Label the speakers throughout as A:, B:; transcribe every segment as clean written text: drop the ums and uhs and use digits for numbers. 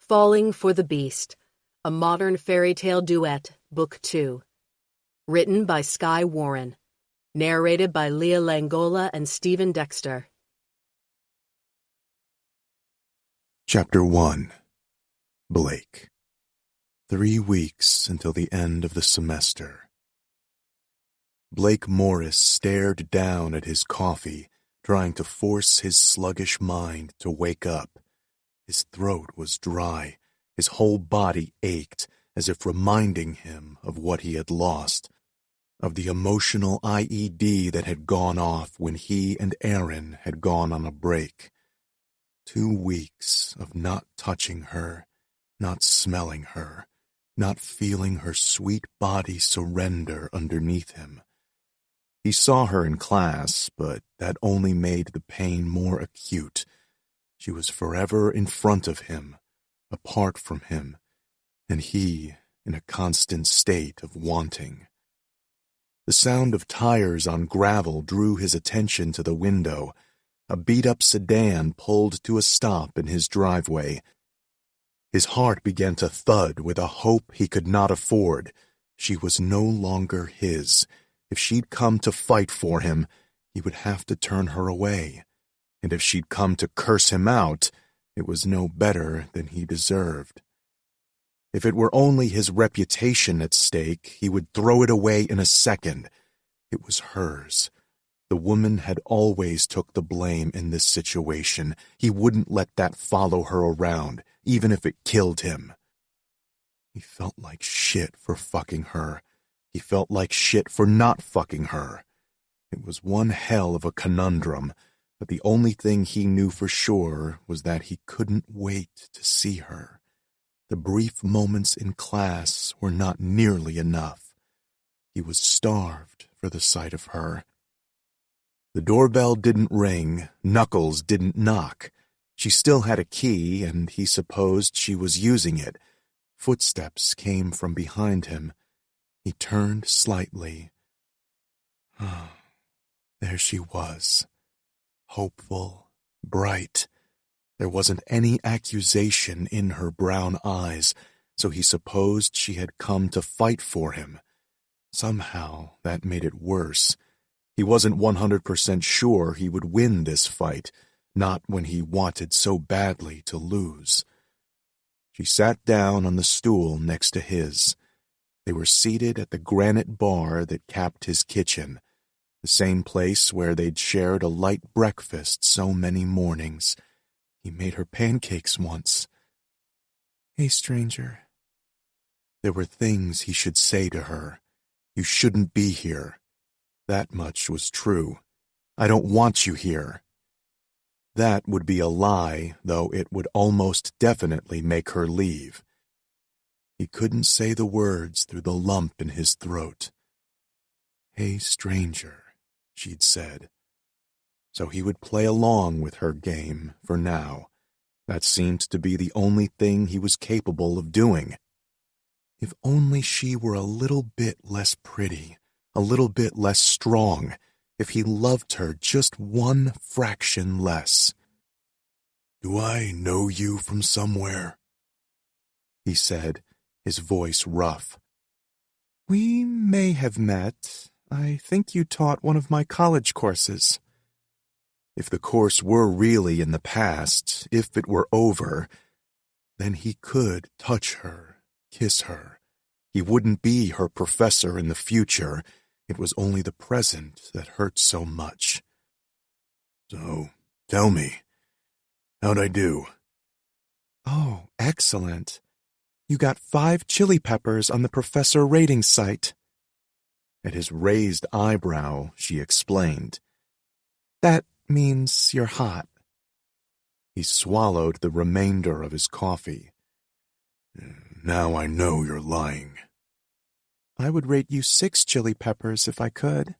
A: Falling for the Beast, a modern fairy tale duet, Book 2. Written by Skye Warren. Narrated by Leah Langola and Stephen Dexter.
B: Chapter 1. Blake. 3 weeks until the end of the semester. Blake Morris stared down at his coffee, trying to force his sluggish mind to wake up. His throat was dry. His whole body ached, as if reminding him of what he had lost, of the emotional IED that had gone off when he and Aaron had gone on a break. 2 weeks of not touching her, not smelling her, not feeling her sweet body surrender underneath him. He saw her in class, but that only made the pain more acute. She was forever in front of him, apart from him, and he in a constant state of wanting. The sound of tires on gravel drew his attention to the window. A beat-up sedan pulled to a stop in his driveway. His heart began to thud with a hope he could not afford. She was no longer his. If she'd come to fight for him, he would have to turn her away. And if she'd come to curse him out, it was no better than he deserved. If it were only his reputation at stake, he would throw it away in a second. It was hers. The woman had always took the blame in this situation. He wouldn't let that follow her around, even if it killed him. He felt like shit for fucking her. He felt like shit for not fucking her. It was one hell of a conundrum, but the only thing he knew for sure was that he couldn't wait to see her. The brief moments in class were not nearly enough. He was starved for the sight of her. The doorbell didn't ring, Knuckles didn't knock. She still had a key, and he supposed she was using it. Footsteps came from behind him. He turned slightly. There she was. Hopeful, bright. There wasn't any accusation in her brown eyes, so he supposed she had come to fight for him. Somehow that made it worse. He wasn't 100% sure he would win this fight, not when he wanted so badly to lose. She sat down on the stool next to his. They were seated at the granite bar that capped his kitchen, the same place where they'd shared a light breakfast so many mornings. He made her pancakes once. "Hey, stranger." There were things he should say to her. "You shouldn't be here." That much was true. "I don't want you here." That would be a lie, though it would almost definitely make her leave. He couldn't say the words through the lump in his throat. "Hey, stranger," she'd said. So he would play along with her game for now. That seemed to be the only thing he was capable of doing. If only she were a little bit less pretty, a little bit less strong, if he loved her just one fraction less. "Do I know you from somewhere?" he said, his voice rough. "We may have met. I think you taught one of my college courses." If the course were really in the past, if it were over, then he could touch her, kiss her. He wouldn't be her professor in the future. It was only the present that hurt so much. "So, tell me, how'd I do?" "Oh, excellent. You got 5 chili peppers on the professor rating site." At his raised eyebrow, she explained, "That means you're hot." He swallowed the remainder of his coffee. "Now I know you're lying." "I would rate you 6 chili peppers if I could."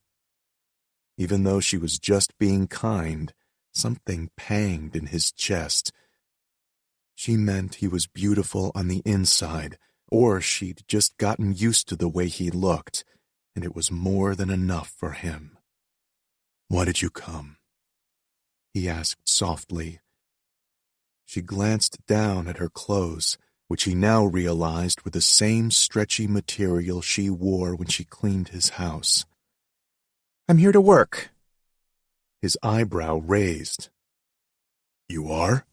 B: Even though she was just being kind, something panged in his chest. She meant he was beautiful on the inside, or she'd just gotten used to the way he looked, and it was more than enough for him. "Why did you come?" he asked softly. She glanced down at her clothes, which he now realized were the same stretchy material she wore when she cleaned his house. "I'm here to work." His eyebrow raised. "You are?"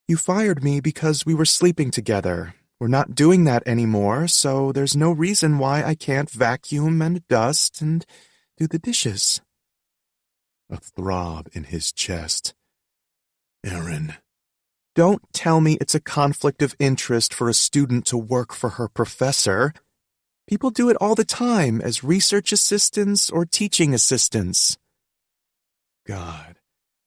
B: "You fired me because we were sleeping together. We're not doing that anymore, so there's no reason why I can't vacuum and dust and do the dishes." A throb in his chest. "Erin." "Don't tell me it's a conflict of interest for a student to work for her professor. People do it all the time as research assistants or teaching assistants." God,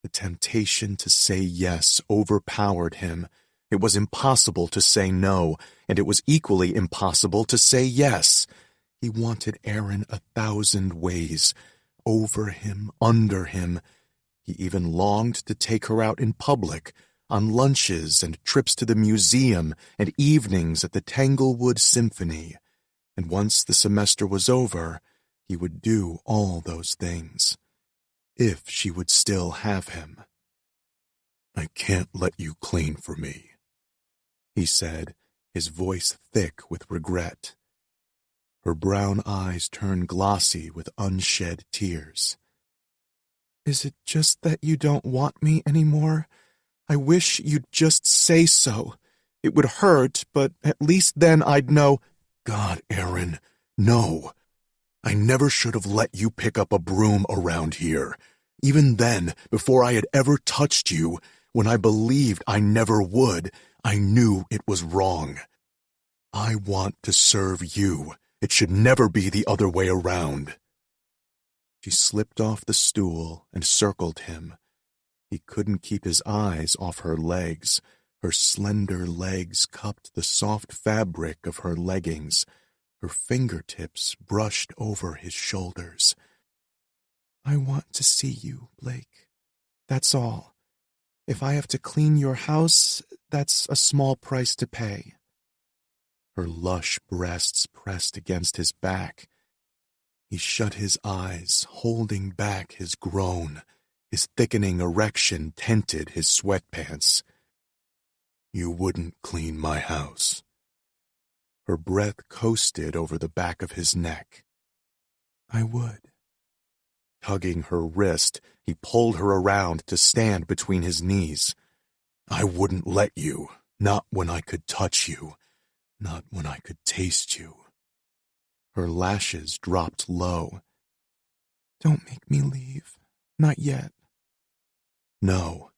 B: the temptation to say yes overpowered him. It was impossible to say no, and it was equally impossible to say yes. He wanted Erin 1,000 ways, over him, under him. He even longed to take her out in public, on lunches and trips to the museum and evenings at the Tanglewood Symphony. And once the semester was over, he would do all those things. If she would still have him. "I can't let you clean for me," he said, his voice thick with regret. Her brown eyes turned glossy with unshed tears. "Is it just that you don't want me anymore? I wish you'd just say so. It would hurt, but at least then I'd know—" "God, Erin, no. I never should have let you pick up a broom around here. Even then, before I had ever touched you, when I believed I never would, I knew it was wrong. I want to serve you. It should never be the other way around." She slipped off the stool and circled him. He couldn't keep his eyes off her legs. Her slender legs cupped the soft fabric of her leggings. Her fingertips brushed over his shoulders. "I want to see you, Blake. That's all. If I have to clean your house, that's a small price to pay." Her lush breasts pressed against his back. He shut his eyes, holding back his groan. His thickening erection tented his sweatpants. "You wouldn't clean my house." Her breath coasted over the back of his neck. "I would." Tugging her wrist, he pulled her around to stand between his knees. "I wouldn't let you, not when I could touch you, not when I could taste you." Her lashes dropped low. "Don't make me leave. Not yet." No.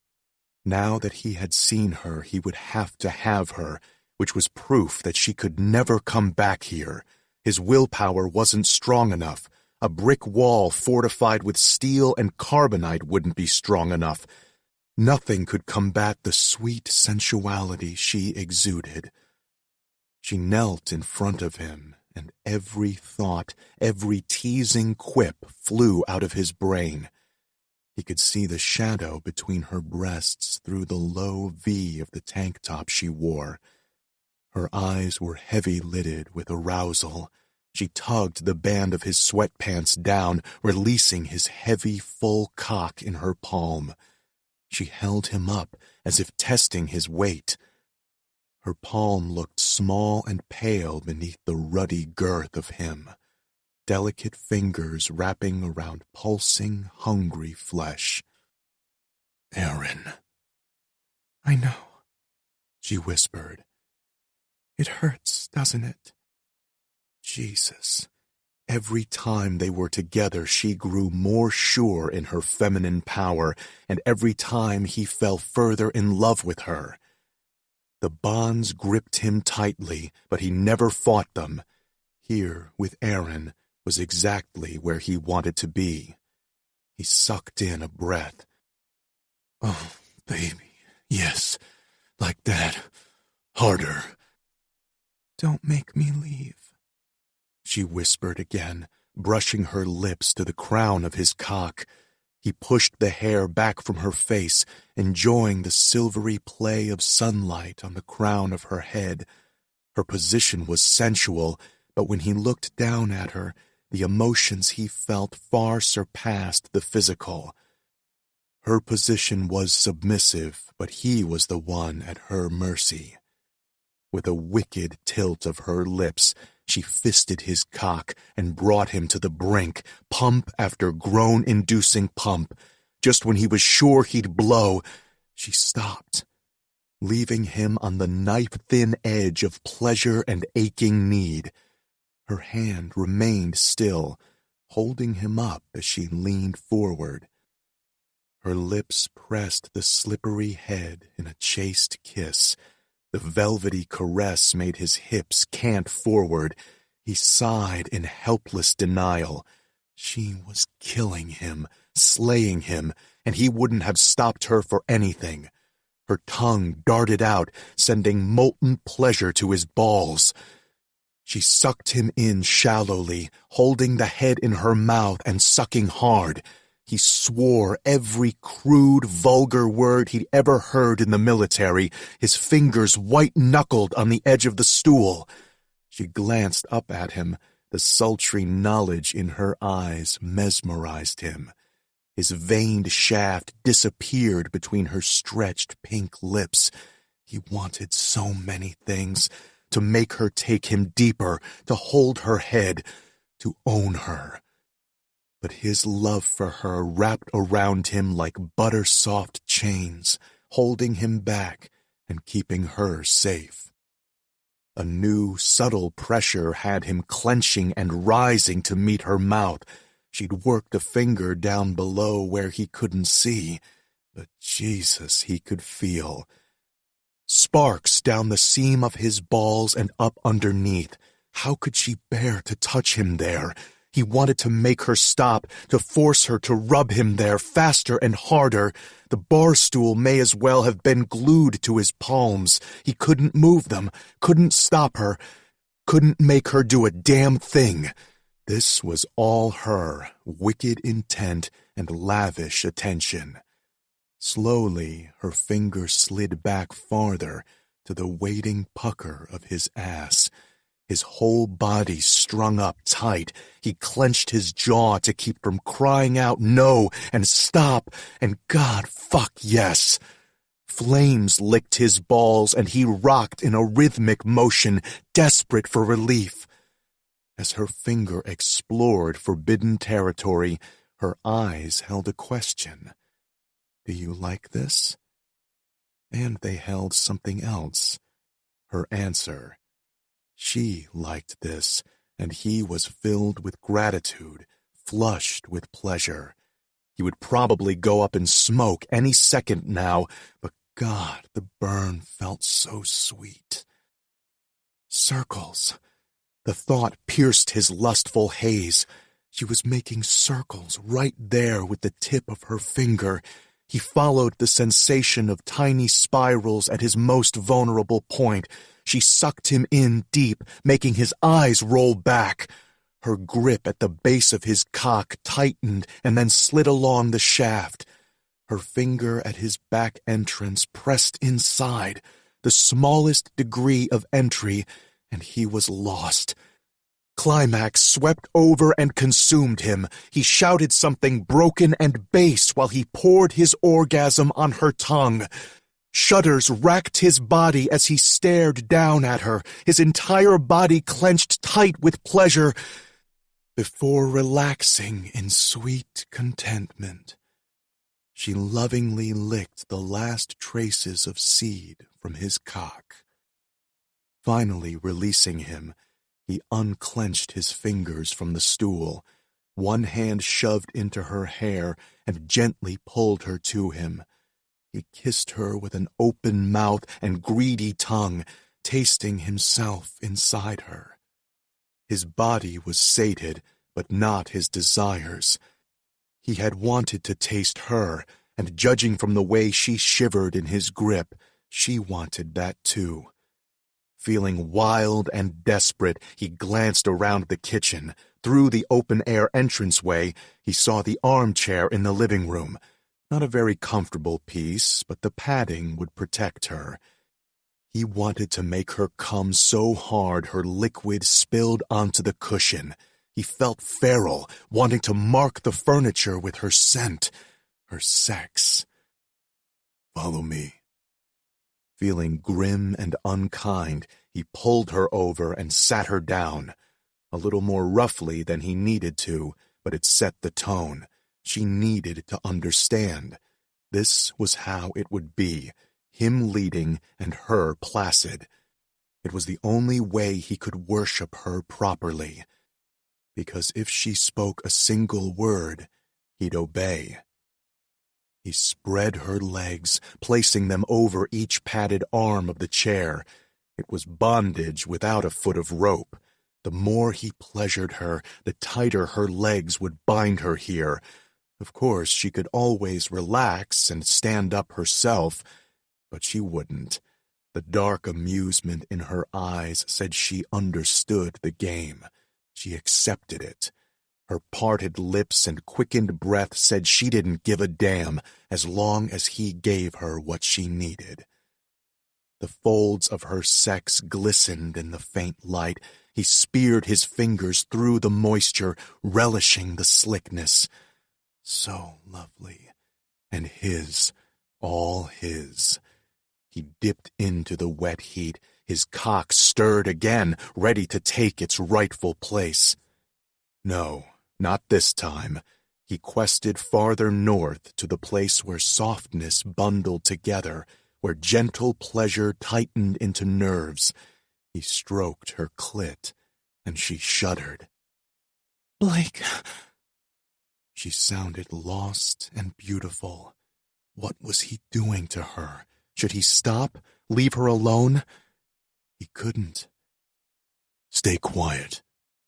B: Now that he had seen her, he would have to have her, which was proof that she could never come back here. His willpower wasn't strong enough. A brick wall fortified with steel and carbonite wouldn't be strong enough. Nothing could combat the sweet sensuality she exuded. She knelt in front of him, and every thought, every teasing quip flew out of his brain. He could see the shadow between her breasts through the low V of the tank top she wore. Her eyes were heavy-lidded with arousal. She tugged the band of his sweatpants down, releasing his heavy, full cock in her palm. She held him up as if testing his weight. Her palm looked small and pale beneath the ruddy girth of him. Delicate fingers wrapping around pulsing, hungry flesh. "Erin." "I know," she whispered. "It hurts, doesn't it?" Jesus. Every time they were together, she grew more sure in her feminine power, and every time he fell further in love with her. The bonds gripped him tightly, but he never fought them. Here, with Erin, was exactly where he wanted to be. He sucked in a breath. "Oh, baby, yes, like that. Harder." "Don't make me leave," she whispered again, brushing her lips to the crown of his cock. He pushed the hair back from her face, enjoying the silvery play of sunlight on the crown of her head. Her position was sensual, but when he looked down at her, the emotions he felt far surpassed the physical. Her position was submissive, but he was the one at her mercy. With a wicked tilt of her lips, she fisted his cock and brought him to the brink, pump after groan-inducing pump. Just when he was sure he'd blow, she stopped, leaving him on the knife-thin edge of pleasure and aching need. Her hand remained still, holding him up as she leaned forward. Her lips pressed the slippery head in a chaste kiss. The velvety caress made his hips cant forward. He sighed in helpless denial. She was killing him, slaying him, and he wouldn't have stopped her for anything. Her tongue darted out, sending molten pleasure to his balls. She sucked him in shallowly, holding the head in her mouth and sucking hard. He swore every crude, vulgar word he'd ever heard in the military, his fingers white-knuckled on the edge of the stool. She glanced up at him. The sultry knowledge in her eyes mesmerized him. His veined shaft disappeared between her stretched pink lips. He wanted so many things. To make her take him deeper, to hold her head, to own her. But his love for her wrapped around him like butter-soft chains, holding him back and keeping her safe. A new, subtle pressure had him clenching and rising to meet her mouth. She'd worked a finger down below where he couldn't see, but Jesus, he could feel. Sparks down the seam of his balls and up underneath. How could she bear to touch him there? He wanted to make her stop, to force her to rub him there faster and harder. The bar stool may as well have been glued to his palms. He couldn't move them, couldn't stop her, couldn't make her do a damn thing. This was all her, wicked intent and lavish attention. Slowly, her fingers slid back farther to the waiting pucker of his ass. His whole body strung up tight. He clenched his jaw to keep from crying out no and stop and God fuck yes. Flames licked his balls and he rocked in a rhythmic motion, desperate for relief. As her finger explored forbidden territory, her eyes held a question. Do you like this? And they held something else. Her answer. She liked this, and he was filled with gratitude, flushed with pleasure. He would probably go up in smoke any second now, but God, the burn felt so sweet. Circles. The thought pierced his lustful haze. She was making circles right there with the tip of her finger. He followed the sensation of tiny spirals at his most vulnerable point. She sucked him in deep, making his eyes roll back. Her grip at the base of his cock tightened and then slid along the shaft. Her finger at his back entrance pressed inside, the smallest degree of entry, and he was lost. Climax swept over and consumed him. He shouted something broken and bass while he poured his orgasm on her tongue. Shudders racked his body as he stared down at her, his entire body clenched tight with pleasure, before relaxing in sweet contentment. She lovingly licked the last traces of seed from his cock. Finally releasing him, he unclenched his fingers from the stool. One hand shoved into her hair and gently pulled her to him. He kissed her with an open mouth and greedy tongue, tasting himself inside her. His body was sated, but not his desires. He had wanted to taste her, and judging from the way she shivered in his grip, she wanted that too. Feeling wild and desperate, he glanced around the kitchen. Through the open-air entranceway, he saw the armchair in the living room. Not a very comfortable piece, but the padding would protect her. He wanted to make her come so hard her liquid spilled onto the cushion. He felt feral, wanting to mark the furniture with her scent. her sex. "Follow me." Feeling grim and unkind, he pulled her over and sat her down, a little more roughly than he needed to, but it set the tone. She needed to understand. This was how it would be, him leading and her placid. It was the only way he could worship her properly, because if she spoke a single word, he'd obey. He spread her legs, placing them over each padded arm of the chair. It was bondage without a foot of rope. The more he pleasured her, the tighter her legs would bind her here. Of course, she could always relax and stand up herself, but she wouldn't. The dark amusement in her eyes said she understood the game. She accepted it. Her parted lips and quickened breath said she didn't give a damn as long as he gave her what she needed. The folds of her sex glistened in the faint light. He speared his fingers through the moisture, relishing the slickness. So lovely, and his, all his. He dipped into the wet heat. His cock stirred again, ready to take its rightful place. No, not this time. He quested farther north to the place where softness bundled together, where gentle pleasure tightened into nerves. He stroked her clit, and she shuddered. "Blake!" She sounded lost and beautiful. What was he doing to her? Should he stop? Leave her alone? He couldn't. "Stay quiet,"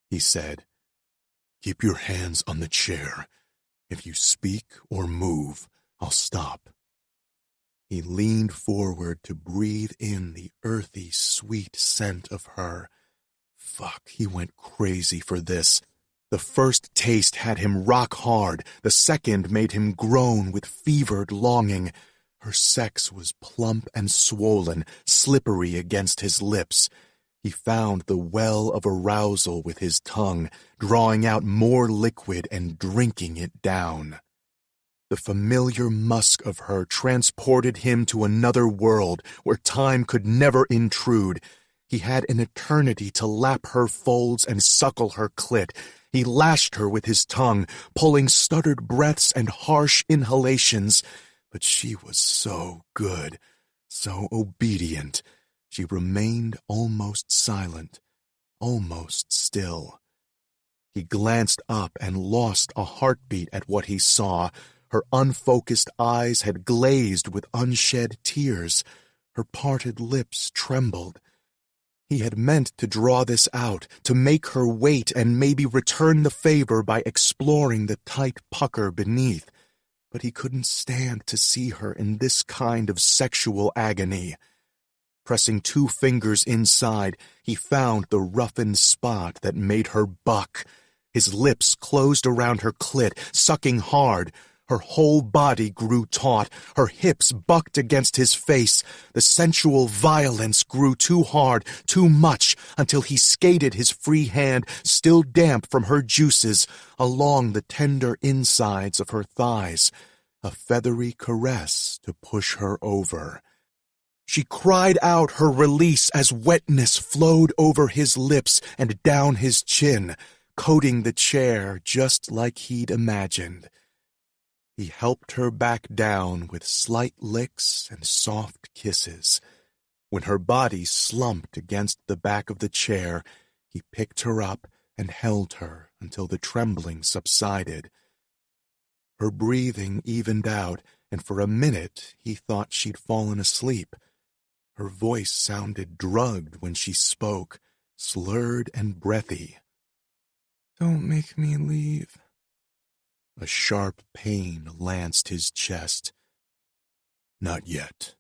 B: he said. "Keep your hands on the chair. If you speak or move, I'll stop." He leaned forward to breathe in the earthy, sweet scent of her. Fuck, he went crazy for this. The first taste had him rock hard. The second made him groan with fevered longing. Her sex was plump and swollen, slippery against his lips. He found the well of arousal with his tongue, drawing out more liquid and drinking it down. The familiar musk of her transported him to another world where time could never intrude. He had an eternity to lap her folds and suckle her clit. He lashed her with his tongue, pulling stuttered breaths and harsh inhalations. But she was so good, so obedient. She remained almost silent, almost still. He glanced up and lost a heartbeat at what he saw. Her unfocused eyes had glazed with unshed tears. Her parted lips trembled. He had meant to draw this out, to make her wait and maybe return the favor by exploring the tight pucker beneath. But he couldn't stand to see her in this kind of sexual agony. Pressing 2 fingers inside, he found the roughened spot that made her buck. His lips closed around her clit, sucking hard. Her whole body grew taut. Her hips bucked against his face. The sensual violence grew too hard, too much, until he skated his free hand, still damp from her juices, along the tender insides of her thighs, a feathery caress to push her over. She cried out her release as wetness flowed over his lips and down his chin, coating the chair just like he'd imagined. He helped her back down with slight licks and soft kisses. When her body slumped against the back of the chair, he picked her up and held her until the trembling subsided. Her breathing evened out, and for a minute he thought she'd fallen asleep. Her voice sounded drugged when she spoke, slurred and breathy. "Don't make me leave." A sharp pain lanced his chest. "Not yet."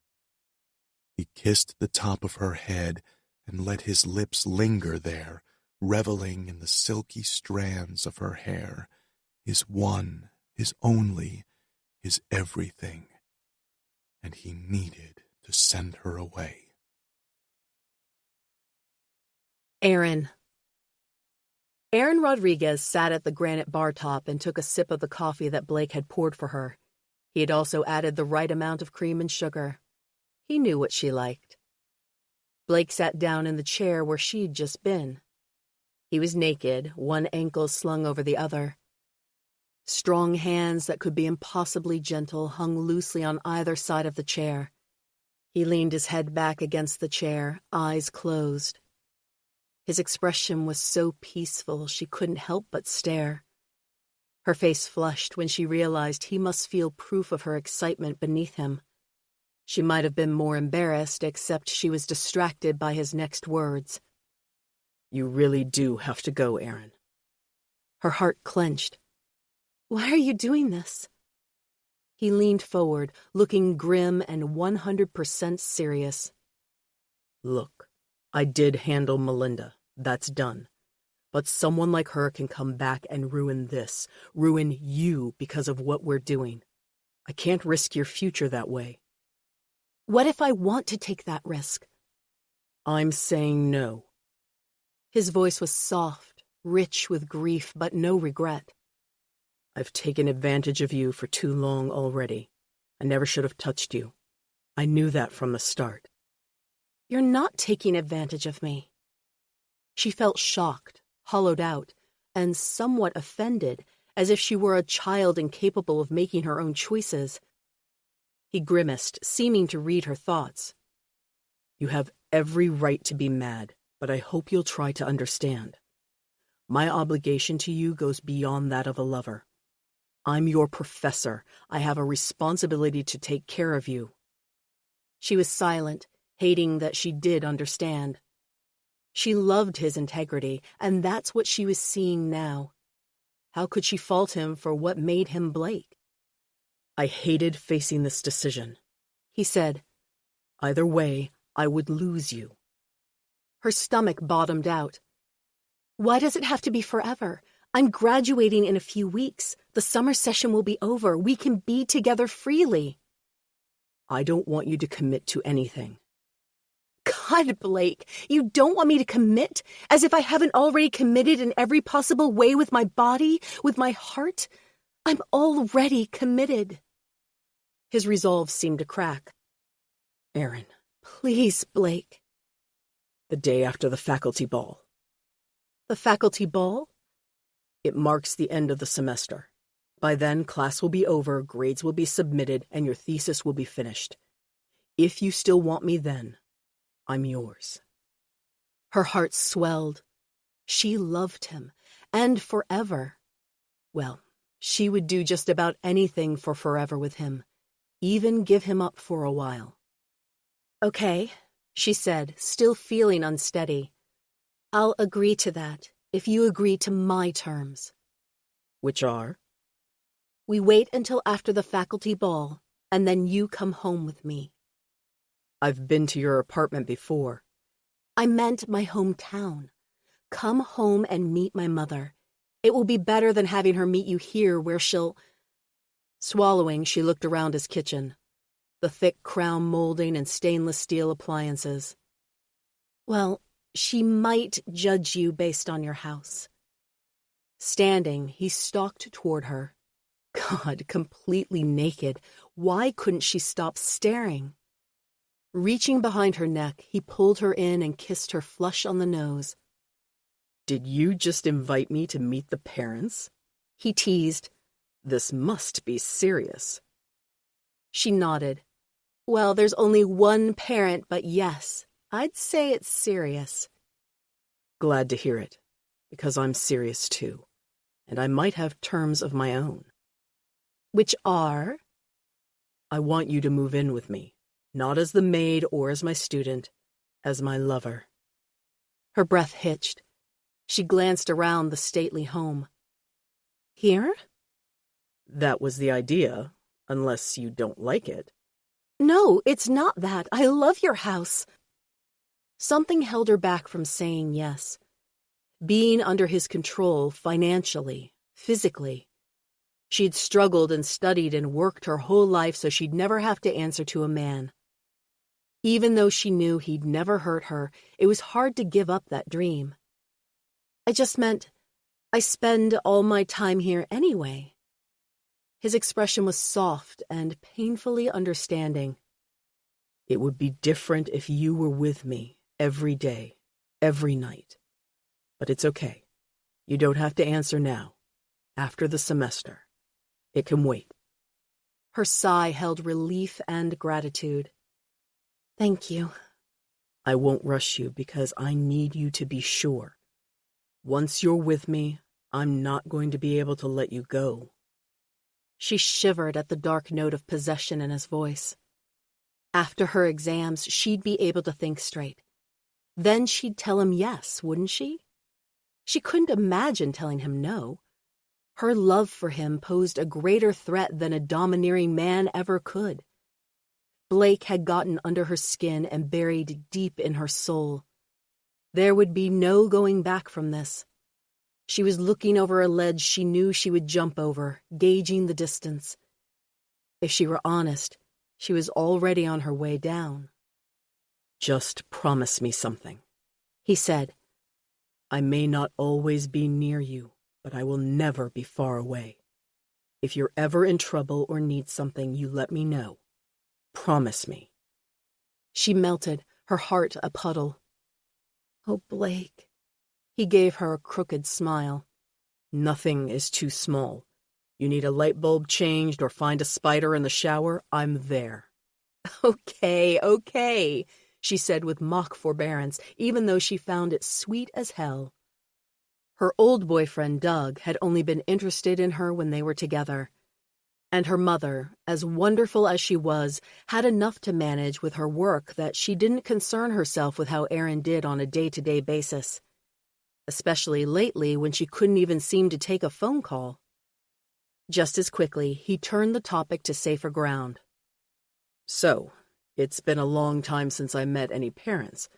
B: He kissed the top of her head and let his lips linger there, reveling in the silky strands of her hair, his one, his only, his everything. And he needed to send her away.
A: Aaron Rodriguez sat at the granite bar top and took a sip of the coffee that Blake had poured for her. He had also added the right amount of cream and sugar. He knew what she liked. Blake sat down in the chair where she'd just been. He was naked, one ankle slung over the other. Strong hands that could be impossibly gentle hung loosely on either side of the chair. He leaned his head back against the chair, eyes closed. His expression was so peaceful she couldn't help but stare. Her face flushed when she realized he must feel proof of her excitement beneath him. She might have been more embarrassed, except she was distracted by his next words. "You really do have to go, Aaron." Her heart clenched. "Why are you doing this?" He leaned forward, looking grim and 100% serious. "Look, I did handle Melinda. That's done. But someone like her can come back and ruin this, ruin you because of what we're doing. I can't risk your future that way." "What if I want to take that risk?" "I'm saying no." His voice was soft, rich with grief, but no regret. "I've taken advantage of you for too long already. I never should have touched you. I knew that from the start." "You're not taking advantage of me." She felt shocked, hollowed out, and somewhat offended, as if she were a child incapable of making her own choices. He grimaced, seeming to read her thoughts. "You have every right to be mad, but I hope you'll try to understand. My obligation to you goes beyond that of a lover. I'm your professor. I have a responsibility to take care of you." She was silent, hating that she did understand. She loved his integrity, and that's what she was seeing now. How could she fault him for what made him Blake? "I hated facing this decision," he said. "Either way, I would lose you." Her stomach bottomed out. "Why does it have to be forever? I'm graduating in a few weeks. The summer session will be over. We can be together freely." "I don't want you to commit to anything." "God, Blake, you don't want me to commit? As if I haven't already committed in every possible way with my body, with my heart? I'm already committed." His resolve seemed to crack. "Aaron." "Please, Blake." "The day after the faculty ball." "The faculty ball?" "It marks the end of the semester. By then, class will be over, grades will be submitted, and your thesis will be finished. If you still want me then, I'm yours." Her heart swelled. She loved him, and forever. Well, she would do just about anything for forever with him, even give him up for a while. "Okay," she said, still feeling unsteady. "I'll agree to that, if you agree to my terms." "Which are?" "We wait until after the faculty ball, and then you come home with me." "I've been to your apartment before." "I meant my hometown. Come home and meet my mother. It will be better than having her meet you here where she'll—" Swallowing, she looked around his kitchen. The thick crown molding and stainless steel appliances. "Well, she might judge you based on your house." Standing, he stalked toward her. God, completely naked. Why couldn't she stop staring? Reaching behind her neck, he pulled her in and kissed her flush on the nose. "Did you just invite me to meet the parents?" he teased. "This must be serious." She nodded. "Well, there's only one parent, but yes, I'd say it's serious." "Glad to hear it, because I'm serious too, and I might have terms of my own." "Which are?" "I want you to move in with me, not as the maid or as my student, as my lover." Her breath hitched. She glanced around the stately home. "Here?" "That was the idea, unless you don't like it." "No, it's not that. I love your house." Something held her back from saying yes. Being under his control financially, physically. She'd struggled and studied and worked her whole life so she'd never have to answer to a man. Even though she knew he'd never hurt her, it was hard to give up that dream. "I just meant, I spend all my time here anyway." His expression was soft and painfully understanding.
C: It would be different if you were with me every day, every night. But it's okay. You don't have to answer now. After the semester. It can wait.
A: Her sigh held relief and gratitude. Thank you.
C: I won't rush you because I need you to be sure. Once you're with me, I'm not going to be able to let you go.
A: She shivered at the dark note of possession in his voice. After her exams, she'd be able to think straight. Then she'd tell him yes, wouldn't she? She couldn't imagine telling him no. Her love for him posed a greater threat than a domineering man ever could. Blake had gotten under her skin and buried deep in her soul. There would be no going back from this. She was looking over a ledge she knew she would jump over, gauging the distance. If she were honest, she was already on her way down.
C: Just promise me something,
A: he said.
C: I may not always be near you, but I will never be far away. If you're ever in trouble or need something, you let me know. Promise me.
A: She melted, her heart a puddle. Oh, Blake. He gave her a crooked smile.
C: Nothing is too small. You need a light bulb changed or find a spider in the shower, I'm there.
A: Okay, she said with mock forbearance, even though she found it sweet as hell. Her old boyfriend, Doug, had only been interested in her when they were together. And her mother, as wonderful as she was, had enough to manage with her work that she didn't concern herself with how Aaron did on a day-to-day basis. Especially lately when she couldn't even seem to take a phone call. Just as quickly, he turned the topic to safer ground.
C: So, it's been a long time since I met any parents.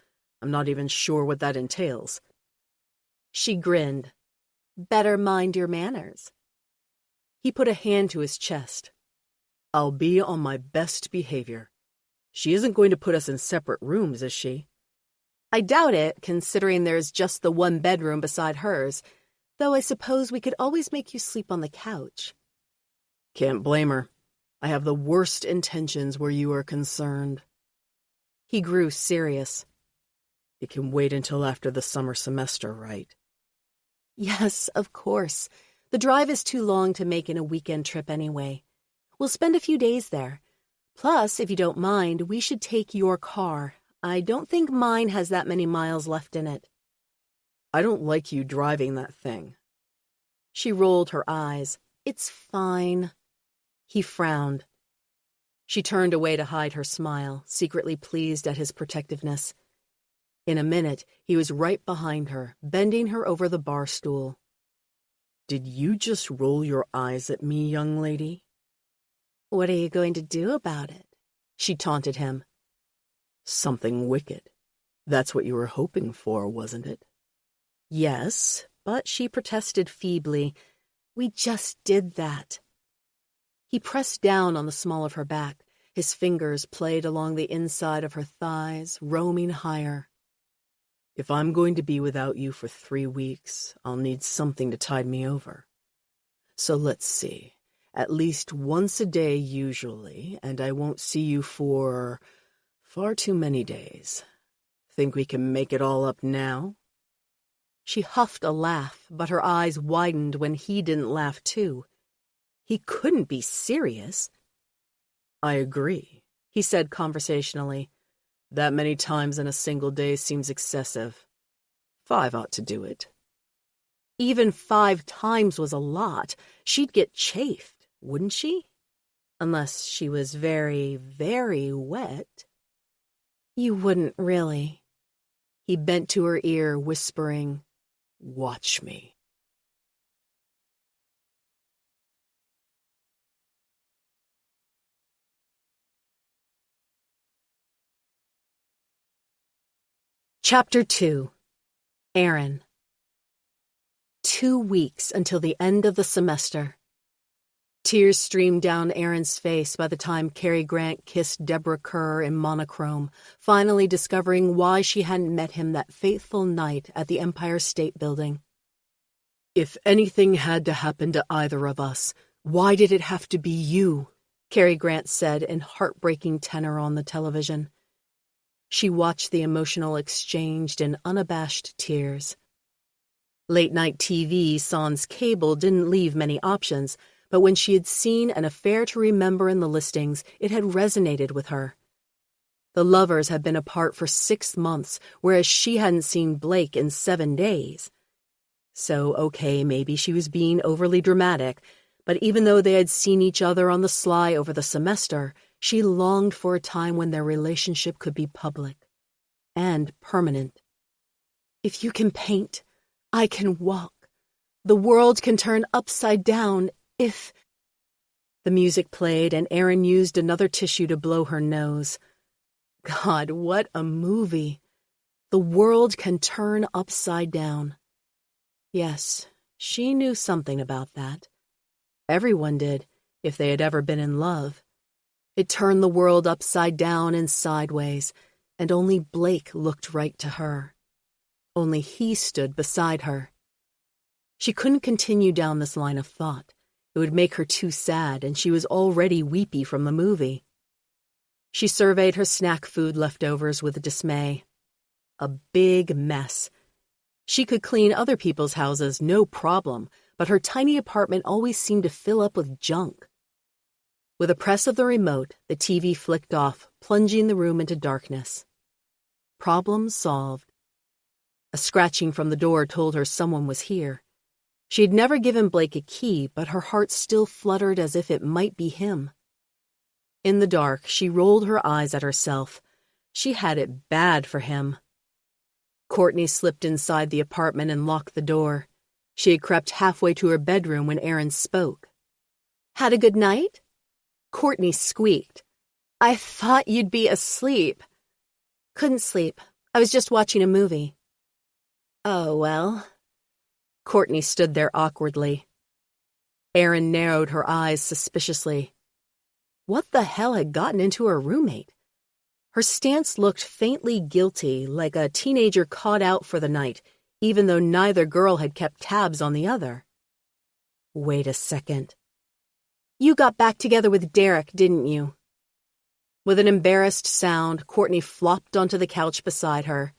C: I'm not even sure what that entails.
A: She grinned. Better mind your manners. He put a hand to his chest.
C: I'll be on my best behavior. She isn't going to put us in separate rooms, is she?
A: I doubt it, considering there's just the one bedroom beside hers, though I suppose we could always make you sleep on the couch.
C: Can't blame her. I have the worst intentions where you are concerned.
A: He grew serious.
C: It can wait until after the summer semester, right?
A: Yes, of course. The drive is too long to make in a weekend trip anyway. We'll spend a few days there. Plus, if you don't mind, we should take your car. I don't think mine has that many miles left in it.
C: I don't like you driving that thing.
A: She rolled her eyes. It's fine. He frowned. She turned away to hide her smile, secretly pleased at his protectiveness. In a minute, he was right behind her, bending her over the bar stool.
C: Did you just roll your eyes at me, young lady?
A: What are you going to do about it? She taunted him.
C: Something wicked. That's what you were hoping for, wasn't it?
A: Yes, but she protested feebly. We just did that. He pressed down on the small of her back. His fingers played along the inside of her thighs, roaming higher.
C: If I'm going to be without you for 3 weeks, I'll need something to tide me over. So let's see. At least once a day usually, and I won't see you for far too many days. Think we can make it all up now?
A: She huffed a laugh, but her eyes widened when he didn't laugh too. He couldn't be serious.
C: I agree, he said conversationally. That many times in a single day seems excessive. 5 ought to do it.
A: Even 5 times was a lot. She'd get chafed, wouldn't she? Unless she was very, very wet. You wouldn't really. He bent to her ear, whispering, "Watch me." Chapter 2. Aaron. 2 weeks until the end of the semester. Tears streamed down Aaron's face by the time Cary Grant kissed Deborah Kerr in monochrome, finally discovering why she hadn't met him that fateful night at the Empire State Building.
C: If anything had to happen to either of us, Why did it have to be you? Cary Grant said in heartbreaking tenor on the television. She watched the emotional exchange in unabashed tears. Late-night TV, sans cable, didn't leave many options, but when she had seen An Affair to Remember in the listings, it had resonated with her. The lovers had been apart for 6 months, whereas she hadn't seen Blake in 7 days. So, okay, maybe she was being overly dramatic, but even though they had seen each other on the sly over the semester, she longed for a time when their relationship could be public and permanent. If you can paint, I can walk. The world can turn upside down if... The music played, and Erin used another tissue to blow her nose. God, what a movie. The world can turn upside down. Yes, she knew something about that. Everyone did, if they had ever been in love. It turned the world upside down and sideways, and only Blake looked right to her. Only he stood beside her. She couldn't continue down this line of thought. It would make her too sad, and she was already weepy from the movie. She surveyed her snack food leftovers with dismay. A big mess. She could clean other people's houses, no problem, but her tiny apartment always seemed to fill up with junk. With a press of the remote, the TV flicked off, plunging the room into darkness. Problem solved. A scratching from the door told her someone was here. She had never given Blake a key, but her heart still fluttered as if it might be him. In the dark, she rolled her eyes at herself. She had it bad for him. Courtney slipped inside the apartment and locked the door. She had crept halfway to her bedroom when Erin spoke. "Had a good night?" Courtney squeaked. "I thought you'd be asleep." "Couldn't sleep. I was just watching a movie." "Oh, well." Courtney stood there awkwardly. Erin narrowed her eyes suspiciously. What the hell had gotten into her roommate? Her stance looked faintly guilty, like a teenager caught out for the night, even though neither girl had kept tabs on the other. Wait a second. "You got back together with Derek, didn't you?" With an embarrassed sound, Courtney flopped onto the couch beside her.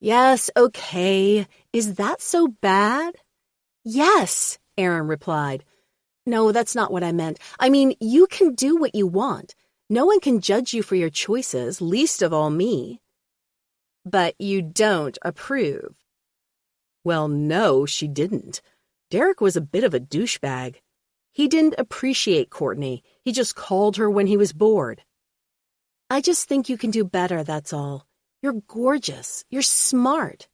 C: "Yes, okay. Is that so bad?" "Yes," Erin replied. "No, that's not what I meant. I mean, you can do what you want. No one can judge you for your choices, least of all me." "But you don't approve." Well, no, she didn't. Derek was a bit of a douchebag. He didn't appreciate Courtney. He just called her when he was bored. "I just think you can do better, that's all. You're gorgeous. You're smart."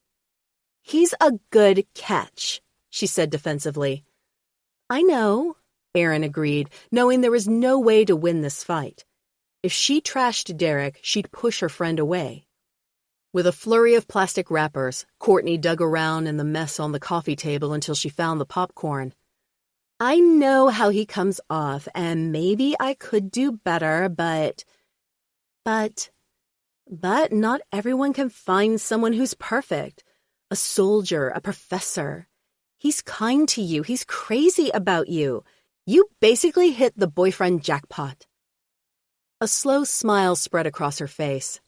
C: "He's a good catch," she said defensively. "I know," Erin agreed, knowing there was no way to win this fight. If she trashed Derek, she'd push her friend away. With a flurry of plastic wrappers, Courtney dug around in the mess on the coffee table until she found the popcorn. "I know how he comes off, and maybe I could do better, but not everyone can find someone who's perfect. A soldier, a professor. He's kind to you. He's crazy about you. You basically hit the boyfriend jackpot." A slow smile spread across her face.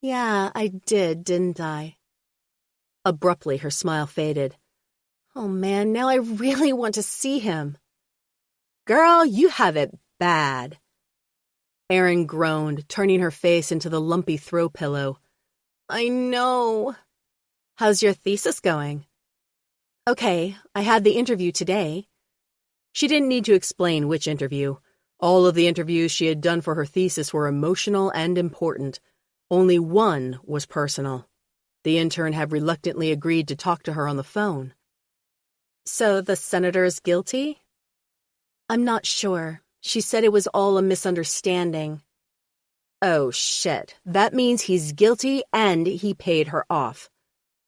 C: "Yeah, I did, didn't I?" Abruptly, her smile faded. "Oh man, now I really want to see him." "Girl, you have it bad." Erin groaned, turning her face into the lumpy throw pillow. "I know." "How's your thesis going?" "Okay, I had the interview today." She didn't need to explain which interview. All of the interviews she had done for her thesis were emotional and important. Only one was personal. The intern had reluctantly agreed to talk to her on the phone. "So the senator's guilty?" "I'm not sure. She said it was all a misunderstanding." "Oh, shit. That means he's guilty and he paid her off."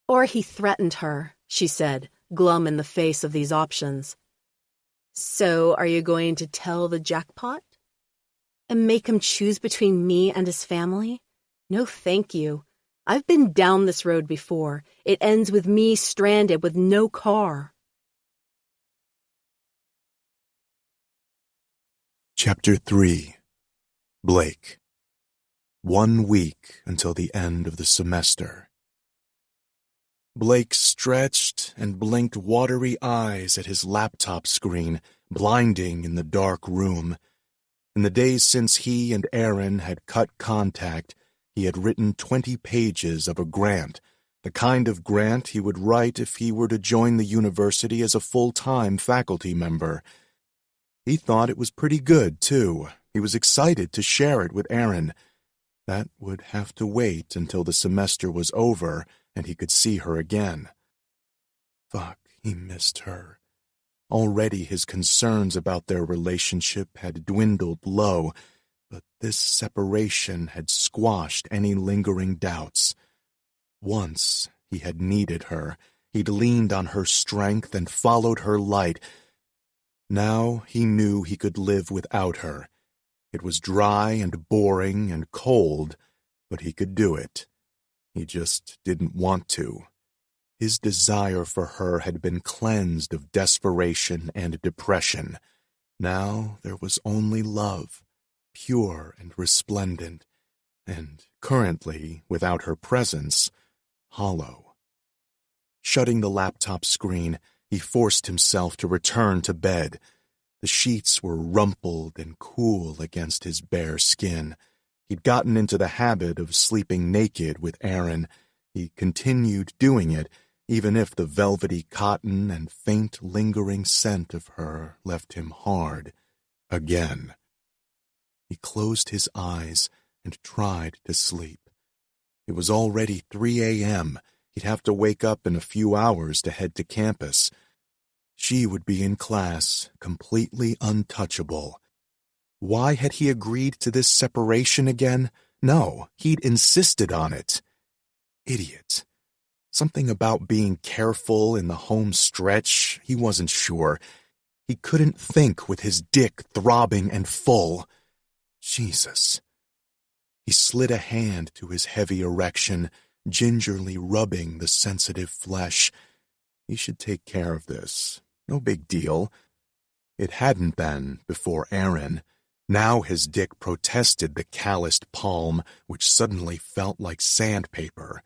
C: "Or he threatened her," she said, glum in the face of these options. "So are you going to tell the jackpot?" "And make him choose between me and his family? No, thank you. I've been down this road before. It ends with me stranded with no car."
B: Chapter 3. Blake. 1 week until the end of the semester. Blake stretched and blinked watery eyes at his laptop screen, blinding in the dark room. In the days since he and Aaron had cut contact, he had written 20 pages of a grant, the kind of grant he would write if he were to join the university as a full-time faculty member. He thought it was pretty good, too. He was excited to share it with Aaron. That would have to wait until the semester was over and he could see her again. Fuck, he missed her. Already his concerns about their relationship had dwindled low, but this separation had squashed any lingering doubts. Once he had needed her. He'd leaned on her strength and followed her light. Now he knew he could live without her. It was dry and boring and cold, but he could do it. He just didn't want to. His desire for her had been cleansed of desperation and depression. Now there was only love, pure and resplendent, and currently, without her presence, hollow. Shutting the laptop screen, he forced himself to return to bed. The sheets were rumpled and cool against his bare skin. He'd gotten into the habit of sleeping naked with Aaron. He continued doing it, even if the velvety cotton and faint lingering scent of her left him hard. Again. He closed his eyes and tried to sleep. It was already 3 a.m. He'd have to wake up in a few hours to head to campus. She would be in class, completely untouchable. Why had he agreed to this separation again? No, he'd insisted on it. Idiot. Something about being careful in the home stretch, he wasn't sure. He couldn't think with his dick throbbing and full. Jesus. He slid a hand to his heavy erection, gingerly rubbing the sensitive flesh. He should take care of this. No big deal. It hadn't been before Aaron. Now his dick protested the calloused palm, which suddenly felt like sandpaper.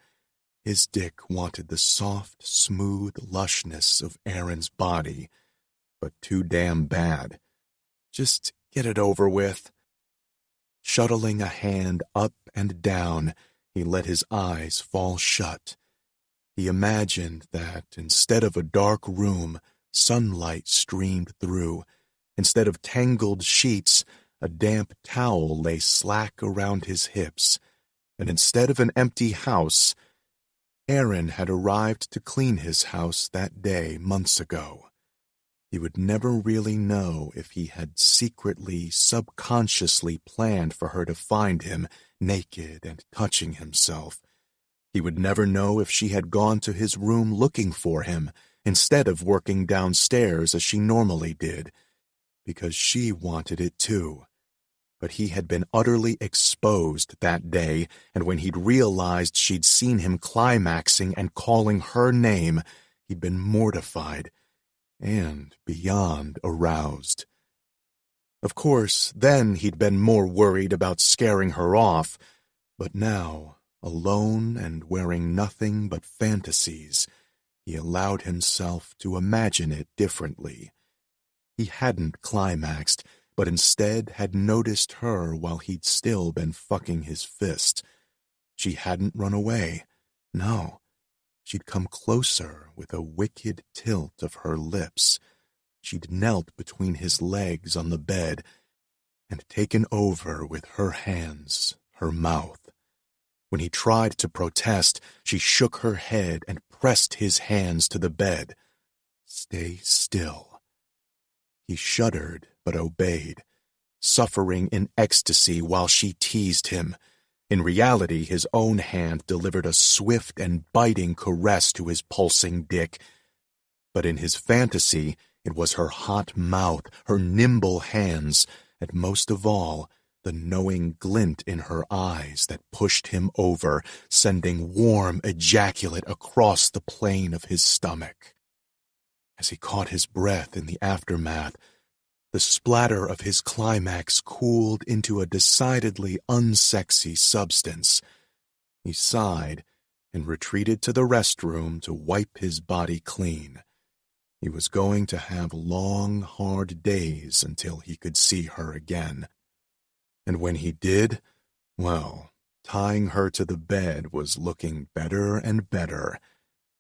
B: His dick wanted the soft, smooth lushness of Aaron's body, but too damn bad. Just get it over with. Shuttling a hand up and down, he let his eyes fall shut. He imagined that instead of a dark room, sunlight streamed through. Instead of tangled sheets, a damp towel lay slack around his hips. And instead of an empty house, Aaron had arrived to clean his house that day months ago. He would never really know if he had secretly, subconsciously planned for her to find him naked and touching himself. He would never know if she had gone to his room looking for him, instead of working downstairs as she normally did, because she wanted it too. But he had been utterly exposed that day, and when he'd realized she'd seen him climaxing and calling her name, he'd been mortified and beyond aroused. Of course, then he'd been more worried about scaring her off, but now, alone and wearing nothing but fantasies, he allowed himself to imagine it differently. He hadn't climaxed, but instead had noticed her while he'd still been fucking his fist. She hadn't run away. No, she'd come closer with a wicked tilt of her lips. She'd knelt between his legs on the bed and taken over with her hands, her mouth. When he tried to protest, she shook her head and pressed his hands to the bed. Stay still. He shuddered but obeyed, suffering in ecstasy while she teased him. In reality, his own hand delivered a swift and biting caress to his pulsing dick. But in his fantasy, it was her hot mouth, her nimble hands, and most of all, the knowing glint in her eyes that pushed him over, sending warm ejaculate across the plane of his stomach. As he caught his breath in the aftermath, The splatter of his climax cooled into a decidedly unsexy substance. He sighed and retreated to the restroom to wipe his body clean. He was going to have long, hard days until he could see her again. And when he did, well, tying her to the bed was looking better and better.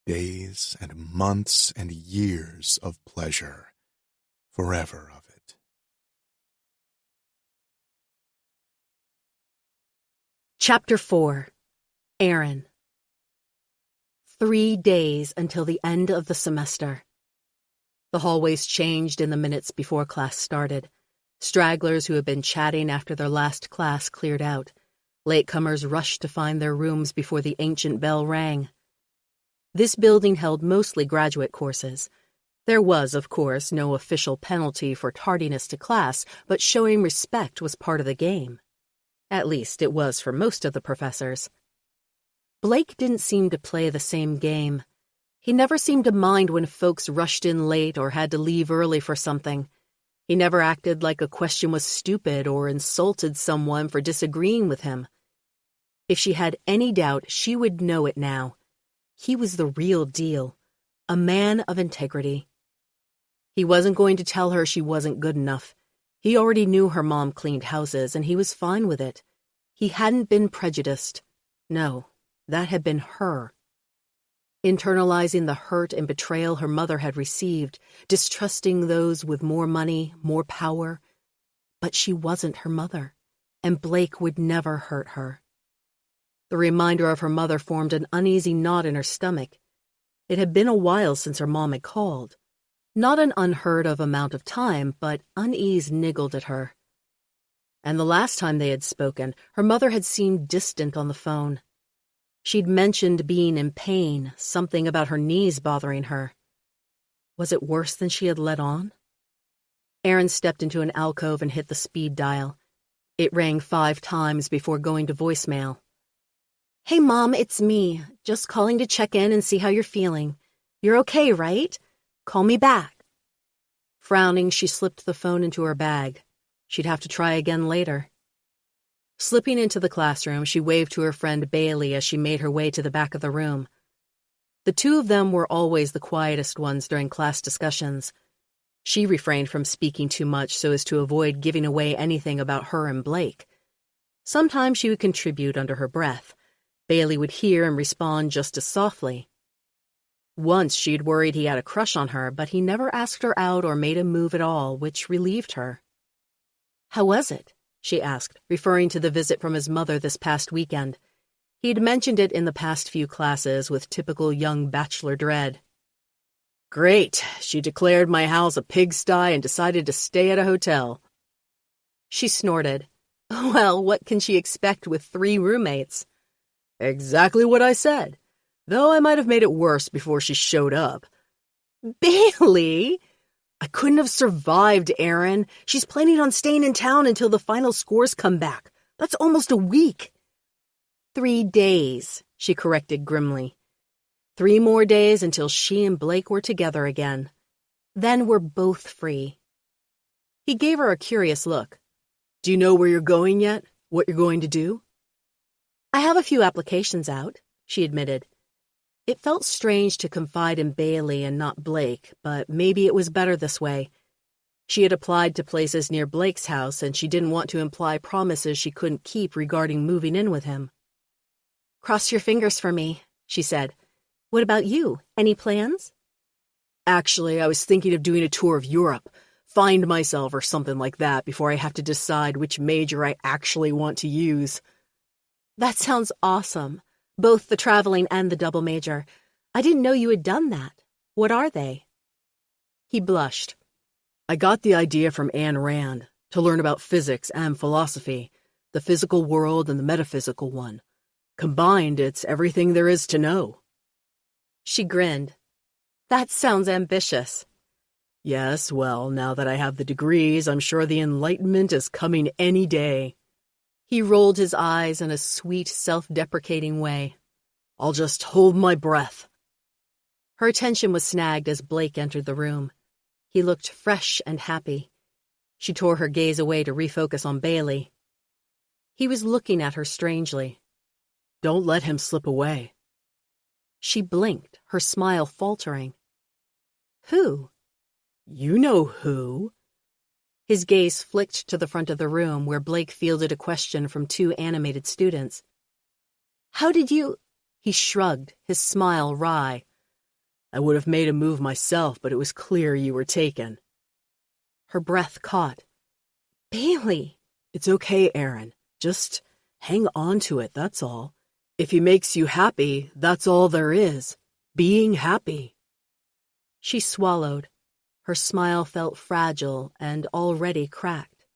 B: Days and months and years of pleasure. Forever of it.
A: Chapter 4. Aaron. 3 days until the end of the semester. The hallways changed in the minutes before class started. Stragglers who had been chatting after their last class cleared out. Latecomers rushed to find their rooms before the ancient bell rang. This building held mostly graduate courses. There was, of course, no official penalty for tardiness to class, but showing respect was part of the game. At least it was for most of the professors. Blake didn't seem to play the same game. He never seemed to mind when folks rushed in late or had to leave early for something. He never acted like a question was stupid or insulted someone for disagreeing with him. If she had any doubt, she would know it now. He was the real deal, a man of integrity. He wasn't going to tell her she wasn't good enough. He already knew her mom cleaned houses, and he was fine with it. He hadn't been prejudiced. No, that had been her. Internalizing the hurt and betrayal her mother had received, distrusting those with more money, more power. But she wasn't her mother, and Blake would never hurt her. The reminder of her mother formed an uneasy knot in her stomach. It had been a while since her mom had called. Not an unheard-of amount of time, but unease niggled at her. And the last time they had spoken, her mother had seemed distant on the phone. She'd mentioned being in pain, something about her knees bothering her. Was it worse than she had let on? Aaron stepped into an alcove and hit the speed dial. It rang 5 times before going to voicemail. "Hey, Mom, it's me. Just calling to check in and see how you're feeling. You're okay, right? Call me back." Frowning, she slipped the phone into her bag. She'd have to try again later. Slipping into the classroom, she waved to her friend Bailey as she made her way to the back of the room. The two of them were always the quietest ones during class discussions. She refrained from speaking too much so as to avoid giving away anything about her and Blake. Sometimes she would contribute under her breath. Bailey would hear and respond just as softly. Once she'd worried he had a crush on her, but he never asked her out or made a move at all, which relieved her. "How was it?" she asked, referring to the visit from his mother this past weekend. He'd mentioned it in the past few classes with typical young bachelor dread. "Great. She declared my house a pigsty and decided to stay at a hotel." She snorted. Well, what can she expect with 3 roommates? "Exactly what I said. Though I might have made it worse before she showed up." "Bailey!" "I couldn't have survived, Aaron. She's planning on staying in town until the final scores come back. That's almost a week." 3 days, she corrected grimly. 3 more days until she and Blake were together again. Then we're both free. He gave her a curious look. "Do you know where you're going yet? What you're going to do?" "I have a few applications out," she admitted. It felt strange to confide in Bailey and not Blake, but maybe it was better this way. She had applied to places near Blake's house, and she didn't want to imply promises she couldn't keep regarding moving in with him. "Cross your fingers for me," she said. "What about you? Any plans?" "Actually, I was thinking of doing a tour of Europe, find myself or something like that before I have to decide which major I actually want to use." "That sounds awesome. Both the traveling and the double major. I didn't know you had done that. What are they?" He blushed. "I got the idea from Ayn Rand, to learn about physics and philosophy, the physical world and the metaphysical one. Combined, it's everything there is to know." She grinned. "That sounds ambitious." "Yes, well, now that I have the degrees, I'm sure the Enlightenment is coming any day." He rolled his eyes in a sweet, self-deprecating way. "I'll just hold my breath." Her attention was snagged as Blake entered the room. He looked fresh and happy. She tore her gaze away to refocus on Bailey. He was looking at her strangely.
C: Don't let him slip away.
A: She blinked, her smile faltering. Who?
C: You know who.
A: His gaze flicked to the front of the room where Blake fielded a question from two animated students. How did you... He shrugged, his smile wry.
C: I would have made a move myself, but it was clear you were taken.
A: Her breath caught. Bailey!
C: It's okay, Aaron. Just hang on to it, that's all. If he makes you happy, that's all there is. Being happy.
A: She swallowed. Her smile felt fragile and already cracked.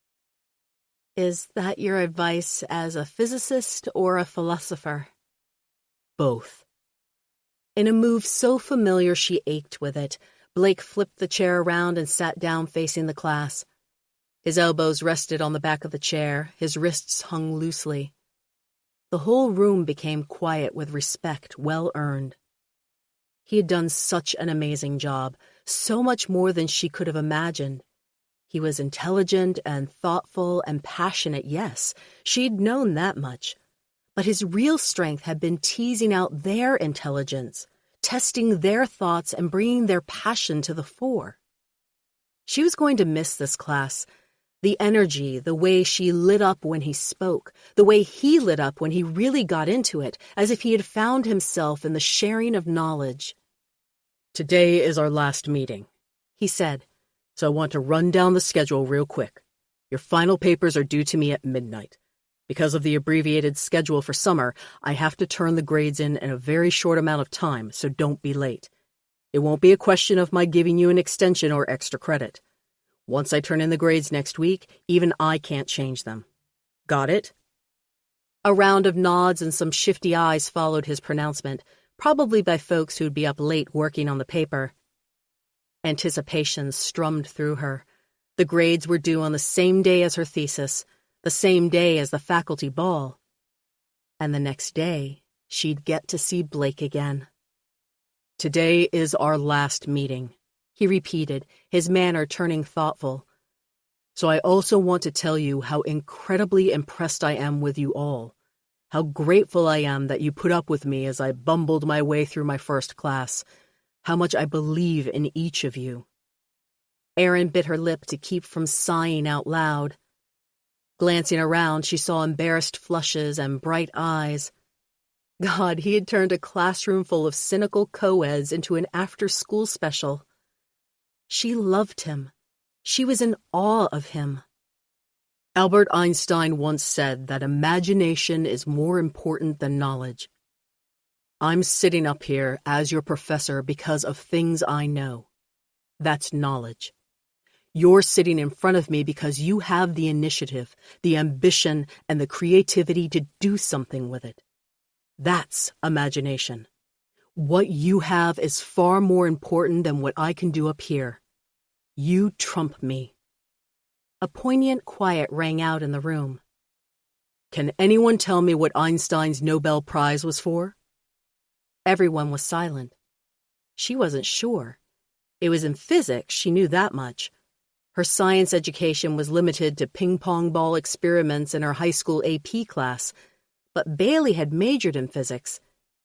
A: Is that your advice as a physicist or a philosopher?
C: Both.
A: In a move so familiar she ached with it, Blake flipped the chair around and sat down facing the class. His elbows rested on the back of the chair, his wrists hung loosely. The whole room became quiet with respect well earned. He had done such an amazing job, so much more than she could have imagined. He was intelligent and thoughtful and passionate, yes, she'd known that much. But his real strength had been teasing out their intelligence, testing their thoughts and bringing their passion to the fore. She was going to miss this class. The energy, the way she lit up when he spoke, the way he lit up when he really got into it, as if he had found himself in the sharing of knowledge.
C: Today is our last meeting,
A: he said.
C: So I want to run down the schedule real quick. Your final papers are due to me at midnight. Because of the abbreviated schedule for summer, I have to turn the grades in a very short amount of time, so don't be late. It won't be a question of my giving you an extension or extra credit. Once I turn in the grades next week, even I can't change them. Got it?
A: A round of nods and some shifty eyes followed his pronouncement, probably by folks who'd be up late working on the paper. Anticipation strummed through her. The grades were due on the same day as her thesis, the same day as the faculty ball. And the next day, she'd get to see Blake again.
C: Today is our last meeting, he repeated, his manner turning thoughtful. So I also want to tell you how incredibly impressed I am with you all. How grateful I am that you put up with me as I bumbled my way through my first class. How much I believe in each of you.
A: Erin bit her lip to keep from sighing out loud. Glancing around, she saw embarrassed flushes and bright eyes. God, he had turned a classroom full of cynical co-eds into an after-school special. She loved him. She was in awe of him.
C: Albert Einstein once said that imagination is more important than knowledge. I'm sitting up here as your professor because of things I know. That's knowledge. You're sitting in front of me because you have the initiative, the ambition, and the creativity to do something with it. That's imagination. What you have is far more important than what I can do up here. You trump me.
A: A poignant quiet rang out in the room.
C: Can anyone tell me what Einstein's Nobel Prize was for?
A: Everyone was silent. She wasn't sure. It was in physics, she knew that much. Her science education was limited to ping-pong ball experiments in her high school AP class, but Bailey had majored in physics.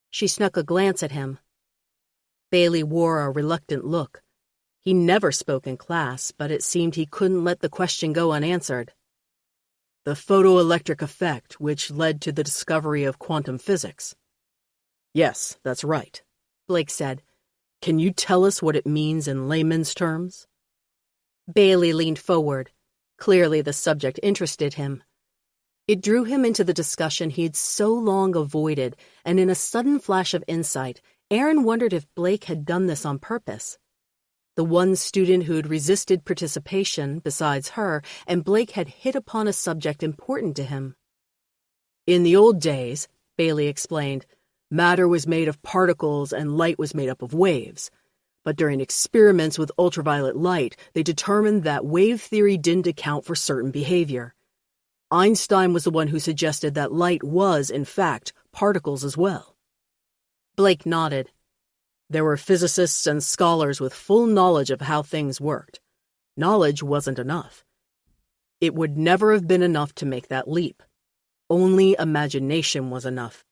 A: She snuck a glance at him. Bailey wore a reluctant look. He never spoke in class, but it seemed he couldn't let the question go unanswered.
C: The photoelectric effect, which led to the discovery of quantum physics. Yes, that's right, Blake said. Can you tell us what it means in layman's terms?
A: Bailey leaned forward. Clearly the subject interested him. It drew him into the discussion he had so long avoided, and in a sudden flash of insight, Aaron wondered if Blake had done this on purpose. The one student who had resisted participation, besides her, and Blake had hit upon a subject important to him.
C: In the old days, Bailey explained, matter was made of particles and light was made up of waves. But during experiments with ultraviolet light, they determined that wave theory didn't account for certain behavior. Einstein was the one who suggested that light was, in fact, particles as well.
A: Blake nodded.
C: There were physicists and scholars with full knowledge of how things worked. Knowledge wasn't enough. It would never have been enough to make that leap. Only imagination was enough.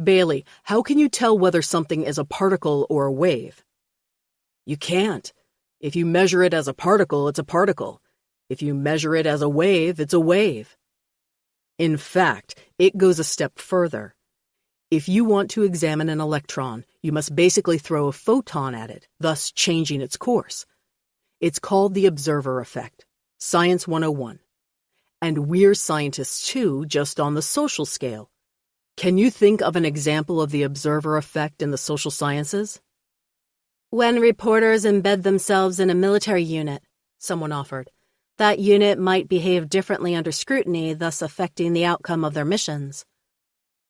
C: Bailey, how can you tell whether something is a particle or a wave? You can't. If you measure it as a particle, it's a particle. If you measure it as a wave, it's a wave. In fact, it goes a step further. If you want to examine an electron, you must basically throw a photon at it, thus changing its course. It's called the observer effect, Science 101. And we're scientists too, just on the social scale. Can you think of an example of the observer effect in the social sciences?
A: When reporters embed themselves in a military unit, someone offered. That unit might behave differently under scrutiny, thus affecting the outcome of their missions.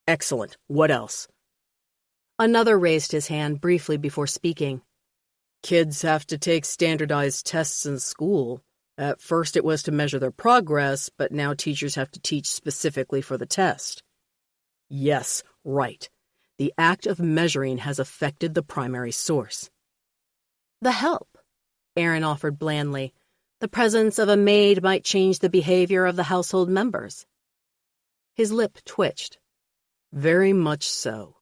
C: Excellent. What else? Another raised his hand briefly before speaking. Kids have to take standardized tests in school. At first it was to measure their progress, but now teachers have to teach specifically for the test. Yes, right. The act of measuring has affected the primary source.
A: The help, Aaron offered blandly. The presence of a maid might change the behavior of the household members.
C: His lip twitched. Very much so.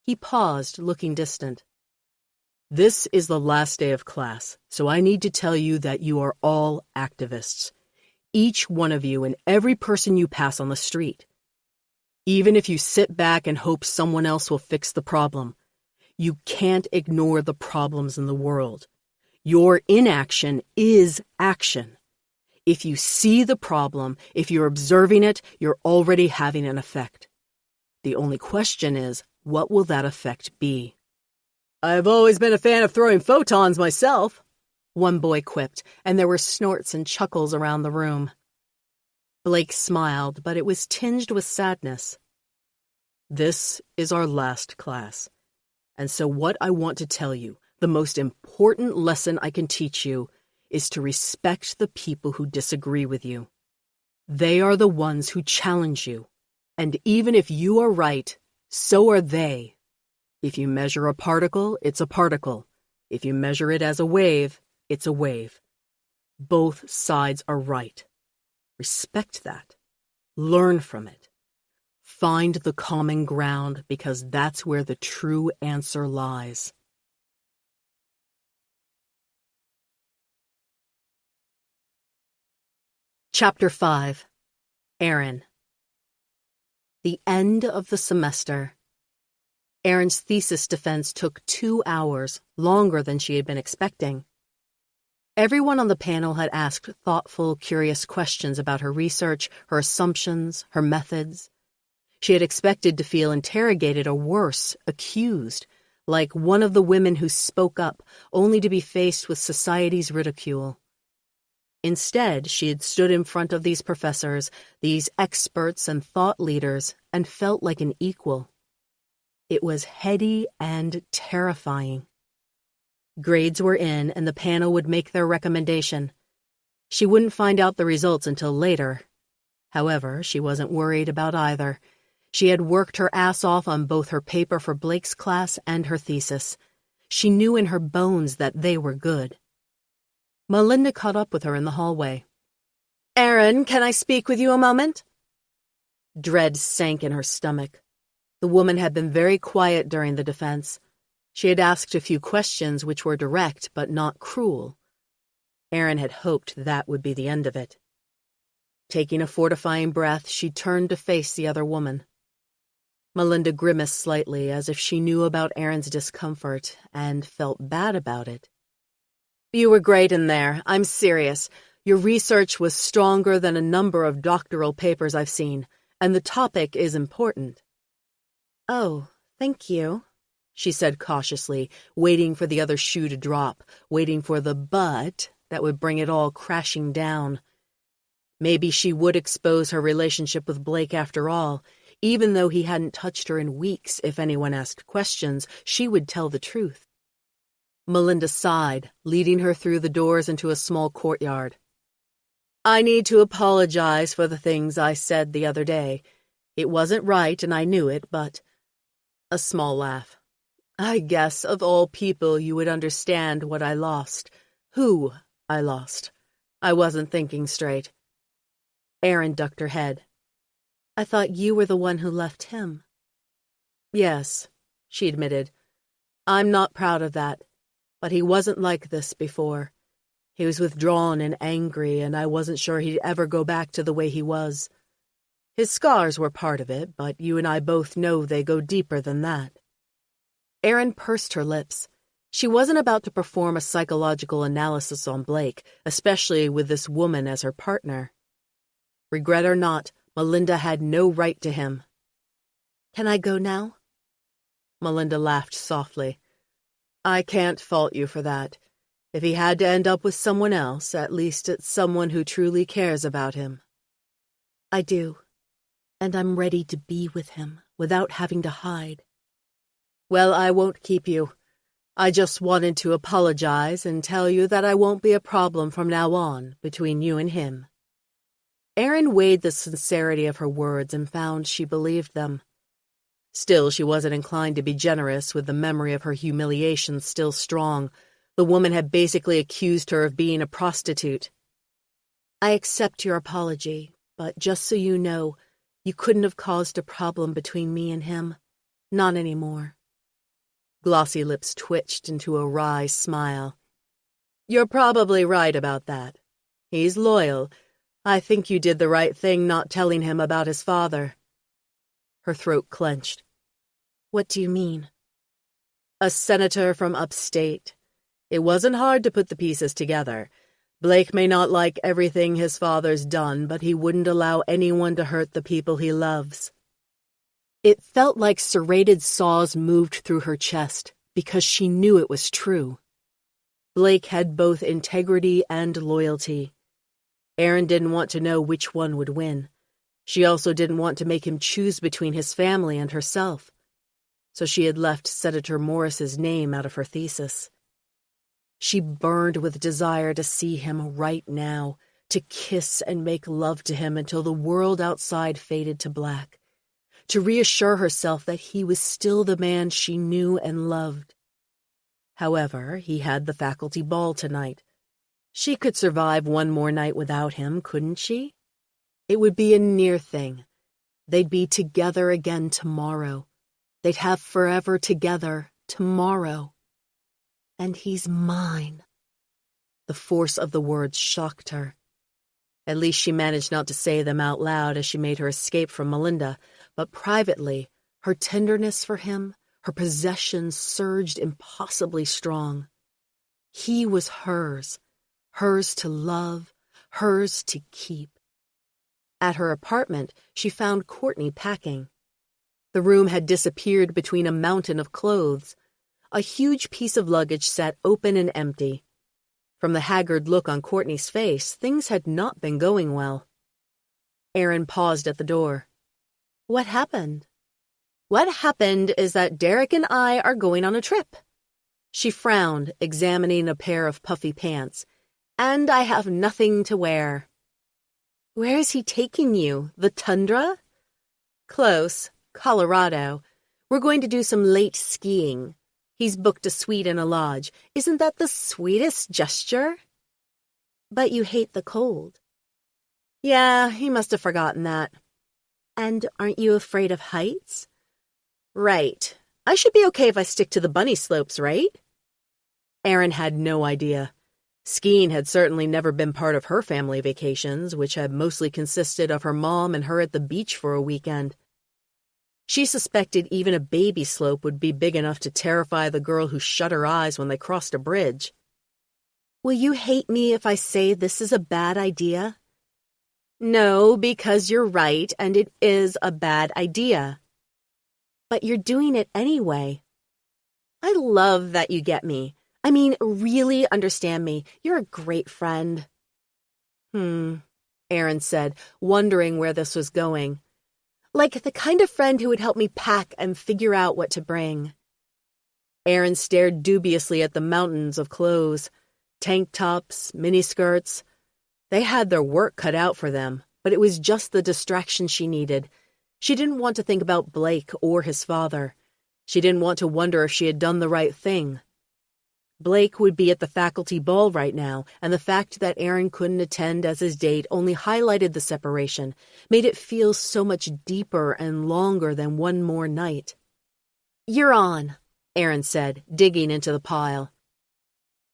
C: He paused, looking distant. This is the last day of class, so I need to tell you that you are all activists. Each one of you and every person you pass on the street. Even if you sit back and hope someone else will fix the problem, you can't ignore the problems in the world. Your inaction is action. If you see the problem, if you're observing it, you're already having an effect. The only question is, what will that effect be? I've always been a fan of throwing photons myself, one boy quipped, and there were snorts and chuckles around the room. Blake smiled, but it was tinged with sadness. This is our last class. And so what I want to tell you, the most important lesson I can teach you, is to respect the people who disagree with you. They are the ones who challenge you. And even if you are right, so are they. If you measure a particle, it's a particle. If you measure it as a wave, it's a wave. Both sides are right. Respect that. Learn from it. Find the common ground, because that's where the true answer lies. Chapter 5. Aaron. The end of the semester. Aaron's thesis defense took 2 hours, longer than she had been expecting. Everyone on the panel had asked thoughtful, curious questions about her research, her assumptions, her methods. She had expected to feel interrogated or worse, accused, like one of the women who spoke up, only to be faced with society's ridicule. Instead, she had stood in front of these professors, these experts and thought leaders, and felt like an equal. It was heady and terrifying. Grades were in, and the panel would make their recommendation. She wouldn't find out the results until later. However, she wasn't worried about either. She had worked her ass off on both her paper for Blake's class and her thesis. She knew in her bones that they were good. Melinda caught up with her in the hallway.
A: Aaron, can I speak with you a moment?
C: Dread sank in her stomach. The woman had been very quiet during the defense. She had asked a few questions which were direct but not cruel. Aaron had hoped that would be the end of it. Taking a fortifying breath, she turned to face the other woman. Melinda grimaced slightly, as if she knew about Aaron's discomfort and felt bad about it.
A: You were great in there. I'm serious. Your research was stronger than a number of doctoral papers I've seen, and the topic is important.
C: Oh, thank you, she said cautiously, waiting for the other shoe to drop, waiting for the but that would bring it all crashing down. Maybe she would expose her relationship with Blake after all. Even though he hadn't touched her in weeks, if anyone asked questions, she would tell the truth. Melinda sighed, leading her through the doors into a small courtyard. I need to apologize for the things I said the other day. It wasn't right, and I knew it, but... A small laugh. I guess of all people you would understand what I lost. Who I lost.
A: I wasn't thinking straight.
C: Erin ducked her head. I thought you were the one who left him.
A: Yes, she admitted. I'm not proud of that, but he wasn't like this before. He was withdrawn and angry, and I wasn't sure he'd ever go back to the way he was. His scars were part of it, but you and I both know they go deeper than that.
C: Erin pursed her lips. She wasn't about to perform a psychological analysis on Blake, especially with this woman as her partner. Regret or not, Melinda had no right to him. Can I go now?
A: Melinda laughed softly. I can't fault you for that. If he had to end up with someone else, at least it's someone who truly cares about him.
C: I do, and I'm ready to be with him without having to hide.
A: Well, I won't keep you. I just wanted to apologize and tell you that I won't be a problem from now on between you and him.
C: Erin weighed the sincerity of her words and found she believed them.
A: Still, she wasn't inclined to be generous with the memory of her humiliation still strong. The woman had basically accused her of being a prostitute.
C: I accept your apology, but just so you know, you couldn't have caused a problem between me and him. Not anymore.
A: Glossy lips twitched into a wry smile. You're probably right about that. He's loyal. I think you did the right thing not telling him about his father.
C: Her throat clenched. What do you mean?
A: A senator from upstate. It wasn't hard to put the pieces together. Blake may not like everything his father's done, but he wouldn't allow anyone to hurt the people he loves.
C: It felt like serrated saws moved through her chest, because she knew it was true.
A: Blake had both integrity and loyalty. Erin didn't want to know which one would win. She also didn't want to make him choose between his family and herself. So she had left Senator Morris's name out of her thesis. She burned with desire to see him right now, to kiss and make love to him until the world outside faded to black, to reassure herself that he was still the man she knew and loved. However, he had the faculty ball tonight. She could survive one more night without him, couldn't she? It would be a near thing. They'd be together again tomorrow. They'd have forever together tomorrow. And he's mine. The force of the words shocked her. At least she managed not to say them out loud as she made her escape from Melinda, but privately, her tenderness for him, her possession surged impossibly strong. He was hers to love, hers to keep. At her apartment, she found Courtney packing. The room had disappeared between a mountain of clothes. A huge piece of luggage sat open and empty. From the haggard look on Courtney's face, things had not been going well. Erin paused at the door. What happened? What happened is that Derek and I are going on a trip. She frowned, examining a pair of puffy pants. And I have nothing to wear. Where is he taking you? The tundra? Close. Colorado. We're going to do some late skiing. He's booked a suite in a lodge. Isn't that the sweetest gesture? But you hate the cold. Yeah, he must have forgotten that. And aren't you afraid of heights? Right. I should be okay if I stick to the bunny slopes, right? Erin had no idea. Skiing had certainly never been part of her family vacations, which had mostly consisted of her mom and her at the beach for a weekend. She suspected even a baby slope would be big enough to terrify the girl who shut her eyes when they crossed a bridge. Will you hate me if I say this is a bad idea? No, because you're right, and it is a bad idea. But you're doing it anyway. I love that you get me. I mean, really understand me. You're a great friend. Erin said, wondering where this was going. Like the kind of friend who would help me pack and figure out what to bring. Erin stared dubiously at the mountains of clothes. Tank tops, miniskirts. They had their work cut out for them, but it was just the distraction she needed. She didn't want to think about Blake or his father. She didn't want to wonder if she had done the right thing. Blake would be at the faculty ball right now, and the fact that Aaron couldn't attend as his date only highlighted the separation, made it feel so much deeper and longer than one more night. "You're on," Aaron said, digging into the pile.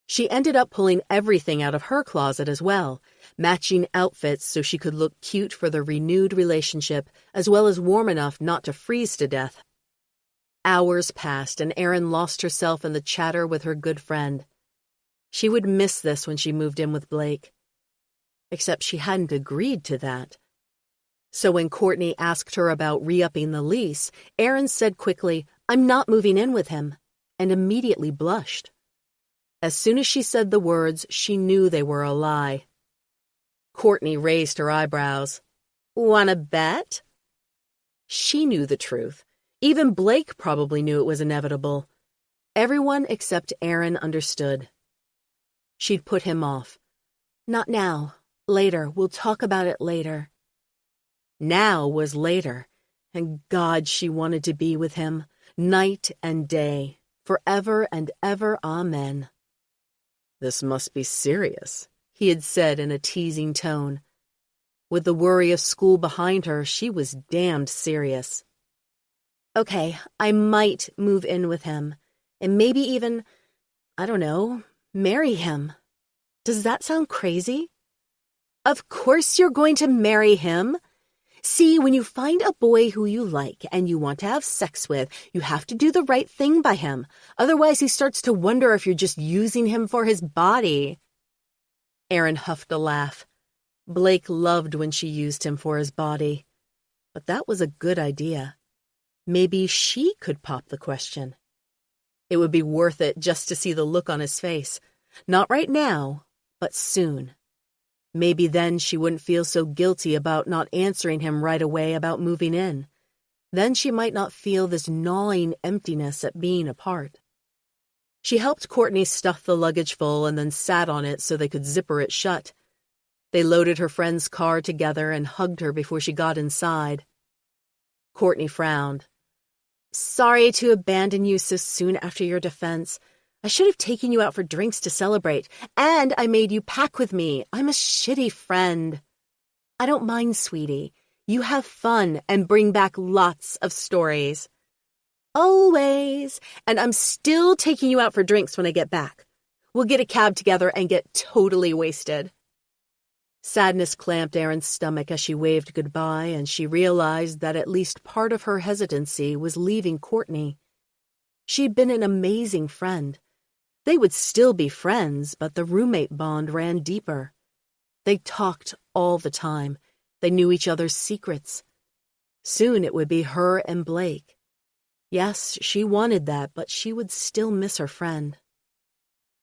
A: She ended up pulling everything out of her closet as well, matching outfits so she could look cute for the renewed relationship, as well as warm enough not to freeze to death. Hours passed, and Erin lost herself in the chatter with her good friend. She would miss this when she moved in with Blake. Except she hadn't agreed to that. So when Courtney asked her about re-upping the lease, Erin said quickly, "I'm not moving in with him," and immediately blushed. As soon as she said the words, she knew they were a lie. Courtney raised her eyebrows. "Wanna bet?" She knew the truth. Even Blake probably knew it was inevitable. Everyone except Aaron understood. She'd put him off. "Not now. Later. We'll talk about it later." Now was later, and God, she wanted to be with him, night and day, forever and ever, amen. "This must be serious," he had said in a teasing tone. With the worry of school behind her, she was damned serious. "Okay, I might move in with him, and maybe even, I don't know, marry him. Does that sound crazy?" "Of course you're going to marry him. See, when you find a boy who you like and you want to have sex with, you have to do the right thing by him. Otherwise, he starts to wonder if you're just using him for his body." Aaron huffed a laugh. Blake loved when she used him for his body. But that was a good idea. Maybe she could pop the question. It would be worth it just to see the look on his face. Not right now, but soon. Maybe then she wouldn't feel so guilty about not answering him right away about moving in. Then she might not feel this gnawing emptiness at being apart. She helped Courtney stuff the luggage full and then sat on it so they could zipper it shut. They loaded her friend's car together and hugged her before she got inside. Courtney frowned. "Sorry to abandon you so soon after your defense. I should have taken you out for drinks to celebrate, and I made you pack with me. I'm a shitty friend." "I don't mind, sweetie. You have fun and bring back lots of stories." "Always. And I'm still taking you out for drinks when I get back. We'll get a cab together and get totally wasted." Sadness clamped Erin's stomach as she waved goodbye, and she realized that at least part of her hesitancy was leaving Courtney. She'd been an amazing friend. They would still be friends, but the roommate bond ran deeper. They talked all the time. They knew each other's secrets. Soon it would be her and Blake. Yes, she wanted that, but she would still miss her friend.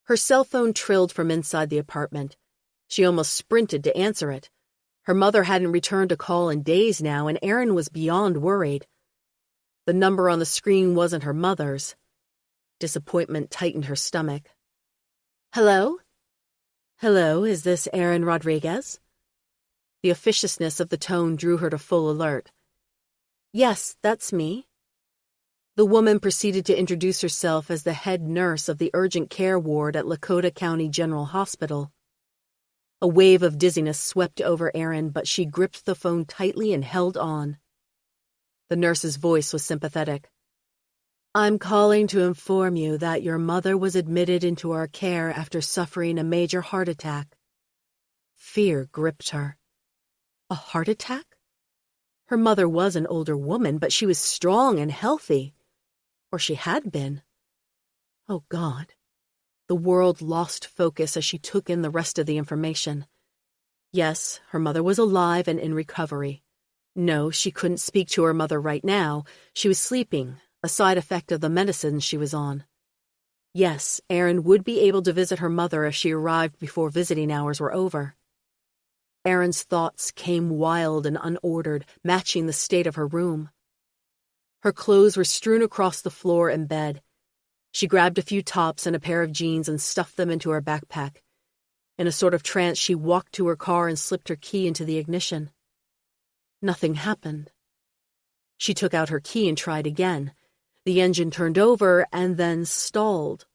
A: Her cell phone trilled from inside the apartment. She almost sprinted to answer it. Her mother hadn't returned a call in days now, and Erin was beyond worried. The number on the screen wasn't her mother's. Disappointment tightened her stomach. "Hello?" "Hello, is this Erin Rodriguez?" The officiousness of the tone drew her to full alert. "Yes, that's me." The woman proceeded to introduce herself as the head nurse of the urgent care ward at Lakota County General Hospital. A wave of dizziness swept over Erin, but she gripped the phone tightly and held on. The nurse's voice was sympathetic. "I'm calling to inform you that your mother was admitted into our care after suffering a major heart attack." Fear gripped her. A heart attack? Her mother was an older woman, but she was strong and healthy. Or she had been. Oh, God. The world lost focus as she took in the rest of the information. Yes, her mother was alive and in recovery. No, she couldn't speak to her mother right now. She was sleeping, a side effect of the medicines she was on. Yes, Erin would be able to visit her mother if she arrived before visiting hours were over. Erin's thoughts came wild and unordered, matching the state of her room. Her clothes were strewn across the floor and bed. She grabbed a few tops and a pair of jeans and stuffed them into her backpack. In a sort of trance, she walked to her car and slipped her key into the ignition. Nothing happened. She took out her key and tried again. The engine turned over and then stalled.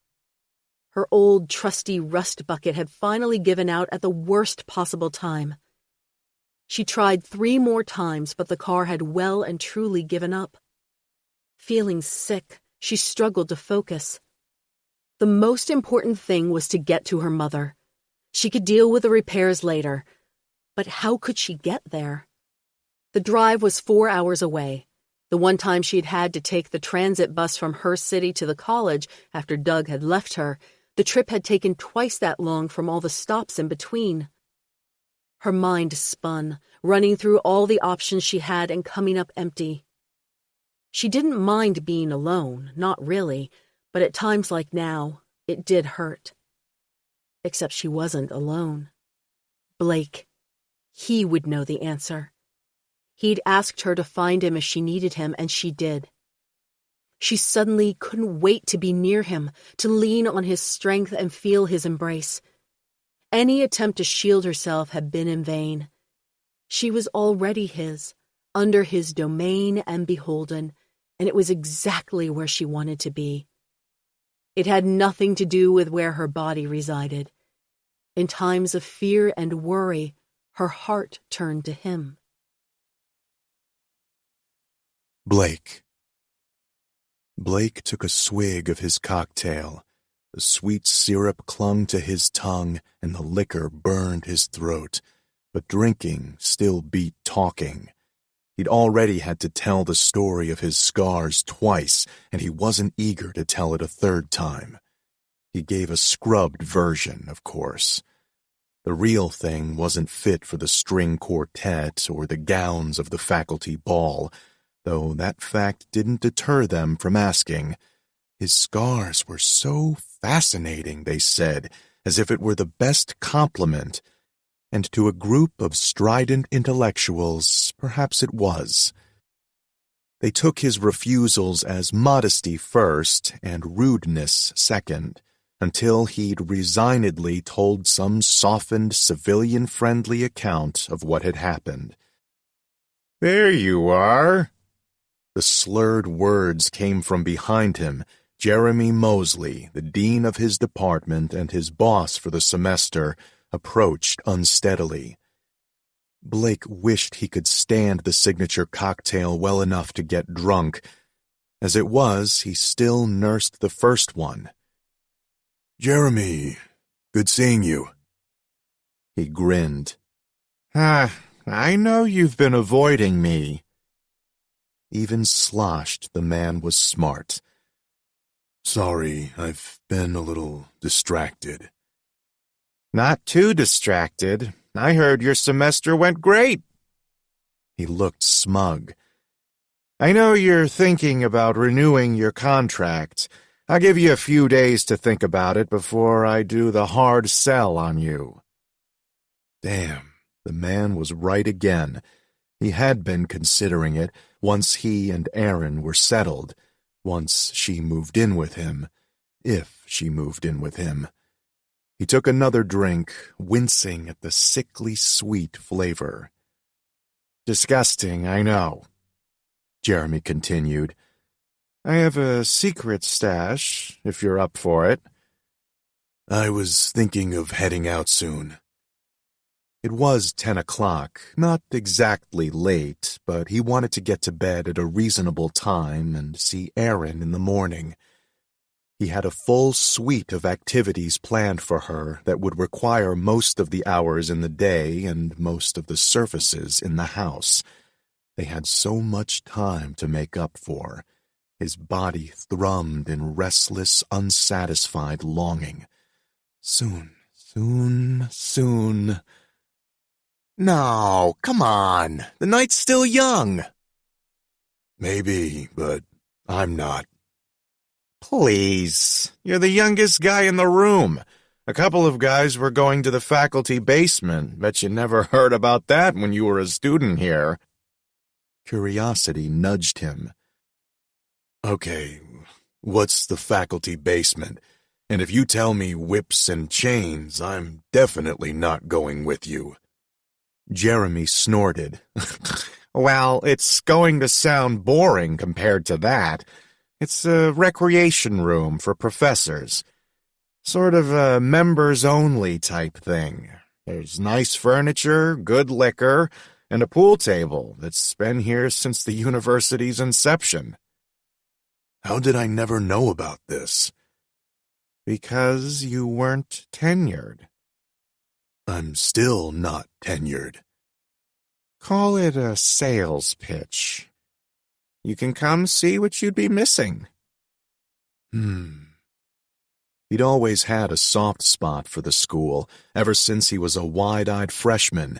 A: Her old, trusty rust bucket had finally given out at the worst possible time. She tried 3 more times, but the car had well and truly given up. Feeling sick, she struggled to focus. The most important thing was to get to her mother. She could deal with the repairs later, but how could she get there? The drive was 4 hours away. The one time she'd had to take the transit bus from her city to the college after Doug had left her, the trip had taken twice that long from all the stops in between. Her mind spun, running through all the options she had and coming up empty. She didn't mind being alone, not really, but at times like now, it did hurt. Except she wasn't alone. Blake. He would know the answer. He'd asked her to find him if she needed him, and she did. She suddenly couldn't wait to be near him, to lean on his strength and feel his embrace. Any attempt to shield herself had been in vain. She was already his, under his domain and beholden, and it was exactly where she wanted to be. It had nothing to do with where her body resided. In times of fear and worry, her heart turned to him.
B: Blake. Blake took a swig of his cocktail. The sweet syrup clung to his tongue, and the liquor burned his throat. But drinking still beat talking. He'd already had to tell the story of his scars twice, and he wasn't eager to tell it a third time. He gave a scrubbed version, of course. The real thing wasn't fit for the string quartet or the gowns of the faculty ball, though that fact didn't deter them from asking. His scars were so fascinating, they said, as if it were the best compliment, and to a group of strident intellectuals, perhaps it was. They took his refusals as modesty first and rudeness second, until he'd resignedly told some softened, civilian-friendly account of what had happened. "There you are." The slurred words came from behind him. Jeremy Moseley, the dean of his department and his boss for the semester, approached unsteadily. Blake wished he could stand the signature cocktail well enough to get drunk. As it was, he still nursed the first one. "Jeremy, good seeing you." He grinned. I know you've been avoiding me." Even sloshed, the man was smart. "Sorry, I've been a little distracted." "Not too distracted. I heard your semester went great." He looked smug. "I know you're thinking about renewing your contract. I'll give you a few days to think about it before I do the hard sell on you." Damn, the man was right again. He had been considering it once he and Aaron were settled, once she moved in with him, if she moved in with him. He took another drink, wincing at the sickly sweet flavor. "Disgusting, I know," Jeremy continued. "I have a secret stash, if you're up for it." "I was thinking of heading out soon." It was 10 o'clock, not exactly late, but he wanted to get to bed at a reasonable time and see Aaron in the morning. He had a full suite of activities planned for her that would require most of the hours in the day and most of the surfaces in the house. They had so much time to make up for. His body thrummed in restless, unsatisfied longing. Soon, soon, soon. "No, come on. The night's still young." "Maybe, but I'm not." "Please, you're the youngest guy in the room. A couple of guys were going to the faculty basement. Bet you never heard about that when you were a student here." Curiosity nudged him. "Okay, what's the faculty basement? And if you tell me whips and chains, I'm definitely not going with you." Jeremy snorted. "Well, it's going to sound boring compared to that. It's a recreation room for professors. Sort of a members-only type thing. There's nice furniture, good liquor, and a pool table that's been here since the university's inception. How did I never know about this? Because you weren't tenured. I'm still not tenured. Call it a sales pitch. You can come see what you'd be missing. He'd always had a soft spot for the school, ever since he was a wide-eyed freshman.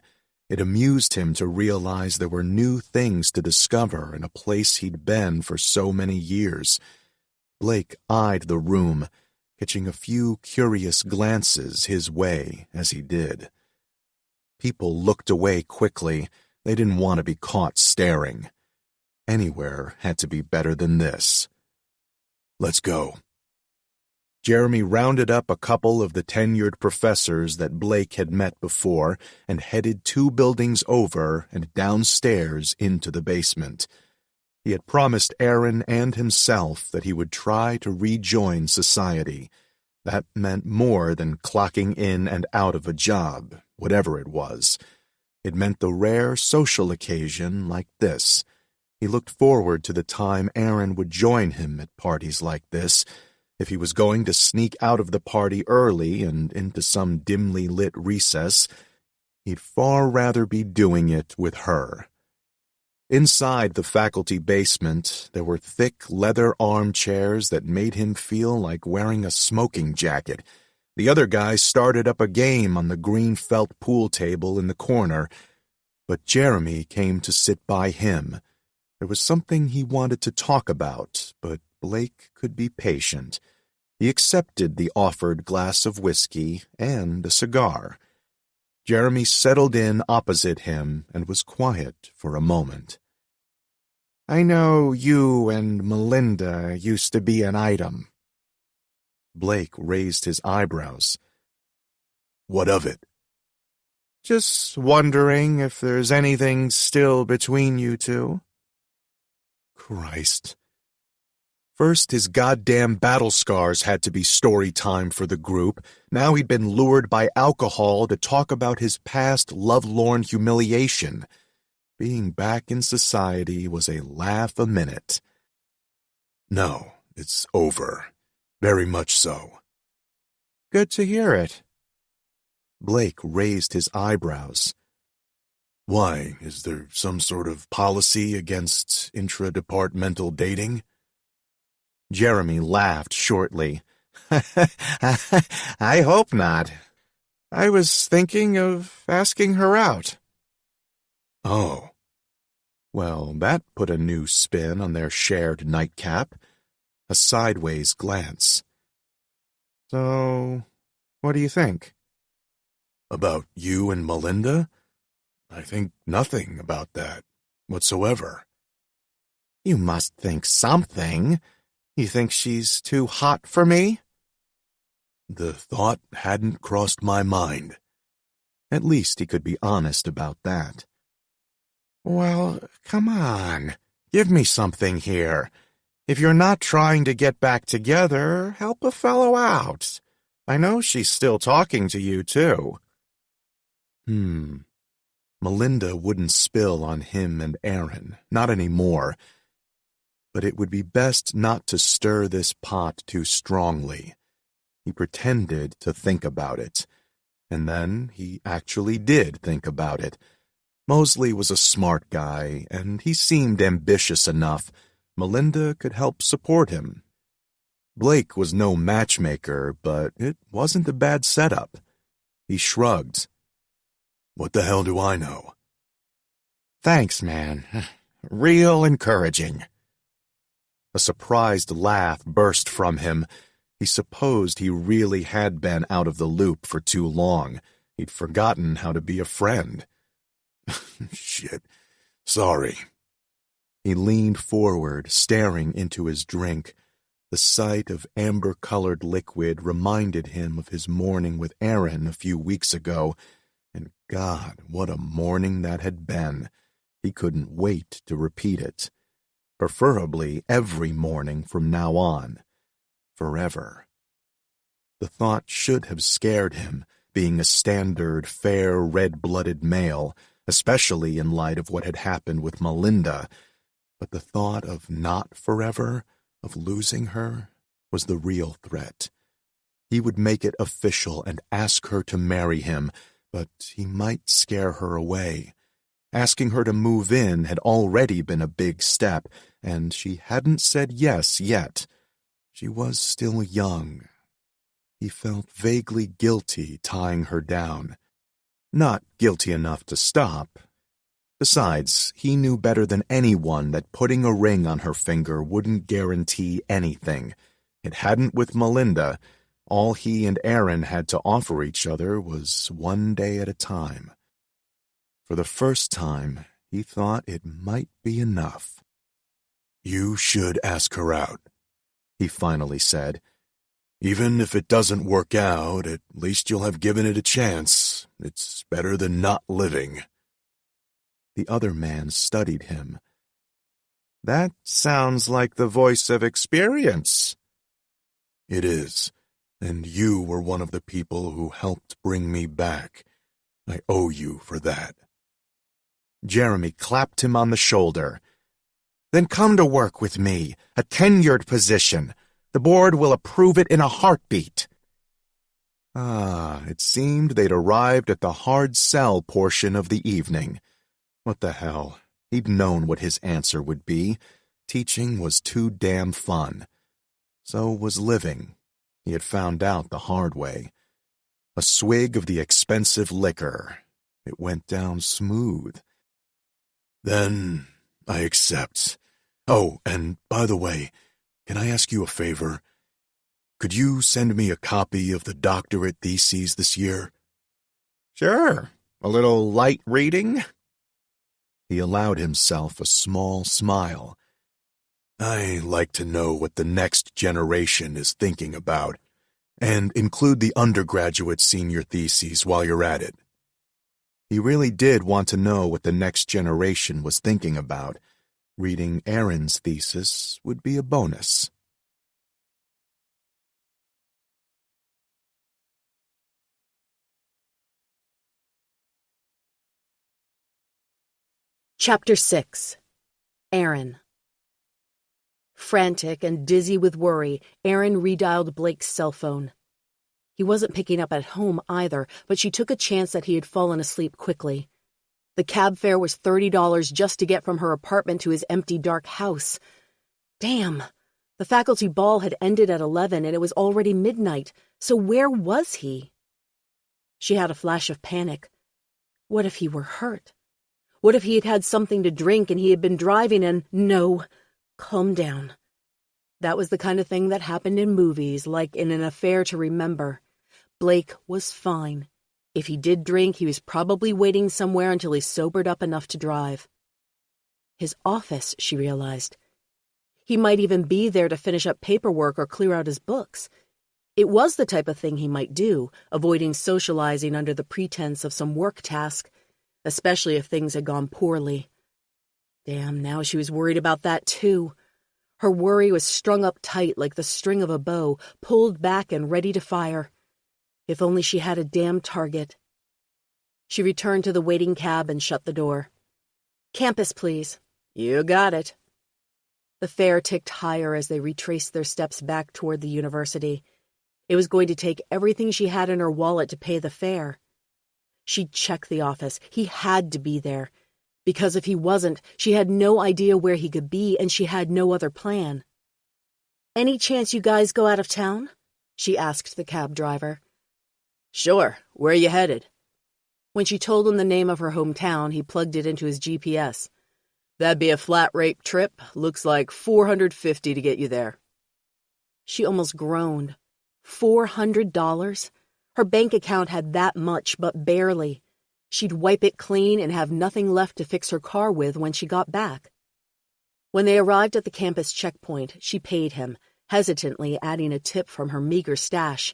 B: It amused him to realize there were new things to discover in a place he'd been for so many years. Blake eyed the room, pitching a few curious glances his way as he did. People looked away quickly. They didn't want to be caught staring. Anywhere had to be better than this. Let's go. Jeremy rounded up a couple of the tenured professors that Blake had met before and headed 2 buildings over and downstairs into the basement. He had promised Aaron and himself that he would try to rejoin society. That meant more than clocking in and out of a job, whatever it was. It meant the rare social occasion like this. He looked forward to the time Aaron would join him at parties like this. If he was going to sneak out of the party early and into some dimly lit recess, he'd far rather be doing it with her. Inside the faculty basement, there were thick leather armchairs that made him feel like wearing a smoking jacket. The other guys started up a game on the green felt pool table in the corner, but Jeremy came to sit by him. There was something he wanted to talk about, but Blake could be patient. He accepted the offered glass of whiskey and a cigar. Jeremy settled in opposite him and was quiet for a moment. I know you and Melinda used to be an item. Blake raised his eyebrows. What of it? Just wondering if there's anything still between you two. Christ. First, his goddamn battle scars had to be story time for the group. Now he'd been lured by alcohol to talk about his past lovelorn humiliation. Being back in society was a laugh a minute. No, it's over. Very much so. Good to hear it. Blake raised his eyebrows. Why, is there some sort of policy against intra-departmental dating? Jeremy laughed shortly. I hope not. I was thinking of asking her out. Oh. Well, that put a new spin on their shared nightcap. A sideways glance. So, what do you think? About you and Melinda? I think nothing about that whatsoever. You must think something. You think she's too hot for me? The thought hadn't crossed my mind. At least he could be honest about that. Well, come on. Give me something here. If you're not trying to get back together, help a fellow out. I know she's still talking to you, too. Melinda wouldn't spill on him and Aaron, not anymore. But it would be best not to stir this pot too strongly. He pretended to think about it, and then he actually did think about it. Mosley was a smart guy, and he seemed ambitious enough. Melinda could help support him. Blake was no matchmaker, but it wasn't a bad setup. He shrugged. What the hell do I know? Thanks, man. Real encouraging. A surprised laugh burst from him. He supposed he really had been out of the loop for too long. He'd forgotten how to be a friend. Shit. Sorry. He leaned forward, staring into his drink. The sight of amber-colored liquid reminded him of his morning with Aaron a few weeks ago. And God, what a morning that had been. He couldn't wait to repeat it. Preferably every morning from now on. Forever. The thought should have scared him, being a standard, fair, red-blooded male, especially in light of what had happened with Melinda. But the thought of not forever, of losing her, was the real threat. He would make it official and ask her to marry him, but he might scare her away. Asking her to move in had already been a big step, and she hadn't said yes yet. She was still young. He felt vaguely guilty tying her down. Not guilty enough to stop. Besides, he knew better than anyone that putting a ring on her finger wouldn't guarantee anything. It hadn't with Melinda. All he and Aaron had to offer each other was one day at a time. For the first time, he thought it might be enough. "You should ask her out," he finally said. "Even if it doesn't work out, at least you'll have given it a chance. It's better than not living." The other man studied him. "That sounds like the voice of experience." "It is, and you were one of the people who helped bring me back. I owe you for that." Jeremy clapped him on the shoulder. "Then come to work with me, a tenured position. The board will approve it in a heartbeat." It seemed they'd arrived at the hard sell portion of the evening. What the hell? He'd known what his answer would be. Teaching was too damn fun. So was living. He had found out the hard way. A swig of the expensive liquor. It went down smooth. "Then I accept. Oh, and by the way, can I ask you a favor? Could you send me a copy of the doctorate theses this year?" "Sure. A little light reading?" He allowed himself a small smile. "I like to know what the next generation is thinking about, and include the undergraduate senior theses while you're at it." He really did want to know what the next generation was thinking about. Reading Aaron's thesis would be a bonus.
A: Chapter 6. Aaron. Frantic and dizzy with worry, Aaron redialed Blake's cell phone. He wasn't picking up at home either, but she took a chance that he had fallen asleep quickly. The cab fare was $30 just to get from her apartment to his empty, dark house. Damn! The faculty ball had ended at 11 and it was already midnight, so where was he? She had a flash of panic. What if he were hurt? What if he had had something to drink and he had been driving and— No, calm down. That was the kind of thing that happened in movies, like in An Affair to Remember. Blake was fine. If he did drink, he was probably waiting somewhere until he sobered up enough to drive. His office, she realized. He might even be there to finish up paperwork or clear out his books. It was the type of thing he might do, avoiding socializing under the pretense of some work task, especially if things had gone poorly. Damn, now she was worried about that too. Her worry was strung up tight like the string of a bow, pulled back and ready to fire. If only she had a damn target. She returned to the waiting cab and shut the door. "Campus, please." "You got it." The fare ticked higher as they retraced their steps back toward the university. It was going to take everything she had in her wallet to pay the fare. She'd check the office. He had to be there. Because if he wasn't, she had no idea where he could be, and she had no other plan. "Any chance you guys go out of town?" she asked the cab driver. "Sure. Where you headed?" When she told him the name of her hometown, he plugged it into his GPS. "That'd be a flat-rate trip. Looks like $450 to get you there." She almost groaned. $400? Her bank account had that much, but barely. She'd wipe it clean and have nothing left to fix her car with when she got back. When they arrived at the campus checkpoint, she paid him, hesitantly adding a tip from her meager stash.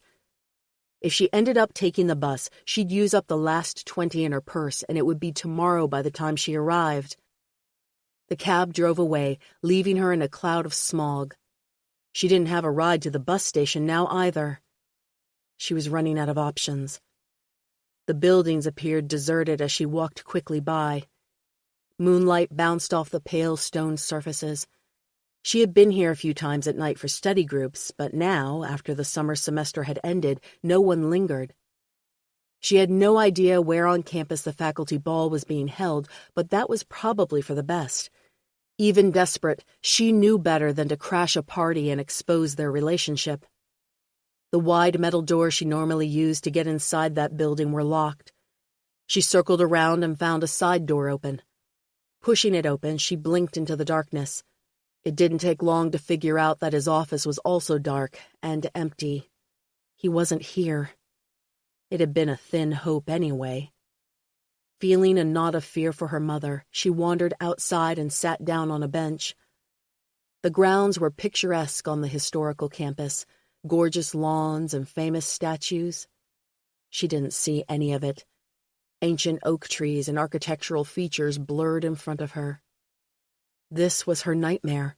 A: If she ended up taking the bus, she'd use up the last 20 in her purse, and it would be tomorrow by the time she arrived. The cab drove away, leaving her in a cloud of smog. She didn't have a ride to the bus station now either. She was running out of options. The buildings appeared deserted as she walked quickly by. Moonlight bounced off the pale stone surfaces. She had been here a few times at night for study groups, but now, after the summer semester had ended, no one lingered. She had no idea where on campus the faculty ball was being held, but that was probably for the best. Even desperate, she knew better than to crash a party and expose their relationship. The wide metal doors she normally used to get inside that building were locked. She circled around and found a side door open. Pushing it open, she blinked into the darkness. It didn't take long to figure out that his office was also dark and empty. He wasn't here. It had been a thin hope anyway. Feeling a knot of fear for her mother, she wandered outside and sat down on a bench. The grounds were picturesque on the historical campus, gorgeous lawns and famous statues. She didn't see any of it. Ancient oak trees and architectural features blurred in front of her. This was her nightmare.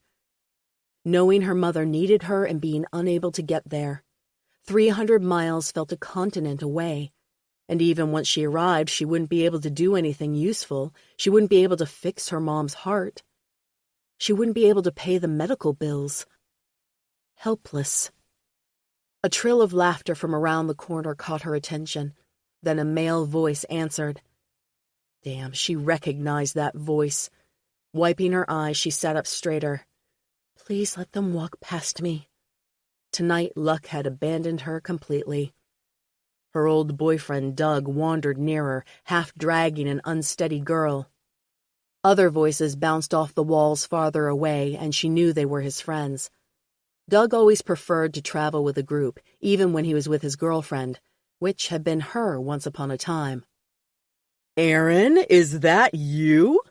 A: Knowing her mother needed her and being unable to get there. 300 miles felt a continent away. And even once she arrived, she wouldn't be able to do anything useful. She wouldn't be able to fix her mom's heart. She wouldn't be able to pay the medical bills. Helpless. A trill of laughter from around the corner caught her attention. Then a male voice answered. Damn, she recognized that voice. Wiping her eyes, she sat up straighter. Please let them walk past me. Tonight, luck had abandoned her completely. Her old boyfriend, Doug, wandered nearer, half dragging an unsteady girl. Other voices bounced off the walls farther away, and she knew they were his friends. Doug always preferred to travel with a group, even when he was with his girlfriend, which had been her once upon a time.
C: Aaron, is that you?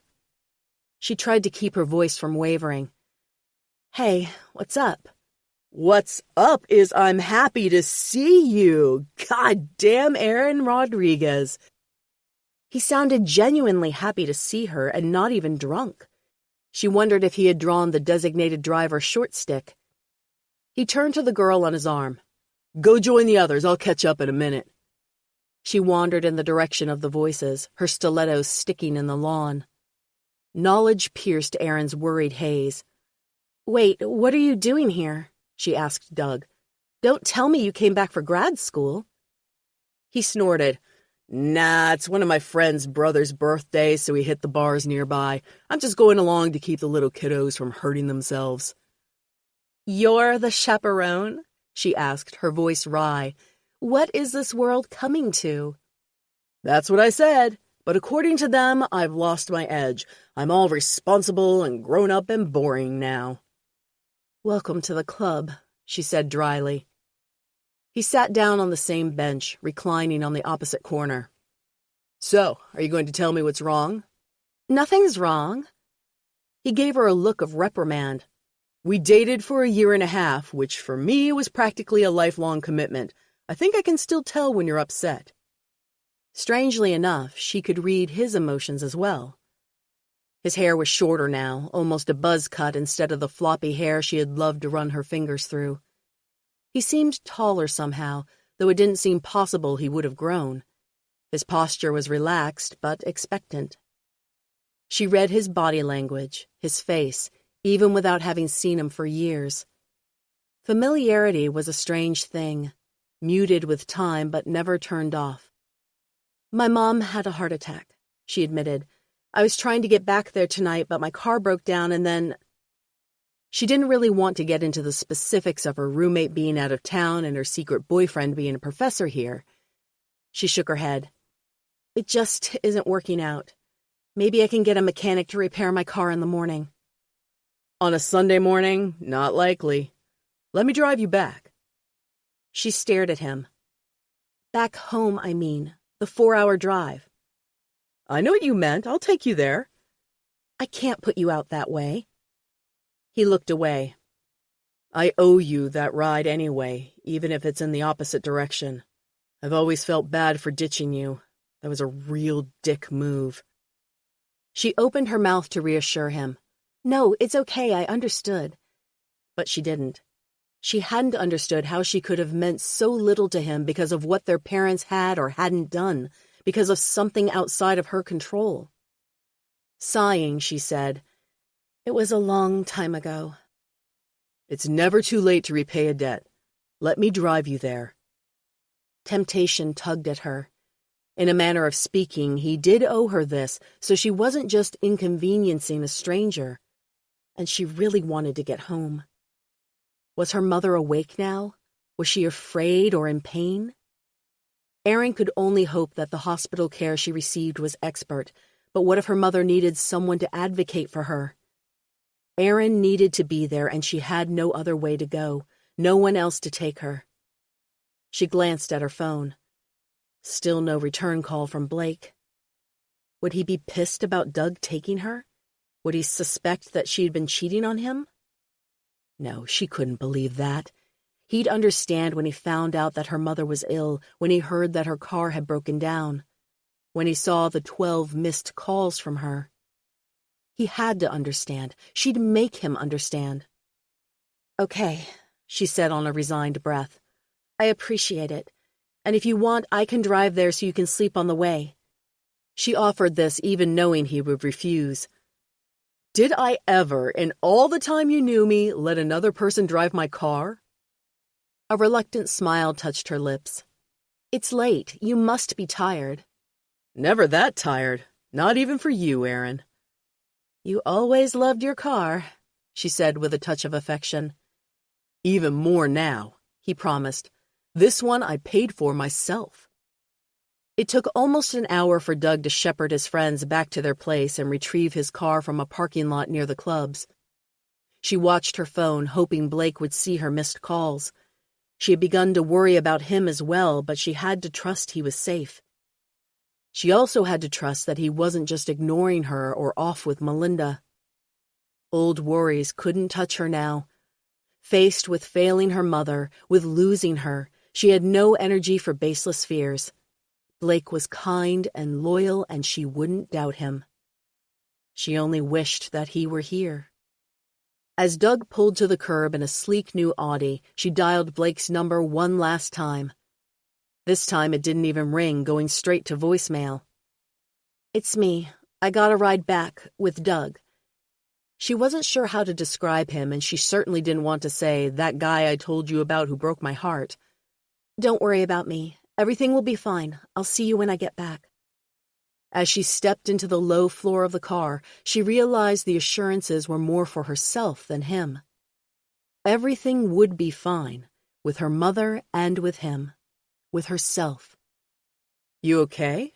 A: She tried to keep her voice from wavering. Hey, what's up?
C: What's up is I'm happy to see you. God damn, Aaron Rodriguez.
A: He sounded genuinely happy to see her and not even drunk. She wondered if he had drawn the designated driver short stick. He turned to the girl on his arm.
C: Go join the others. I'll catch up in a minute.
A: She wandered in the direction of the voices, her stilettos sticking in the lawn. Knowledge pierced Aaron's worried haze. Wait, what are you doing here? She asked Doug. Don't tell me you came back for grad school.
C: He snorted. Nah, it's one of my friend's brother's birthdays, so we hit the bars nearby. I'm just going along to keep the little kiddos from hurting themselves.
A: You're the chaperone? She asked, her voice wry. What is this world coming to?
C: That's what I said, but according to them, I've lost my edge. I'm all responsible and grown up and boring now.
A: Welcome to the club, she said dryly. He sat down on the same bench, reclining on the opposite corner.
C: So, are you going to tell me what's wrong?
A: Nothing's wrong. He gave her a look of reprimand.
C: We dated for a year and a half, which for me was practically a lifelong commitment. I think I can still tell when you're upset.
A: Strangely enough, she could read his emotions as well. His hair was shorter now, almost a buzz cut instead of the floppy hair she had loved to run her fingers through. He seemed taller somehow, though it didn't seem possible he would have grown. His posture was relaxed but expectant. She read his body language, his face, even without having seen him for years. Familiarity was a strange thing, muted with time but never turned off. My mom had a heart attack, she admitted. I was trying to get back there tonight, but my car broke down and then... She didn't really want to get into the specifics of her roommate being out of town and her secret boyfriend being a professor here. She shook her head. It just isn't working out. Maybe I can get a mechanic to repair my car in the morning.
C: On a Sunday morning? Not likely. Let me drive you back.
A: She stared at him. Back home, I mean. The 4-hour drive.
C: I know what you meant. I'll take you there.
A: I can't put you out that way. He looked away.
C: I owe you that ride anyway, even if it's in the opposite direction. I've always felt bad for ditching you. That was a real dick move.
A: She opened her mouth to reassure him. No, it's okay, I understood. But she didn't. She hadn't understood how she could have meant so little to him because of what their parents had or hadn't done, because of something outside of her control. Sighing, she said, "It was a long time ago."
C: "It's never too late to repay a debt. Let me drive you there."
A: Temptation tugged at her. In a manner of speaking, he did owe her this, so she wasn't just inconveniencing a stranger. And she really wanted to get home. Was her mother awake now? Was she afraid or in pain? Erin could only hope that the hospital care she received was expert, but what if her mother needed someone to advocate for her? Erin needed to be there, and she had no other way to go, no one else to take her. She glanced at her phone. Still no return call from Blake. Would he be pissed about Doug taking her? Would he suspect that she'd been cheating on him? No, she couldn't believe that. He'd understand when he found out that her mother was ill, when he heard that her car had broken down, when he saw the 12 missed calls from her. He had to understand. She'd make him understand. "Okay," she said on a resigned breath. "I appreciate it. And if you want, I can drive there so you can sleep on the way." She offered this even knowing he would refuse.
C: "Did I ever, in all the time you knew me, let another person drive my car?"
A: A reluctant smile touched her lips. "It's late. You must be tired."
C: "Never that tired. Not even for you, Erin."
A: "You always loved your car," she said with a touch of affection.
C: "Even more now," he promised. "This one I paid for myself."
A: It took almost an hour for Doug to shepherd his friends back to their place and retrieve his car from a parking lot near the clubs. She watched her phone, hoping Blake would see her missed calls. She had begun to worry about him as well, but she had to trust he was safe. She also had to trust that he wasn't just ignoring her or off with Melinda. Old worries couldn't touch her now. Faced with failing her mother, with losing her, she had no energy for baseless fears. Blake was kind and loyal, and she wouldn't doubt him. She only wished that he were here. As Doug pulled to the curb in a sleek new Audi, she dialed Blake's number one last time. This time it didn't even ring, going straight to voicemail. "It's me. I got a ride back, with Doug." She wasn't sure how to describe him, and she certainly didn't want to say, "That guy I told you about who broke my heart." "Don't worry about me. Everything will be fine. I'll see you when I get back." As she stepped into the low floor of the car, she realized the assurances were more for herself than him. Everything would be fine, with her mother and with him, with herself.
C: "You okay?"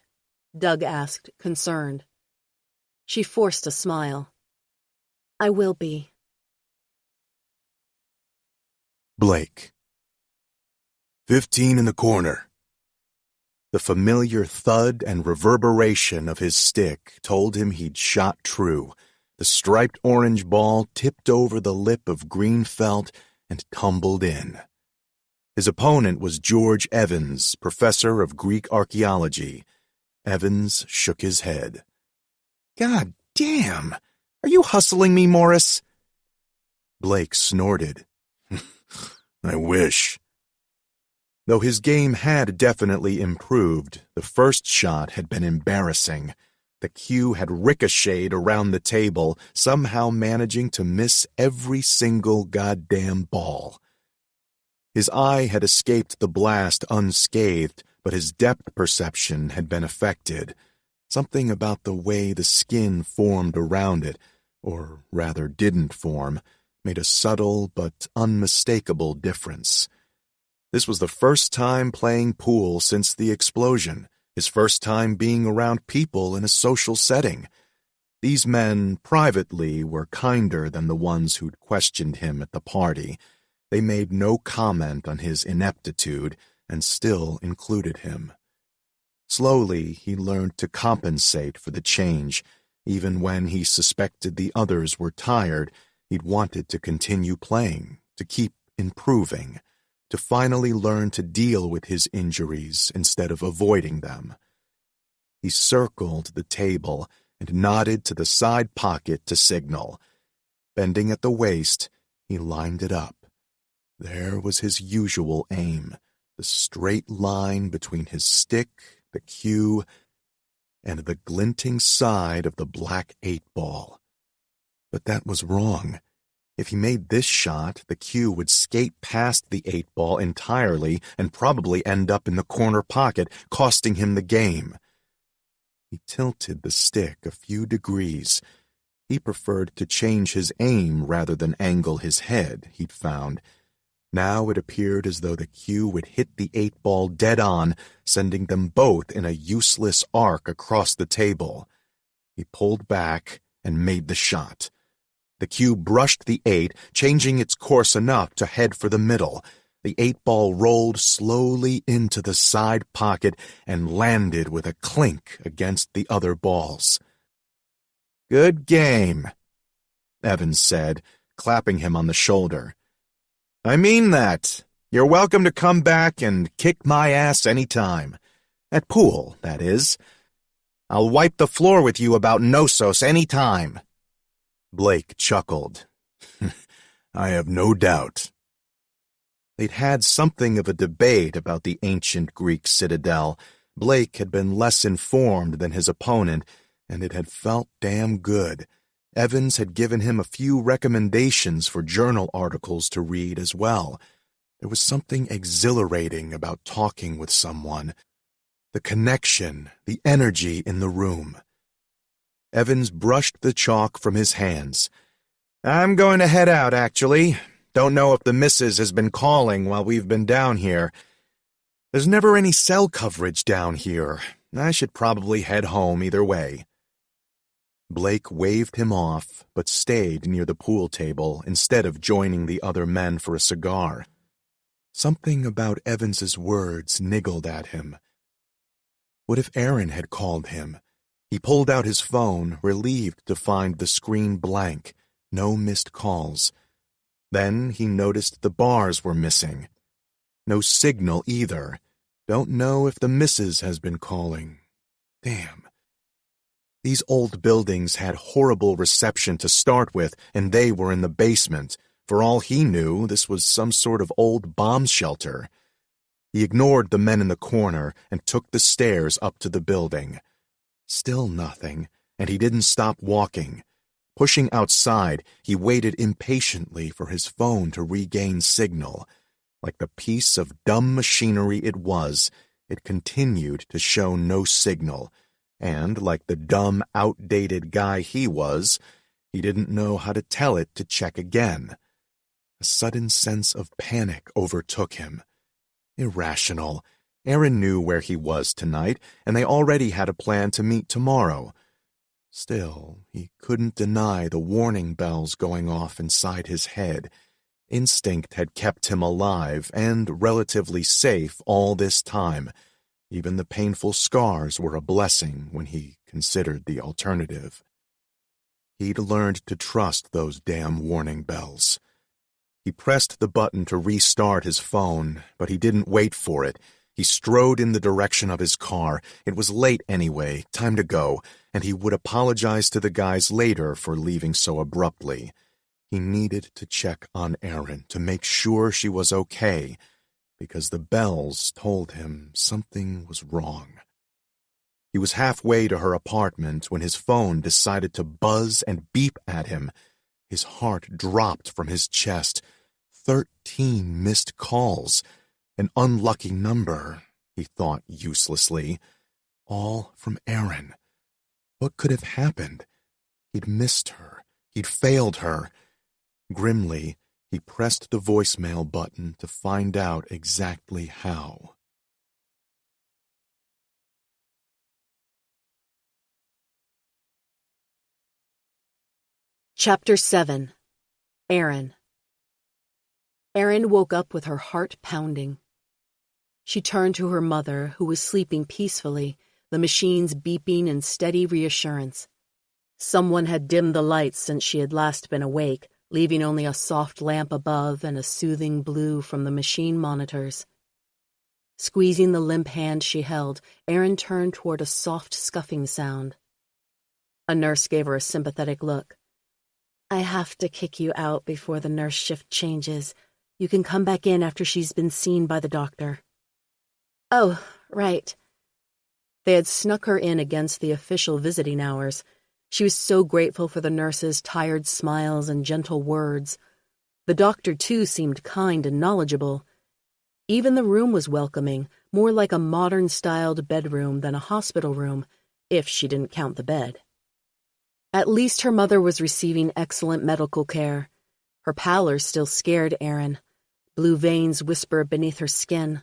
A: Doug asked, concerned. She forced a smile. "I will be."
B: Blake. 15 in the corner. The familiar thud and reverberation of his stick told him he'd shot true. The striped orange ball tipped over the lip of green felt and tumbled in. His opponent was George Evans, professor of Greek archaeology. Evans shook his head. "God damn! Are you hustling me, Morris?" Blake snorted. "I wish." Though his game had definitely improved, the first shot had been embarrassing. The cue had ricocheted around the table, somehow managing to miss every single goddamn ball. His eye had escaped the blast unscathed, but his depth perception had been affected. Something about the way the skin formed around it, or rather didn't form, made a subtle but unmistakable difference. This was the first time playing pool since the explosion, his first time being around people in a social setting. These men, privately, were kinder than the ones who'd questioned him at the party. They made no comment on his ineptitude and still included him. Slowly, he learned to compensate for the change. Even when he suspected the others were tired, he'd wanted to continue playing, to keep improving, to finally learn to deal with his injuries instead of avoiding them. He circled the table and nodded to the side pocket to signal. Bending at the waist, he lined it up. There was his usual aim, the straight line between his stick, the cue, and the glinting side of the black 8-ball. But that was wrong. If he made this shot, the cue would skate past the 8-ball entirely and probably end up in the corner pocket, costing him the game. He tilted the stick a few degrees. He preferred to change his aim rather than angle his head, he'd found. Now it appeared as though the cue would hit the 8-ball dead on, sending them both in a useless arc across the table. He pulled back and made the shot. The cue brushed the 8, changing its course enough to head for the middle. The 8-ball rolled slowly into the side pocket and landed with a clink against the other balls. "Good game," Evans said, clapping him on the shoulder. "I mean that. You're welcome to come back and kick my ass any time. At pool, that is. I'll wipe the floor with you about Knossos any time." Blake chuckled. "I have no doubt." They'd had something of a debate about the ancient Greek citadel. Blake had been less informed than his opponent, and it had felt damn good. Evans had given him a few recommendations for journal articles to read as well. There was something exhilarating about talking with someone. The connection, the energy in the room. Evans brushed the chalk from his hands. "I'm going to head out, actually. Don't know if the missus has been calling while we've been down here. There's never any cell coverage down here. I should probably head home either way." Blake waved him off, but stayed near the pool table instead of joining the other men for a cigar. Something about Evans's words niggled at him. What if Aaron had called him? He pulled out his phone, relieved to find the screen blank, no missed calls. Then he noticed the bars were missing. No signal either. Don't know if the missus has been calling. Damn. These old buildings had horrible reception to start with, and they were in the basement. For all he knew, this was some sort of old bomb shelter. He ignored the men in the corner and took the stairs up to the building. Still nothing, and he didn't stop walking. Pushing outside, he waited impatiently for his phone to regain signal. Like the piece of dumb machinery it was, it continued to show no signal, and like the dumb, outdated guy he was, he didn't know how to tell it to check again. A sudden sense of panic overtook him. Irrational. Aaron knew where he was tonight, and they already had a plan to meet tomorrow. Still, he couldn't deny the warning bells going off inside his head. Instinct had kept him alive and relatively safe all this time. Even the painful scars were a blessing when he considered the alternative. He'd learned to trust those damn warning bells. He pressed the button to restart his phone, but he didn't wait for it. He strode in the direction of his car. It was late anyway, time to go, and he would apologize to the guys later for leaving so abruptly. He needed to check on Erin to make sure she was okay, because the bells told him something was wrong. He was halfway to her apartment when his phone decided to buzz and beep at him. His heart dropped from his chest. 13 missed calls. An unlucky number, he thought uselessly. All from Erin. What could have happened? He'd missed her. He'd failed her. Grimly, he pressed the voicemail button to find out exactly how.
A: Chapter 7. Erin. Erin woke up with her heart pounding. She turned to her mother, who was sleeping peacefully, the machines beeping in steady reassurance. Someone had dimmed the lights since she had last been awake, leaving only a soft lamp above and a soothing blue from the machine monitors. Squeezing the limp hand she held, Erin turned toward a soft scuffing sound. A nurse gave her a sympathetic look. "I have to kick you out before the nurse shift changes. You can come back in after she's been seen by the doctor." "Oh, right." They had snuck her in against the official visiting hours. She was so grateful for the nurses' tired smiles and gentle words. The doctor, too, seemed kind and knowledgeable. Even the room was welcoming, more like a modern-styled bedroom than a hospital room, if she didn't count the bed. At least her mother was receiving excellent medical care. Her pallor still scared Erin. Blue veins whispered beneath her skin.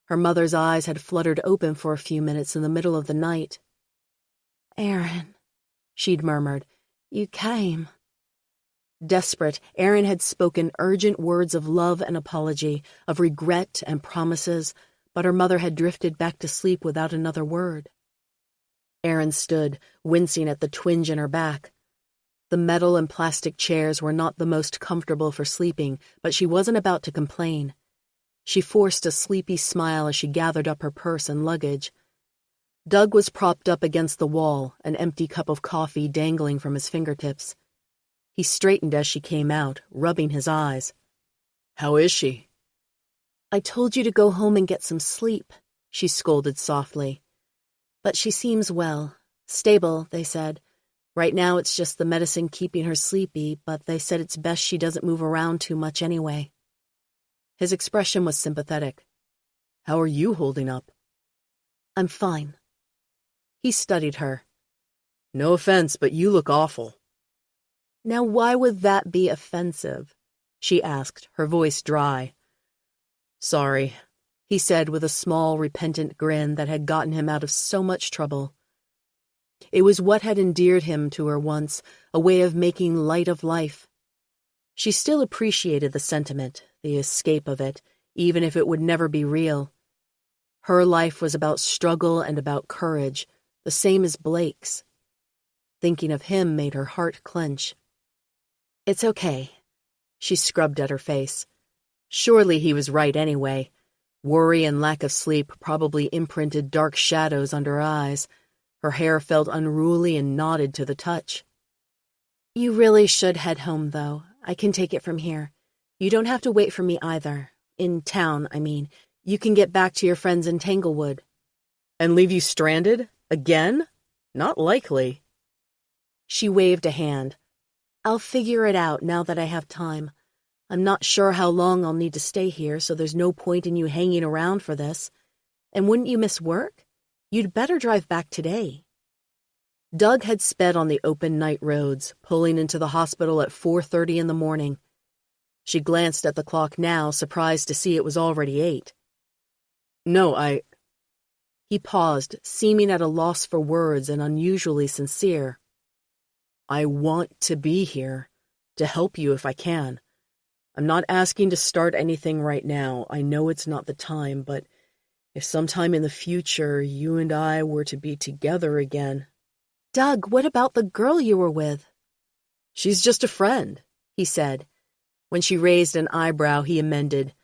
A: Her mother's eyes had fluttered open for a few minutes in the middle of the night. "Erin," she'd murmured, "you came." Desperate, Erin had spoken urgent words of love and apology, of regret and promises, but her mother had drifted back to sleep without another word. Erin stood, wincing at the twinge in her back. The metal and plastic chairs were not the most comfortable for sleeping, but she wasn't about to complain. She forced a sleepy smile as she gathered up her purse and luggage. Doug was propped up against the wall, an empty cup of coffee dangling from his fingertips. He straightened as she came out, rubbing his eyes. "How is she?" "I told you to go home and get some sleep," she scolded softly. "But she seems well. Stable, they said. Right now it's just the medicine keeping her sleepy, but they said it's best she doesn't move around too much anyway." His expression was sympathetic. "How are you holding up?" "I'm fine." He studied her. "No offense, but you look awful." "Now why would that be offensive?" she asked, her voice dry. "Sorry," he said with a small, repentant grin that had gotten him out of so much trouble. It was what had endeared him to her once, a way of making light of life. She still appreciated the sentiment, the escape of it, even if it would never be real. Her life was about struggle and about courage, the same as Blake's. Thinking of him made her heart clench. "It's okay." She scrubbed at her face. Surely he was right anyway. Worry and lack of sleep probably imprinted dark shadows under her eyes. Her hair felt unruly and knotted to the touch. "You really should head home, though. I can take it from here. You don't have to wait for me either. In town, I mean. You can get back to your friends in Tanglewood." "And leave you stranded? Again? Not likely." She waved a hand. "I'll figure it out now that I have time. I'm not sure how long I'll need to stay here, so there's no point in you hanging around for this. And wouldn't you miss work? You'd better drive back today." Doug had sped on the open night roads, pulling into the hospital at 4:30 in the morning. She glanced at the clock now, surprised to see it was already 8. "No, He paused, seeming at a loss for words and unusually sincere. "I want to be here, to help you if I can. I'm not asking to start anything right now. I know it's not the time, but if sometime in the future you and I were to be together again—" "Doug, what about the girl you were with?" "She's just a friend," he said. When she raised an eyebrow, he amended,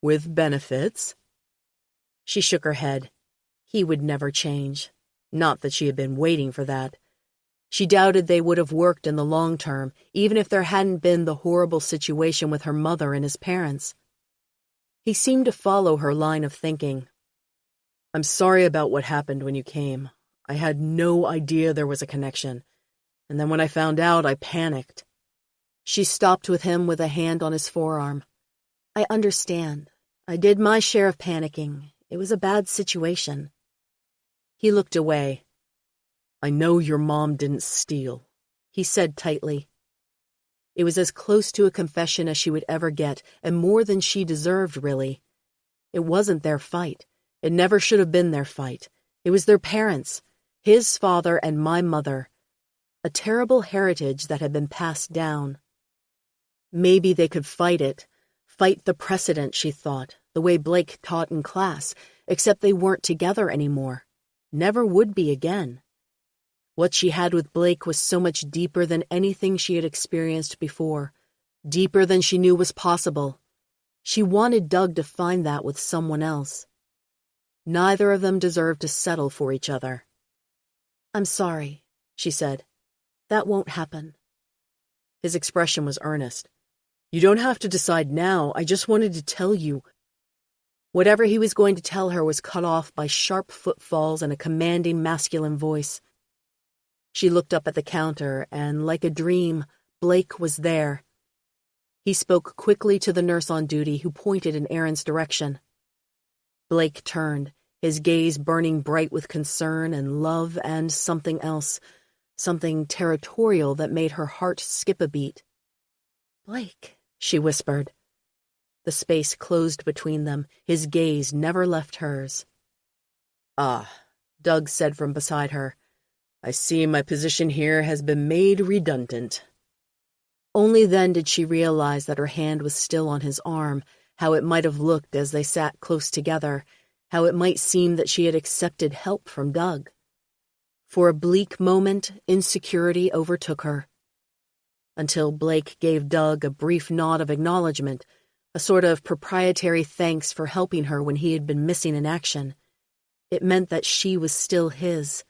A: "With benefits." She shook her head. He would never change. Not that she had been waiting for that. She doubted they would have worked in the long term, even if there hadn't been the horrible situation with her mother and his parents. He seemed to follow her line of thinking. "I'm sorry about what happened when you came. I had no idea there was a connection. And then when I found out, I panicked." She stopped with him with a hand on his forearm. "I understand. I did my share of panicking. It was a bad situation." He looked away. "I know your mom didn't steal," he said tightly. It was as close to a confession as she would ever get, and more than she deserved, really. It wasn't their fight. It never should have been their fight. It was their parents, his father and my mother. A terrible heritage that had been passed down. Maybe they could fight it, fight the precedent, she thought, the way Blake taught in class, except they weren't together anymore. Never would be again. What she had with Blake was so much deeper than anything she had experienced before, deeper than she knew was possible. She wanted Doug to find that with someone else. Neither of them deserved to settle for each other. "I'm sorry," she said. "That won't happen." His expression was earnest.
C: You don't have to decide now. I just wanted to tell you. Whatever he was going to tell her was cut off by sharp footfalls and a commanding masculine voice. She looked up at the counter, and like a dream, Blake was there. He spoke quickly to the nurse on duty, who pointed in Aaron's direction. Blake turned, his gaze burning bright with concern and love and something else, something territorial that made her heart skip a beat. "Blake," she whispered. The space closed between them. His gaze never left hers. "Ah," Doug said from beside her. "I see my position here has been made redundant." Only then did she realize that her hand was still on his arm, how it might have looked as they sat close together, how it might seem that she had accepted help from Doug. For a bleak moment, insecurity overtook her. Until Blake gave Doug a brief nod of acknowledgement, a sort of proprietary thanks for helping her when he had been missing in action. It meant that she was still his.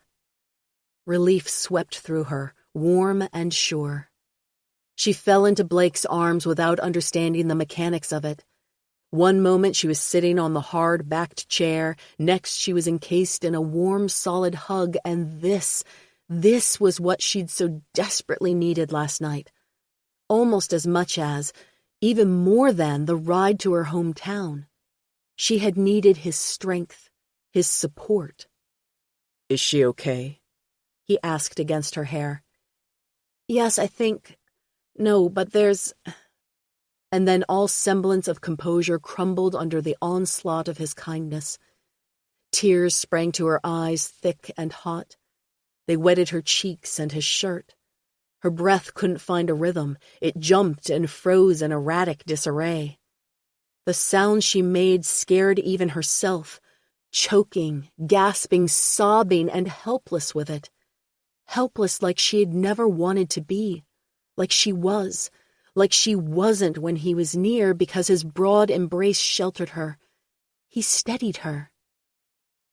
C: Relief swept through her, warm and sure. She fell into Blake's arms without understanding the mechanics of it. One moment she was sitting on the hard-backed chair, next she was encased in a warm, solid hug, and this was what she'd so desperately needed last night. Almost as much as, even more than, the ride to her hometown. She had needed his strength, his support.
A: "Is she okay?"
C: he asked against her hair. "Yes, I think... No, but there's..." And then all semblance of composure crumbled under the onslaught of his kindness. Tears sprang to her eyes, thick and hot. They wetted her cheeks and his shirt. Her breath couldn't find a rhythm. It jumped and froze in erratic disarray. The sound she made scared even herself, choking, gasping, sobbing, and helpless with it. Helpless like she had never wanted to be, like she was, like she wasn't when he was near because his broad embrace sheltered her. He steadied her.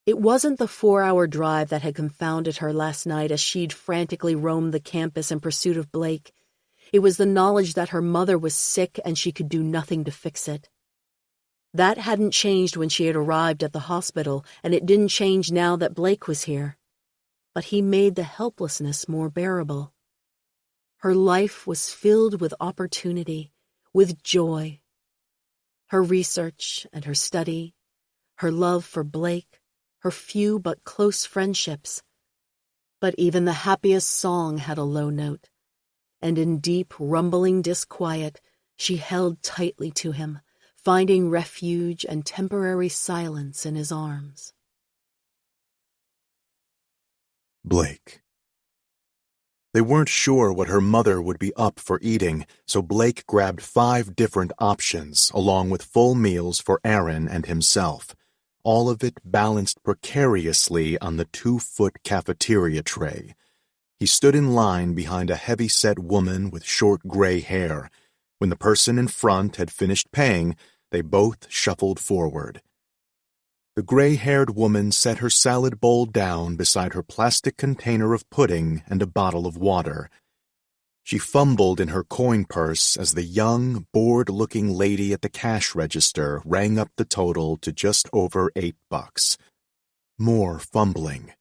C: It wasn't the 4-hour drive that had confounded her last night as she'd frantically roamed the campus in pursuit of Blake. It was the knowledge that her mother was sick and she could do nothing to fix it. That hadn't changed when she had arrived at the hospital, and it didn't change now that Blake was here. But he made the helplessness more bearable. Her life was filled with opportunity, with joy. Her research and her study, her love for Blake, her few but close friendships. But even the happiest song had a low note, and in deep, rumbling disquiet, she held tightly to him, finding refuge and temporary silence in his arms.
B: Blake. They weren't sure what her mother would be up for eating, so Blake grabbed 5 different options, along with full meals for Aaron and himself. All of it balanced precariously on the 2-foot cafeteria tray. He stood in line behind a heavy-set woman with short gray hair. When the person in front had finished paying, they both shuffled forward. The gray-haired woman set her salad bowl down beside her plastic container of pudding and a bottle of water. She fumbled in her coin purse as the young, bored-looking lady at the cash register rang up the total to just over $8. More fumbling.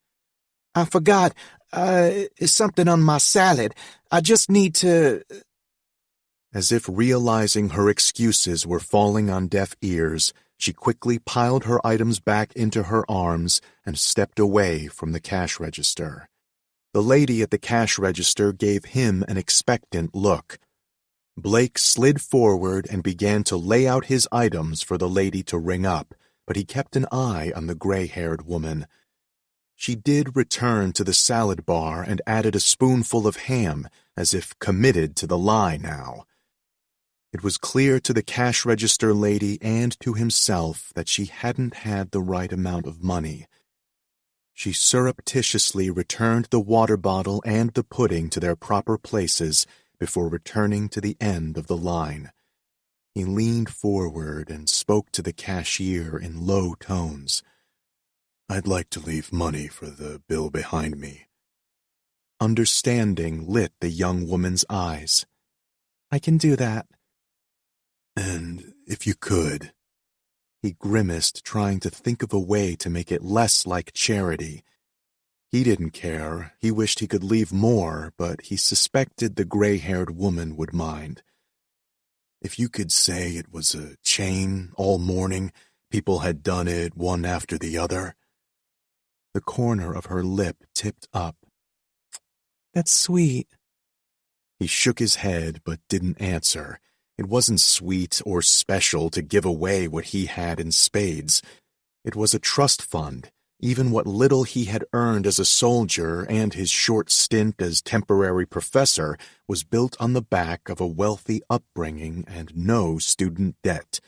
D: "I forgot, something on my salad. I just need to..."
B: As if realizing her excuses were falling on deaf ears, she quickly piled her items back into her arms and stepped away from the cash register. The lady at the cash register gave him an expectant look. Blake slid forward and began to lay out his items for the lady to ring up, but he kept an eye on the gray-haired woman. She did return to the salad bar and added a spoonful of ham, as if committed to the lie now. It was clear to the cash register lady and to himself that she hadn't had the right amount of money. She surreptitiously returned the water bottle and the pudding to their proper places before returning to the end of the line. He leaned forward and spoke to the cashier in low tones. "I'd like to leave money for the bill behind me." Understanding lit the young woman's eyes.
C: "I can do that."
B: And if you could. He grimaced, trying to think of a way to make it less like charity. He didn't care. He wished he could leave more, but he suspected the gray-haired woman would mind. If you could say it was a chain all morning, people had done it one after the other. The corner of her lip tipped up. That's sweet. He shook his head but didn't answer. It wasn't sweet or special to give away what he had in spades. It was a trust fund. Even what little he had earned as a soldier and his short stint as temporary professor was built on the back of a wealthy upbringing and no student debt.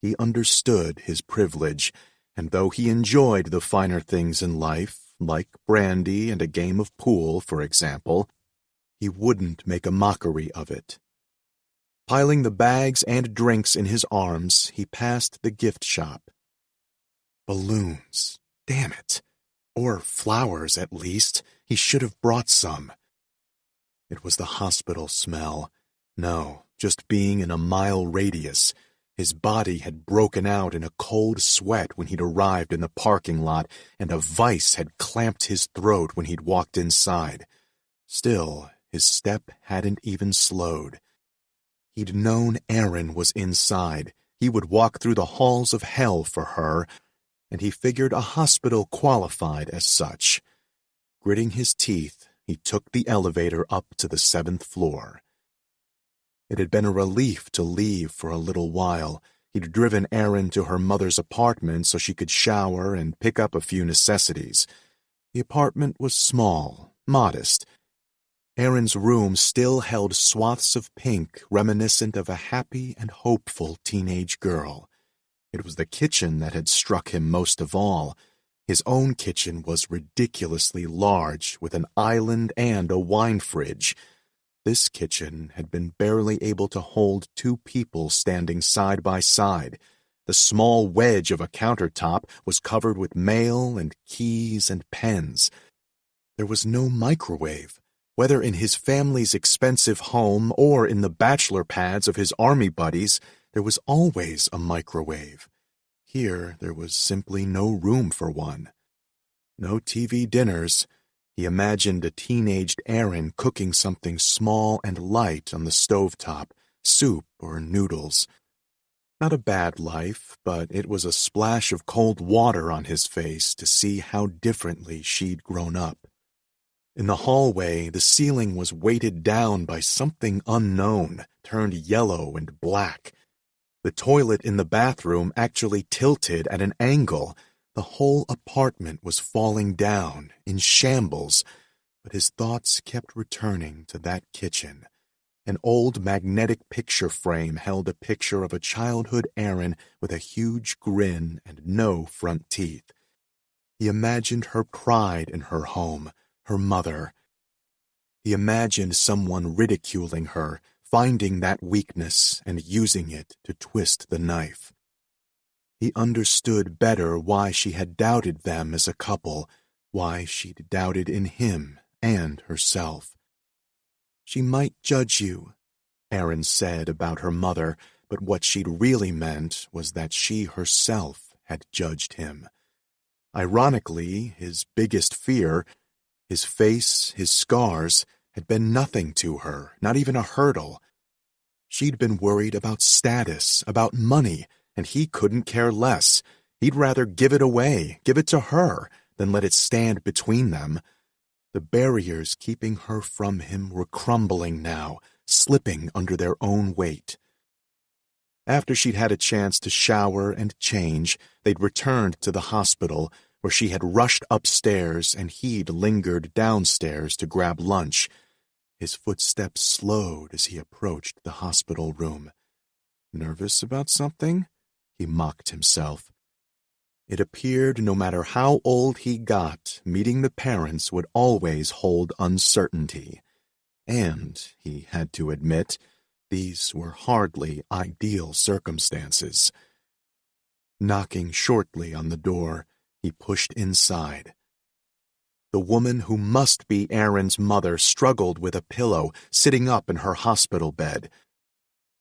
B: He understood his privilege, and though he enjoyed the finer things in life, like brandy and a game of pool, for example, he wouldn't make a mockery of it. Piling the bags and drinks in his arms, he passed the gift shop. Balloons. Damn it. Or flowers, at least. He should have brought some. It was the hospital smell. No, just being in a mile radius. His body had broken out in a cold sweat when he'd arrived in the parking lot, and a vice had clamped his throat when he'd walked inside. Still, his step hadn't even slowed. He'd known Erin was inside. He would walk through the halls of hell for her, and he figured a hospital qualified as such. Gritting his teeth, he took the elevator up to the 7th floor. It had been a relief to leave for a little while. He'd driven Erin to her mother's apartment so she could shower and pick up a few necessities. The apartment was small, modest. Erin's room still held swaths of pink reminiscent of a happy and hopeful teenage girl. It was the kitchen that had struck him most of all. His own kitchen was ridiculously large, with an island and a wine fridge. This kitchen had been barely able to hold 2 people standing side by side. The small wedge of a countertop was covered with mail and keys and pens. There was no microwave. Whether in his family's expensive home or in the bachelor pads of his army buddies, there was always a microwave. Here there was simply no room for one. No TV dinners. He imagined a teenaged Erin cooking something small and light on the stovetop, soup or noodles. Not a bad life, but it was a splash of cold water on his face to see how differently she'd grown up. In the hallway, the ceiling was weighted down by something unknown, turned yellow and black. The toilet in the bathroom actually tilted at an angle. The whole apartment was falling down, in shambles, but his thoughts kept returning to that kitchen. An old magnetic picture frame held a picture of a childhood Erin with a huge grin and no front teeth. He imagined her pride in her home, her mother. He imagined someone ridiculing her, finding that weakness and using it to twist the knife. He understood better why she had doubted them as a couple, why she'd doubted in him and herself. She might judge you, Erin said about her mother, but what she'd really meant was that she herself had judged him. Ironically, his biggest fear, his face, his scars, had been nothing to her, not even a hurdle. She'd been worried about status, about money, and he couldn't care less. He'd rather give it away, give it to her, than let it stand between them. The barriers keeping her from him were crumbling now, slipping under their own weight. After she'd had a chance to shower and change, they'd returned to the hospital, where she had rushed upstairs and he'd lingered downstairs to grab lunch. His footsteps slowed as he approached the hospital room. Nervous about something? He mocked himself. It appeared no matter how old he got, meeting the parents would always hold uncertainty. And, he had to admit, these were hardly ideal circumstances. Knocking shortly on the door, he pushed inside. The woman who must be Erin's mother struggled with a pillow, sitting up in her hospital bed.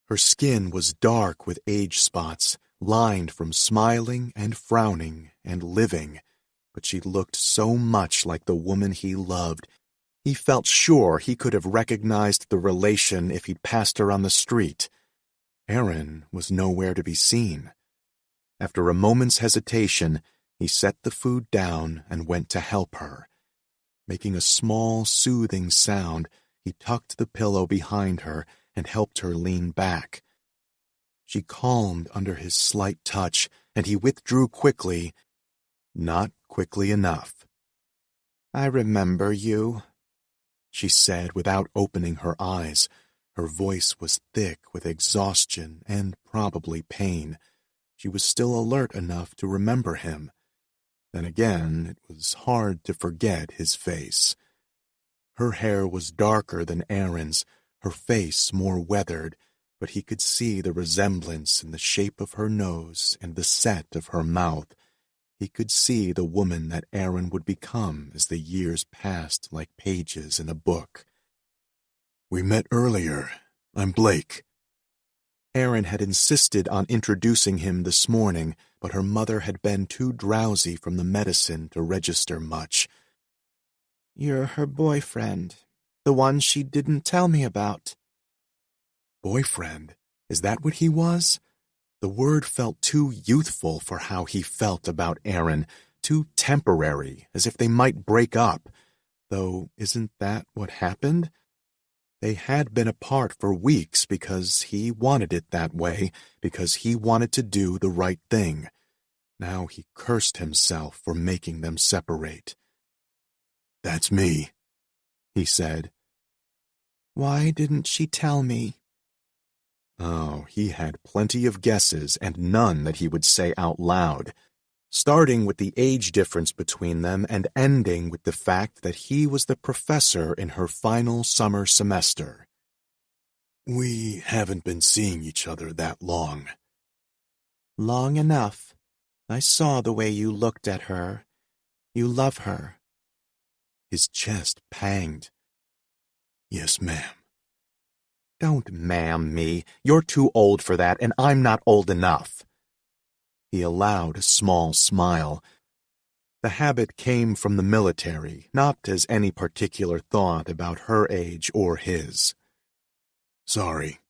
B: Her skin was dark with age spots, lined from smiling and frowning and living, but she looked so much like the woman he loved. He felt sure he could have recognized the relation if he'd passed her on the street. Erin was nowhere to be seen. After a moment's hesitation, he set the food down and went to help her. Making a small, soothing sound, he tucked the pillow behind her and helped her lean back. She calmed under his slight touch, and he withdrew quickly, not quickly enough. "I remember you," she said without opening her eyes. Her voice was thick with exhaustion and probably pain. She was still alert enough to remember him. Then again, it was hard to forget his face. Her hair was darker than Erin's, her face more weathered, but he could see the resemblance in the shape of her nose and the set of her mouth. He could see the woman that Erin would become as the years passed like pages in a book. "We met earlier. I'm Blake." Erin had insisted on introducing him this morning, but her mother had been too drowsy from the medicine to register much.
D: "You're her boyfriend, the one she didn't tell me about."
B: Boyfriend? Is that what he was? The word felt too youthful for how he felt about Erin, too temporary, as if they might break up. Though, isn't that what happened? They had been apart for weeks because he wanted it that way, because he wanted to do the right thing. Now he cursed himself for making them separate. "That's me," he said.
D: "Why didn't she tell me?"
B: Oh, he had plenty of guesses and none that he would say out loud, starting with the age difference between them and ending with the fact that he was the professor in her final summer semester. "We haven't been seeing each other that long."
D: "Long enough. I saw the way you looked at her. You love her."
B: His chest panged. "Yes, ma'am."
E: "Don't ma'am me. You're too old for that, and I'm not old enough."
B: He allowed a small smile. The habit came from the military, not as any particular thought about her age or his. "Sorry."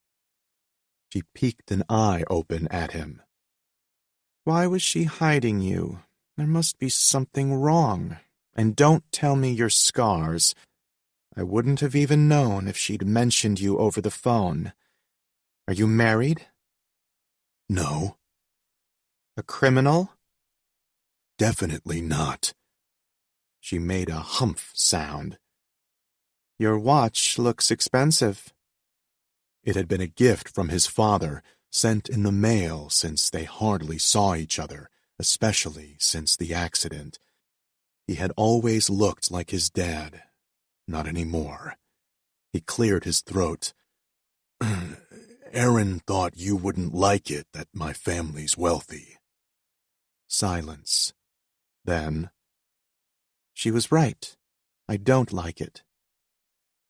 B: She peeked an eye open at him.
D: "Why was she hiding you? There must be something wrong. And don't tell me your scars. I wouldn't have even known if she'd mentioned you over the phone. Are you married?"
B: "No."
D: "A criminal?"
B: "Definitely not." She made a humph sound.
D: "Your watch looks expensive."
B: It had been a gift from his father, sent in the mail since they hardly saw each other, especially since the accident. He had always looked like his dad. Not anymore. He cleared his throat. "Erin thought you wouldn't like it that my family's wealthy."
D: Silence. Then, "She was right. I don't like it."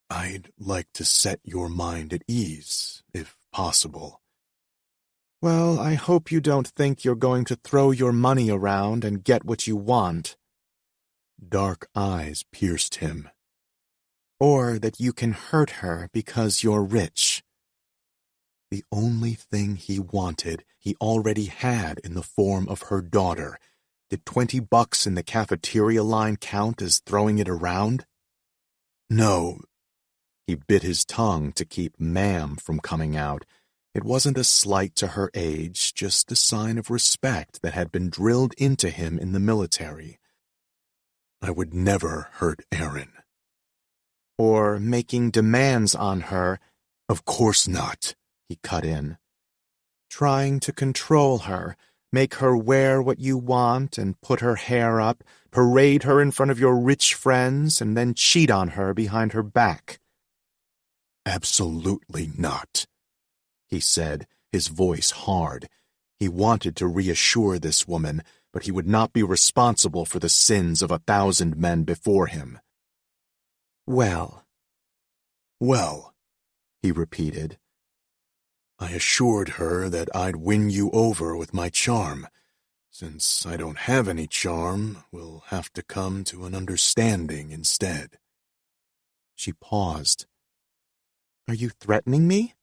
B: "I'd like to set your mind at ease, if possible."
D: "Well, I hope you don't think you're going to throw your money around and get what you want."
B: Dark eyes pierced him.
D: "Or that you can hurt her because you're rich."
B: The only thing he wanted, he already had in the form of her daughter. Did $20 in the cafeteria line count as throwing it around? "No." He bit his tongue to keep ma'am from coming out. It wasn't a slight to her age, just a sign of respect that had been drilled into him in the military. "I would never hurt Erin."
D: "Or making demands on her."
B: "Of course not,"
D: he cut in. "Trying to control her, make her wear what you want and put her hair up, parade her in front of your rich friends, and then cheat on her behind her back."
B: "Absolutely not," he said, his voice hard. He wanted to reassure this woman, but he would not be responsible for the sins of 1,000 men before him.
D: Well,
B: he repeated. I assured her that I'd win you over with my charm. Since I don't have any charm, we'll have to come to an understanding instead.
D: She paused. Are you threatening me?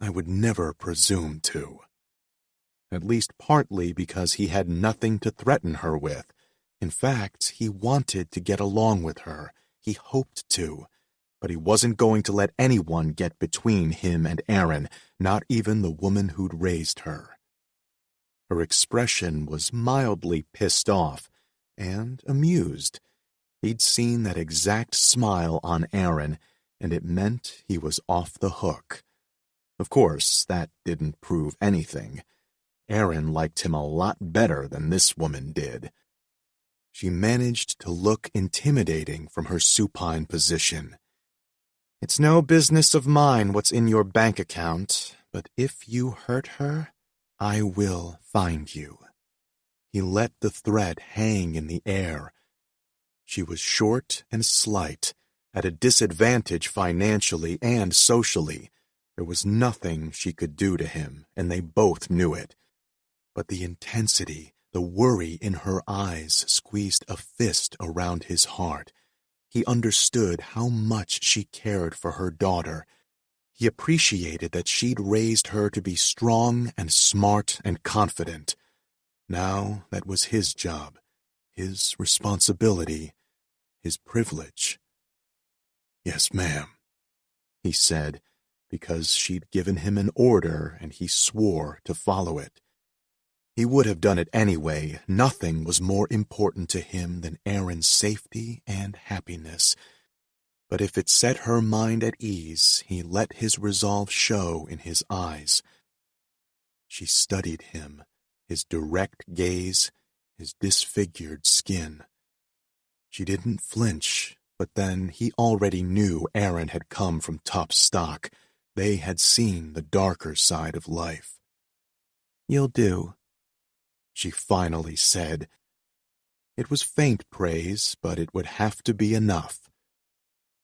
B: I would never presume to.
D: At least partly because he had nothing to threaten her with. In fact, he wanted to get along with her. He hoped to. But he wasn't going to let anyone get between him and Aaron, not even the woman who'd raised her. Her expression was mildly pissed off and amused. He'd seen that exact smile on Aaron, and it meant he was off the hook. Of course, that didn't prove anything. Aaron liked him a lot better than this woman did. She managed to look intimidating from her supine position. It's no business of mine what's in your bank account, but if you hurt her, I will find you. He let the threat hang in the air. She was short and slight, at a disadvantage financially and socially. There was nothing she could do to him, and they both knew it. But the intensity, the worry in her eyes squeezed a fist around his heart. He understood how much she cared for her daughter. He appreciated that she'd raised her to be strong and smart and confident. Now that was his job, his responsibility, his privilege. Yes, ma'am, he said, because she'd given him an order and he swore to follow it. He would have done it anyway. Nothing was more important to him than Aaron's safety and happiness. But if it set her mind at ease, he let his resolve show in his eyes. She studied him, his direct gaze, his disfigured skin. She didn't flinch, but then he already knew Aaron had come from top stock. They had seen the darker side of life. You'll do, she finally said. It was faint praise, but it would have to be enough.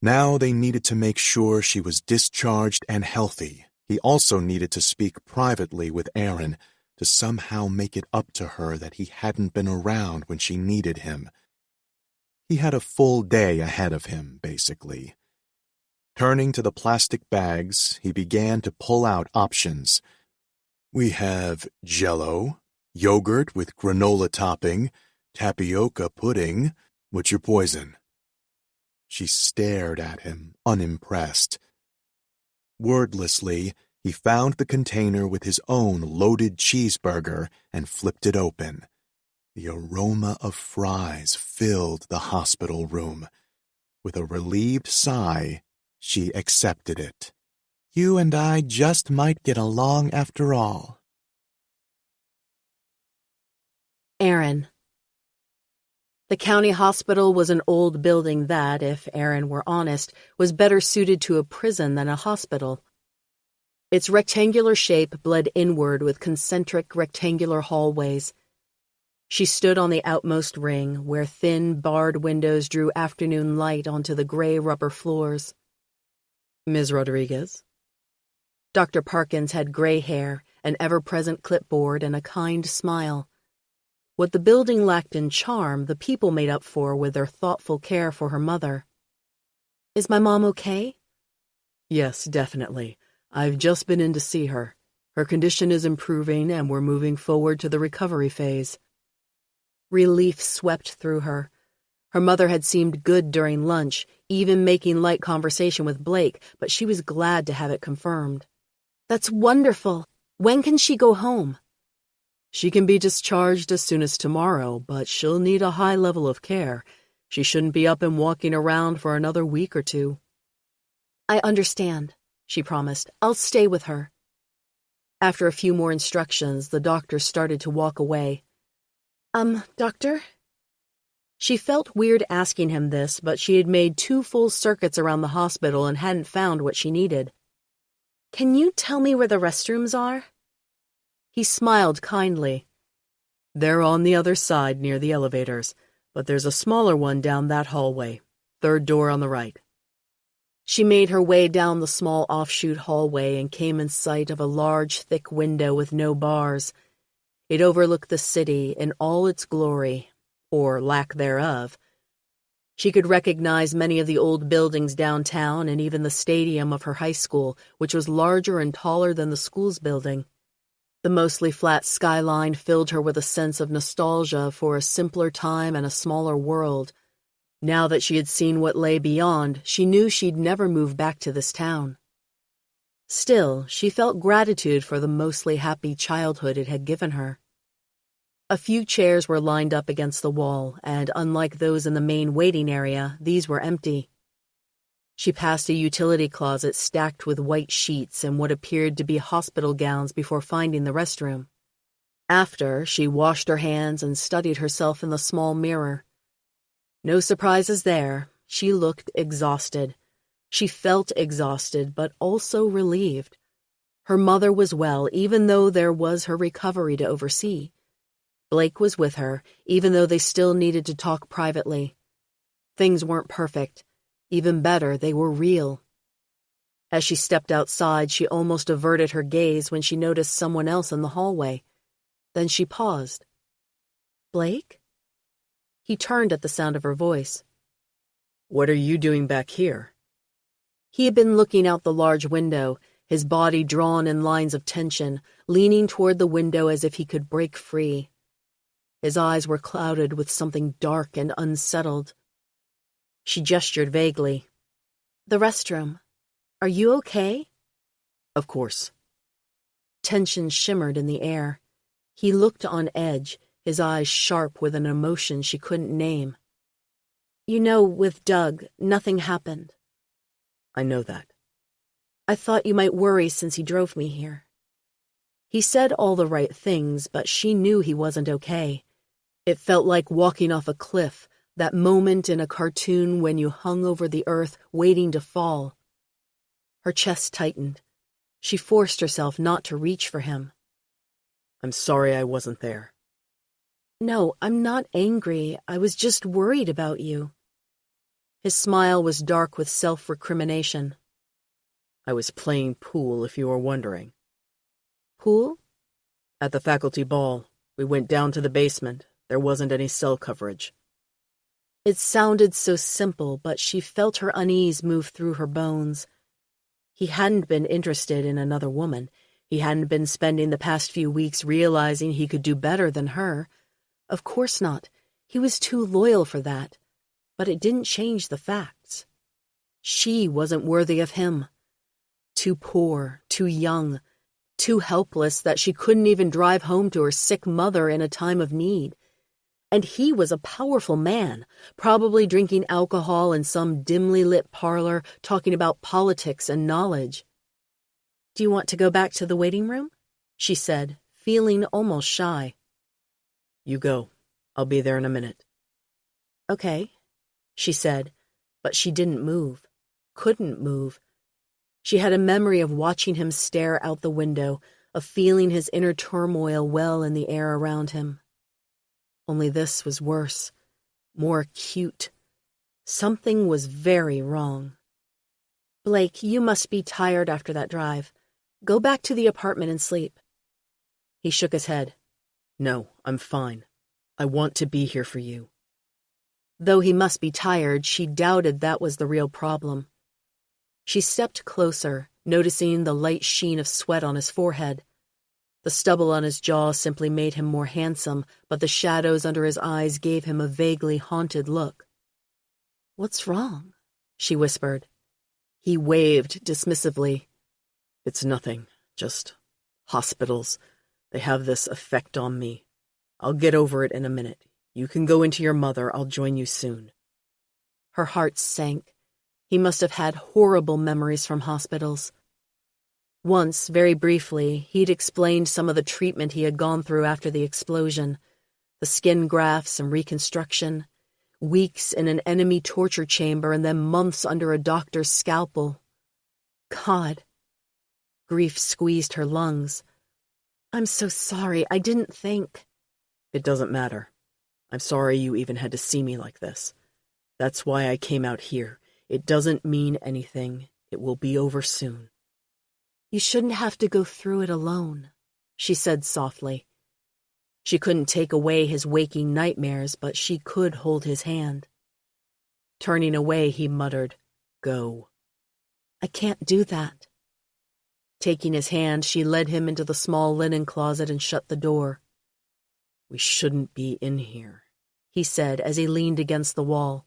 D: Now they needed to make sure she was discharged and healthy. He also needed to speak privately with Aaron, to somehow make it up to her that he hadn't been around when she needed him. He had a full day ahead of him, basically. Turning to the plastic bags, he began to pull out options. We have Jell-O, yogurt with granola topping, tapioca pudding. What's your poison? She stared at him, unimpressed. Wordlessly, he found the container with his own loaded cheeseburger and flipped it open. The aroma of fries filled the hospital room. With a relieved sigh, she accepted it. You and I just might get along after all.
A: Aaron. The county hospital was an old building that, if Aaron were honest, was better suited to a prison than a hospital. Its rectangular shape bled inward with concentric rectangular hallways. She stood on the outmost ring, where thin, barred windows drew afternoon light onto the gray rubber floors. Ms. Rodriguez? Dr. Parkins had gray hair, an ever-present clipboard, and a kind smile. What the building lacked in charm, the people made up for with their thoughtful care for her mother. Is my mom okay?
C: Yes, definitely. I've just been in to see her. Her condition is improving, and we're moving forward to the recovery phase.
A: Relief swept through her. Her mother had seemed good during lunch, even making light conversation with Blake, but she was glad to have it confirmed. That's wonderful. When can she go home?
C: She can be discharged as soon as tomorrow, but she'll need a high level of care. She shouldn't be up and walking around for another week or two.
A: I understand, she promised. I'll stay with her. After a few more instructions, the doctor started to walk away. Doctor? She felt weird asking him this, but she had made 2 full circuits around the hospital and hadn't found what she needed. Can you tell me where the restrooms are? He smiled kindly.
C: They're on the other side near the elevators, but there's a smaller one down that hallway, 3rd door on the right.
A: She made her way down the small offshoot hallway and came in sight of a large, thick window with no bars. It overlooked the city in all its glory, or lack thereof. She could recognize many of the old buildings downtown and even the stadium of her high school, which was larger and taller than the school's building. The mostly flat skyline filled her with a sense of nostalgia for a simpler time and a smaller world. Now that she had seen what lay beyond, she knew she'd never move back to this town. Still, she felt gratitude for the mostly happy childhood it had given her. A few chairs were lined up against the wall, and unlike those in the main waiting area, these were empty. She passed a utility closet stacked with white sheets and what appeared to be hospital gowns before finding the restroom. After, she washed her hands and studied herself in the small mirror. No surprises there. She looked exhausted. She felt exhausted, but also relieved. Her mother was well, even though there was her recovery to oversee. Blake was with her, even though they still needed to talk privately. Things weren't perfect. Even better, they were real. As she stepped outside, she almost averted her gaze when she noticed someone else in the hallway. Then she paused. Blake? He turned at the sound of her voice.
C: What are you doing back here?
A: He had been looking out the large window, his body drawn in lines of tension, leaning toward the window as if he could break free. His eyes were clouded with something dark and unsettled. She gestured vaguely. The restroom. Are you okay?
C: Of course.
A: Tension shimmered in the air. He looked on edge, his eyes sharp with an emotion she couldn't name. You know, with Doug, nothing happened.
C: I know that.
A: I thought you might worry since he drove me here. He said all the right things, but she knew he wasn't okay. It felt like walking off a cliff, that moment in a cartoon when you hung over the earth, waiting to fall. Her chest tightened. She forced herself not to reach for him.
C: I'm sorry I wasn't there.
A: No, I'm not angry. I was just worried about you. His smile was dark with self-recrimination.
C: I was playing pool, if you were wondering.
A: Pool?
C: At the faculty ball, we went down to the basement. There wasn't any cell coverage.
A: It sounded so simple, but she felt her unease move through her bones. He hadn't been interested in another woman. He hadn't been spending the past few weeks realizing he could do better than her. Of course not. He was too loyal for that. But it didn't change the facts. She wasn't worthy of him. Too poor, too young, too helpless that she couldn't even drive home to her sick mother in a time of need. And he was a powerful man, probably drinking alcohol in some dimly lit parlor, talking about politics and knowledge. Do you want to go back to the waiting room? She said, feeling almost shy.
C: You go. I'll be there in a minute.
A: Okay, she said, but she didn't move, couldn't move. She had a memory of watching him stare out the window, of feeling his inner turmoil well in the air around him. Only this was worse, more acute. Something was very wrong. Blake, you must be tired after that drive. Go back to the apartment and sleep. He shook his head.
C: No, I'm fine. I want to be here for you.
A: Though he must be tired, she doubted that was the real problem. She stepped closer, noticing the light sheen of sweat on his forehead. The stubble on his jaw simply made him more handsome, but the shadows under his eyes gave him a vaguely haunted look. What's wrong? She whispered.
C: He waved dismissively. It's nothing, just hospitals. They have this effect on me. I'll get over it in a minute. You can go into your mother. I'll join you soon.
A: Her heart sank. He must have had horrible memories from hospitals. Once, very briefly, he'd explained some of the treatment he had gone through after the explosion, the skin grafts and reconstruction, weeks in an enemy torture chamber and then months under a doctor's scalpel. God. Grief squeezed her lungs. I'm so sorry. I didn't think.
C: It doesn't matter. I'm sorry you even had to see me like this. That's why I came out here. It doesn't mean anything. It will be over soon.
A: You shouldn't have to go through it alone, she said softly.
C: She couldn't take away his waking nightmares, but she could hold his hand. Turning away, he muttered, "Go."
A: I can't do that.
C: Taking his hand, she led him into the small linen closet and shut the door.
B: "We shouldn't be in here,"
C: he said as he leaned against the wall.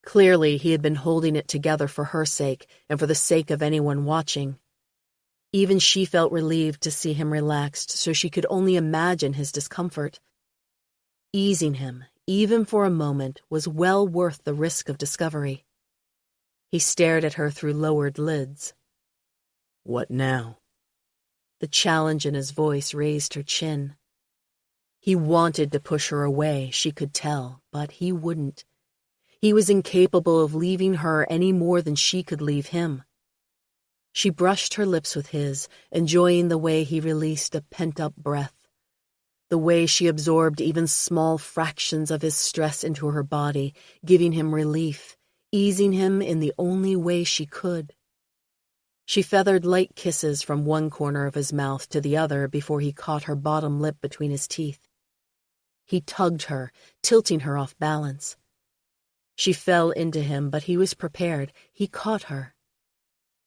C: Clearly, he had been holding it together for her sake and for the sake of anyone watching. Even she felt relieved to see him relaxed, so she could only imagine his discomfort. Easing him, even for a moment, was well worth the risk of discovery. He stared at her through lowered lids.
B: "What now?"
C: The challenge in his voice raised her chin. He wanted to push her away, she could tell, but he wouldn't. He was incapable of leaving her any more than she could leave him. She brushed her lips with his, enjoying the way he released a pent-up breath, the way she absorbed even small fractions of his stress into her body, giving him relief, easing him in the only way she could. She feathered light kisses from one corner of his mouth to the other before he caught her bottom lip between his teeth. He tugged her, tilting her off balance. She fell into him, but he was prepared. He caught her.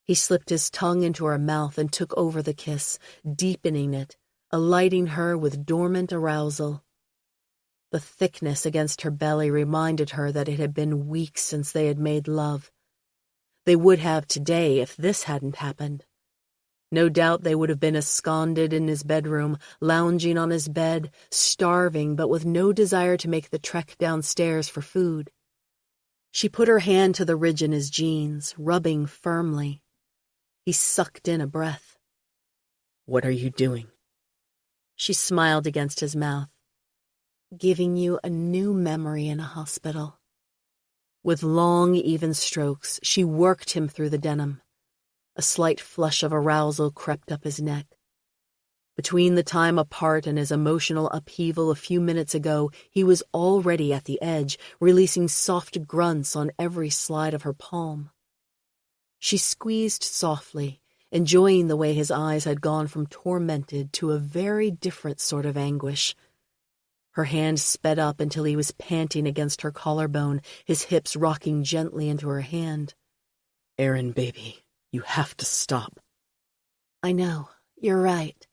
C: He slipped his tongue into her mouth and took over the kiss, deepening it, alighting her with dormant arousal. The thickness against her belly reminded her that it had been weeks since they had made love. They would have today if this hadn't happened. No doubt they would have been ensconced in his bedroom, lounging on his bed, starving but with no desire to make the trek downstairs for food. She put her hand to the ridge in his jeans, rubbing firmly. He sucked in a breath.
B: "What are you doing?"
C: She smiled against his mouth.
A: Giving you a new memory in a hospital.
C: With long, even strokes, she worked him through the denim. A slight flush of arousal crept up his neck. Between the time apart and his emotional upheaval a few minutes ago, he was already at the edge, releasing soft grunts on every slide of her palm. She squeezed softly, enjoying the way his eyes had gone from tormented to a very different sort of anguish. Her hand sped up until he was panting against her collarbone, his hips rocking gently into her hand.
B: "Aaron, baby, you have to stop."
A: I know, you're right.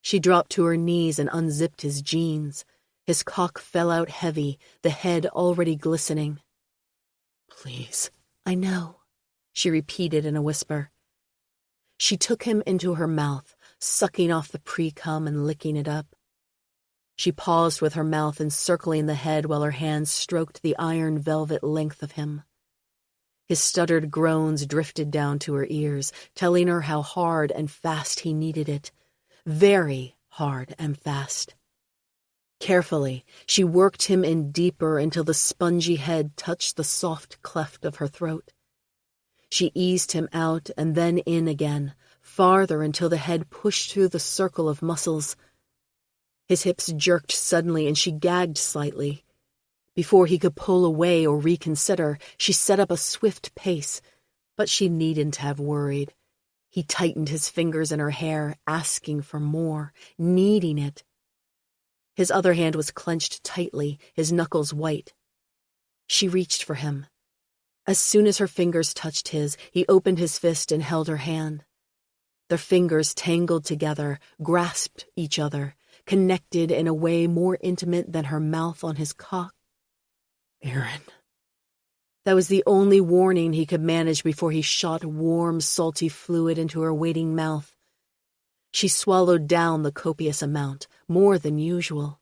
C: She dropped to her knees and unzipped his jeans. His cock fell out heavy, the head already glistening.
B: "Please."
A: I know,
C: she repeated in a whisper. She took him into her mouth, sucking off the pre-cum and licking it up. She paused with her mouth encircling the head while her hands stroked the iron velvet length of him. His stuttered groans drifted down to her ears, telling her how hard and fast he needed it. Very hard and fast. Carefully, she worked him in deeper until the spongy head touched the soft cleft of her throat. She eased him out and then in again, farther until the head pushed through the circle of muscles. His hips jerked suddenly and she gagged slightly. Before he could pull away or reconsider, she set up a swift pace, but she needn't have worried. He tightened his fingers in her hair, asking for more, needing it. His other hand was clenched tightly, his knuckles white. She reached for him. As soon as her fingers touched his, he opened his fist and held her hand. Their fingers tangled together, grasped each other, connected in a way more intimate than her mouth on his cock.
B: "Aaron."
C: That was the only warning he could manage before he shot warm, salty fluid into her waiting mouth. She swallowed down the copious amount, more than usual.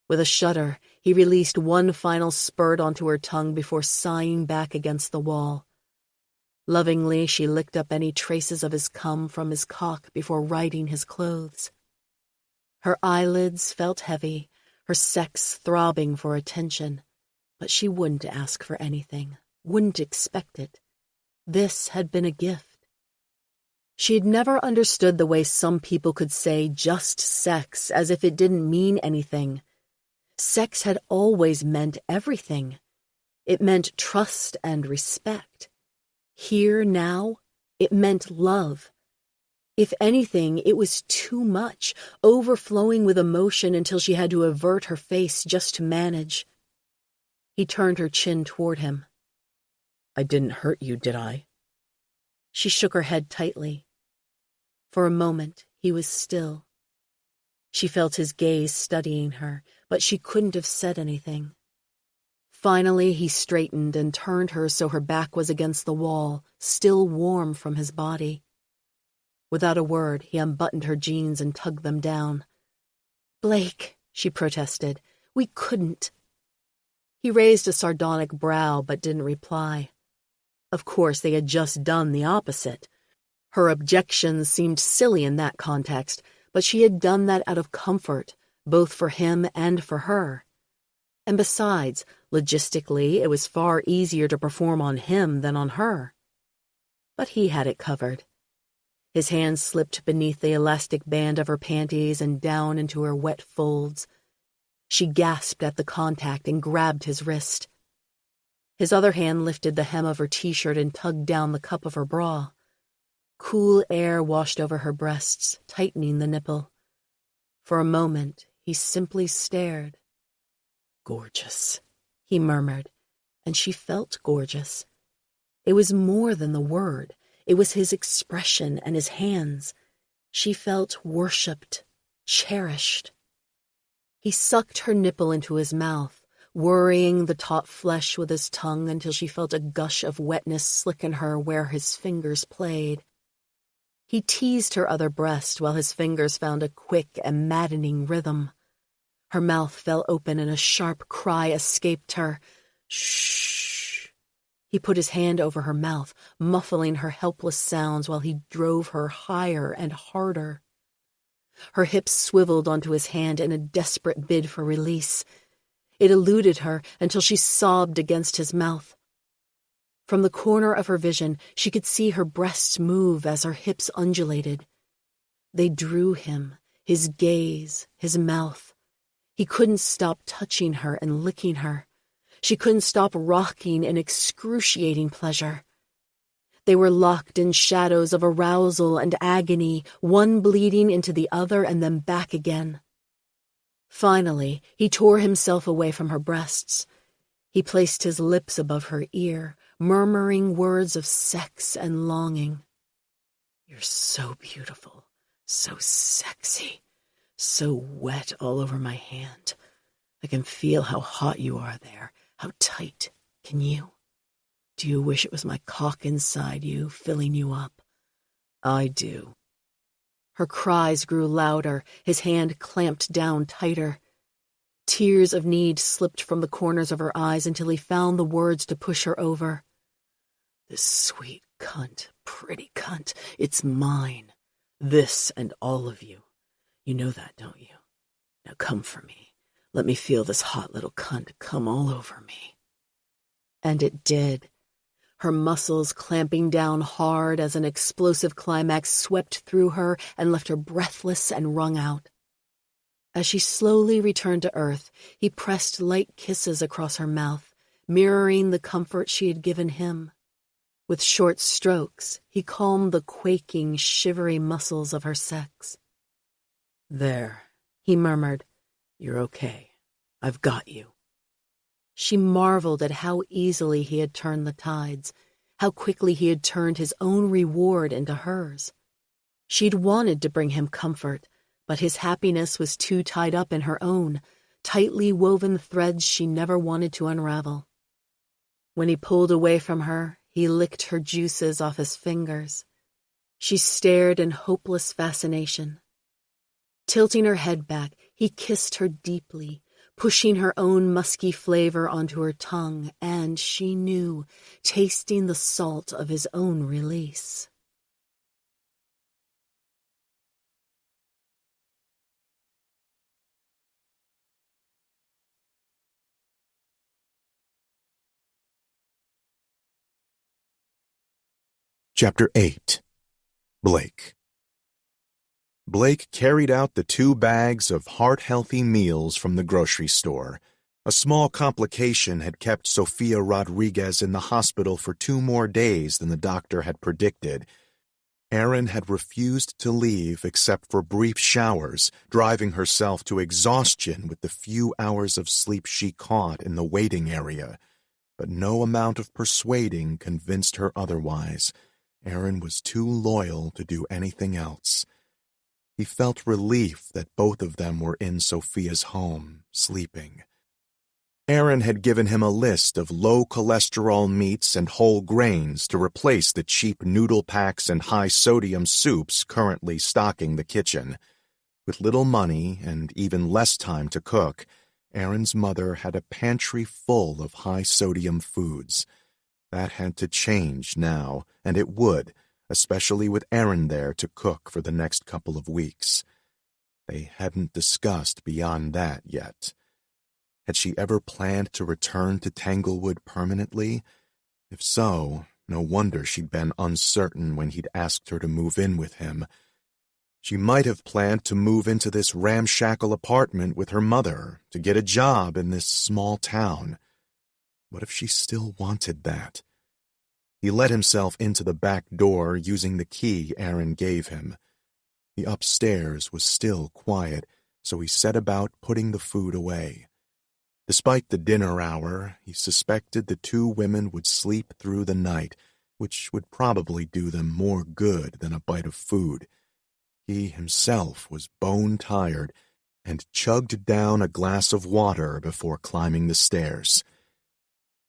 C: With a shudder, he released one final spurt onto her tongue before sighing back against the wall. Lovingly, she licked up any traces of his cum from his cock before righting his clothes. Her eyelids felt heavy, her sex throbbing for attention, but she wouldn't ask for anything, wouldn't expect it. This had been a gift. She had never understood the way some people could say just sex as if it didn't mean anything. Sex had always meant everything.
A: It meant trust and respect. Here, now, it meant love. If anything, it was too much, overflowing with emotion until she had to avert her face just to manage. He turned her chin toward him.
C: I didn't hurt you, did I?
A: She shook her head tightly. For a moment, he was still. She felt his gaze studying her, but she couldn't have said anything. Finally, he straightened and turned her so her back was against the wall, still warm from his body. Without a word, he unbuttoned her jeans and tugged them down. "Blake," she protested, "we couldn't." He raised a sardonic brow but didn't reply. Of course, they had just done the opposite. Her objections seemed silly in that context, but she had done that out of comfort, both for him and for her. And besides, logistically, it was far easier to perform on him than on her. But he had it covered. His hand slipped beneath the elastic band of her panties and down into her wet folds. She gasped at the contact and grabbed his wrist. His other hand lifted the hem of her t-shirt and tugged down the cup of her bra. Cool air washed over her breasts, tightening the nipple. For a moment, he simply stared.
C: Gorgeous,
A: he murmured, and she felt gorgeous. It was more than the word. It was his expression and his hands. She felt worshipped, cherished. He sucked her nipple into his mouth, worrying the taut flesh with his tongue until she felt a gush of wetness slicken her where his fingers played. He teased her other breast while his fingers found a quick and maddening rhythm. Her mouth fell open and a sharp cry escaped her. Shh. He put his hand over her mouth, muffling her helpless sounds while he drove her higher and harder. Her hips swiveled onto his hand in a desperate bid for release. It eluded her until she sobbed against his mouth. From the corner of her vision, she could see her breasts move as her hips undulated. They drew him, his gaze, his mouth. He couldn't stop touching her and licking her. She couldn't stop rocking in excruciating pleasure. They were locked in shadows of arousal and agony, one bleeding into the other and then back again. Finally, he tore himself away from her breasts. He placed his lips above her ear, murmuring words of sex and longing.
C: You're so beautiful, so sexy, so wet all over my hand. I can feel how hot you are there, how tight. Can you? Do you wish it was my cock inside you, filling you up? I do.
A: Her cries grew louder, his hand clamped down tighter. Tears of need slipped from the corners of her eyes until he found the words to push her over.
C: This sweet cunt, pretty cunt, it's mine. This and all of you. You know that, don't you? Now come for me. Let me feel this hot little cunt come all over me.
A: And it did. Her muscles clamping down hard as an explosive climax swept through her and left her breathless and wrung out. As she slowly returned to earth, he pressed light kisses across her mouth, mirroring the comfort she had given him. With short strokes, he calmed the quaking, shivery muscles of her sex.
C: There, he murmured. You're okay. I've got you.
A: She marveled at how easily he had turned the tides, how quickly he had turned his own reward into hers. She'd wanted to bring him comfort, but his happiness was too tied up in her own, tightly woven threads she never wanted to unravel. When he pulled away from her, he licked her juices off his fingers. She stared in hopeless fascination. Tilting her head back, he kissed her deeply, pushing her own musky flavor onto her tongue, and, she knew, tasting the salt of his own release.
B: Chapter 8. Blake. Blake carried out the 2 bags of heart-healthy meals from the grocery store. A small complication had kept Sofia Rodriguez in the hospital for 2 more days than the doctor had predicted. Aaron had refused to leave except for brief showers, driving herself to exhaustion with the few hours of sleep she caught in the waiting area. But no amount of persuading convinced her otherwise. Aaron was too loyal to do anything else. He felt relief that both of them were in Sofia's home, sleeping. Aaron had given him a list of low-cholesterol meats and whole grains to replace the cheap noodle packs and high-sodium soups currently stocking the kitchen. With little money and even less time to cook, Aaron's mother had a pantry full of high-sodium foods. That had to change now, and it would, especially with Aaron there to cook for the next couple of weeks. They hadn't discussed beyond that yet. Had she ever planned to return to Tanglewood permanently? If so, no wonder she'd been uncertain when he'd asked her to move in with him. She might have planned to move into this ramshackle apartment with her mother, to get a job in this small town. What if she still wanted that? He let himself into the back door using the key Aaron gave him. The upstairs was still quiet, so he set about putting the food away. Despite the dinner hour, he suspected the 2 women would sleep through the night, which would probably do them more good than a bite of food. He himself was bone-tired and chugged down a glass of water before climbing the stairs.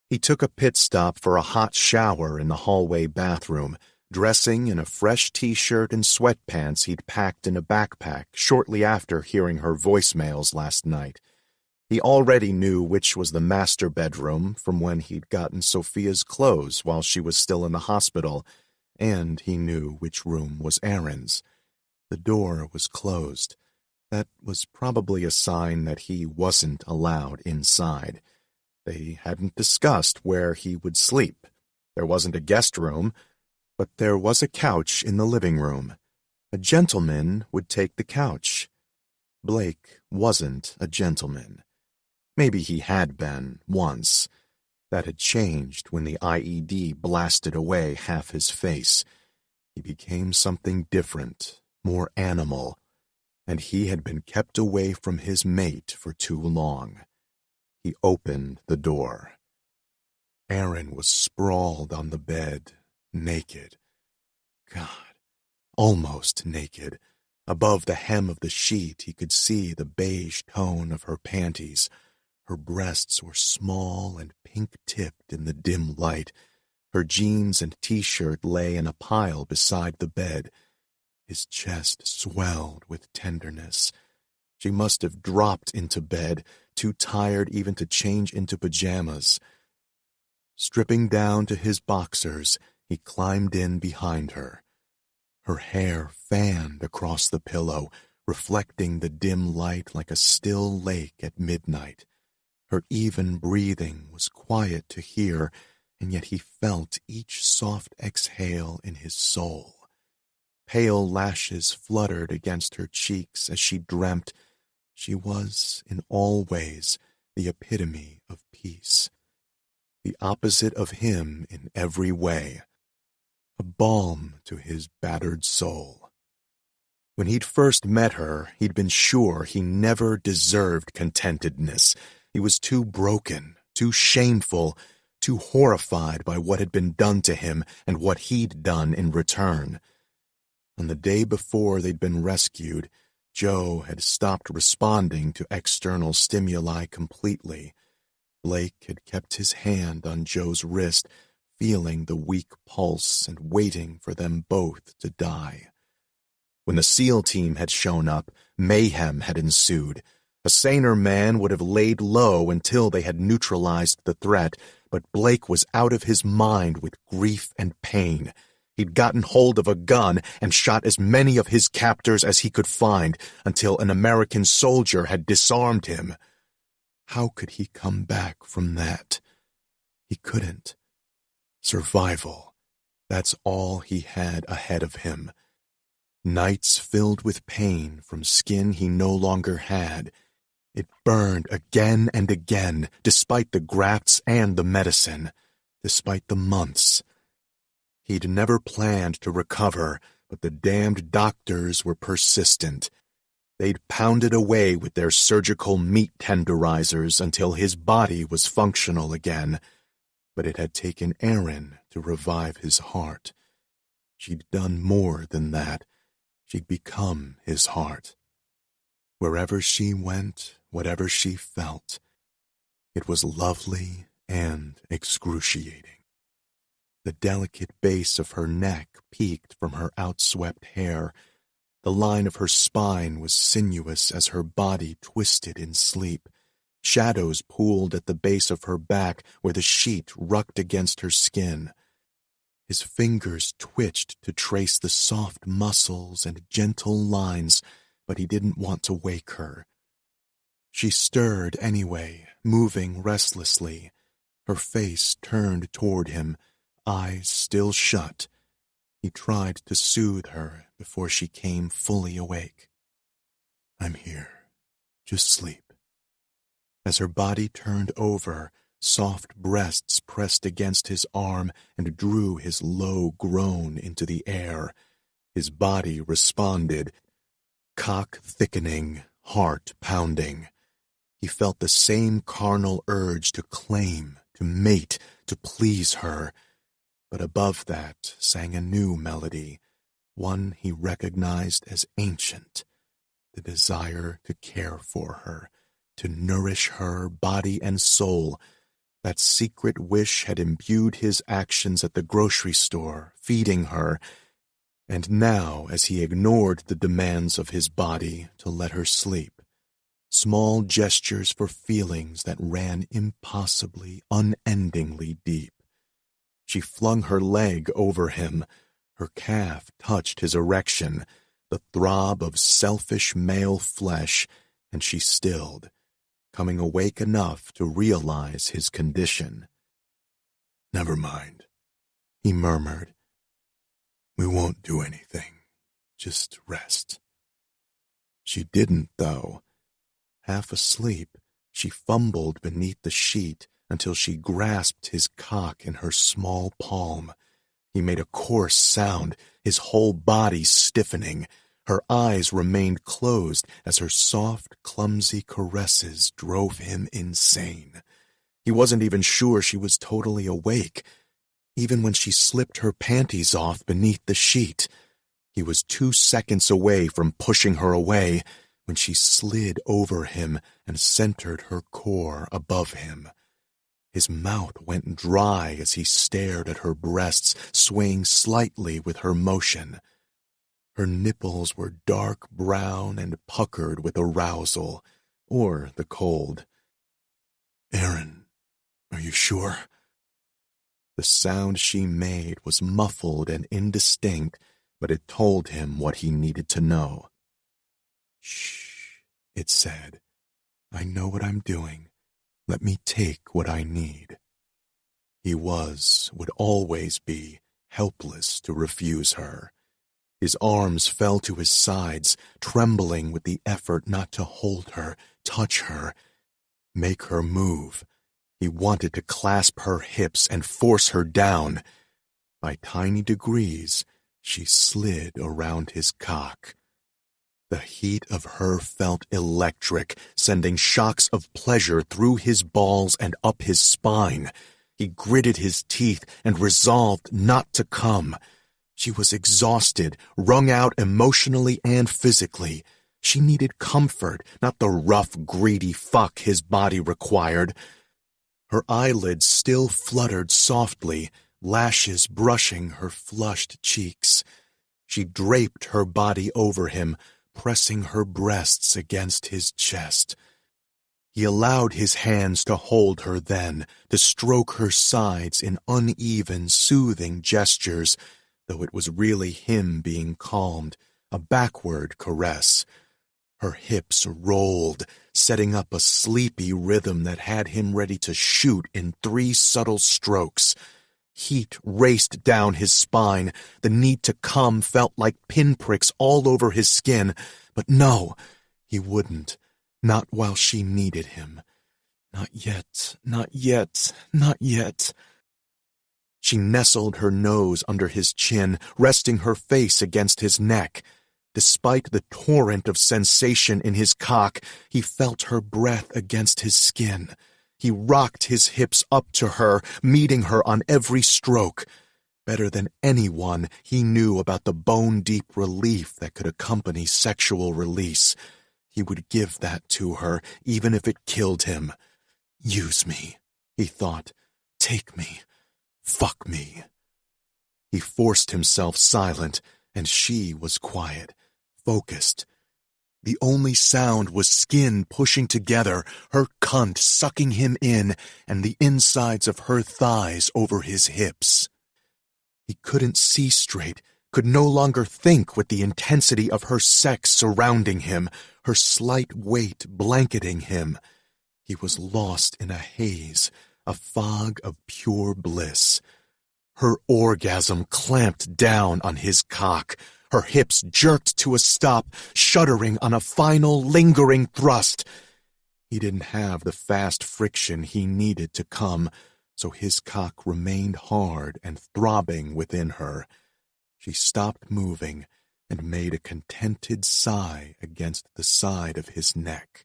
B: He took a pit stop for a hot shower in the hallway bathroom, dressing in a fresh t-shirt and sweatpants he'd packed in a backpack shortly after hearing her voicemails last night. He already knew which was the master bedroom from when he'd gotten Sofia's clothes while she was still in the hospital, and he knew which room was Aaron's. The door was closed. That was probably a sign that he wasn't allowed inside. They hadn't discussed where he would sleep. There wasn't a guest room, but there was a couch in the living room. A gentleman would take the couch. Blake wasn't a gentleman. Maybe he had been, once. That had changed when the IED blasted away half his face. He became something different, more animal, and he had been kept away from his mate for too long. He opened the door. Aaron was sprawled on the bed, naked. God, almost naked. Above the hem of the sheet, he could see the beige tone of her panties. Her breasts were small and pink-tipped in the dim light. Her jeans and t-shirt lay in a pile beside the bed. His chest swelled with tenderness. She must have dropped into bed, too tired even to change into pajamas. Stripping down to his boxers, he climbed in behind her. Her hair fanned across the pillow, reflecting the dim light like a still lake at midnight. Her even breathing was quiet to hear, and yet he felt each soft exhale in his soul. Pale lashes fluttered against her cheeks as she dreamt. She was, in all ways, the epitome of peace. The opposite of him in every way. A balm to his battered soul. When he'd first met her, he'd been sure he never deserved contentedness. He was too broken, too shameful, too horrified by what had been done to him and what he'd done in return. On the day before they'd been rescued, Joe had stopped responding to external stimuli completely. Blake had kept his hand on Joe's wrist, feeling the weak pulse and waiting for them both to die. When the SEAL team had shown up, mayhem had ensued. A saner man would have laid low until they had neutralized the threat, but Blake was out of his mind with grief and pain. He'd gotten hold of a gun and shot as many of his captors as he could find until an American soldier had disarmed him. How could he come back from that? He couldn't. Survival. That's all he had ahead of him. Nights filled with pain from skin he no longer had. It burned again and again, despite the grafts and the medicine, despite the months. He'd never planned to recover, but the damned doctors were persistent. They'd pounded away with their surgical meat tenderizers until his body was functional again, but it had taken Aaron to revive his heart. She'd done more than that. She'd become his heart. Wherever she went, whatever she felt, it was lovely and excruciating. The delicate base of her neck peeked from her outswept hair. The line of her spine was sinuous as her body twisted in sleep. Shadows pooled at the base of her back where the sheet rucked against her skin. His fingers twitched to trace the soft muscles and gentle lines, but he didn't want to wake her. She stirred anyway, moving restlessly, her face turned toward him, eyes still shut. He tried to soothe her before she came fully awake. "I'm here. Just sleep." As her body turned over, soft breasts pressed against his arm and drew his low groan into the air. His body responded, cock thickening, heart pounding. He felt the same carnal urge to claim, to mate, to please her. But above that sang a new melody, one he recognized as ancient, the desire to care for her, to nourish her body and soul. That secret wish had imbued his actions at the grocery store, feeding her, and now, as he ignored the demands of his body to let her sleep, small gestures for feelings that ran impossibly, unendingly deep. She flung her leg over him. Her calf touched his erection, the throb of selfish male flesh, and she stilled, coming awake enough to realize his condition. "Never mind," he murmured. "We won't do anything. Just rest." She didn't, though. Half asleep, she fumbled beneath the sheet until she grasped his cock in her small palm. He made a coarse sound, his whole body stiffening. Her eyes remained closed as her soft, clumsy caresses drove him insane. He wasn't even sure she was totally awake, even when she slipped her panties off beneath the sheet. He was 2 seconds away from pushing her away when she slid over him and centered her core above him. His mouth went dry as he stared at her breasts, swaying slightly with her motion. Her nipples were dark brown and puckered with arousal, or the cold. "Aaron, are you sure?" The sound she made was muffled and indistinct, but it told him what he needed to know. "Shh," it said. "I know what I'm doing. Let me take what I need." He would always be, helpless to refuse her. His arms fell to his sides, trembling with the effort not to hold her, touch her, make her move. He wanted to clasp her hips and force her down. By tiny degrees, she slid around his cock. The heat of her felt electric, sending shocks of pleasure through his balls and up his spine. He gritted his teeth and resolved not to come. She was exhausted, wrung out emotionally and physically. She needed comfort, not the rough, greedy fuck his body required. Her eyelids still fluttered softly, lashes brushing her flushed cheeks. She draped her body over him, pressing her breasts against his chest. He allowed his hands to hold her then, to stroke her sides in uneven, soothing gestures, though it was really him being calmed, a backward caress. Her hips rolled, setting up a sleepy rhythm that had him ready to shoot in 3 subtle strokes. Heat raced down his spine. The need to come felt like pinpricks all over his skin. But no, he wouldn't. Not while she needed him. Not yet, not yet, not yet. She nestled her nose under his chin, resting her face against his neck. Despite the torrent of sensation in his cock, he felt her breath against his skin. He rocked his hips up to her, meeting her on every stroke. Better than anyone, he knew about the bone-deep relief that could accompany sexual release. He would give that to her, even if it killed him. Use me, he thought. Take me. Fuck me. He forced himself silent, and she was quiet, focused. The only sound was skin pushing together, her cunt sucking him in, and the insides of her thighs over his hips. He couldn't see straight, could no longer think with the intensity of her sex surrounding him, her slight weight blanketing him. He was lost in a haze, a fog of pure bliss. Her orgasm clamped down on his cock. Her hips jerked to a stop, shuddering on a final, lingering thrust. He didn't have the fast friction he needed to come, so his cock remained hard and throbbing within her. She stopped moving and made a contented sigh against the side of his neck.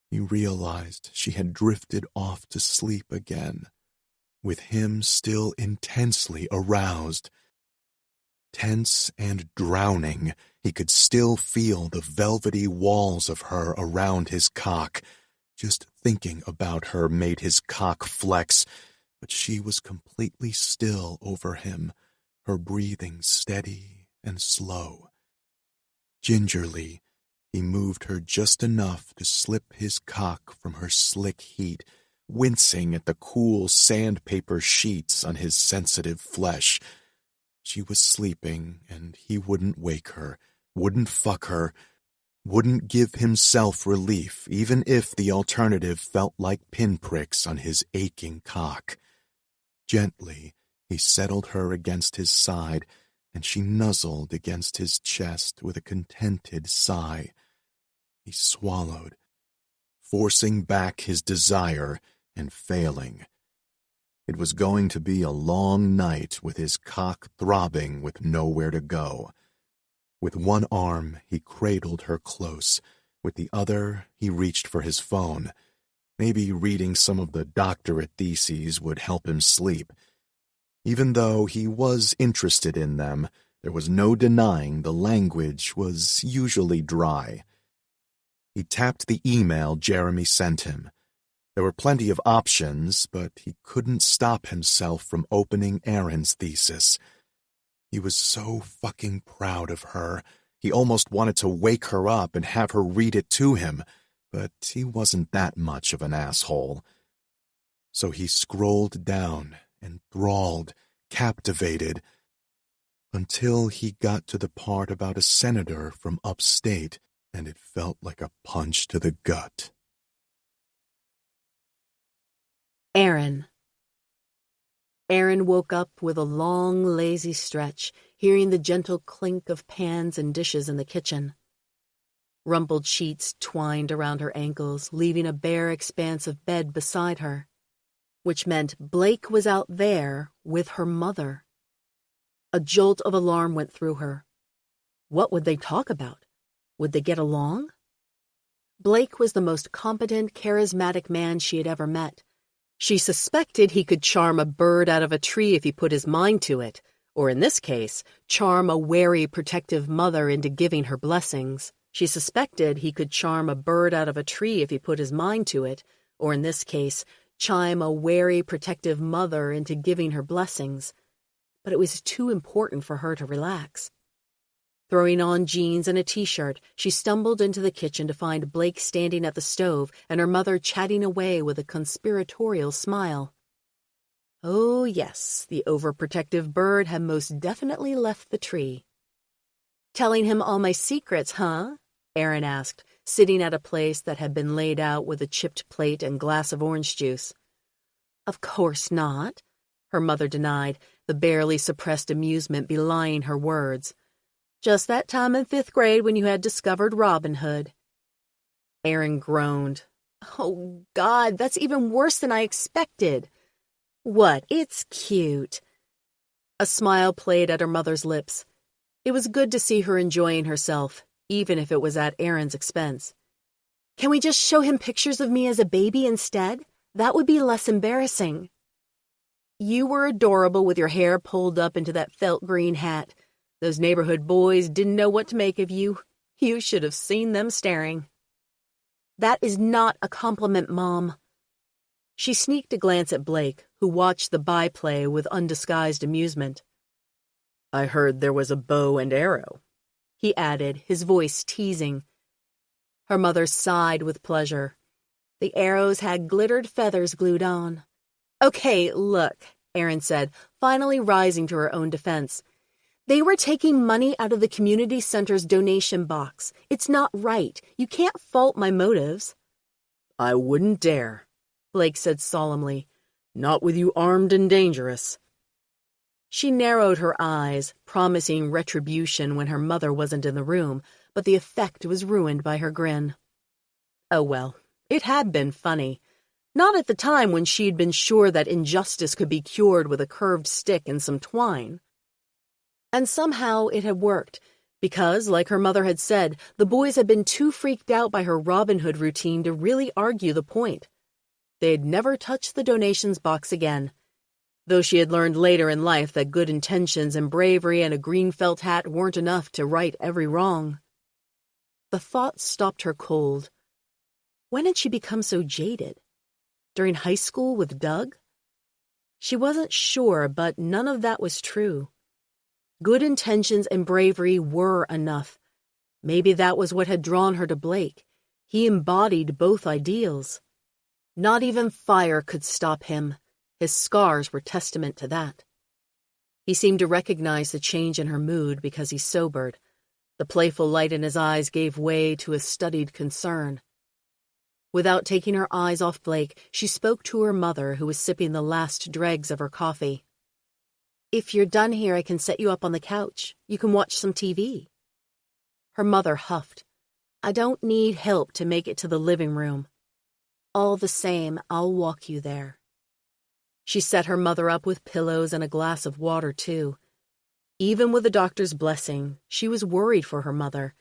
B: He realized she had drifted off to sleep again, with him still intensely aroused. Tense and drowning, he could still feel the velvety walls of her around his cock. Just thinking about her made his cock flex, but she was completely still over him, her breathing steady and slow. Gingerly, he moved her just enough to slip his cock from her slick heat, wincing at the cool sandpaper sheets on his sensitive flesh. She was sleeping, and he wouldn't wake her, wouldn't fuck her, wouldn't give himself relief, even if the alternative felt like pinpricks on his aching cock. Gently, he settled her against his side, and she nuzzled against his chest with a contented sigh. He swallowed, forcing back his desire and failing. It was going to be a long night with his cock throbbing with nowhere to go. With one arm, he cradled her close. With the other, he reached for his phone. Maybe reading some of the doctorate theses would help him sleep. Even though he was interested in them, there was no denying the language was usually dry. He tapped the email Jeremy sent him. There were plenty of options, but he couldn't stop himself from opening Aaron's thesis. He was so fucking proud of her. He almost wanted to wake her up and have her read it to him, but he wasn't that much of an asshole. So he scrolled down, enthralled, captivated, until he got to the part about a senator from upstate, and it felt like a punch to the gut.
A: Aaron. Aaron woke up with a long, lazy stretch, hearing the gentle clink of pans and dishes in the kitchen. Rumpled sheets twined around her ankles, leaving a bare expanse of bed beside her, which meant Blake was out there with her mother. A jolt of alarm went through her. What would they talk about? Would they get along? Blake was the most competent, charismatic man she had ever met. She suspected he could charm a bird out of a tree if he put his mind to it, or in this case, charm a wary, protective mother into giving her blessings. She suspected he could charm a bird out of a tree if he put his mind to it, or in this case, chime a wary, protective mother into giving her blessings. But it was too important for her to relax. Throwing on jeans and a t-shirt, she stumbled into the kitchen to find Blake standing at the stove and her mother chatting away with a conspiratorial smile. Oh, yes, the overprotective bird had most definitely left the tree. "Telling him all my secrets, huh?" Aaron asked, sitting at a place that had been laid out with a chipped plate and glass of orange juice. "Of course not," her mother denied, the barely suppressed amusement belying her words. "Just that time in 5th grade when you had discovered Robin Hood." Aaron groaned. Oh, God, that's even worse than I expected. What? It's cute. A smile played at her mother's lips. It was good to see her enjoying herself, even if it was at Aaron's expense. Can we just show him pictures of me as a baby instead? That would be less embarrassing. You were adorable with your hair pulled up into that felt green hat. Those neighborhood boys didn't know what to make of you. You should have seen them staring. That is not a compliment, Mom. She sneaked a glance at Blake, who watched the byplay with undisguised amusement. I heard there was a bow and arrow, he added, his voice teasing. Her mother sighed with pleasure. The arrows had glittered feathers glued on. Okay, look, Erin said, finally rising to her own defense. They were taking money out of the community center's donation box. It's not right. You can't fault my motives.
C: I wouldn't dare, Blake said solemnly. Not with you armed and dangerous. She narrowed her eyes, promising retribution when her mother wasn't in the room, but the effect was ruined by her grin. Oh well, it had been funny. Not at the time when she'd been sure that injustice could be cured with a curved stick and some twine. And somehow it had worked, because, like her mother had said, the boys had been too freaked out by her Robin Hood routine to really argue the point. They'd never touched the donations box again, though she had learned later in life that good intentions and bravery and a green felt hat weren't enough to right every wrong. The thought stopped her cold. When had she become so jaded? During high school with Doug? She wasn't sure, but none of that was true. Good intentions and bravery were enough. Maybe that was what had drawn her to Blake. He embodied both ideals. Not even fire could stop him. His scars were testament to that. He seemed to recognize the change in her mood because he sobered. The playful light in his eyes gave way to a studied concern. Without taking her eyes off Blake, she spoke to her mother, who was sipping the last dregs of her coffee. If you're done here, I can set you up on the couch. You can watch some TV. Her mother huffed. I don't need help to make it to the living room. All the same, I'll walk you there. She set her mother up with pillows and a glass of water, too. Even with the doctor's blessing, she was worried for her mother.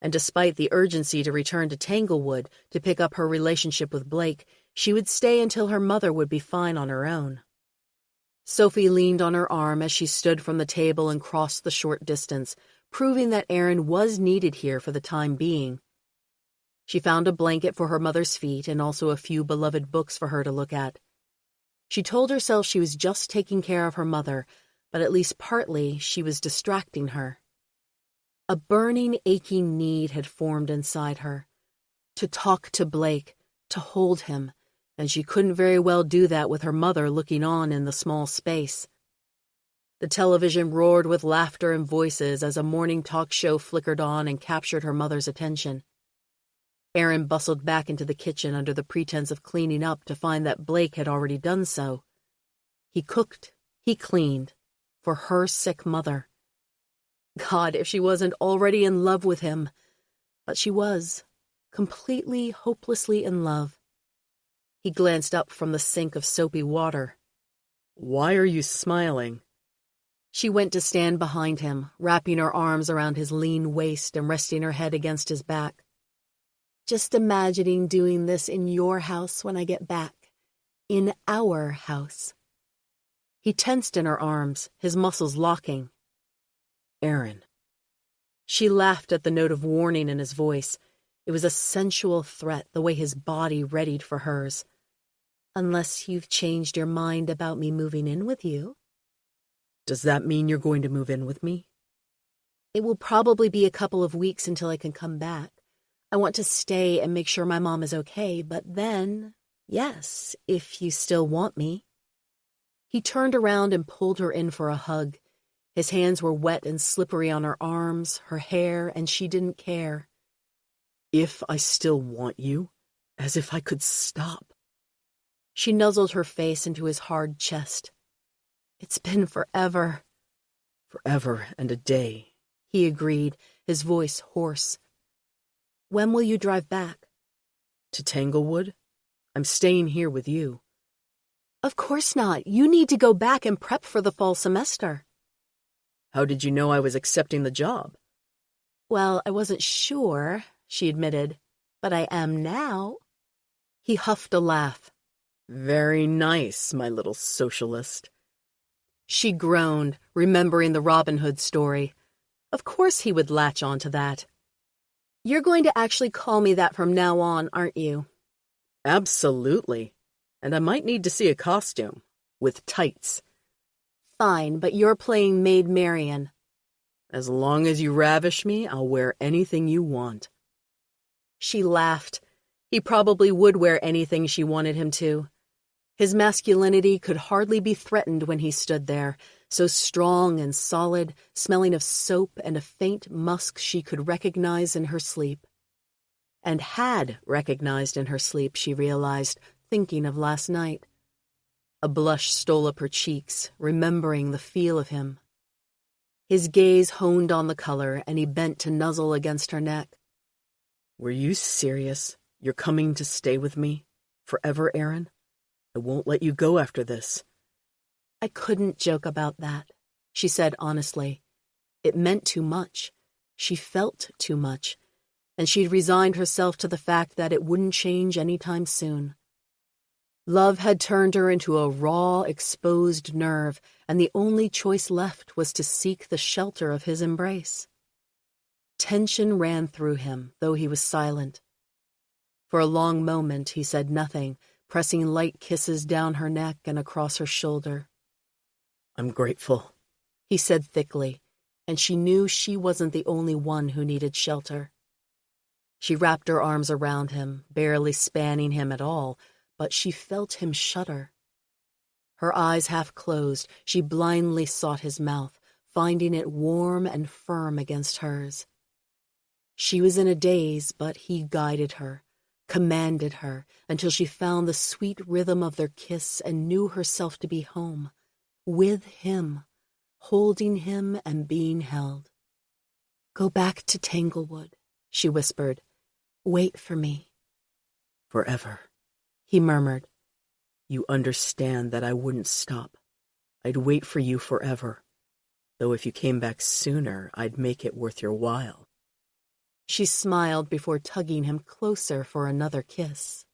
C: And despite the urgency to return to Tanglewood to pick up her relationship with Blake, she would stay until her mother would be fine on her own. Sophie leaned on her arm as she stood from the table and crossed the short distance, proving that Aaron was needed here for the time being. She found a blanket for her mother's feet and also a few beloved books for her to look at. She told herself she was just taking care of her mother, but at least partly she was distracting her. A burning, aching need had formed inside her. To talk to Blake, to hold him, and she couldn't very well do that with her mother looking on in the small space. The television roared with laughter and voices as a morning talk show flickered on and captured her mother's attention. Aaron bustled back into the kitchen under the pretense of cleaning up to find that Blake had already done so. He cooked, he cleaned, for her sick mother. God, if she wasn't already in love with him. But she was, completely, hopelessly in love. He glanced up from the sink of soapy water. Why are you smiling?
A: She went to stand behind him, wrapping her arms around his lean waist and resting her head against his back. Just imagining doing this in your house when I get back. In our house. He tensed in her arms, his muscles locking.
C: Aaron.
A: She laughed at the note of warning in his voice. It was a sensual threat, the way his body readied for hers. Unless you've changed your mind about me moving in with you.
C: Does that mean you're going to move in with me?
A: It will probably be a couple of weeks until I can come back. I want to stay and make sure my mom is okay, but then, yes, if you still want me. He turned around and pulled her in for a hug. His hands were wet and slippery on her arms, her hair, and she didn't care.
C: If I still want you, as if I could stop.
A: She nuzzled her face into his hard chest. It's been forever.
C: Forever and a day,
A: he agreed, his voice hoarse. When will you drive back?
C: To Tanglewood? I'm staying here with you.
A: Of course not. You need to go back and prep for the fall semester.
C: How did you know I was accepting the job?
A: Well, I wasn't sure, she admitted, but I am now. He huffed a laugh.
C: Very nice, my little socialist.
A: She groaned, remembering the Robin Hood story. Of course he would latch on to that. You're going to actually call me that from now on, aren't you?
C: Absolutely. And I might need to see a costume, with tights.
A: Fine, but you're playing Maid Marian.
C: As long as you ravish me, I'll wear anything you want.
A: She laughed. He probably would wear anything she wanted him to. His masculinity could hardly be threatened when he stood there, so strong and solid, smelling of soap and a faint musk she could recognize in her sleep. And had recognized in her sleep, she realized, thinking of last night. A blush stole up her cheeks, remembering the feel of him. His gaze honed on the color, and he bent to nuzzle against her neck.
C: Were you serious? You're coming to stay with me? Forever, Aaron? I won't let you go after this.
A: I couldn't joke about that, she said honestly. It meant too much. She felt too much, and she'd resigned herself to the fact that it wouldn't change any time soon. Love had turned her into a raw, exposed nerve, and the only choice left was to seek the shelter of his embrace. Tension ran through him, though he was silent. For a long moment he said nothing, pressing light kisses down her neck and across her shoulder.
C: I'm grateful,
A: he said thickly, and she knew she wasn't the only one who needed shelter. She wrapped her arms around him, barely spanning him at all, but she felt him shudder. Her eyes half closed, she blindly sought his mouth, finding it warm and firm against hers. She was in a daze, but he guided her, commanded her, until she found the sweet rhythm of their kiss and knew herself to be home, with him, holding him and being held. Go back to Tanglewood, she whispered. Wait for me.
C: Forever,
A: he murmured.
C: You understand that I wouldn't stop. I'd wait for you forever. Though if you came back sooner, I'd make it worth your while.
A: She smiled before tugging him closer for another kiss.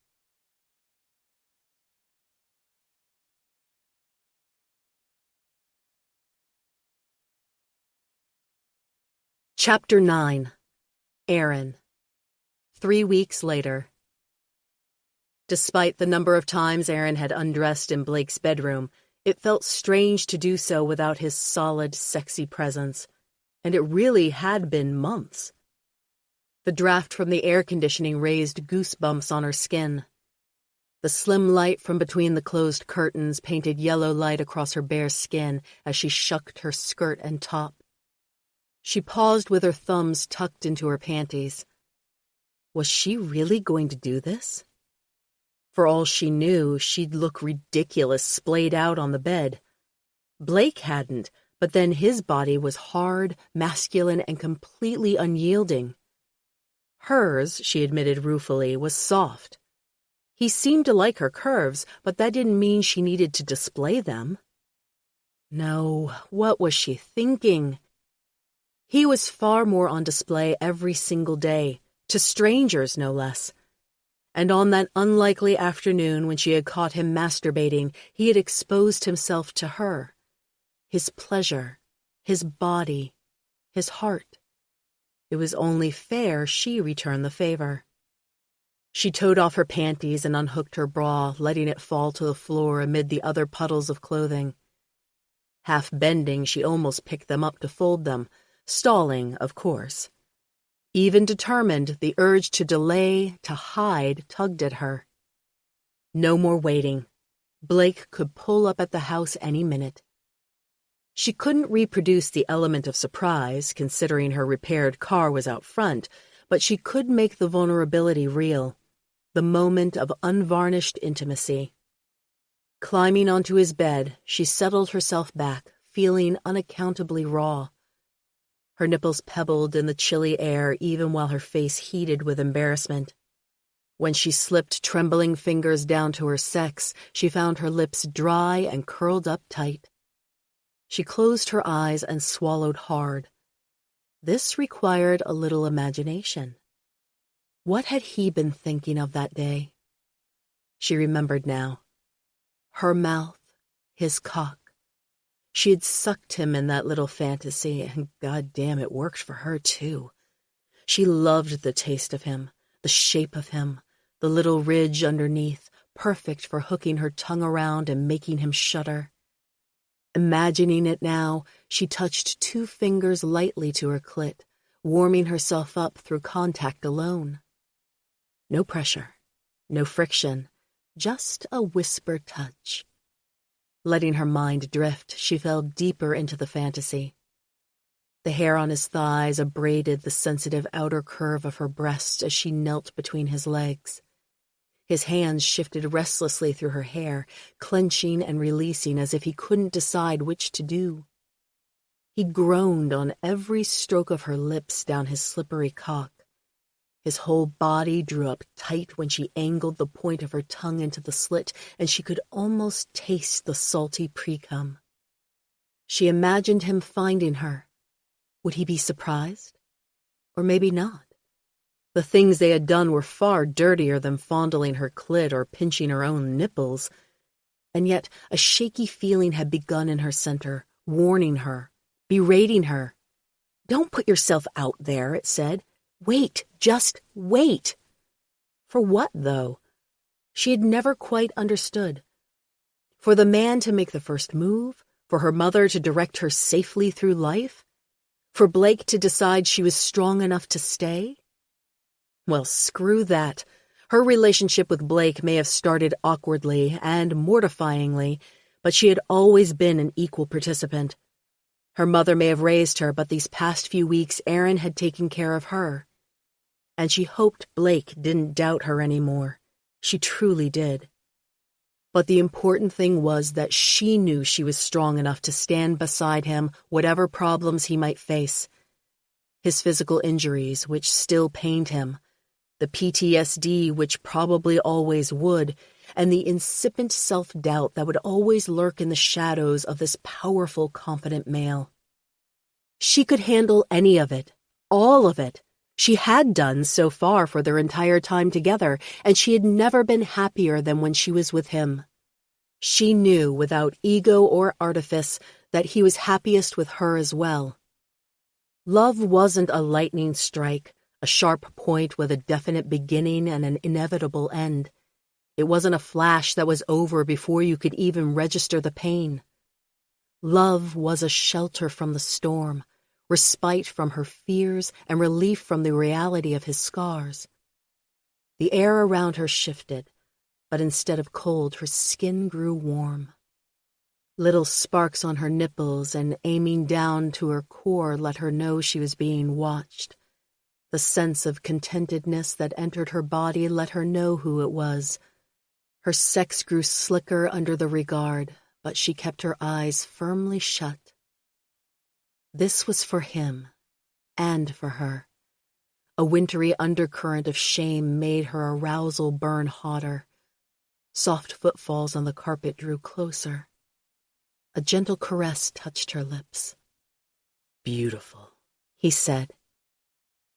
A: Chapter 9. Aaron. 3 weeks later. Despite the number of times Aaron had undressed in Blake's bedroom, it felt strange to do so without his solid, sexy presence. And it really had been months. The draft from the air conditioning raised goosebumps on her skin. The slim light from between the closed curtains painted yellow light across her bare skin as she shucked her skirt and top. She paused with her thumbs tucked into her panties. Was she really going to do this? For all she knew, she'd look ridiculous splayed out on the bed. Blake hadn't, but then his body was hard, masculine, and completely unyielding. Hers, she admitted ruefully, was soft. He seemed to like her curves, but that didn't mean she needed to display them. No, what was she thinking? He was far more on display every single day, to strangers no less. And on that unlikely afternoon when she had caught him masturbating, he had exposed himself to her. His pleasure, his body, his heart. It was only fair she return the favor. She towed off her panties and unhooked her bra, letting it fall to the floor amid the other puddles of clothing. Half bending, she almost picked them up to fold them, stalling, of course. Even determined, the urge to delay, to hide, tugged at her. No more waiting. Blake could pull up at the house any minute. She couldn't reproduce the element of surprise, considering her repaired car was out front, but she could make the vulnerability real, the moment of unvarnished intimacy. Climbing onto his bed, she settled herself back, feeling unaccountably raw. Her nipples pebbled in the chilly air even while her face heated with embarrassment. When she slipped trembling fingers down to her sex, she found her lips dry and curled up tight. She closed her eyes and swallowed hard. This required a little imagination. What had he been thinking of that day? She remembered now. Her mouth, his cock. She had sucked him in that little fantasy, and goddamn, it worked for her, too. She loved the taste of him, the shape of him, the little ridge underneath, perfect for hooking her tongue around and making him shudder. Imagining it now, she touched 2 fingers lightly to her clit, warming herself up through contact alone. No pressure, no friction, just a whisper touch. Letting her mind drift, she fell deeper into the fantasy. The hair on his thighs abraded the sensitive outer curve of her breast as she knelt between his legs. His hands shifted restlessly through her hair, clenching and releasing as if he couldn't decide which to do. He groaned on every stroke of her lips down his slippery cock. His whole body drew up tight when she angled the point of her tongue into the slit, and she could almost taste the salty pre-cum. She imagined him finding her. Would he be surprised? Or maybe not. The things they had done were far dirtier than fondling her clit or pinching her own nipples. And yet a shaky feeling had begun in her center, warning her, berating her. "Don't put yourself out there," it said. "Wait, just wait." For what, though? She had never quite understood. For the man to make the first move? For her mother to direct her safely through life? For Blake to decide she was strong enough to stay? Well, screw that. Her relationship with Blake may have started awkwardly and mortifyingly, but she had always been an equal participant. Her mother may have raised her, but these past few weeks Aaron had taken care of her. And she hoped Blake didn't doubt her anymore. She truly did. But the important thing was that she knew she was strong enough to stand beside him, whatever problems he might face. His physical injuries, which still pained him, the PTSD, which probably always would, and the incipient self-doubt that would always lurk in the shadows of this powerful, confident male. She could handle any of it, all of it. She had done so far for their entire time together, and she had never been happier than when she was with him. She knew, without ego or artifice, that he was happiest with her as well. Love wasn't a lightning strike, a sharp point with a definite beginning and an inevitable end. It wasn't a flash that was over before you could even register the pain. Love was a shelter from the storm, respite from her fears, and relief from the reality of his scars. The air around her shifted, but instead of cold, her skin grew warm. Little sparks on her nipples and aiming down to her core let her know she was being watched. The sense of contentedness that entered her body let her know who it was. Her sex grew slicker under the regard, but she kept her eyes firmly shut. This was for him, and for her. A wintry undercurrent of shame made her arousal burn hotter. Soft footfalls on the carpet drew closer. A gentle caress touched her lips. "Beautiful," he said.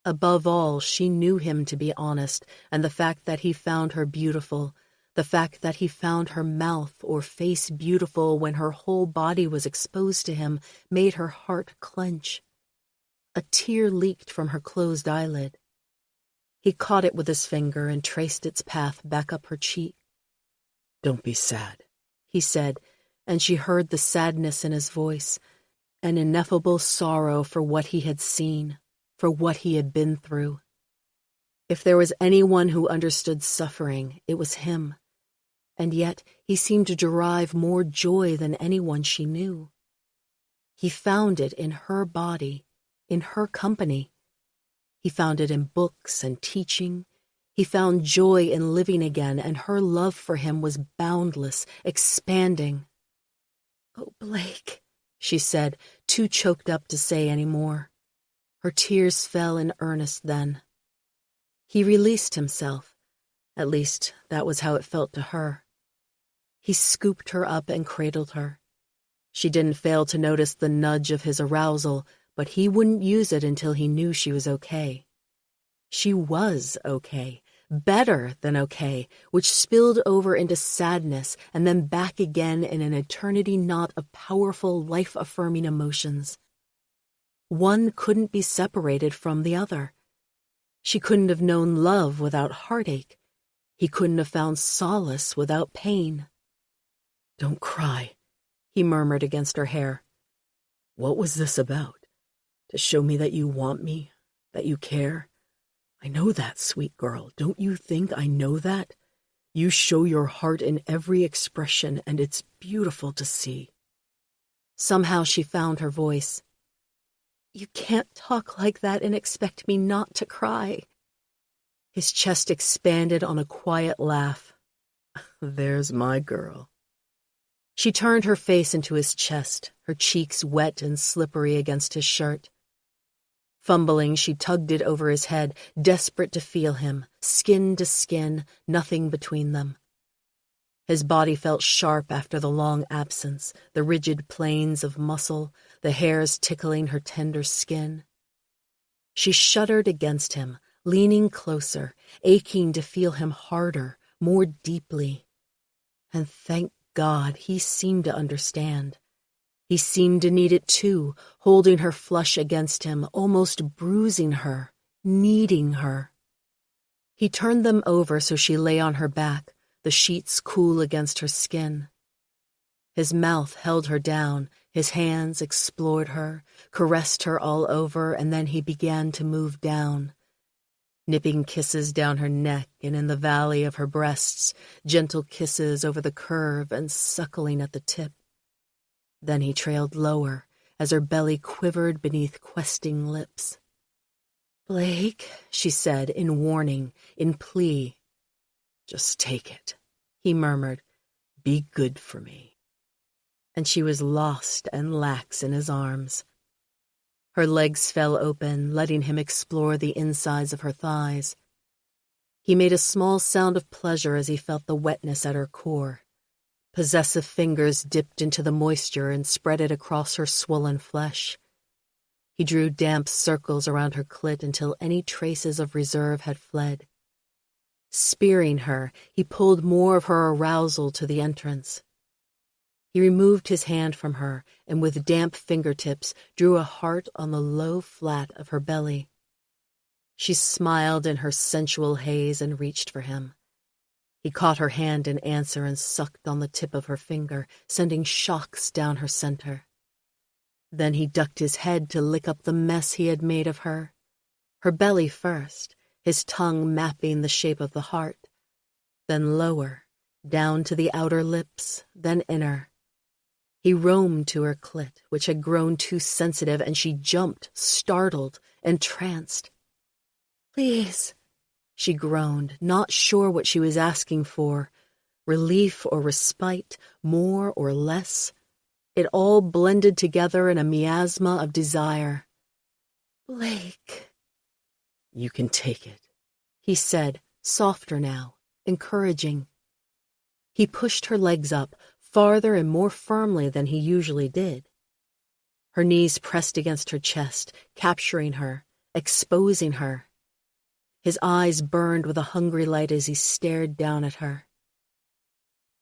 A: Above all, she knew him to be honest, and the fact that he found her beautiful, the fact that he found her mouth or face beautiful when her whole body was exposed to him, made her heart clench. A tear leaked from her closed eyelid. He caught it with his finger and traced its path back up her cheek. "Don't be sad," he said, and she heard the sadness in his voice, an ineffable sorrow for what he had seen, for what he had been through. If there was anyone who understood suffering, it was him. And yet he seemed to derive more joy than anyone she knew. He found it in her body, in her company. He found it in books and teaching. He found joy in living again, and her love for him was boundless, expanding. "Oh, Blake," she said, too choked up to say any more. Her tears fell in earnest then. He released himself, At least, that was how it felt to her. He scooped her up and cradled her. She didn't fail to notice the nudge of his arousal, but he wouldn't use it until he knew she was okay. She was okay, better than okay, which spilled over into sadness and then back again in an eternity knot of powerful, life-affirming emotions. One couldn't be separated from the other. She couldn't have known love without heartache. He couldn't have found solace without pain. "Don't cry," he murmured against her hair. "What was this about? To show me that you want me, that you care? I know that, sweet girl. Don't you think I know that? You show your heart in every expression, and it's beautiful to see." Somehow she found her voice. "You can't talk like that and expect me not to cry." His chest expanded on a quiet laugh. "There's my girl." She turned her face into his chest, her cheeks wet and slippery against his shirt. Fumbling, she tugged it over his head, desperate to feel him, skin to skin, nothing between them. His body felt sharp after the long absence, the rigid planes of muscle, the hairs tickling her tender skin. She shuddered against him, leaning closer, aching to feel him harder, more deeply. And thank God, he seemed to understand. He seemed to need it too, holding her flush against him, almost bruising her, needing her. He turned them over so she lay on her back, the sheets cool against her skin. His mouth held her down, his hands explored her, caressed her all over, and then he began to move down. Nipping kisses down her neck and in the valley of her breasts, gentle kisses over the curve and suckling at the tip. Then he trailed lower, as her belly quivered beneath questing lips. "Blake," she said, in warning, in plea. "Just take it," he murmured. "Be good for me." And she was lost and lax in his arms. Her legs fell open, letting him explore the insides of her thighs. He made a small sound of pleasure as he felt the wetness at her core. Possessive fingers dipped into the moisture and spread it across her swollen flesh. He drew damp circles around her clit until any traces of reserve had fled. Spearing her, he pulled more of her arousal to the entrance. He removed his hand from her and with damp fingertips drew a heart on the low flat of her belly. She smiled in her sensual haze and reached for him. He caught her hand in answer and sucked on the tip of her finger, sending shocks down her center. Then he ducked his head to lick up the mess he had made of her. Her belly first, his tongue mapping the shape of the heart. Then lower, down to the outer lips, then inner. He roamed to her clit, which had grown too sensitive, and she jumped, startled, entranced. "Please," she groaned, not sure what she was asking for. Relief or respite, more or less. It all blended together in a miasma of desire. "Blake." "You can take it," he said, softer now, encouraging. He pushed her legs up, farther and more firmly than he usually did. Her knees pressed against her chest, capturing her, exposing her. His eyes burned with a hungry light as he stared down at her.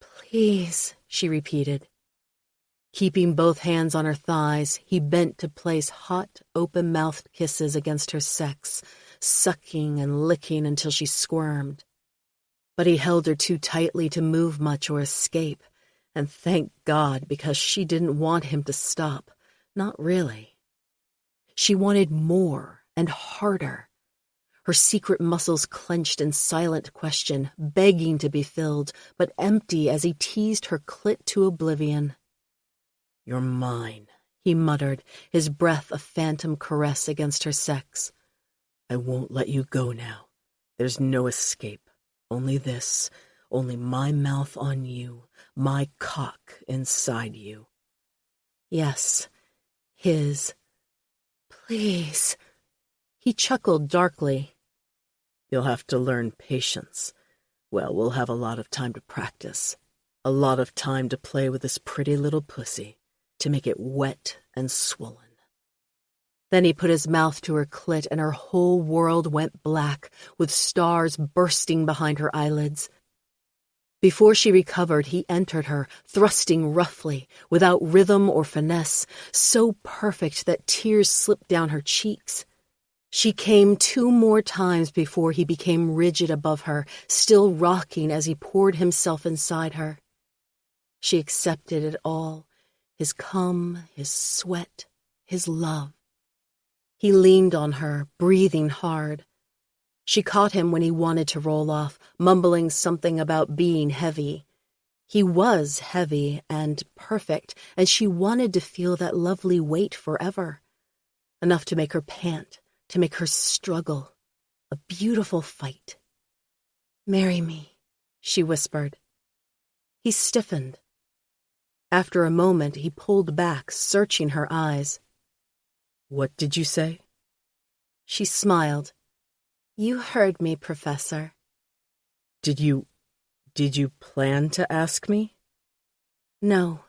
A: "Please," she repeated. Keeping both hands on her thighs, he bent to place hot, open-mouthed kisses against her sex, sucking and licking until she squirmed. But he held her too tightly to move much or escape, and thank God, because she didn't want him to stop. Not really. She wanted more and harder. Her secret muscles clenched in silent question, begging to be filled, but empty as he teased her clit to oblivion. "You're mine," he muttered, his breath a phantom caress against her sex. "I won't let you go now. There's no escape. Only this, only my mouth on you, my cock inside you." Yes, his. "Please." He chuckled darkly. "You'll have to learn patience.
C: Well, we'll have a lot of time to practice. A lot of time to play with this pretty little pussy, to make it wet and swollen. Then he put his mouth to her clit, and her whole world went black, with stars bursting behind her eyelids. Before she recovered, he entered her, thrusting roughly, without rhythm or finesse, so perfect that tears slipped down her cheeks. She came 2 more times before he became rigid above her, still rocking as he poured himself inside her. She accepted it all, his cum, his sweat, his love. He leaned on her, breathing hard. She caught him when he wanted to roll off, mumbling something about being heavy. He was heavy and perfect, and she wanted to feel that lovely weight forever. Enough to make her pant, to make her struggle. A beautiful fight. "Marry me," she whispered. He stiffened. After a moment, he pulled back, searching her eyes. "What did you say?" She smiled. "You heard me, Professor." Did you plan to ask me?" "No.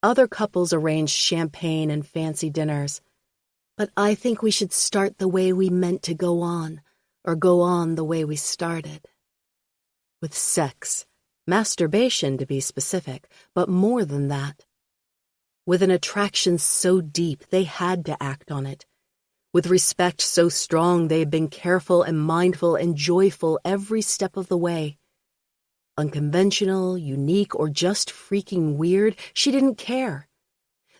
C: Other couples arrange champagne and fancy dinners. But I think we should start the way we meant to go on, or go on the way we started. With sex. Masturbation, to be specific, but more than that. With an attraction so deep, they had to act on it. With respect so strong, they had been careful and mindful and joyful every step of the way. Unconventional, unique, or just freaking weird, she didn't care.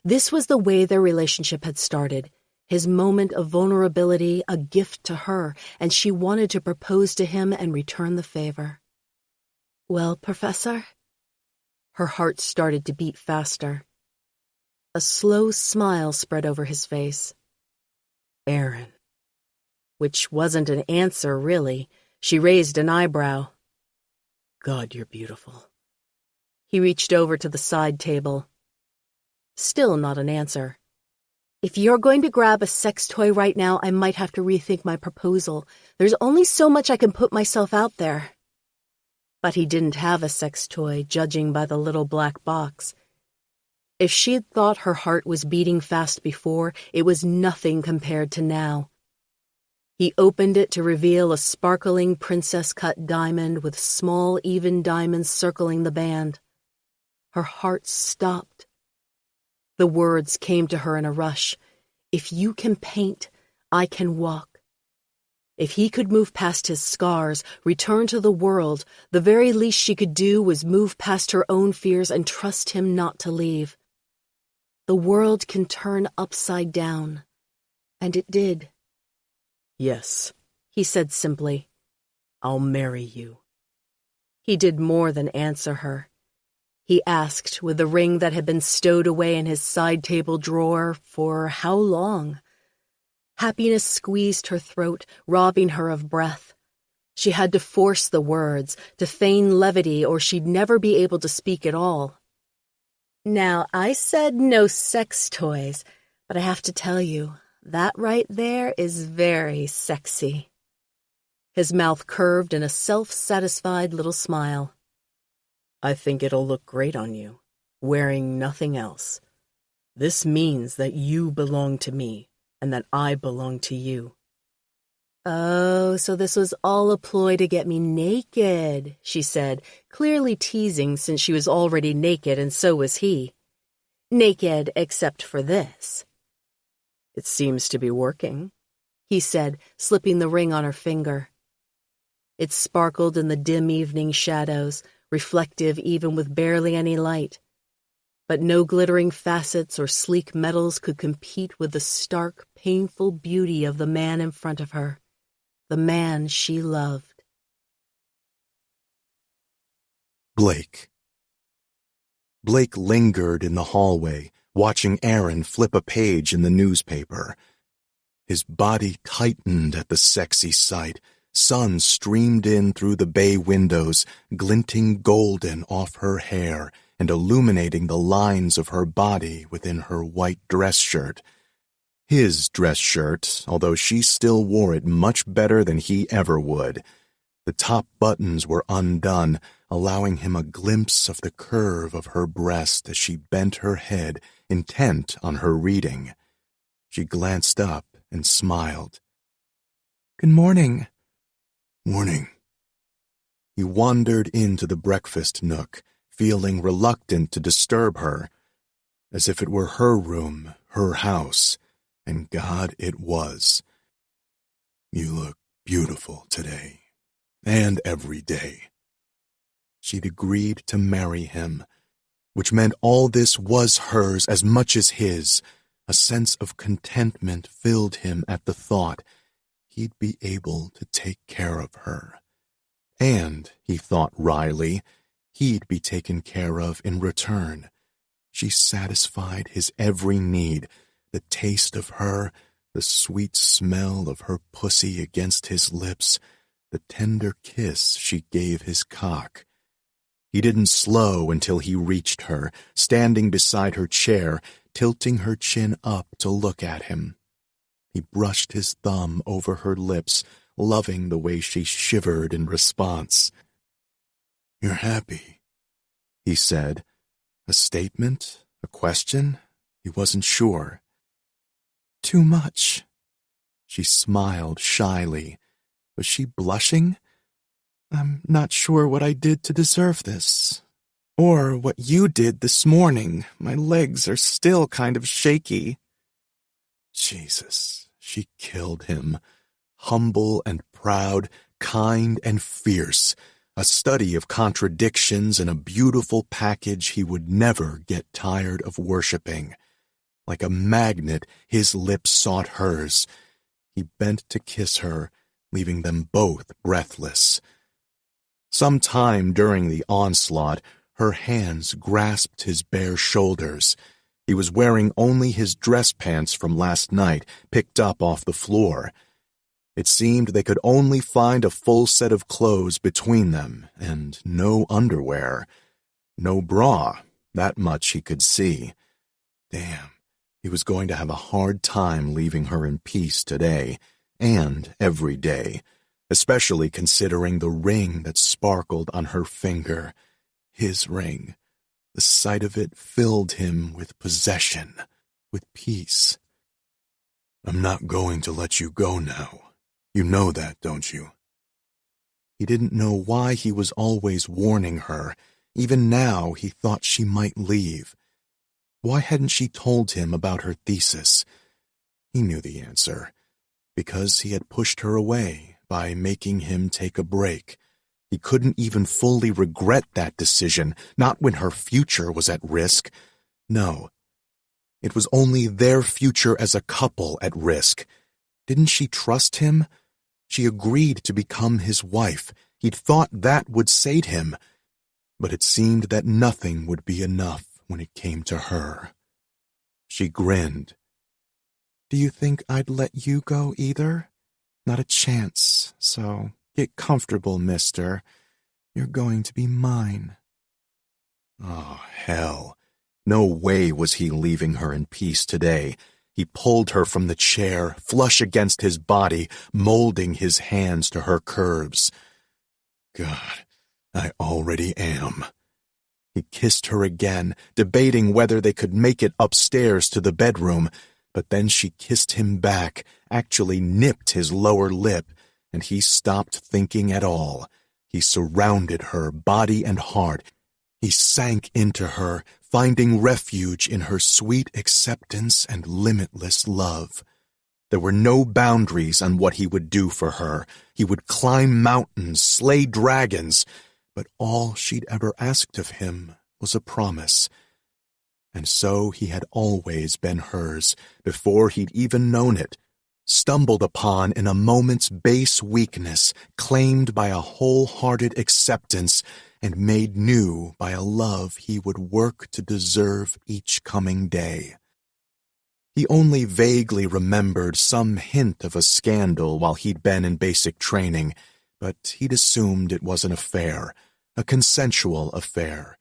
C: This was the way their relationship had started, his moment of vulnerability, a gift to her, and she wanted to propose to him and return the favor. "Well, Professor?" Her heart started to beat faster. A slow smile spread over his face. "Aaron." Which wasn't an answer, really. She raised an eyebrow. "God, you're beautiful." He reached over to the side table. Still not an answer. "If you're going to grab a sex toy right now, I might have to rethink my proposal. There's only so much I can put myself out there." But he didn't have a sex toy, judging by the little black box. If she'd thought her heart was beating fast before, it was nothing compared to now. He opened it to reveal a sparkling princess-cut diamond with small, even diamonds circling the band. Her heart stopped. The words came to her in a rush. "If you can paint, I can walk." If he could move past his scars, return to the world, the very least she could do was move past her own fears and trust him not to leave. The world can turn upside down. And it did. "Yes," he said simply. "I'll marry you." He did more than answer her. He asked, with the ring that had been stowed away in his side-table drawer, for how long? Happiness squeezed her throat, robbing her of breath. She had to force the words, to feign levity, or she'd never be able to speak at all. "Now, I said no sex toys, but I have to tell you, that right there is very sexy." His mouth curved in a self-satisfied little smile. "I think it'll look great on you, wearing nothing else. This means that you belong to me, and that I belong to you." "Oh, so this was all a ploy to get me naked," she said, clearly teasing since she was already naked and so was he. "Naked except for this." "It seems to be working," he said, slipping the ring on her finger. It sparkled in the dim evening shadows, reflective even with barely any light. But no glittering facets or sleek metals could compete with the stark, painful beauty of the man in front of her, the man she loved.
B: Blake. Blake lingered in the hallway, watching Aaron flip a page in the newspaper. His body tightened at the sexy sight. Sun streamed in through the bay windows, glinting golden off her hair and illuminating the lines of her body within her white dress shirt. His dress shirt, although she still wore it much better than he ever would. The top buttons were undone, allowing him a glimpse of the curve of her breast as she bent her head, intent on her reading. She glanced up and smiled.
D: "Good morning."
B: "Morning." He wandered into the breakfast nook, feeling reluctant to disturb her, as if it were her room, her house, and God it was. "You look beautiful today, and every day." She'd agreed to marry him, which meant all this was hers as much as his. A sense of contentment filled him at the thought he'd be able to take care of her. And, he thought wryly, he'd be taken care of in return. She satisfied his every need, the taste of her, the sweet smell of her pussy against his lips, the tender kiss she gave his cock. He didn't slow until he reached her, standing beside her chair, tilting her chin up to look at him. He brushed his thumb over her lips, loving the way she shivered in response. "You're happy," he said. A statement? A question? He wasn't sure.
D: "Too much."
B: She smiled shyly. Was she blushing?
D: "I'm not sure what I did to deserve this. Or what you did this morning. My legs are still kind of shaky."
B: Jesus, she killed him. Humble and proud, kind and fierce. A study of contradictions and a beautiful package he would never get tired of worshipping. Like a magnet, his lips sought hers. He bent to kiss her, leaving them both breathless. Some time during the onslaught, her hands grasped his bare shoulders. He was wearing only his dress pants from last night, picked up off the floor. It seemed they could only find a full set of clothes between them, and no underwear. No bra, that much he could see. Damn, he was going to have a hard time leaving her in peace today, and every day, especially considering the ring that sparkled on her finger. His ring. The sight of it filled him with possession, with peace. "I'm not going to let you go now. You know that, don't you?" He didn't know why he was always warning her. Even now, he thought she might leave. Why hadn't she told him about her thesis? He knew the answer. Because he had pushed her away by making him take a break. He couldn't even fully regret that decision, not when her future was at risk. No, it was only their future as a couple at risk. Didn't she trust him? She agreed to become his wife. He'd thought that would sate him. But it seemed that nothing would be enough when it came to her. She grinned.
D: "Do you think I'd let you go either? Not a chance, so get comfortable, mister. You're going to be mine."
B: Oh, hell. No way was he leaving her in peace today. He pulled her from the chair, flush against his body, molding his hands to her curves. God, I already am. He kissed her again, debating whether they could make it upstairs to the bedroom, but then she kissed him back, actually nipped his lower lip, and he stopped thinking at all. He surrounded her, body and heart. He sank into her, finding refuge in her sweet acceptance and limitless love. There were no boundaries on what he would do for her. He would climb mountains, slay dragons, but all she'd ever asked of him was a promise. And so he had always been hers, before he'd even known it, stumbled upon in a moment's base weakness, claimed by a wholehearted acceptance, and made new by a love he would work to deserve each coming day. He only vaguely remembered some hint of a scandal while he'd been in basic training, but he'd assumed it was an affair, a consensual affair.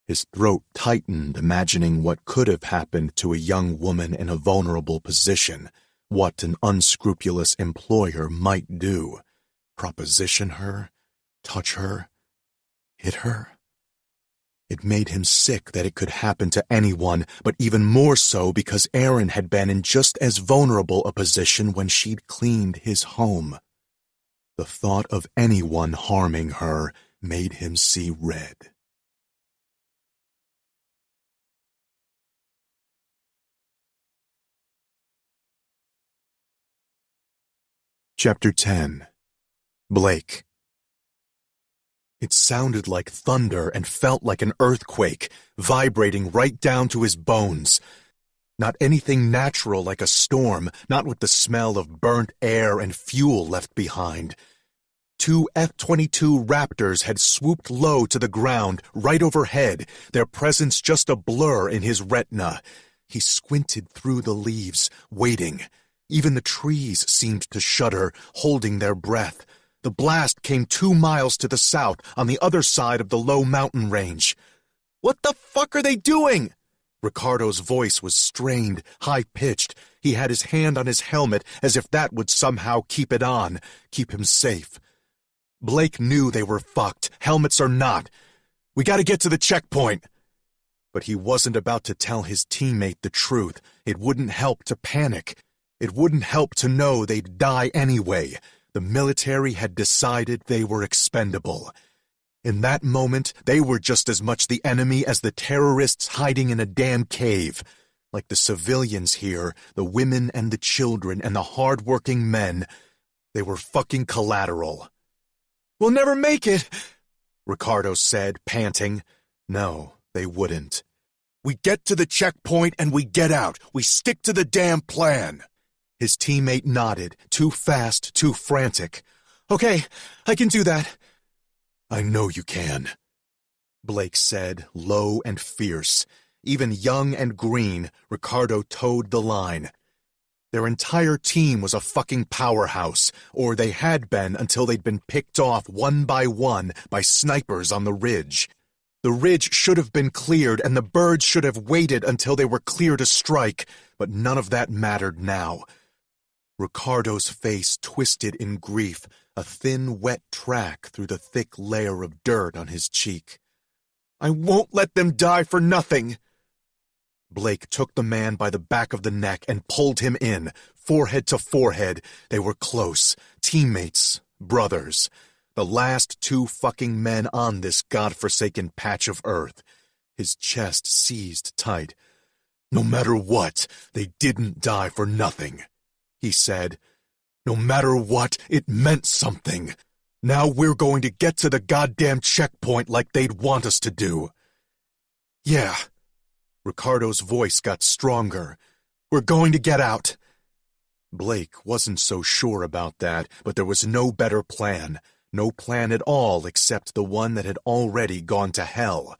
B: His throat tightened, imagining what could have happened to a young woman in a vulnerable position, what an unscrupulous employer might do. proposition her, touch her, hit her. It made him sick that it could happen to anyone, but even more so because Erin had been in just as vulnerable a position when she'd cleaned his home. The thought of anyone harming her made him see red. Chapter 10. Blake. It sounded like thunder and felt like an earthquake, vibrating right down to his bones. Not anything natural like a storm, not with the smell of burnt air and fuel left behind. 2 F-22 Raptors had swooped low to the ground, right overhead, their presence just a blur in his retina. He squinted through the leaves, waiting. Even the trees seemed to shudder, holding their breath. The blast came 2 miles to the south, on the other side of the low mountain range. "What the fuck are they doing?" Ricardo's voice was strained, high-pitched. He had his hand on his helmet as if that would somehow keep it on, keep him safe. Blake knew they were fucked, helmets or not. "We gotta get to the checkpoint." But he wasn't about to tell his teammate the truth. It wouldn't help to panic. It wouldn't help to know they'd die anyway. The military had decided they were expendable. In that moment, they were just as much the enemy as the terrorists hiding in a damn cave. Like the civilians here, the women and the children and the hard-working men, they were fucking collateral. "We'll never make it," Ricardo said, panting. No, they wouldn't. "We get to the checkpoint and we get out. We stick to the damn plan." His teammate nodded, too fast, too frantic. "Okay, I can do that." "I know you can," Blake said, low and fierce. Even young and green, Ricardo towed the line. Their entire team was a fucking powerhouse, or they had been until they'd been picked off one by snipers on the ridge. The ridge should have been cleared, and the birds should have waited until they were clear to strike, but none of that mattered now. Ricardo's face twisted in grief, a thin, wet track through the thick layer of dirt on his cheek. "I won't let them die for nothing." Blake took the man by the back of the neck and pulled him in, forehead to forehead. They were close, teammates, brothers. The last 2 fucking men on this godforsaken patch of earth. His chest seized tight. "No matter what, they didn't die for nothing," he said. "No matter what, it meant something. Now we're going to get to the goddamn checkpoint like they'd want us to do." "Yeah." Ricardo's voice got stronger. "We're going to get out." Blake wasn't so sure about that, but there was no better plan. No plan at all except the one that had already gone to hell.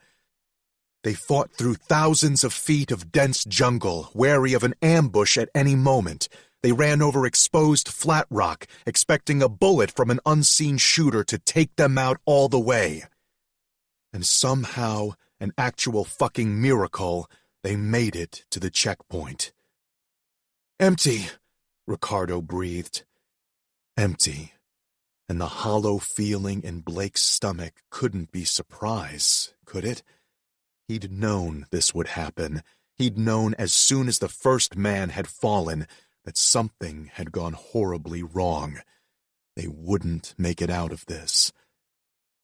B: They fought through thousands of feet of dense jungle, wary of an ambush at any moment. They ran over exposed flat rock, expecting a bullet from an unseen shooter to take them out all the way. And somehow, an actual fucking miracle, they made it to the checkpoint. "Empty," Ricardo breathed. Empty. And the hollow feeling in Blake's stomach couldn't be surprise, could it? He'd known this would happen. He'd known as soon as the first man had fallen that something had gone horribly wrong. They wouldn't make it out of this.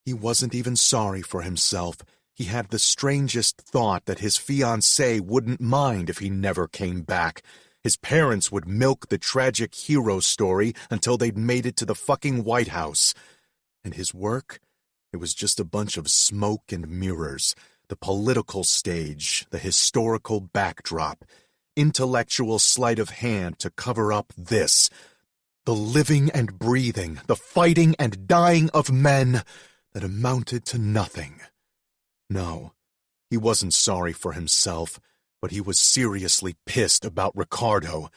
B: He wasn't even sorry for himself. He had the strangest thought that his fiancée wouldn't mind if he never came back. His parents would milk the tragic hero story until they'd made it to the fucking White House. And his work? It was just a bunch of smoke and mirrors. The political stage, the historical backdrop, intellectual sleight of hand to cover up this. The living and breathing, the fighting and dying of men that amounted to nothing. No, he wasn't sorry for himself, but he was seriously pissed about Ricardo.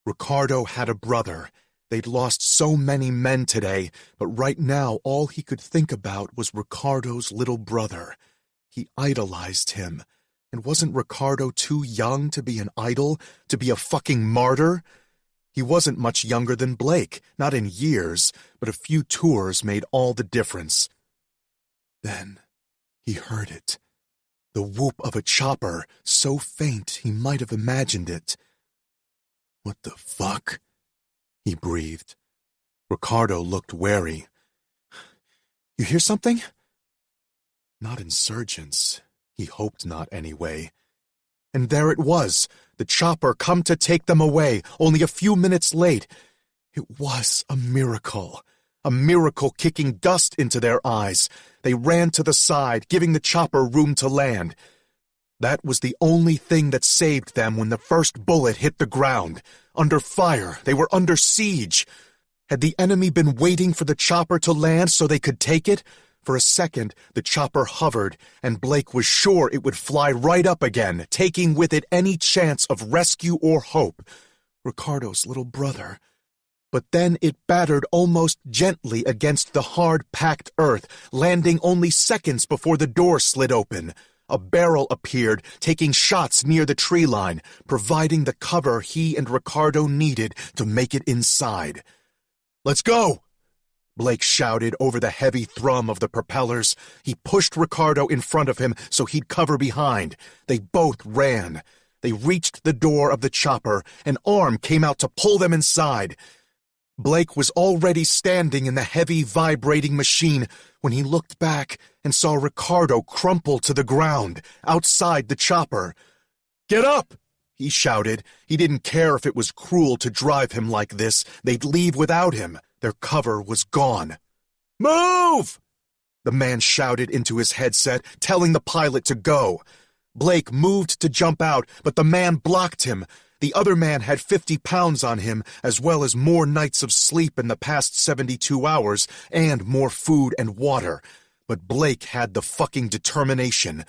B: Ricardo had a brother. They'd lost so many men today, but right now all he could think about was Ricardo's little brother. He idolized him. And wasn't Ricardo too young to be an idol, to be a fucking martyr? He wasn't much younger than Blake, not in years, but a few tours made all the difference. Then he heard it. The whoop of a chopper, so faint he might have imagined it. "What the fuck?" he breathed. Ricardo looked wary. "You hear something?" Not insurgents. He hoped not anyway. And there it was, the chopper come to take them away, only a few minutes late. It was a miracle kicking dust into their eyes. They ran to the side, giving the chopper room to land. That was the only thing that saved them when the first bullet hit the ground. Under fire, they were under siege. Had the enemy been waiting for the chopper to land so they could take it? For a second, the chopper hovered, and Blake was sure it would fly right up again, taking with it any chance of rescue or hope. Ricardo's little brother. But then it battered almost gently against the hard-packed earth, landing only seconds before the door slid open. A barrel appeared, taking shots near the tree line, providing the cover he and Ricardo needed to make it inside. "Let's go!" Blake shouted over the heavy thrum of the propellers. He pushed Ricardo in front of him so he'd cover behind. They both ran. They reached the door of the chopper. An arm came out to pull them inside. Blake was already standing in the heavy, vibrating machine when he looked back and saw Ricardo crumple to the ground, outside the chopper. "Get up!" he shouted. He didn't care if it was cruel to drive him like this. They'd leave without him. Their cover was gone. "Move!" the man shouted into his headset, telling the pilot to go. Blake moved to jump out, but the man blocked him. The other man had 50 pounds on him, as well as more nights of sleep in the past 72 hours, and more food and water. But Blake had the fucking determination.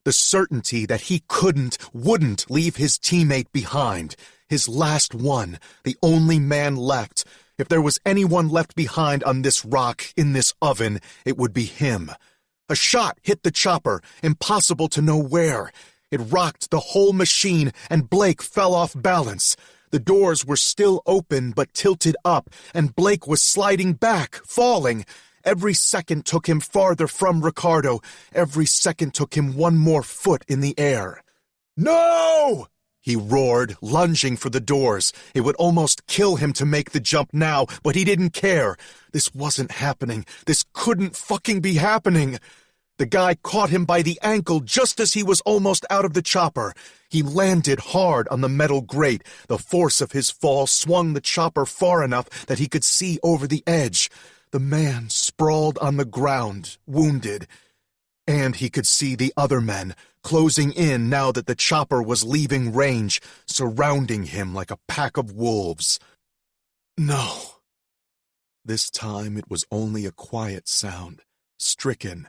B: The certainty that he wouldn't leave his teammate behind. His last one, the only man left. If there was anyone left behind on this rock, in this oven, it would be him. A shot hit the chopper, impossible to know where. It rocked the whole machine, and Blake fell off balance. The doors were still open but tilted up, and Blake was sliding back, falling. Every second took him farther from Ricardo. Every second took him one more foot in the air. "No!" he roared, lunging for the doors. It would almost kill him to make the jump now, but he didn't care. This wasn't happening. This couldn't fucking be happening. The guy caught him by the ankle just as he was almost out of the chopper. He landed hard on the metal grate. The force of his fall swung the chopper far enough that he could see over the edge. The man sprawled on the ground, wounded. And he could see the other men, closing in now that the chopper was leaving range, surrounding him like a pack of wolves. No. This time it was only a quiet sound, stricken,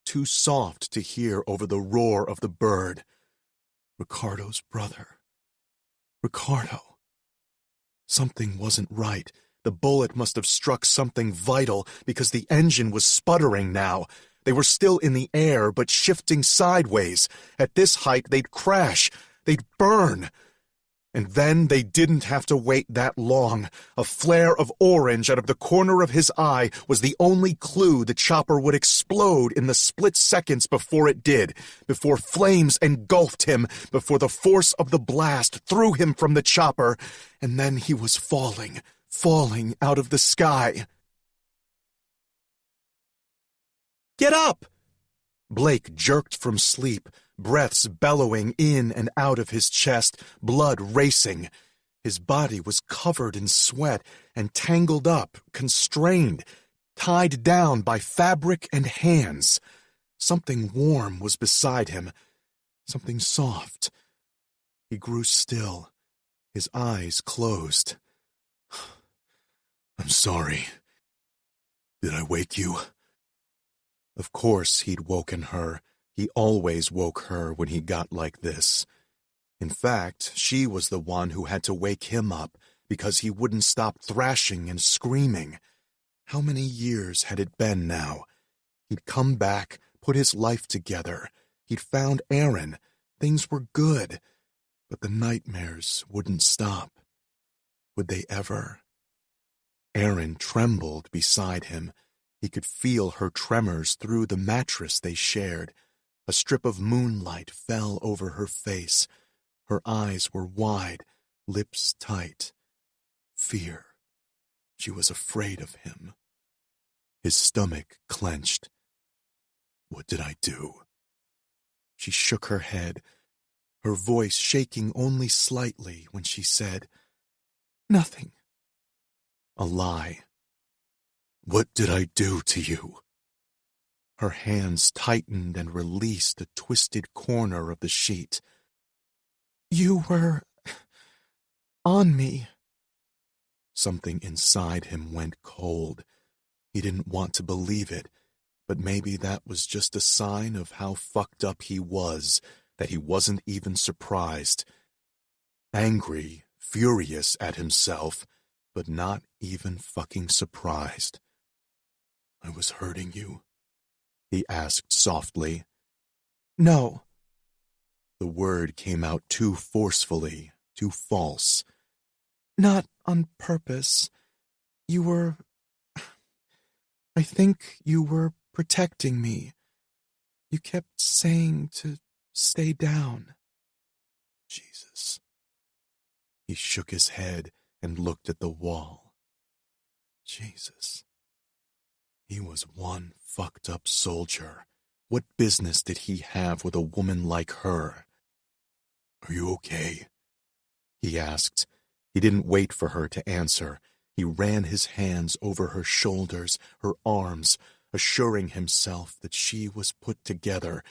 B: too soft to hear over the roar of the bird. Ricardo's brother. Ricardo. Something wasn't right. The bullet must have struck something vital because the engine was sputtering now. They were still in the air, but shifting sideways. At this height, they'd crash. They'd burn. And then they didn't have to wait that long. A flare of orange out of the corner of his eye was the only clue the chopper would explode in the split seconds before it did, before flames engulfed him, before the force of the blast threw him from the chopper, and then he was falling out of the sky. "Get up!" Blake jerked from sleep, breaths bellowing in and out of his chest, blood racing. His body was covered in sweat and tangled up, constrained, tied down by fabric and hands. Something warm was beside him, something soft. He grew still, his eyes closed. "I'm sorry. Did I wake you?" Of course he'd woken her. He always woke her when he got like this. In fact, she was the one who had to wake him up because he wouldn't stop thrashing and screaming. How many years had it been now? He'd come back, put his life together. He'd found Aaron. Things were good. But the nightmares wouldn't stop. Would they ever? Aaron trembled beside him. He could feel her tremors through the mattress they shared. A strip of moonlight fell over her face. Her eyes were wide, lips tight. Fear. She was afraid of him. His stomach clenched. What did I do? She shook her head, her voice shaking only slightly when she said, "Nothing." A lie. What did I do to you? Her hands tightened and released a twisted corner of the sheet. You were on me. Something inside him went cold. He didn't want to believe it, but maybe that was just a sign of how fucked up he was, that he wasn't even surprised. Angry, furious at himself, but not even fucking surprised. I was hurting you? He asked softly. No. The word came out too forcefully, too false. Not on purpose. You were... I think you were protecting me. You kept saying to stay down. Jesus. He shook his head and looked at the wall. Jesus. He was one fucked up soldier. What business did he have with a woman like her? Are you okay? He asked. He didn't wait for her to answer. He ran his hands over her shoulders, her arms, assuring himself that she was put together,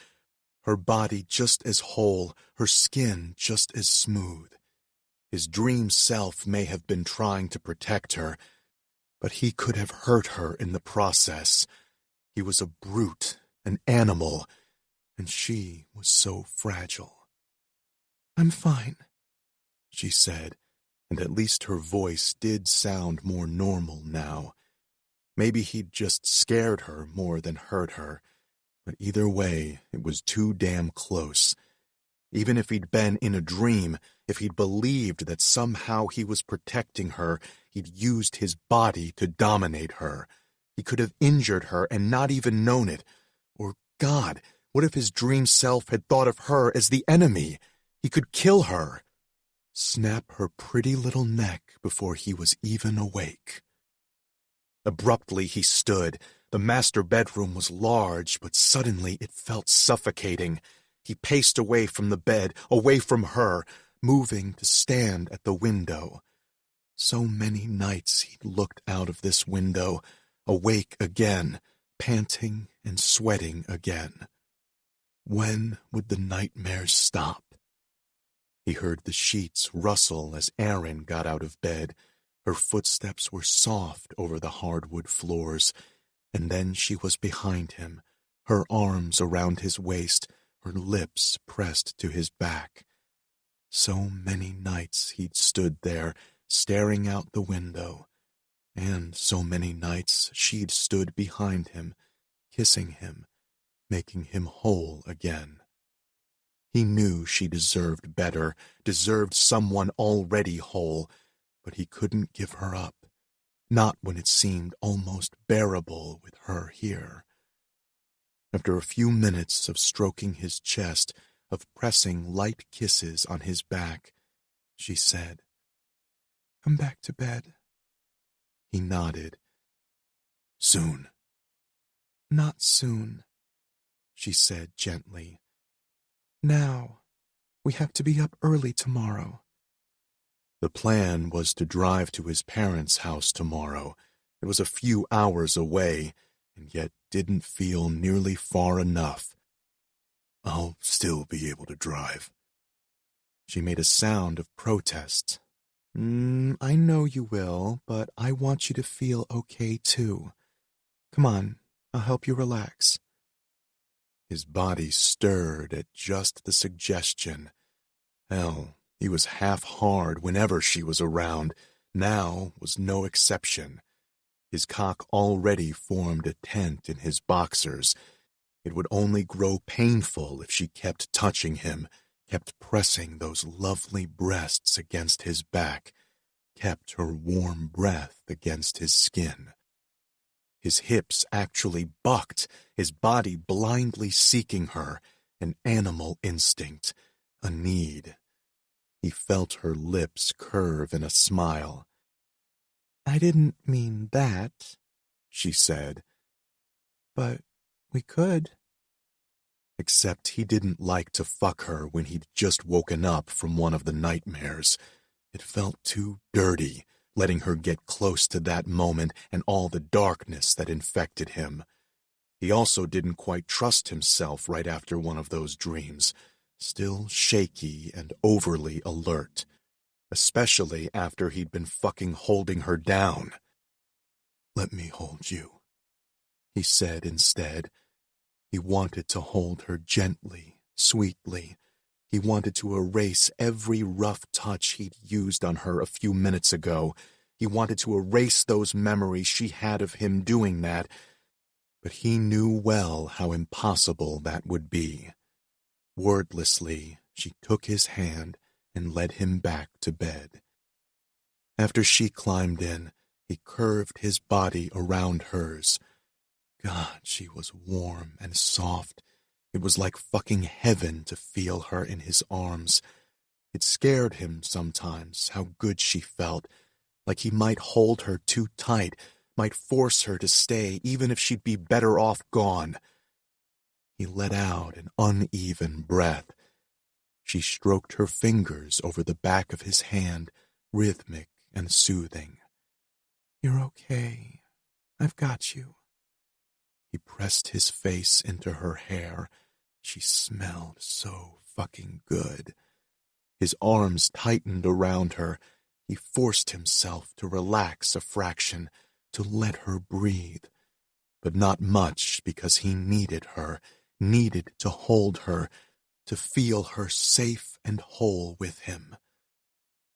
B: her body just as whole, her skin just as smooth. His dream self may have been trying to protect her, but he could have hurt her in the process. He was a brute, an animal, and she was so fragile. I'm fine, she said, and at least her voice did sound more normal now. Maybe he'd just scared her more than hurt her, but either way, it was too damn close. Even if he'd been in a dream, if he'd believed that somehow he was protecting her, he'd used his body to dominate her. He could have injured her and not even known it. Or, God, what if his dream self had thought of her as the enemy? He could kill her. Snap her pretty little neck before he was even awake. Abruptly he stood. The master bedroom was large, but suddenly it felt suffocating. He paced away from the bed, away from her, moving to stand at the window. So many nights he'd looked out of this window, awake again, panting and sweating again. When would the nightmares stop? He heard the sheets rustle as Erin got out of bed. Her footsteps were soft over the hardwood floors, and then she was behind him, her arms around his waist, her lips pressed to his back. So many nights he'd stood there, staring out the window, and so many nights she'd stood behind him, kissing him, making him whole again. He knew she deserved better, deserved someone already whole, but he couldn't give her up, not when it seemed almost bearable with her here. After a few minutes of stroking his chest, of pressing light kisses on his back, she said, "Come back to bed." He nodded. "Soon?" "Not soon," she said gently. "Now. We have to be up early tomorrow." The plan was to drive to his parents' house tomorrow. It was a few hours away, and yet didn't feel nearly far enough. "I'll still be able to drive." She made a sound of protest. I know you will, but I want you to feel okay too. Come on, I'll help you relax." His body stirred at just the suggestion. Hell, he was half hard whenever she was around. Now was no exception. His cock already formed a tent in his boxers. It would only grow painful if she kept touching him, kept pressing those lovely breasts against his back. kept her warm breath against his skin. His hips actually bucked, his body blindly seeking her, an animal instinct, a need. He felt her lips curve in a smile.
D: I didn't mean that, she said. But we could.
B: Except he didn't like to fuck her when he'd just woken up from one of the nightmares. It felt too dirty, letting her get close to that moment and all the darkness that infected him. He also didn't quite trust himself right after one of those dreams, still shaky and overly alert, especially after he'd been fucking holding her down. "Let me hold you," he said instead. He wanted to hold her gently, sweetly. He wanted to erase every rough touch he'd used on her a few minutes ago. He wanted to erase those memories she had of him doing that, but he knew well how impossible that would be. Wordlessly, she took his hand and led him back to bed. After she climbed in, he curved his body around hers. God, she was warm and soft. It was like fucking heaven to feel her in his arms. It scared him sometimes how good she felt, like he might hold her too tight, might force her to stay even if she'd be better off gone. He let out an uneven breath. She stroked her fingers over the back of his hand, rhythmic and soothing.
D: You're okay. I've got you.
B: He pressed his face into her hair. She smelled so fucking good. His arms tightened around her. He forced himself to relax a fraction, to let her breathe. But not much, because he needed her, needed to hold her, to feel her safe and whole with him.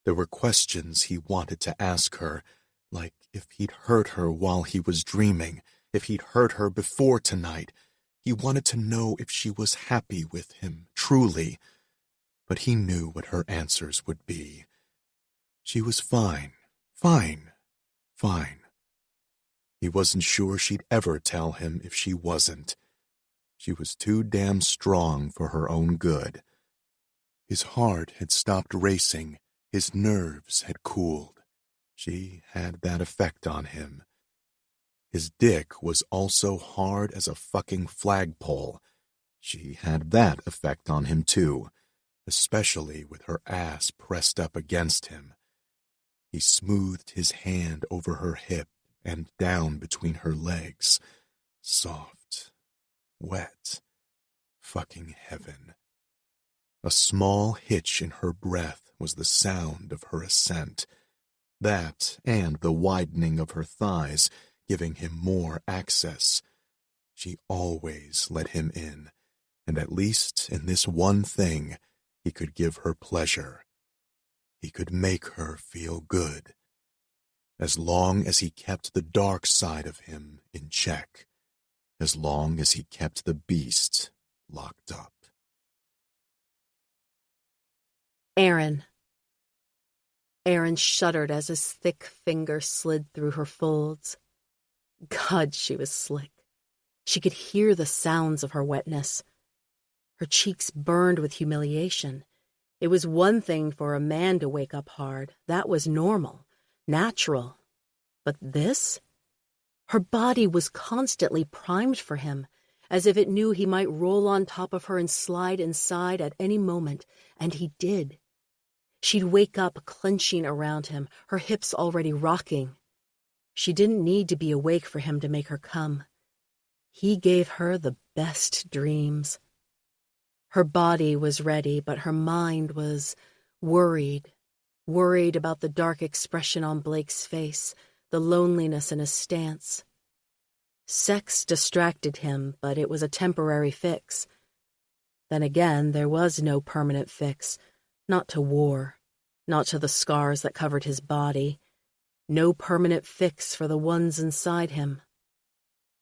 B: There were questions he wanted to ask her, like if he'd hurt her while he was dreaming, if he'd hurt her before tonight. He wanted to know if she was happy with him, truly. But he knew what her answers would be. She was fine, fine, fine. He wasn't sure she'd ever tell him if she wasn't. She was too damn strong for her own good. His heart had stopped racing. His nerves had cooled. She had that effect on him. His dick was also hard as a fucking flagpole. She had that effect on him too, especially with her ass pressed up against him. He smoothed his hand over her hip and down between her legs. Soft, wet, fucking heaven. A small hitch in her breath was the sound of her ascent. That and the widening of her thighs, giving him more access. She always let him in, and at least in this one thing, he could give her pleasure. He could make her feel good, as long as he kept the dark side of him in check, as long as he kept the beast locked up.
A: Aaron. Aaron shuddered as his thick finger slid through her folds. God, she was slick. She could hear the sounds of her wetness. Her cheeks burned with humiliation. It was one thing for a man to wake up hard. That was normal, natural. But this? Her body was constantly primed for him, as if it knew he might roll on top of her and slide inside at any moment, and he did. She'd wake up clenching around him, her hips already rocking. She didn't need to be awake for him to make her come. He gave her the best dreams. Her body was ready, but her mind was worried about the dark expression on Blake's face, the loneliness in his stance. Sex distracted him, but it was a temporary fix. Then again, there was no permanent fix, not to war, not to the scars that covered his body. No permanent fix for the ones inside him.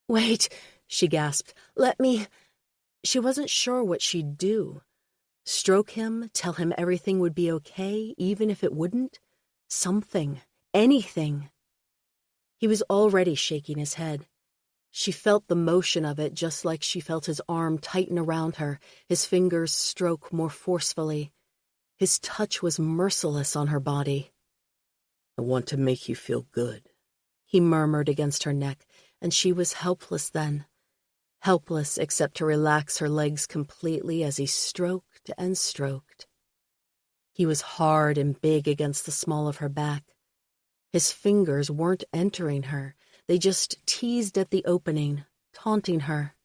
A: "Wait," she gasped. "Let me—" She wasn't sure what she'd do. Stroke him, tell him everything would be okay, even if it wouldn't? Something. Anything. He was already shaking his head. She felt the motion of it just like she felt his arm tighten around her, his fingers stroke more forcefully. His touch was merciless on her body.
C: I want to make you feel good,
A: he murmured against her neck, and she was helpless then. Helpless except to relax her legs completely as he stroked and stroked. He was hard and big against the small of her back. His fingers weren't entering her. They just teased at the opening, taunting her.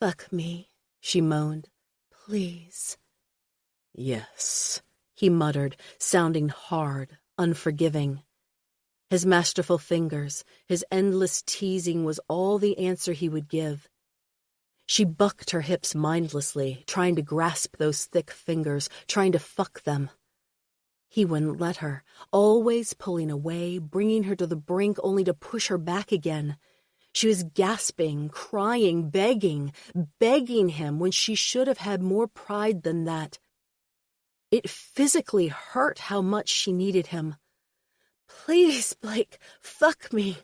A: "Fuck me," she moaned. "Please."
C: Yes,
A: he muttered, sounding hard, unforgiving. His masterful fingers, his endless teasing was all the answer he would give. She bucked her hips mindlessly, trying to grasp those thick fingers, trying to fuck them. He wouldn't let her, always pulling away, bringing her to the brink only to push her back again. She was gasping, crying, begging him when she should have had more pride than that. It physically hurt how much she needed him. "Please, Blake, fuck me."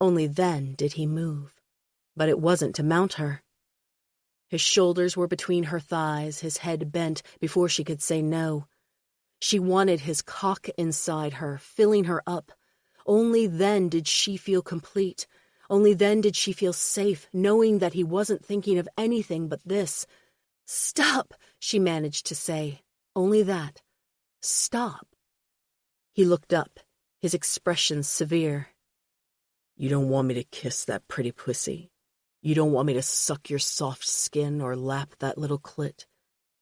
A: Only then did he move, but it wasn't to mount her. His shoulders were between her thighs, his head bent before she could say no. She wanted his cock inside her, filling her up. Only then did she feel complete. Only then did she feel safe, knowing that he wasn't thinking of anything but this. "Stop," she managed to say. Only that. Stop. He looked up, his expression severe.
C: You don't want me to kiss that pretty pussy? You don't want me to suck your soft skin or lap that little clit?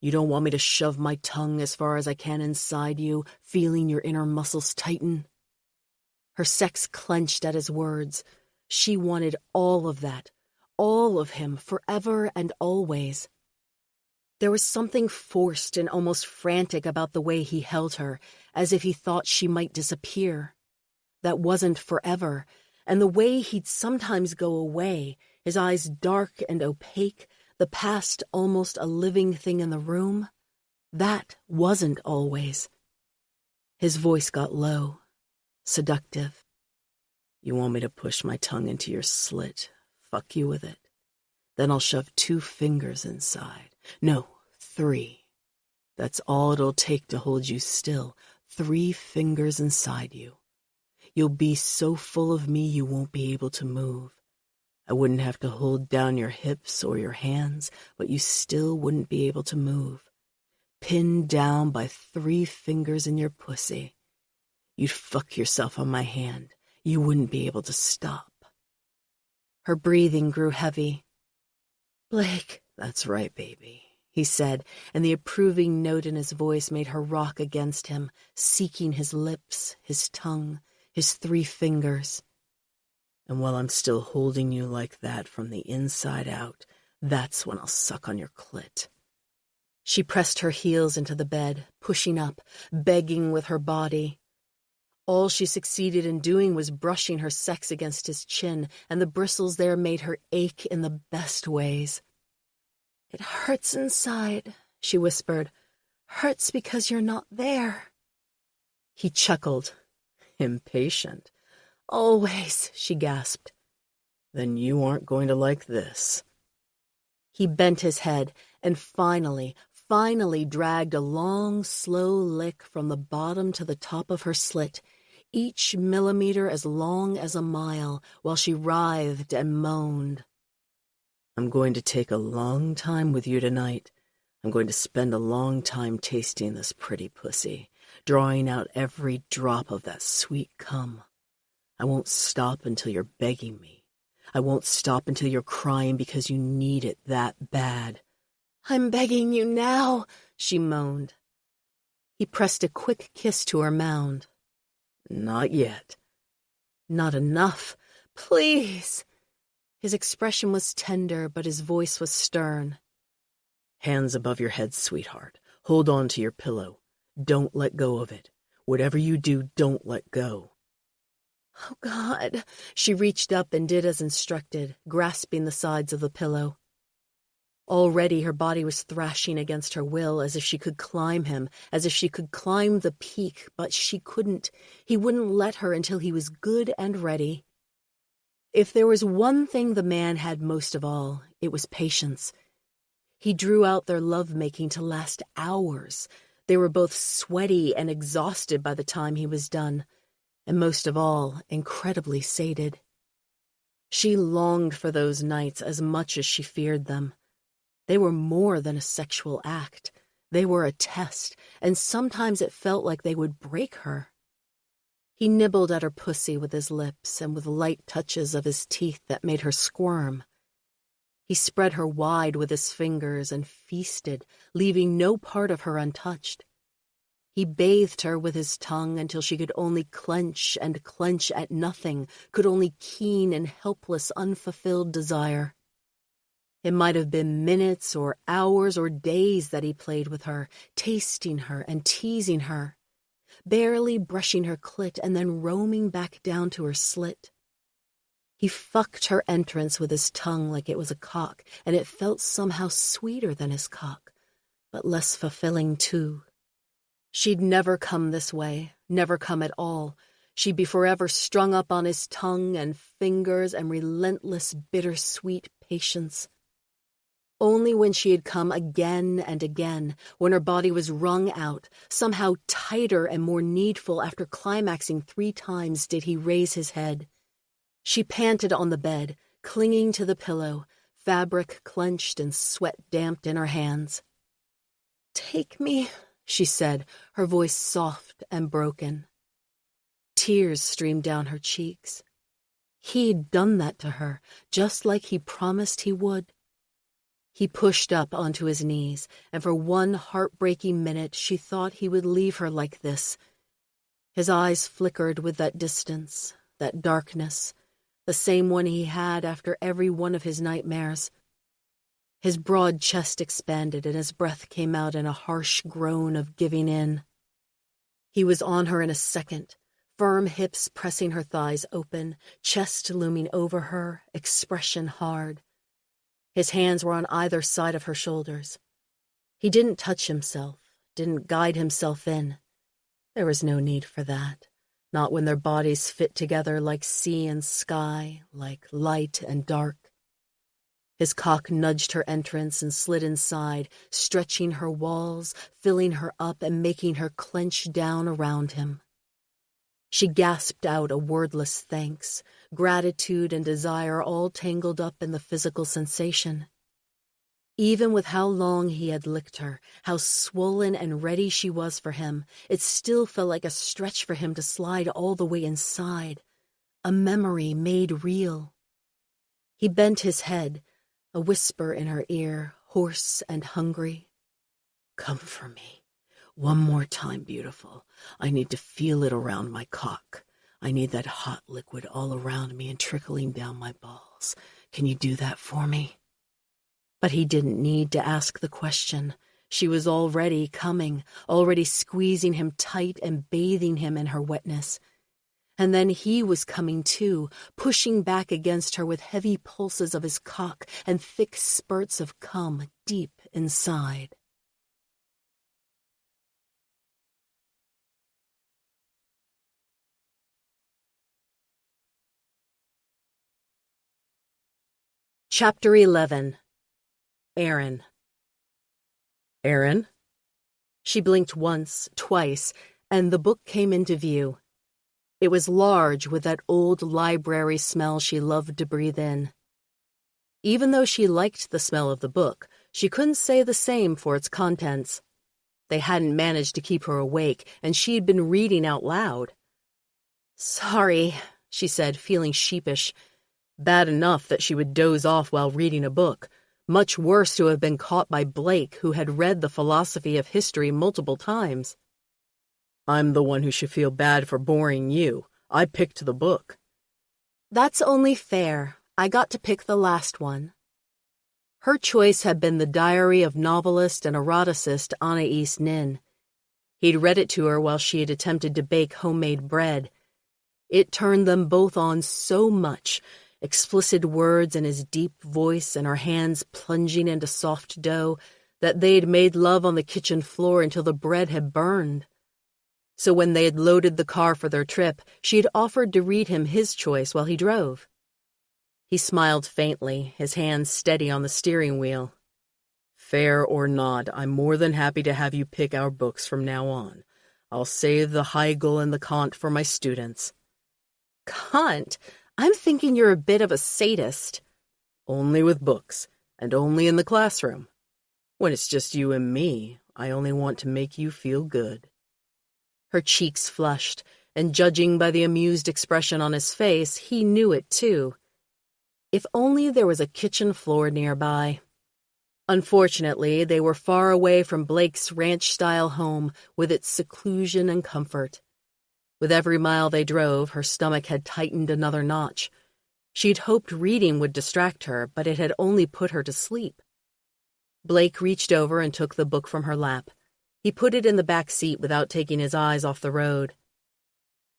C: You don't want me to shove my tongue as far as I can inside you, feeling your inner muscles tighten?
A: Her sex clenched at his words. She wanted all of that, all of him, forever and always. There was something forced and almost frantic about the way he held her, as if he thought she might disappear. That wasn't forever, and the way he'd sometimes go away, his eyes dark and opaque, the past almost a living thing in the room, that wasn't always. His voice got low, seductive.
C: You want me to push my tongue into your slit, fuck you with it? Then I'll shove 2 fingers inside. No, 3. That's all it'll take to hold you still. 3 fingers inside you. You'll be so full of me you won't be able to move. I wouldn't have to hold down your hips or your hands, but you still wouldn't be able to move. Pinned down by 3 fingers in your pussy. You'd fuck yourself on my hand. You wouldn't be able to stop.
A: Her breathing grew heavy.
C: Blake, that's right, baby,
A: he said, and the approving note in his voice made her rock against him, seeking his lips, his tongue, his 3 fingers.
C: And while I'm still holding you like that from the inside out, that's when I'll suck on your clit.
A: She pressed her heels into the bed, pushing up, begging with her body. All she succeeded in doing was brushing her sex against his chin, and the bristles there made her ache in the best ways. "It hurts inside," she whispered. "Hurts because you're not there." He chuckled.
C: Impatient.
A: "Always," she gasped.
C: Then you aren't going to like this.
A: He bent his head and finally dragged a long, slow lick from the bottom to the top of her slit, each millimeter as long as a mile, while she writhed and moaned.
C: I'm going to take a long time with you tonight. I'm going to spend a long time tasting this pretty pussy, drawing out every drop of that sweet cum. I won't stop until you're begging me. I won't stop until you're crying because you need it that bad.
A: "I'm begging you now," she moaned. He pressed a quick kiss to her mound.
C: Not yet.
A: "Not enough. Please." His expression was tender, but his voice was stern.
C: Hands above your head, sweetheart. Hold on to your pillow. Don't let go of it. Whatever you do, don't let go.
A: "Oh, God." She reached up and did as instructed, grasping the sides of the pillow. Already her body was thrashing against her will, as if she could climb him, as if she could climb the peak, but she couldn't. He wouldn't let her until he was good and ready. If there was one thing the man had most of all, it was patience. He drew out their lovemaking to last hours. They were both sweaty and exhausted by the time he was done, and most of all, incredibly sated. She longed for those nights as much as she feared them. They were more than a sexual act. They were a test, and sometimes it felt like they would break her. He nibbled at her pussy with his lips and with light touches of his teeth that made her squirm. He spread her wide with his fingers and feasted, leaving no part of her untouched. He bathed her with his tongue until she could only clench and clench at nothing, could only keen and helpless unfulfilled desire. It might have been minutes or hours or days that he played with her, tasting her and teasing her, barely brushing her clit and then roaming back down to her slit. He fucked her entrance with his tongue like it was a cock, and it felt somehow sweeter than his cock, but less fulfilling too. She'd never come this way, never come at all. She'd be forever strung up on his tongue and fingers and relentless, bittersweet patience. Only when she had come again and again, when her body was wrung out, somehow tighter and more needful after climaxing 3 times, did he raise his head. She panted on the bed, clinging to the pillow, fabric clenched and sweat damped in her hands. "Take me," she said, her voice soft and broken. Tears streamed down her cheeks. He'd done that to her, just like he promised he would. He pushed up onto his knees, and for one heartbreaking minute she thought he would leave her like this. His eyes flickered with that distance, that darkness, the same one he had after every one of his nightmares. His broad chest expanded, and his breath came out in a harsh groan of giving in. He was on her in a second, firm hips pressing her thighs open, chest looming over her, expression hard. His hands were on either side of her shoulders. He didn't touch himself, didn't guide himself in. There was no need for that, not when their bodies fit together like sea and sky, like light and dark. His cock nudged her entrance and slid inside, stretching her walls, filling her up and making her clench down around him. She gasped out a wordless thanks, gratitude and desire all tangled up in the physical sensation. Even with how long he had licked her, how swollen and ready she was for him, it still felt like a stretch for him to slide all the way inside, a memory made real. He bent his head, a whisper in her ear, hoarse and hungry. "Come for me. One more time, beautiful. I need to feel it around my cock. I need that hot liquid all around me and trickling down my balls. Can you do that for me?" But he didn't need to ask the question. She was already coming, already squeezing him tight and bathing him in her wetness. And then he was coming too, pushing back against her with heavy pulses of his cock and thick spurts of cum deep inside. Chapter 11. Aaron. "Aaron?" She blinked once, twice, and the book came into view. It was large with that old library smell she loved to breathe in. Even though she liked the smell of the book, she couldn't say the same for its contents. They hadn't managed to keep her awake, and she'd been reading out loud. "Sorry," she said, feeling sheepish. Bad enough that she would doze off while reading a book. Much worse to have been caught by Blake, who had read the philosophy of history multiple times. "I'm the one who should feel bad for boring you. I picked the book." "That's only fair. I got to pick the last one." Her choice had been the diary of novelist and eroticist Anais Nin. He'd read it to her while she had attempted to bake homemade bread. It turned them both on so much. explicit words in his deep voice and her hands plunging into soft dough, that they'd made love on the kitchen floor until the bread had burned. So when they had loaded the car for their trip, she had offered to read him his choice while he drove. He smiled faintly, his hands steady on the steering wheel.
C: Fair or not, I'm more than happy to have you pick our books from now on. I'll save the Hegel and the Kant for my students.
A: Kant? I'm thinking you're a bit of a sadist.
C: Only with books, and only in the classroom. When it's just you and me, I only want to make you feel good.
A: Her cheeks flushed, and judging by the amused expression on his face, he knew it too. If only there was a kitchen floor nearby. Unfortunately, they were far away from Blake's ranch-style home with its seclusion and comfort. With every mile they drove, her stomach had tightened another notch. She'd hoped reading would distract her, but it had only put her to sleep. Blake reached over and took the book from her lap. He put it in the back seat without taking his eyes off the road.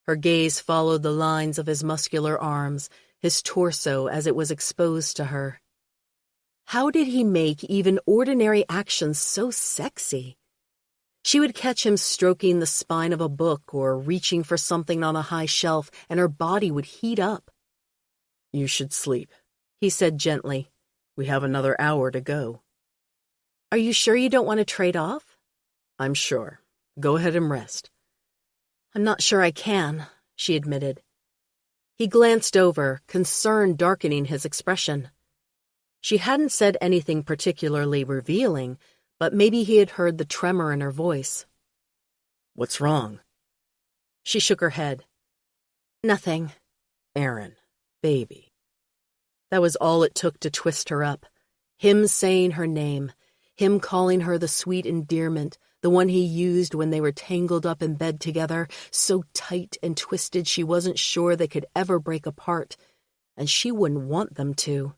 A: Her gaze followed the lines of his muscular arms, his torso as it was exposed to her. How did he make even ordinary actions so sexy? She would catch him stroking the spine of a book or reaching for something on a high shelf, and her body would heat up.
C: You should sleep, he said gently. We have another hour to go.
A: Are you sure you don't want to trade off?
C: I'm sure. Go ahead and rest.
A: I'm not sure I can, she admitted. He glanced over, concern darkening his expression. She hadn't said anything particularly revealing, but maybe he had heard the tremor in her voice.
C: What's wrong?
A: She shook her head. Nothing.
C: Aaron, baby.
A: That was all it took to twist her up. Him saying her name, him calling her the sweet endearment, the one he used when they were tangled up in bed together, so tight and twisted she wasn't sure they could ever break apart, and she wouldn't want them to.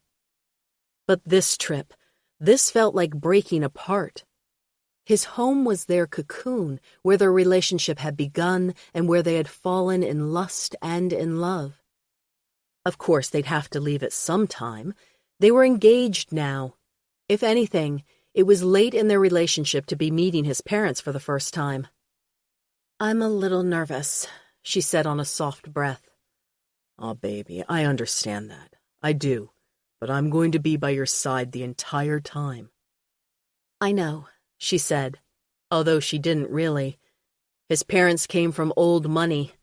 A: But this trip, this felt like breaking apart. His home was their cocoon, where their relationship had begun and where they had fallen in lust and in love. Of course, they'd have to leave at some time. They were engaged now. If anything, it was late in their relationship to be meeting his parents for the first time. I'm a little nervous, she said on a soft breath.
C: Oh, baby, I understand that. I do. But I'm going to be by your side the entire time.
A: I know, she said, although she didn't really. His parents came from old money.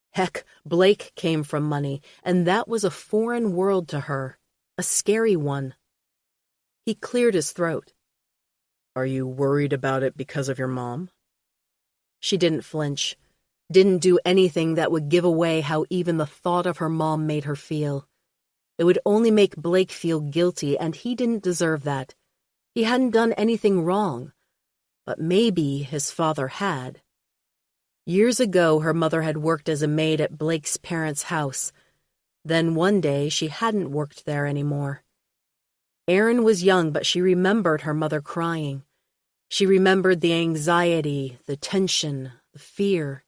A: Heck, Blake came from money, and that was a foreign world to her, a scary one. He cleared his throat.
C: Are you worried about it because of your mom?
A: She didn't flinch, didn't do anything that would give away how even the thought of her mom made her feel. It would only make Blake feel guilty, and he didn't deserve that. He hadn't done anything wrong. But maybe his father had. Years ago, her mother had worked as a maid at Blake's parents' house. Then one day, she hadn't worked there anymore. Aaron was young, but she remembered her mother crying. She remembered the anxiety, the tension, the fear.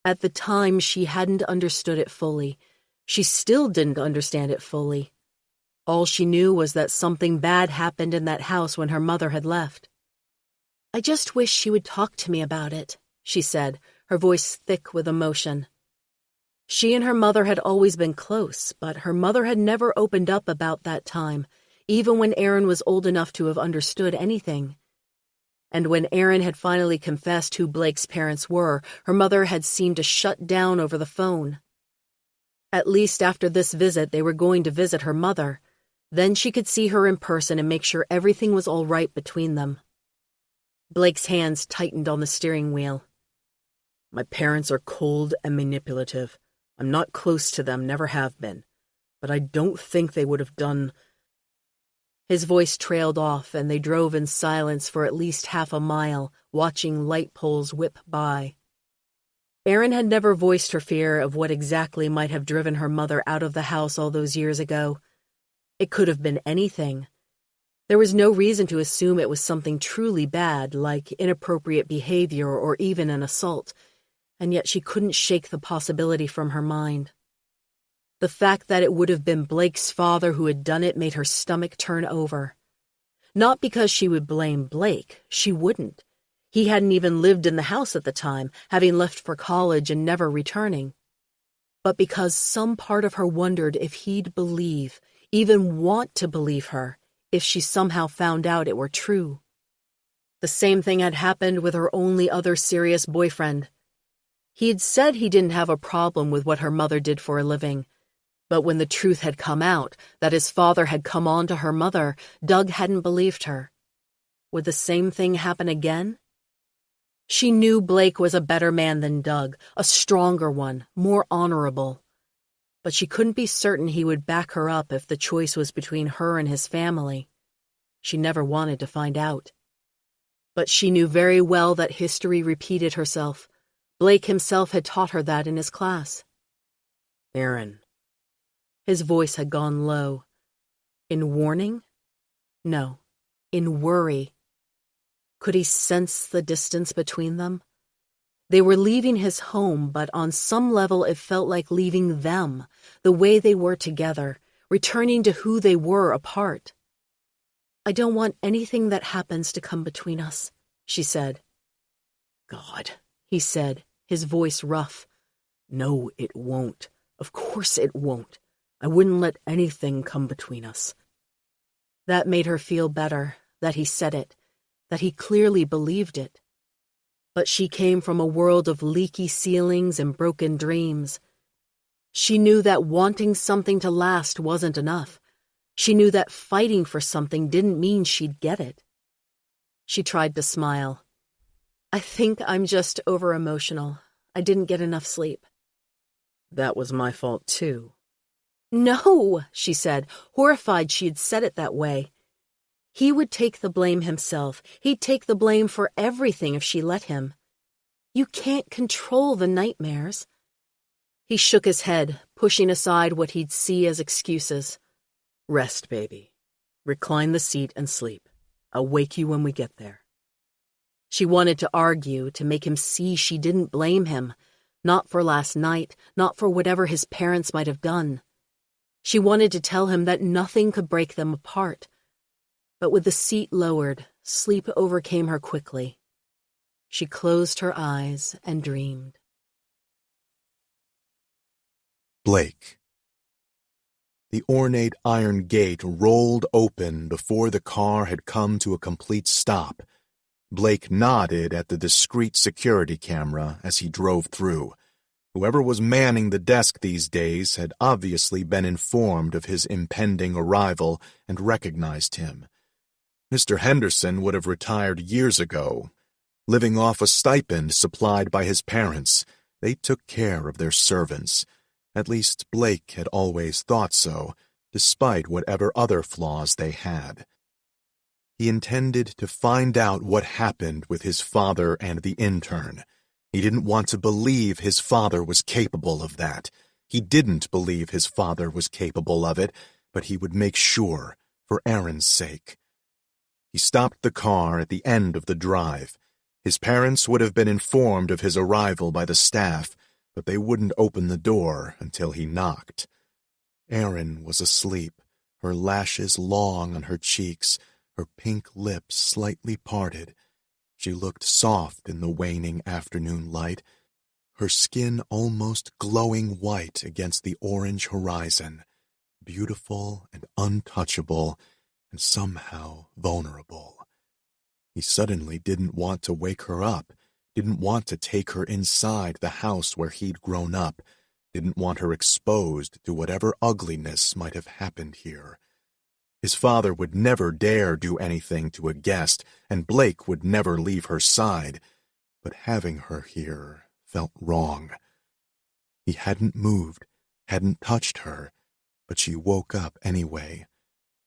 A: At the time, she hadn't understood it fully. She still didn't understand it fully. All she knew was that something bad happened in that house when her mother had left. I just wish she would talk to me about it, she said, her voice thick with emotion. She and her mother had always been close, but her mother had never opened up about that time, even when Aaron was old enough to have understood anything. And when Aaron had finally confessed who Blake's parents were, her mother had seemed to shut down over the phone. At least after this visit, they were going to visit her mother. Then she could see her in person and make sure everything was all right between them. Blake's hands tightened on the steering wheel.
C: My parents are cold and manipulative. I'm not close to them, never have been. But I don't think they would have done...
A: His voice trailed off, and they drove in silence for at least half a mile, watching light poles whip by. Erin had never voiced her fear of what exactly might have driven her mother out of the house all those years ago. It could have been anything. There was no reason to assume it was something truly bad, like inappropriate behavior or even an assault, and yet she couldn't shake the possibility from her mind. The fact that it would have been Blake's father who had done it made her stomach turn over. Not because she would blame Blake, she wouldn't. He hadn't even lived in the house at the time, having left for college and never returning. But because some part of her wondered if he'd believe, even want to believe her, if she somehow found out it were true. The same thing had happened with her only other serious boyfriend. He'd said he didn't have a problem with what her mother did for a living. But when the truth had come out, that his father had come on to her mother, Doug hadn't believed her. Would the same thing happen again? She knew Blake was a better man than Doug, a stronger one, more honorable. But she couldn't be certain he would back her up if the choice was between her and his family. She never wanted to find out. But she knew very well that history repeated herself. Blake himself had taught her that in his class.
C: Aaron.
A: His voice had gone low. In warning? No, in worry. Could he sense the distance between them? They were leaving his home, but on some level it felt like leaving them, the way they were together, returning to who they were apart. I don't want anything that happens to come between us, she said.
C: God,
A: he said, his voice rough.
C: No, it won't. Of course it won't. I wouldn't let anything come between us.
A: That made her feel better, that he said it, that he clearly believed it. But she came from a world of leaky ceilings and broken dreams. She knew that wanting something to last wasn't enough. She knew that fighting for something didn't mean she'd get it. She tried to smile. I think I'm just over-emotional. I didn't get enough sleep.
C: That was my fault, too.
A: No, she said, horrified she had said it that way. He would take the blame himself. He'd take the blame for everything if she let him. You can't control the nightmares. He shook his head, pushing aside what he'd see as excuses.
C: Rest, baby. Recline the seat and sleep. I'll wake you when we get there.
A: She wanted to argue, to make him see she didn't blame him, not for last night, not for whatever his parents might have done. She wanted to tell him that nothing could break them apart. But with the seat lowered, sleep overcame her quickly. She closed her eyes and dreamed.
B: Blake. The ornate iron gate rolled open before the car had come to a complete stop. Blake nodded at the discreet security camera as he drove through. Whoever was manning the desk these days had obviously been informed of his impending arrival and recognized him. Mr. Henderson would have retired years ago. Living off a stipend supplied by his parents, they took care of their servants. At least Blake had always thought so, despite whatever other flaws they had. He intended to find out what happened with his father and the intern. He didn't want to believe his father was capable of that. He didn't believe his father was capable of it, but he would make sure, for Aaron's sake. He stopped the car at the end of the drive. His parents would have been informed of his arrival by the staff, but they wouldn't open the door until he knocked. Erin was asleep, her lashes long on her cheeks, her pink lips slightly parted. She looked soft in the waning afternoon light, her skin almost glowing white against the orange horizon, beautiful and untouchable, and somehow vulnerable. He suddenly didn't want to wake her up, didn't want to take her inside the house where he'd grown up, didn't want her exposed to whatever ugliness might have happened here. His father would never dare do anything to a guest, and Blake would never leave her side, but having her here felt wrong. He hadn't moved, hadn't touched her, but she woke up anyway.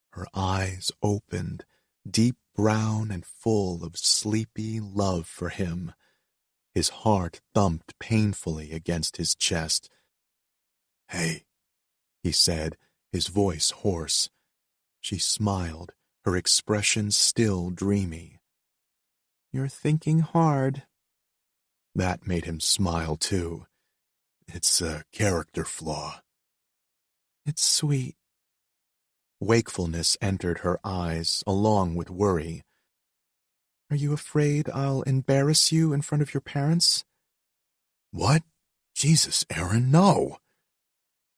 B: Her eyes opened, deep brown and full of sleepy love for him. His heart thumped painfully against his chest. "Hey," he said, his voice hoarse. She smiled, her expression still dreamy. "You're thinking hard." That made him smile, too. "It's a character flaw."
D: It's sweet.
B: Wakefulness entered her eyes, along with worry.
D: Are you afraid I'll embarrass you in front of your parents?
B: What? Jesus, Aaron, no.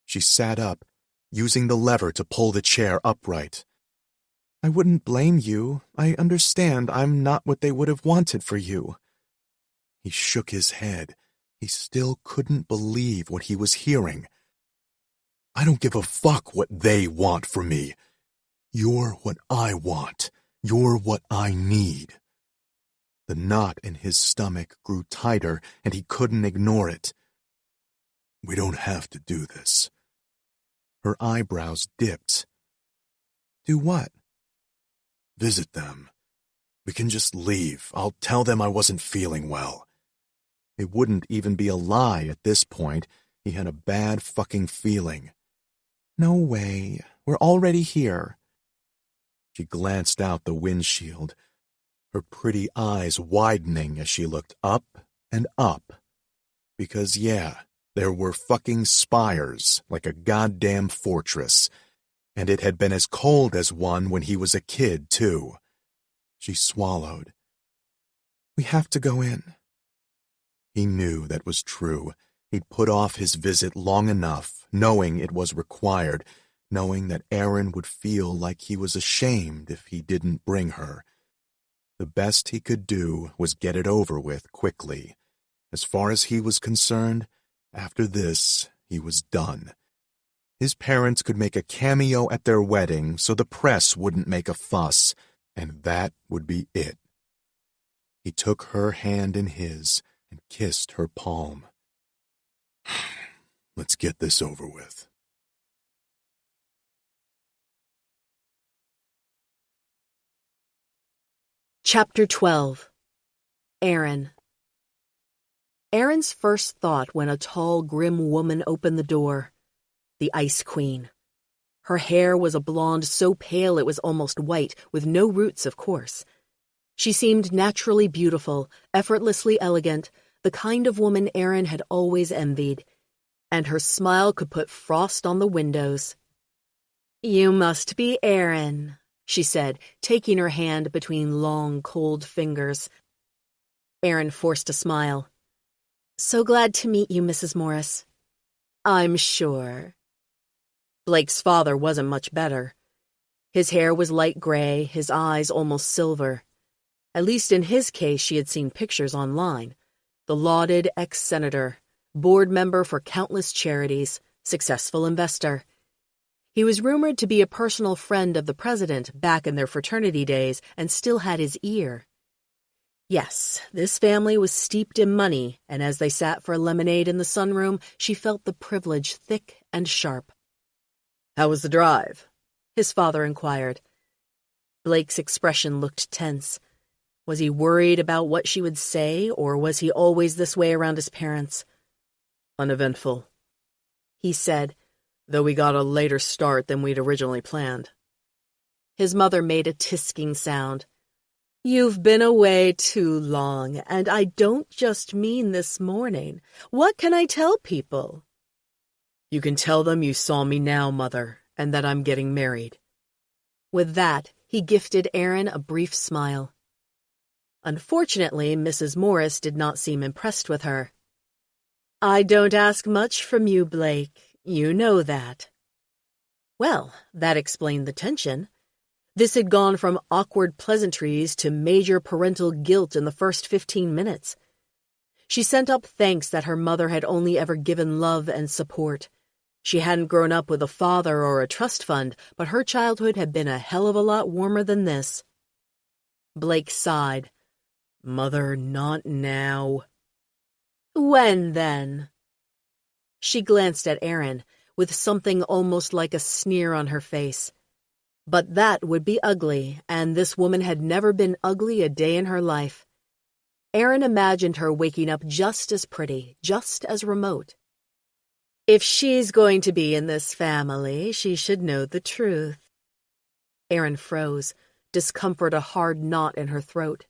B: She sat up, using the lever to pull the chair upright.
D: I wouldn't blame you. I understand I'm not what they would have wanted for you.
B: He shook his head. He still couldn't believe what he was hearing. I don't give a fuck what they want from me. You're what I want. You're what I need. The knot in his stomach grew tighter, and he couldn't ignore it. We don't have to do this. Her eyebrows dipped.
D: Do what?
B: Visit them. We can just leave. I'll tell them I wasn't feeling well. It wouldn't even be a lie at this point. He had a bad fucking feeling.
D: No way. We're already here.
B: She glanced out the windshield, her pretty eyes widening as she looked up and up. Because, yeah, there were fucking spires like a goddamn fortress, and it had been as cold as one when he was a kid, too. She swallowed.
D: We have to go in.
B: He knew that was true. He'd put off his visit long enough, knowing it was required, knowing that Aaron would feel like he was ashamed if he didn't bring her. The best he could do was get it over with quickly. As far as he was concerned, after this, he was done. His parents could make a cameo at their wedding so the press wouldn't make a fuss, and that would be it. He took her hand in his and kissed her palm. Let's get this over with.
A: Chapter 12. Aaron. Aaron's first thought when a tall, grim woman opened the door. The Ice Queen. Her hair was a blonde so pale it was almost white, with no roots, of course. She seemed naturally beautiful, effortlessly elegant, the kind of woman Aaron had always envied. And her smile could put frost on the windows. "You must be Aaron," she said, taking her hand between long, cold fingers. Aaron forced a smile. "So glad to meet you, Mrs. Morris." "I'm sure." Blake's father wasn't much better. His hair was light gray, his eyes almost silver. At least in his case, she had seen pictures online. The lauded ex-senator, board member for countless charities, successful investor. He was rumored to be a personal friend of the president back in their fraternity days and still had his ear. Yes, this family was steeped in money, and as they sat for lemonade in the sunroom, she felt the privilege thick and sharp. "How was the drive?" his father inquired. Blake's expression looked tense. Was he worried about what she would say, or was he always this way around his parents? "Uneventful," he said, "though we got a later start than we'd originally planned." His mother made a tisking sound. "You've been away too long, and I don't just mean this morning. What can I tell people?" "You can tell them you saw me now, Mother, and that I'm getting married." With that, he gifted Aaron a brief smile. Unfortunately, Mrs. Morris did not seem impressed with her. "I don't ask much from you, Blake. You know that." Well, that explained the tension. This had gone from awkward pleasantries to major parental guilt in the first 15 minutes. She sent up thanks that her mother had only ever given love and support. She hadn't grown up with a father or a trust fund, but her childhood had been a hell of a lot warmer than this. Blake sighed. "Mother, not now." "When, then?" She glanced at Aaron, with something almost like a sneer on her face. But that would be ugly, and this woman had never been ugly a day in her life. Aaron imagined her waking up just as pretty, just as remote. "If she's going to be in this family, she should know the truth." Aaron froze, discomfort a hard knot in her throat.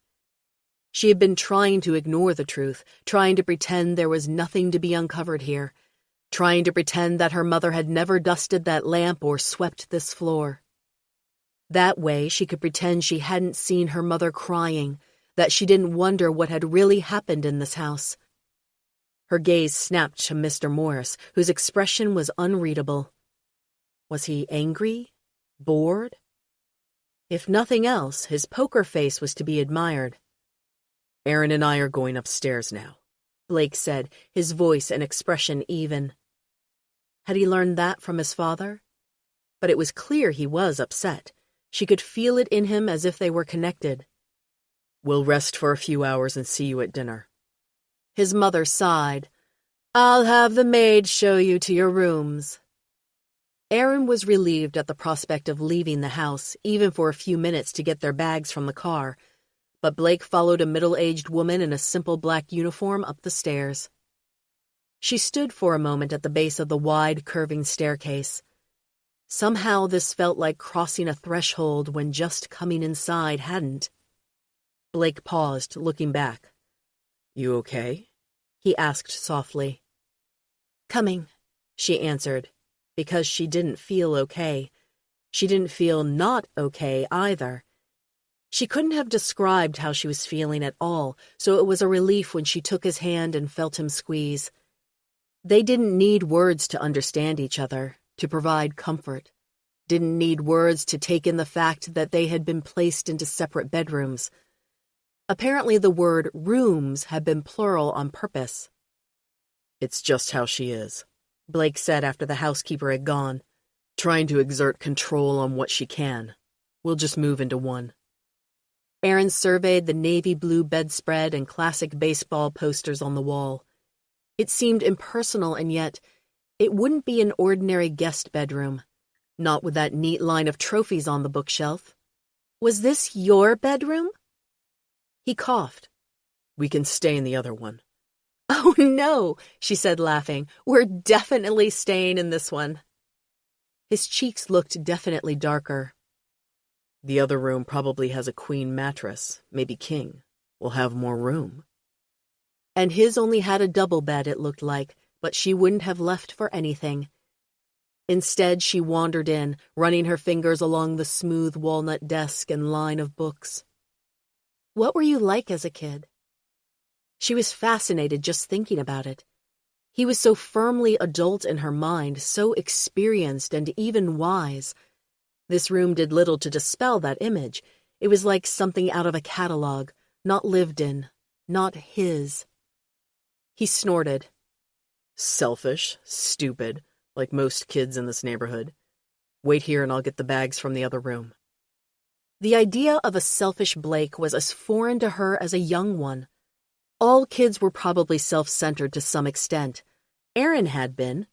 A: She had been trying to ignore the truth, trying to pretend there was nothing to be uncovered here. trying to pretend that her mother had never dusted that lamp or swept this floor. That way she could pretend she hadn't seen her mother crying, that she didn't wonder what had really happened in this house. Her gaze snapped to Mr. Morris, whose expression was unreadable. Was he angry? Bored? If nothing else, his poker face was to be admired.
C: "Aaron and I are going upstairs now,"
A: Blake said, his voice and expression even. Had he learned that from his father? But it was clear he was upset. She could feel it in him as if they were connected.
C: "We'll rest for a few hours and see you at dinner."
A: His mother sighed. "I'll have the maid show you to your rooms." Aaron was relieved at the prospect of leaving the house, even for a few minutes to get their bags from the car, but Blake followed a middle-aged woman in a simple black uniform up the stairs. She stood for a moment at the base of the wide, curving staircase. Somehow this felt like crossing a threshold when just coming inside hadn't. Blake paused, looking back.
C: "You okay?"
A: he asked softly. "Coming," she answered, because she didn't feel okay. She didn't feel not okay either. She couldn't have described how she was feeling at all, so it was a relief when she took his hand and felt him squeeze. They didn't need words to understand each other, to provide comfort. Didn't need words to take in the fact that they had been placed into separate bedrooms. Apparently the word rooms had been plural on purpose.
C: "It's just how she is,"
A: Blake said after the housekeeper had gone.
C: "Trying to exert control on what she can. We'll just move into one."
A: Aaron surveyed the navy blue bedspread and classic baseball posters on the wall. It seemed impersonal, and yet it wouldn't be an ordinary guest bedroom, not with that neat line of trophies on the bookshelf. Was this your bedroom? He coughed.
C: "We can stay in the other one."
A: "Oh, no," she said, laughing. "We're definitely staying in this one." His cheeks looked definitely darker.
C: "The other room probably has a queen mattress, maybe king. We'll have more room."
A: And his only had a double bed, it looked like, but she wouldn't have left for anything. Instead, she wandered in, running her fingers along the smooth walnut desk and line of books. What were you like as a kid? She was fascinated just thinking about it. He was so firmly adult in her mind, so experienced and even wise. This room did little to dispel that image. It was like something out of a catalog, not lived in, not his. He snorted.
C: "Selfish, stupid, like most kids in this neighborhood. Wait here and I'll get the bags from the other room."
A: The idea of a selfish Blake was as foreign to her as a young one. All kids were probably self-centered to some extent. Aaron had been.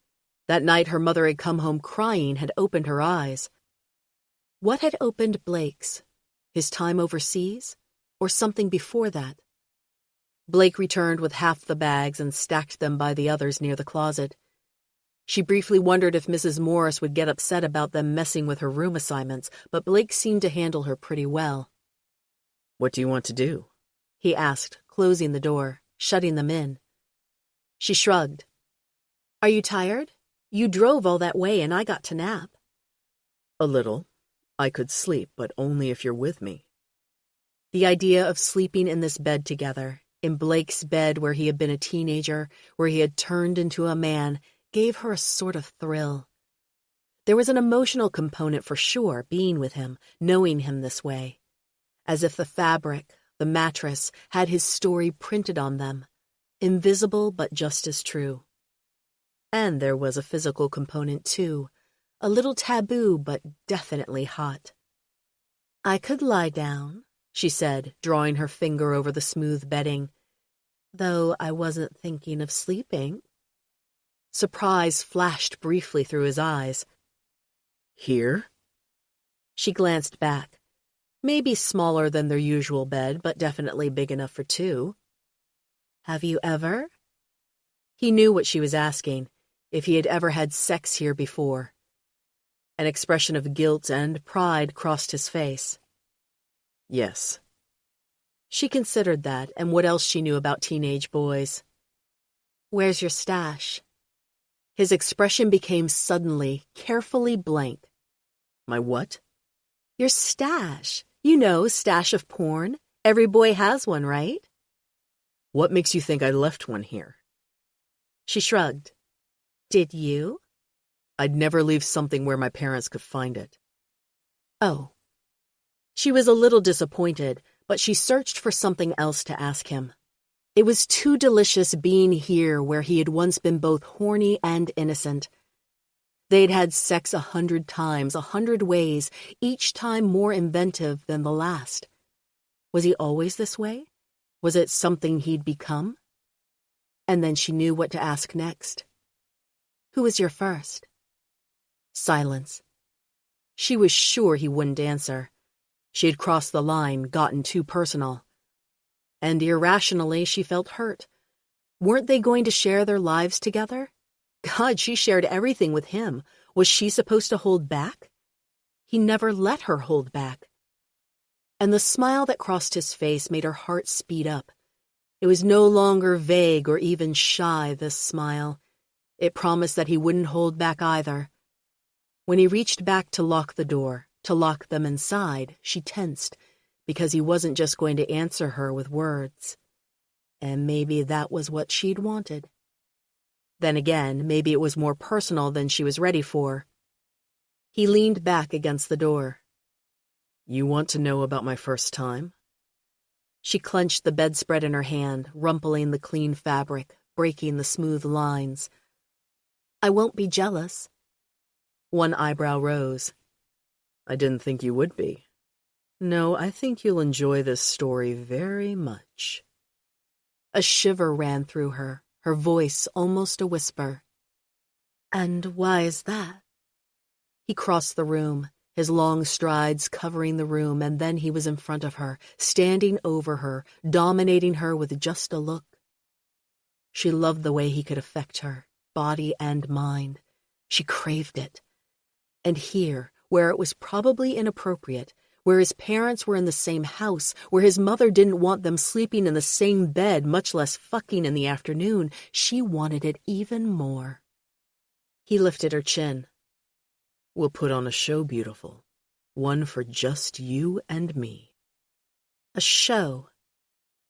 A: That night her mother had come home crying had opened her eyes. What had opened Blake's? His time overseas? Or something before that? Blake returned with half the bags and stacked them by the others near the closet. She briefly wondered if Mrs. Morris would get upset about them messing with her room assignments, but Blake seemed to handle her pretty well.
C: "What do you want to do?"
A: he asked, closing the door, shutting them in. She shrugged. "Are you tired? You drove all that way and I got to nap."
C: "A little. I could sleep, but only if you're with me."
A: The idea of sleeping in this bed together, in Blake's bed where he had been a teenager, where he had turned into a man, gave her a sort of thrill. There was an emotional component for sure, being with him, knowing him this way. As if the fabric, the mattress, had his story printed on them, invisible but just as true. And there was a physical component too, a little taboo but definitely hot. "I could lie down," she said, drawing her finger over the smooth bedding, "though I wasn't thinking of sleeping." Surprise flashed briefly through his eyes.
C: "Here?"
A: She glanced back. Maybe smaller than their usual bed, but definitely big enough for two. "Have you ever?" He knew what she was asking, if he had ever had sex here before. An expression of guilt and pride crossed his face.
C: "Yes."
A: She considered that and what else she knew about teenage boys. "Where's your stash?" His expression became suddenly, carefully blank.
C: My what?
A: Your stash. You know, stash of porn. Every boy has one, right?
C: What makes you think I left one here?
A: She shrugged. Did you?
C: I'd never leave something where my parents could find it.
A: Oh. She was a little disappointed, but she searched for something else to ask him. It was too delicious being here where he had once been both horny and innocent. They'd had sex 100 times, 100 ways, each time more inventive than the last. Was he always this way? Was it something he'd become? And then she knew what to ask next. Who was your first? Silence. She was sure he wouldn't answer. She had crossed the line, gotten too personal. And irrationally, she felt hurt. Weren't they going to share their lives together? God, she shared everything with him. Was she supposed to hold back? He never let her hold back. And the smile that crossed his face made her heart speed up. It was no longer vague or even shy, this smile. It promised that he wouldn't hold back either. When he reached back to lock the door, to lock them inside, she tensed, because he wasn't just going to answer her with words. And maybe that was what she'd wanted. Then again, maybe it was more personal than she was ready for. He leaned back against the door.
C: You want to know about my first time?
A: She clenched the bedspread in her hand, rumpling the clean fabric, breaking the smooth lines. I won't be jealous. One eyebrow rose.
C: I didn't think you would be. No, I think you'll enjoy this story very much.
A: A shiver ran through her, her voice almost a whisper. And why is that? He crossed the room, his long strides covering the room, and then he was in front of her, standing over her, dominating her with just a look. She loved the way he could affect her, body and mind. She craved it. And here, where it was probably inappropriate, where his parents were in the same house, where his mother didn't want them sleeping in the same bed, much less fucking in the afternoon, she wanted it even more. He lifted her chin.
C: We'll put on a show, beautiful. One for just you and me.
A: A show.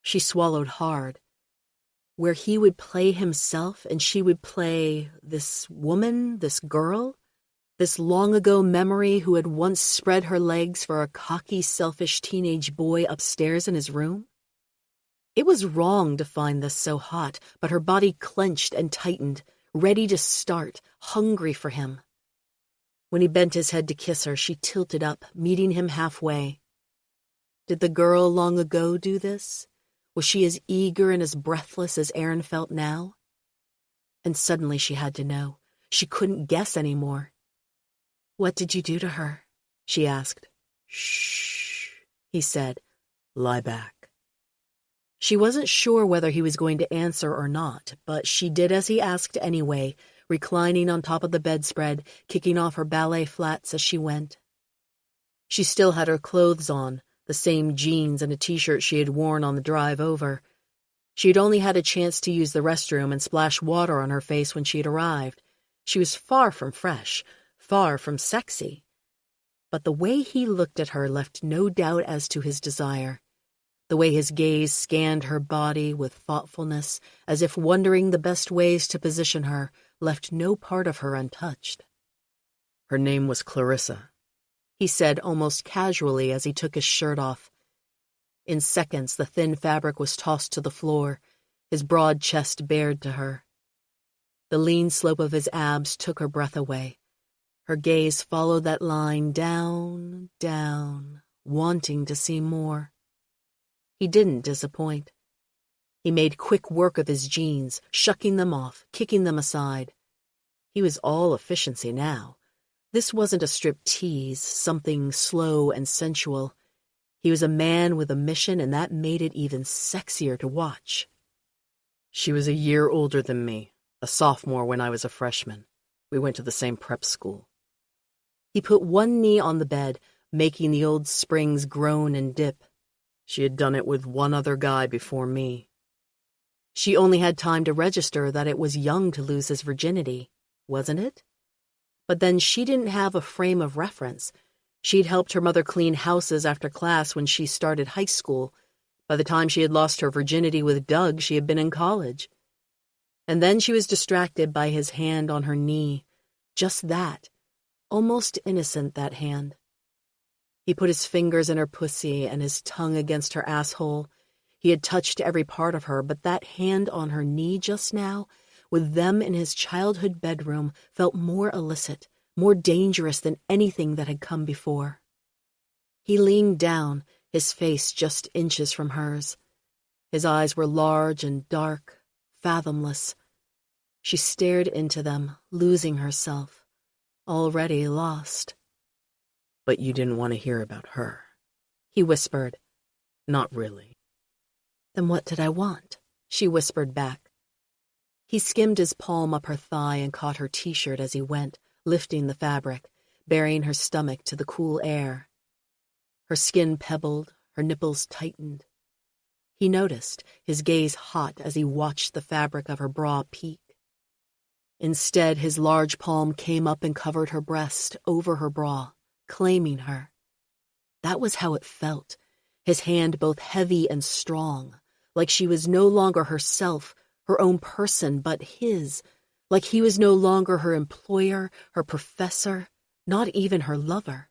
A: She swallowed hard. Where he would play himself and she would play this woman, this girl, this long-ago memory who had once spread her legs for a cocky, selfish teenage boy upstairs in his room. It was wrong to find this so hot, but her body clenched and tightened, ready to start, hungry for him. When he bent his head to kiss her, she tilted up, meeting him halfway. Did the girl long ago do this? Was she as eager and as breathless as Aaron felt now? And suddenly she had to know. She couldn't guess anymore. What did you do to her? She asked.
C: Shh, he said. Lie back.
A: She wasn't sure whether he was going to answer or not, but she did as he asked anyway, reclining on top of the bedspread, kicking off her ballet flats as she went. She still had her clothes on, the same jeans and a t-shirt she had worn on the drive over. She had only had a chance to use the restroom and splash water on her face when she had arrived. She was far from fresh, far from sexy. But the way he looked at her left no doubt as to his desire. The way his gaze scanned her body with thoughtfulness, as if wondering the best ways to position her, left no part of her untouched.
C: Her name was Clarissa,
A: he said almost casually as he took his shirt off. In seconds, the thin fabric was tossed to the floor, his broad chest bared to her. The lean slope of his abs took her breath away. Her gaze followed that line down, down, wanting to see more. He didn't disappoint. He made quick work of his jeans, shucking them off, kicking them aside. He was all efficiency now. This wasn't a striptease, something slow and sensual. He was a man with a mission, and that made it even sexier to watch.
C: She was a year older than me, a sophomore when I was a freshman. We went to the same prep school.
A: He put one knee on the bed, making the old springs groan and dip.
C: She had done it with one other guy before me.
A: She only had time to register that it was young to lose his virginity. wasn't it? But then she didn't have a frame of reference. She'd helped her mother clean houses after class when she started high school. By the time she had lost her virginity with Doug, she had been in college. And then she was distracted by his hand on her knee. Just that. Almost innocent, that hand. He put his fingers in her pussy and his tongue against her asshole. He had touched every part of her, but that hand on her knee just now, with them in his childhood bedroom, felt more illicit, more dangerous than anything that had come before. He leaned down, his face just inches from hers. His eyes were large and dark, fathomless. She stared into them, losing herself, already lost.
C: But you didn't want to hear about her,
A: he whispered.
C: Not really.
A: Then what did I want? She whispered back. He skimmed his palm up her thigh and caught her t-shirt as he went, lifting the fabric, burying her stomach to the cool air. Her skin pebbled, her nipples tightened. He noticed, his gaze hot as he watched the fabric of her bra peek. Instead, his large palm came up and covered her breast, over her bra, claiming her. That was how it felt, his hand both heavy and strong, like she was no longer herself, her own person, but his, like he was no longer her employer, her professor, not even her lover.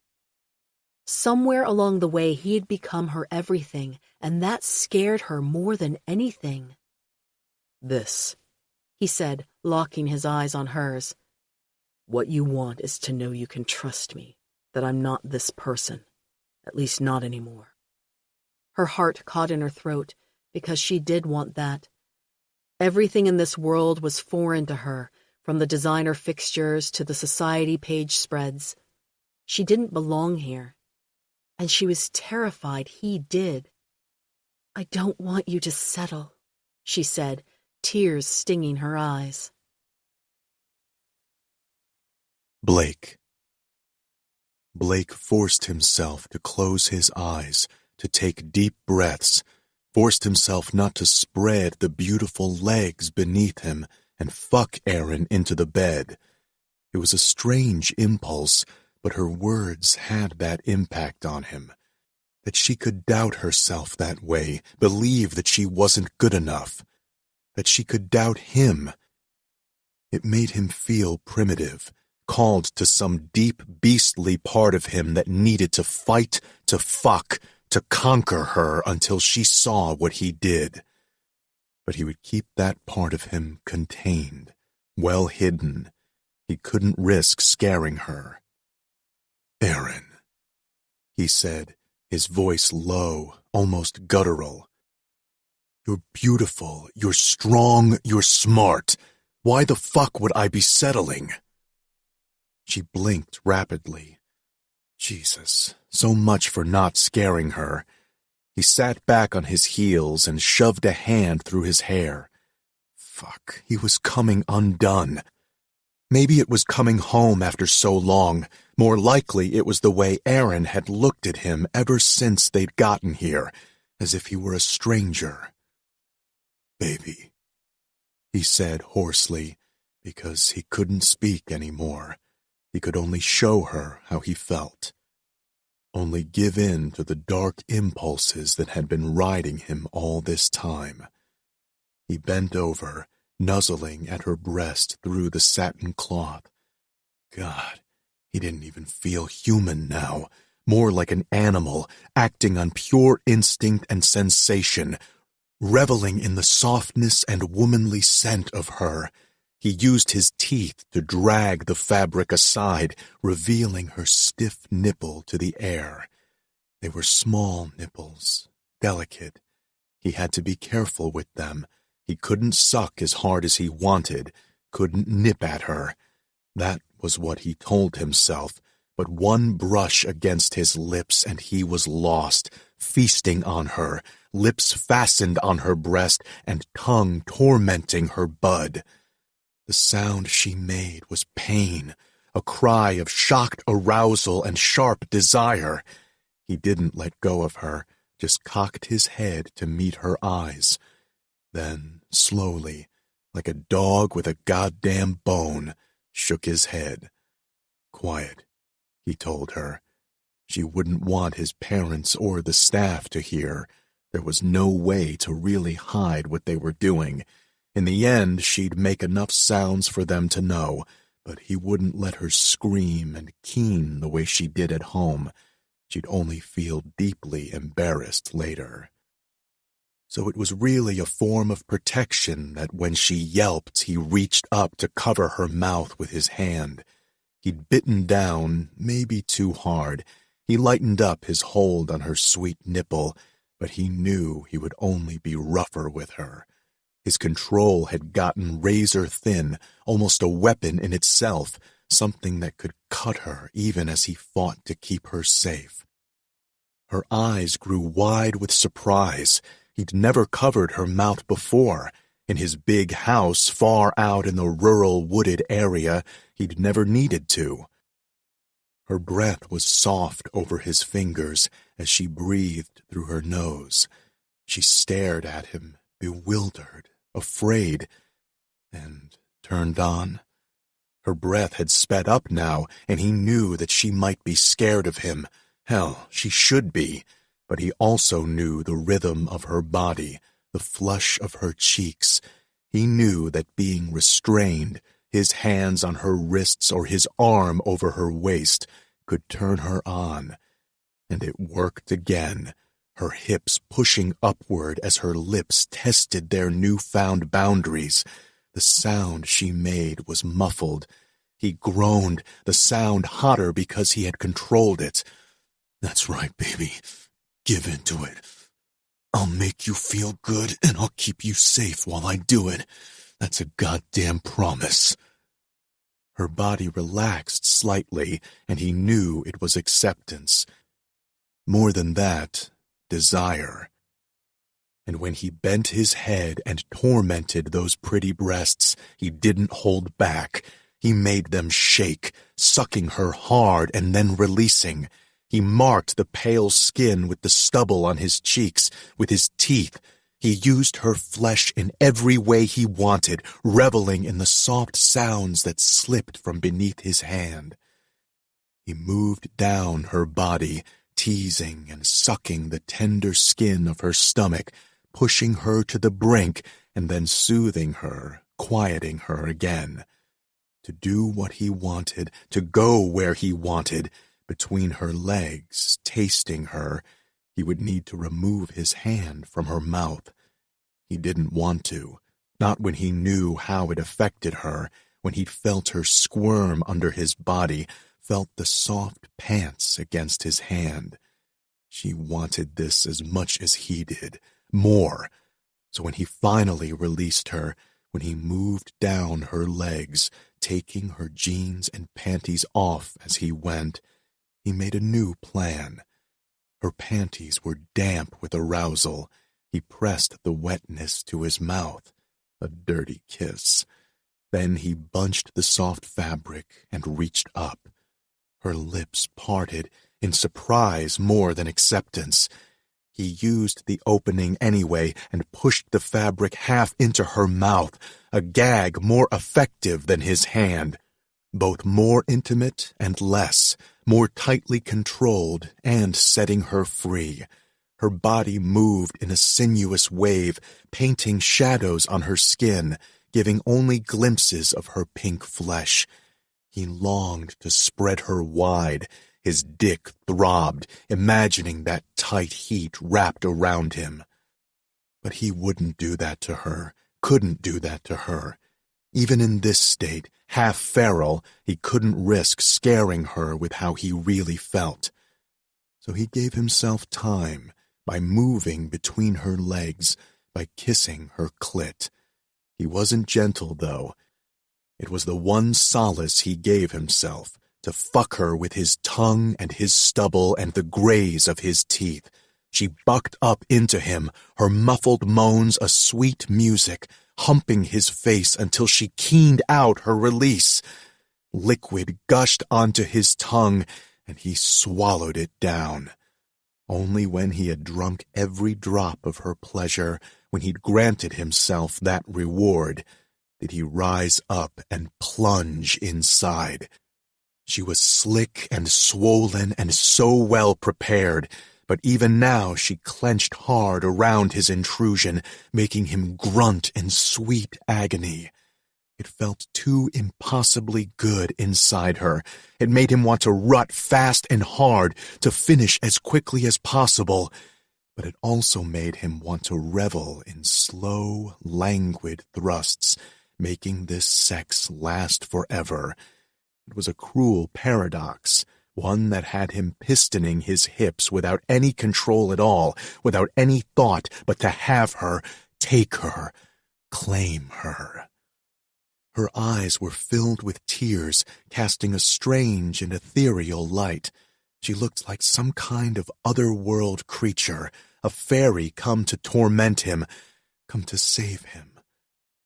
A: Somewhere along the way he had become her everything, and that scared her more than anything.
C: This,
A: he said, locking his eyes on hers.
C: What you want is to know you can trust me, that I'm not this person, at least not anymore.
A: Her heart caught in her throat, because she did want that. Everything in this world was foreign to her, from the designer fixtures to the society page spreads. She didn't belong here. And she was terrified he did. I don't want you to settle, she said, tears stinging her eyes.
B: Blake. Blake forced himself to close his eyes, to take deep breaths, forced himself not to spread the beautiful legs beneath him and fuck Erin into the bed. It was a strange impulse, but her words had that impact on him. That she could doubt herself that way, believe that she wasn't good enough. That she could doubt him. It made him feel primitive, called to some deep, beastly part of him that needed to fight, to fuck, to conquer her until she saw what he did. But he would keep that part of him contained, well hidden. He couldn't risk scaring her. Erin, he said, his voice low, almost guttural. You're beautiful, you're strong, you're smart. Why the fuck would I be settling? She blinked rapidly. Jesus, so much for not scaring her. He sat back on his heels and shoved a hand through his hair. Fuck, he was coming undone. Maybe it was coming home after so long. More likely it was the way Erin had looked at him ever since they'd gotten here, as if he were a stranger. Baby, he said hoarsely, because he couldn't speak anymore. He could only show her how he felt. Only give in to the dark impulses that had been riding him all this time. He bent over, nuzzling at her breast through the satin cloth. God, he didn't even feel human now, more like an animal, acting on pure instinct and sensation, reveling in the softness and womanly scent of her. He used his teeth to drag the fabric aside, revealing her stiff nipple to the air. They were small nipples, delicate. He had to be careful with them. He couldn't suck as hard as he wanted, couldn't nip at her. That was what he told himself, but one brush against his lips and he was lost, feasting on her, lips fastened on her breast and tongue tormenting her bud. The sound she made was pain, a cry of shocked arousal and sharp desire. He didn't let go of her, just cocked his head to meet her eyes. Then, slowly, like a dog with a goddamn bone, shook his head. Quiet, he told her. She wouldn't want his parents or the staff to hear. There was no way to really hide what they were doing. In the end, she'd make enough sounds for them to know, but he wouldn't let her scream and keen the way she did at home. She'd only feel deeply embarrassed later. So it was really a form of protection that when she yelped, he reached up to cover her mouth with his hand. He'd bitten down, maybe too hard. He lightened up his hold on her sweet nipple, but he knew he would only be rougher with her. His control had gotten razor thin, almost a weapon in itself, something that could cut her even as he fought to keep her safe. Her eyes grew wide with surprise. He'd never covered her mouth before. In his big house far out in the rural wooded area, he'd never needed to. Her breath was soft over his fingers as she breathed through her nose. She stared at him, bewildered, afraid, and turned on. Her breath had sped up now, and he knew that she might be scared of him. Hell, she should be. But he also knew the rhythm of her body, the flush of her cheeks. He knew that being restrained, his hands on her wrists or his arm over her waist, could turn her on. And it worked again, her hips pushing upward as her lips tested their newfound boundaries. The sound she made was muffled. He groaned, the sound hotter because he had controlled it. "That's right, baby. Give into it. I'll make you feel good, and I'll keep you safe while I do it. That's a goddamn promise." Her body relaxed slightly, and he knew it was acceptance. More than that, desire. And when he bent his head and tormented those pretty breasts, he didn't hold back. He made them shake, sucking her hard and then releasing. He marked the pale skin with the stubble on his cheeks, with his teeth. He used her flesh in every way he wanted, reveling in the soft sounds that slipped from beneath his hand. He moved down her body, teasing and sucking the tender skin of her stomach, pushing her to the brink and then soothing her, quieting her again. To do what he wanted, to go where he wanted, between her legs, tasting her, he would need to remove his hand from her mouth. He didn't want to, not when he knew how it affected her, when he felt her squirm under his body, felt the soft pants against his hand. She wanted this as much as he did, more. So when he finally released her, when he moved down her legs, taking her jeans and panties off as he went, he made a new plan. Her panties were damp with arousal. He pressed the wetness to his mouth. A dirty kiss. Then he bunched the soft fabric and reached up. Her lips parted in surprise more than acceptance. He used the opening anyway and pushed the fabric half into her mouth, a gag more effective than his hand. Both more intimate and less, more tightly controlled and setting her free. Her body moved in a sinuous wave, painting shadows on her skin, giving only glimpses of her pink flesh. He longed to spread her wide. His dick throbbed, imagining that tight heat wrapped around him. But he wouldn't do that to her, couldn't do that to her. Even in this state, half feral, he couldn't risk scaring her with how he really felt. So he gave himself time by moving between her legs, by kissing her clit. He wasn't gentle, though. It was the one solace he gave himself, to fuck her with his tongue and his stubble and the graze of his teeth. She bucked up into him, her muffled moans a sweet music, humping his face until she keened out her release. Liquid gushed onto his tongue, and he swallowed it down. Only when he had drunk every drop of her pleasure, when he'd granted himself that reward, did he rise up and plunge inside. She was slick and swollen and so well prepared, but even now she clenched hard around his intrusion, making him grunt in sweet agony. It felt too impossibly good inside her. It made him want to rut fast and hard, to finish as quickly as possible. But it also made him want to revel in slow, languid thrusts, making this sex last forever. It was a cruel paradox, one that had him pistoning his hips without any control at all, without any thought but to have her, take her, claim her. Her eyes were filled with tears, casting a strange and ethereal light. She looked like some kind of other-world creature, a fairy come to torment him, come to save him.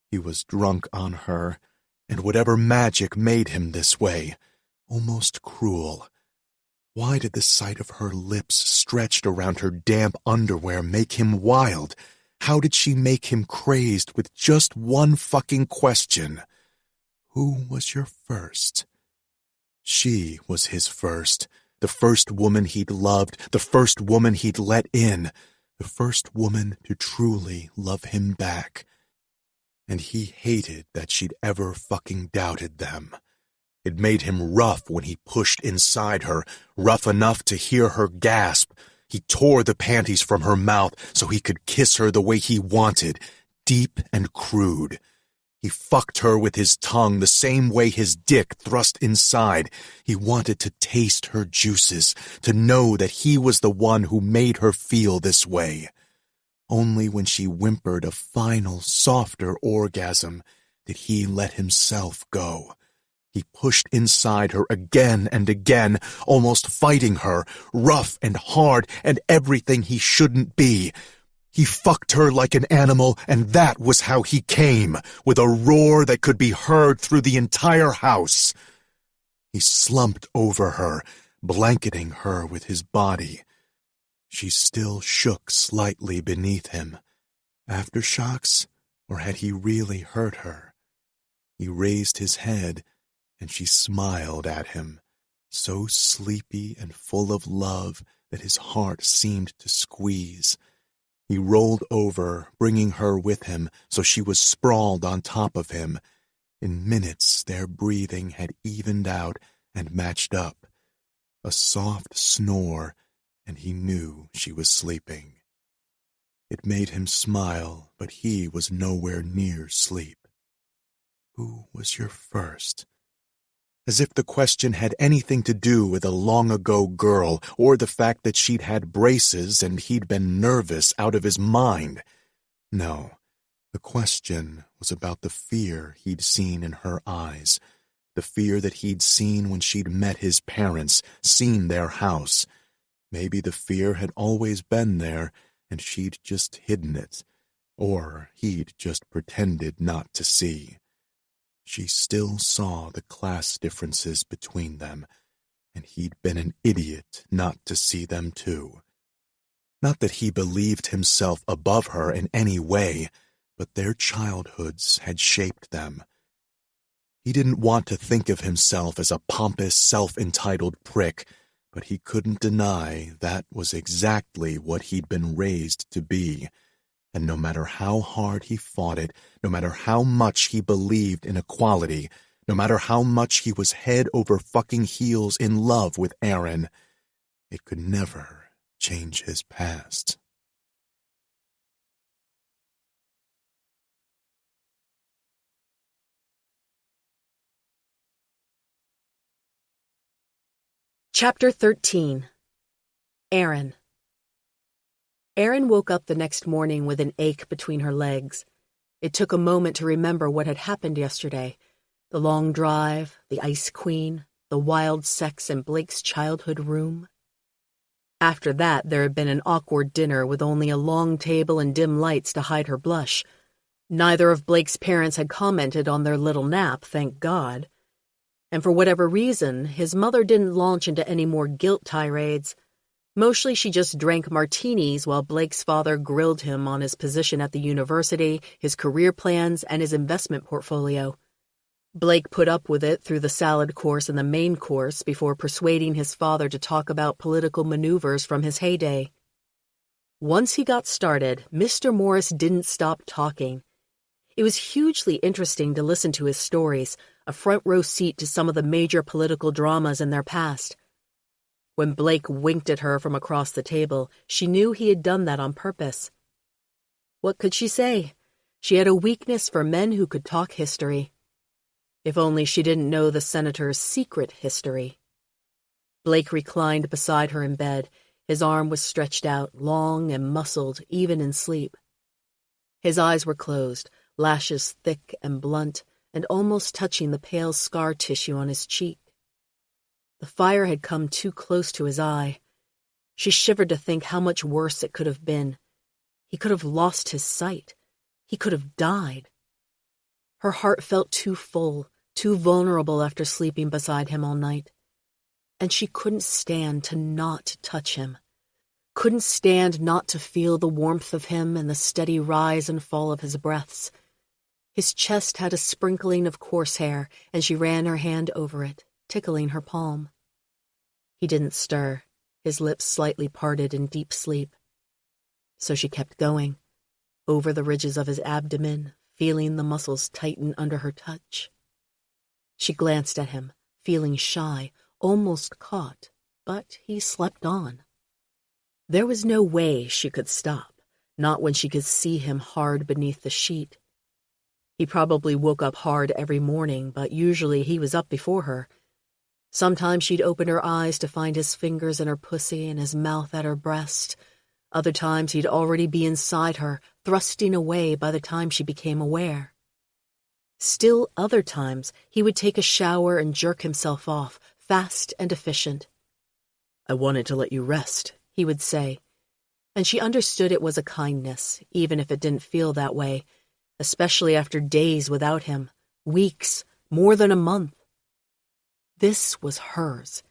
B: He was drunk on her, and whatever magic made him this way, almost cruel. Why did the sight of her lips stretched around her damp underwear make him wild? How did she make him crazed with just one fucking question? Who was your first? She was his first. The first woman he'd loved, the first woman he'd let in, the first woman to truly love him back. And he hated that she'd ever fucking doubted them. It made him rough when he pushed inside her, rough enough to hear her gasp. He tore the panties from her mouth so he could kiss her the way he wanted, deep and crude. He fucked her with his tongue the same way his dick thrust inside. He wanted to taste her juices, to know that he was the one who made her feel this way. Only when she whimpered a final, softer orgasm did he let himself go. He pushed inside her again and again, almost fighting her, rough and hard and everything he shouldn't be. He fucked her like an animal, and that was how he came, with a roar that could be heard through the entire house. He slumped over her, blanketing her with his body. She still shook slightly beneath him. Aftershocks, or had he really hurt her? He raised his head, and she smiled at him, so sleepy and full of love that his heart seemed to squeeze. He rolled over, bringing her with him, so she was sprawled on top of him. In minutes, their breathing had evened out and matched up. A soft snore, and he knew she was sleeping. It made him smile, but he was nowhere near sleep. Who was your first? As if the question had anything to do with a long-ago girl, or the fact that she'd had braces and he'd been nervous out of his mind. No, the question was about the fear he'd seen in her eyes, the fear that he'd seen when she'd met his parents, seen their house. Maybe the fear had always been there, and she'd just hidden it, or he'd just pretended not to see. She still saw the class differences between them, and he'd been an idiot not to see them too. Not that he believed himself above her in any way, but their childhoods had shaped them. He didn't want to think of himself as a pompous, self-entitled prick, but he couldn't deny that was exactly what he'd been raised to be. And no matter how hard he fought it, no matter how much he believed in equality, no matter how much he was head over fucking heels in love with Aaron, it could never change his past.
A: Chapter 13. Aaron. Aaron woke up the next morning with an ache between her legs. It took a moment to remember what had happened yesterday. The long drive, the ice queen, the wild sex in Blake's childhood room. After that, there had been an awkward dinner with only a long table and dim lights to hide her blush. Neither of Blake's parents had commented on their little nap, thank God. And for whatever reason, his mother didn't launch into any more guilt tirades. Mostly she just drank martinis while Blake's father grilled him on his position at the university, his career plans, and his investment portfolio. Blake put up with it through the salad course and the main course before persuading his father to talk about political maneuvers from his heyday. Once he got started, Mr. Morris didn't stop talking. It was hugely interesting to listen to his stories, a front-row seat to some of the major political dramas in their past. When Blake winked at her from across the table, she knew he had done that on purpose. What could she say? She had a weakness for men who could talk history. If only she didn't know the senator's secret history. Blake reclined beside her in bed. His arm was stretched out, long and muscled, even in sleep. His eyes were closed, lashes thick and blunt, and almost touching the pale scar tissue on his cheek. The fire had come too close to his eye. She shivered to think how much worse it could have been. He could have lost his sight. He could have died. Her heart felt too full, too vulnerable after sleeping beside him all night. And she couldn't stand to not touch him. Couldn't stand not to feel the warmth of him and the steady rise and fall of his breaths. His chest had a sprinkling of coarse hair, and she ran her hand over it, tickling her palm. He didn't stir, his lips slightly parted in deep sleep. So she kept going, over the ridges of his abdomen, feeling the muscles tighten under her touch. She glanced at him, feeling shy, almost caught, but he slept on. There was no way she could stop, not when she could see him hard beneath the sheet. He probably woke up hard every morning, but usually he was up before her. Sometimes she'd open her eyes to find his fingers in her pussy and his mouth at her breast. Other times he'd already be inside her, thrusting away by the time she became aware. Still other times he would take a shower and jerk himself off, fast and efficient. "I wanted to let you rest," he would say, and she understood it was a kindness, even if it didn't feel that way, especially after days without him, weeks, more than a month. This was hers,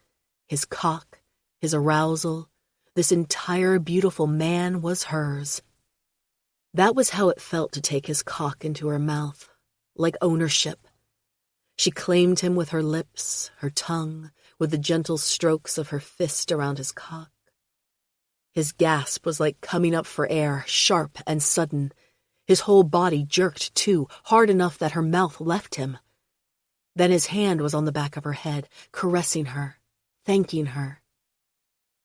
A: his cock, his arousal. This entire beautiful man was hers. That was how it felt to take his cock into her mouth, like ownership. She claimed him with her lips, her tongue, with the gentle strokes of her fist around his cock. His gasp was like coming up for air, sharp and sudden. His whole body jerked, too, hard enough that her mouth left him. Then his hand was on the back of her head, caressing her, thanking her.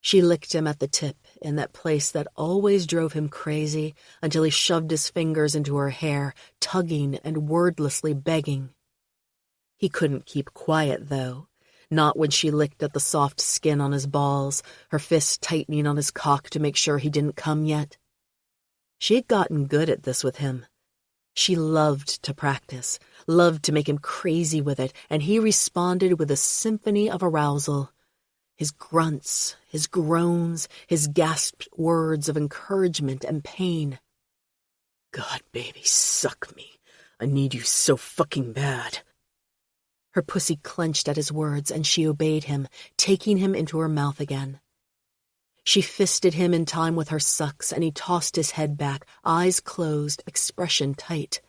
A: She licked him at the tip, in that place that always drove him crazy, until he shoved his fingers into her hair, tugging and wordlessly begging. He couldn't keep quiet, though, not when she licked at the soft skin on his balls, her fist tightening on his cock to make sure he didn't come yet. She had gotten good at this with him. She loved to practice, loved to make him crazy with it, and he responded with a symphony of arousal. His grunts, his groans, his gasped words of encouragement and pain. "God, baby, suck me. I need you so fucking bad." Her pussy clenched at his words, and she obeyed him, taking him into her mouth again. She fisted him in time with her sucks, and he tossed his head back, eyes closed, expression tight.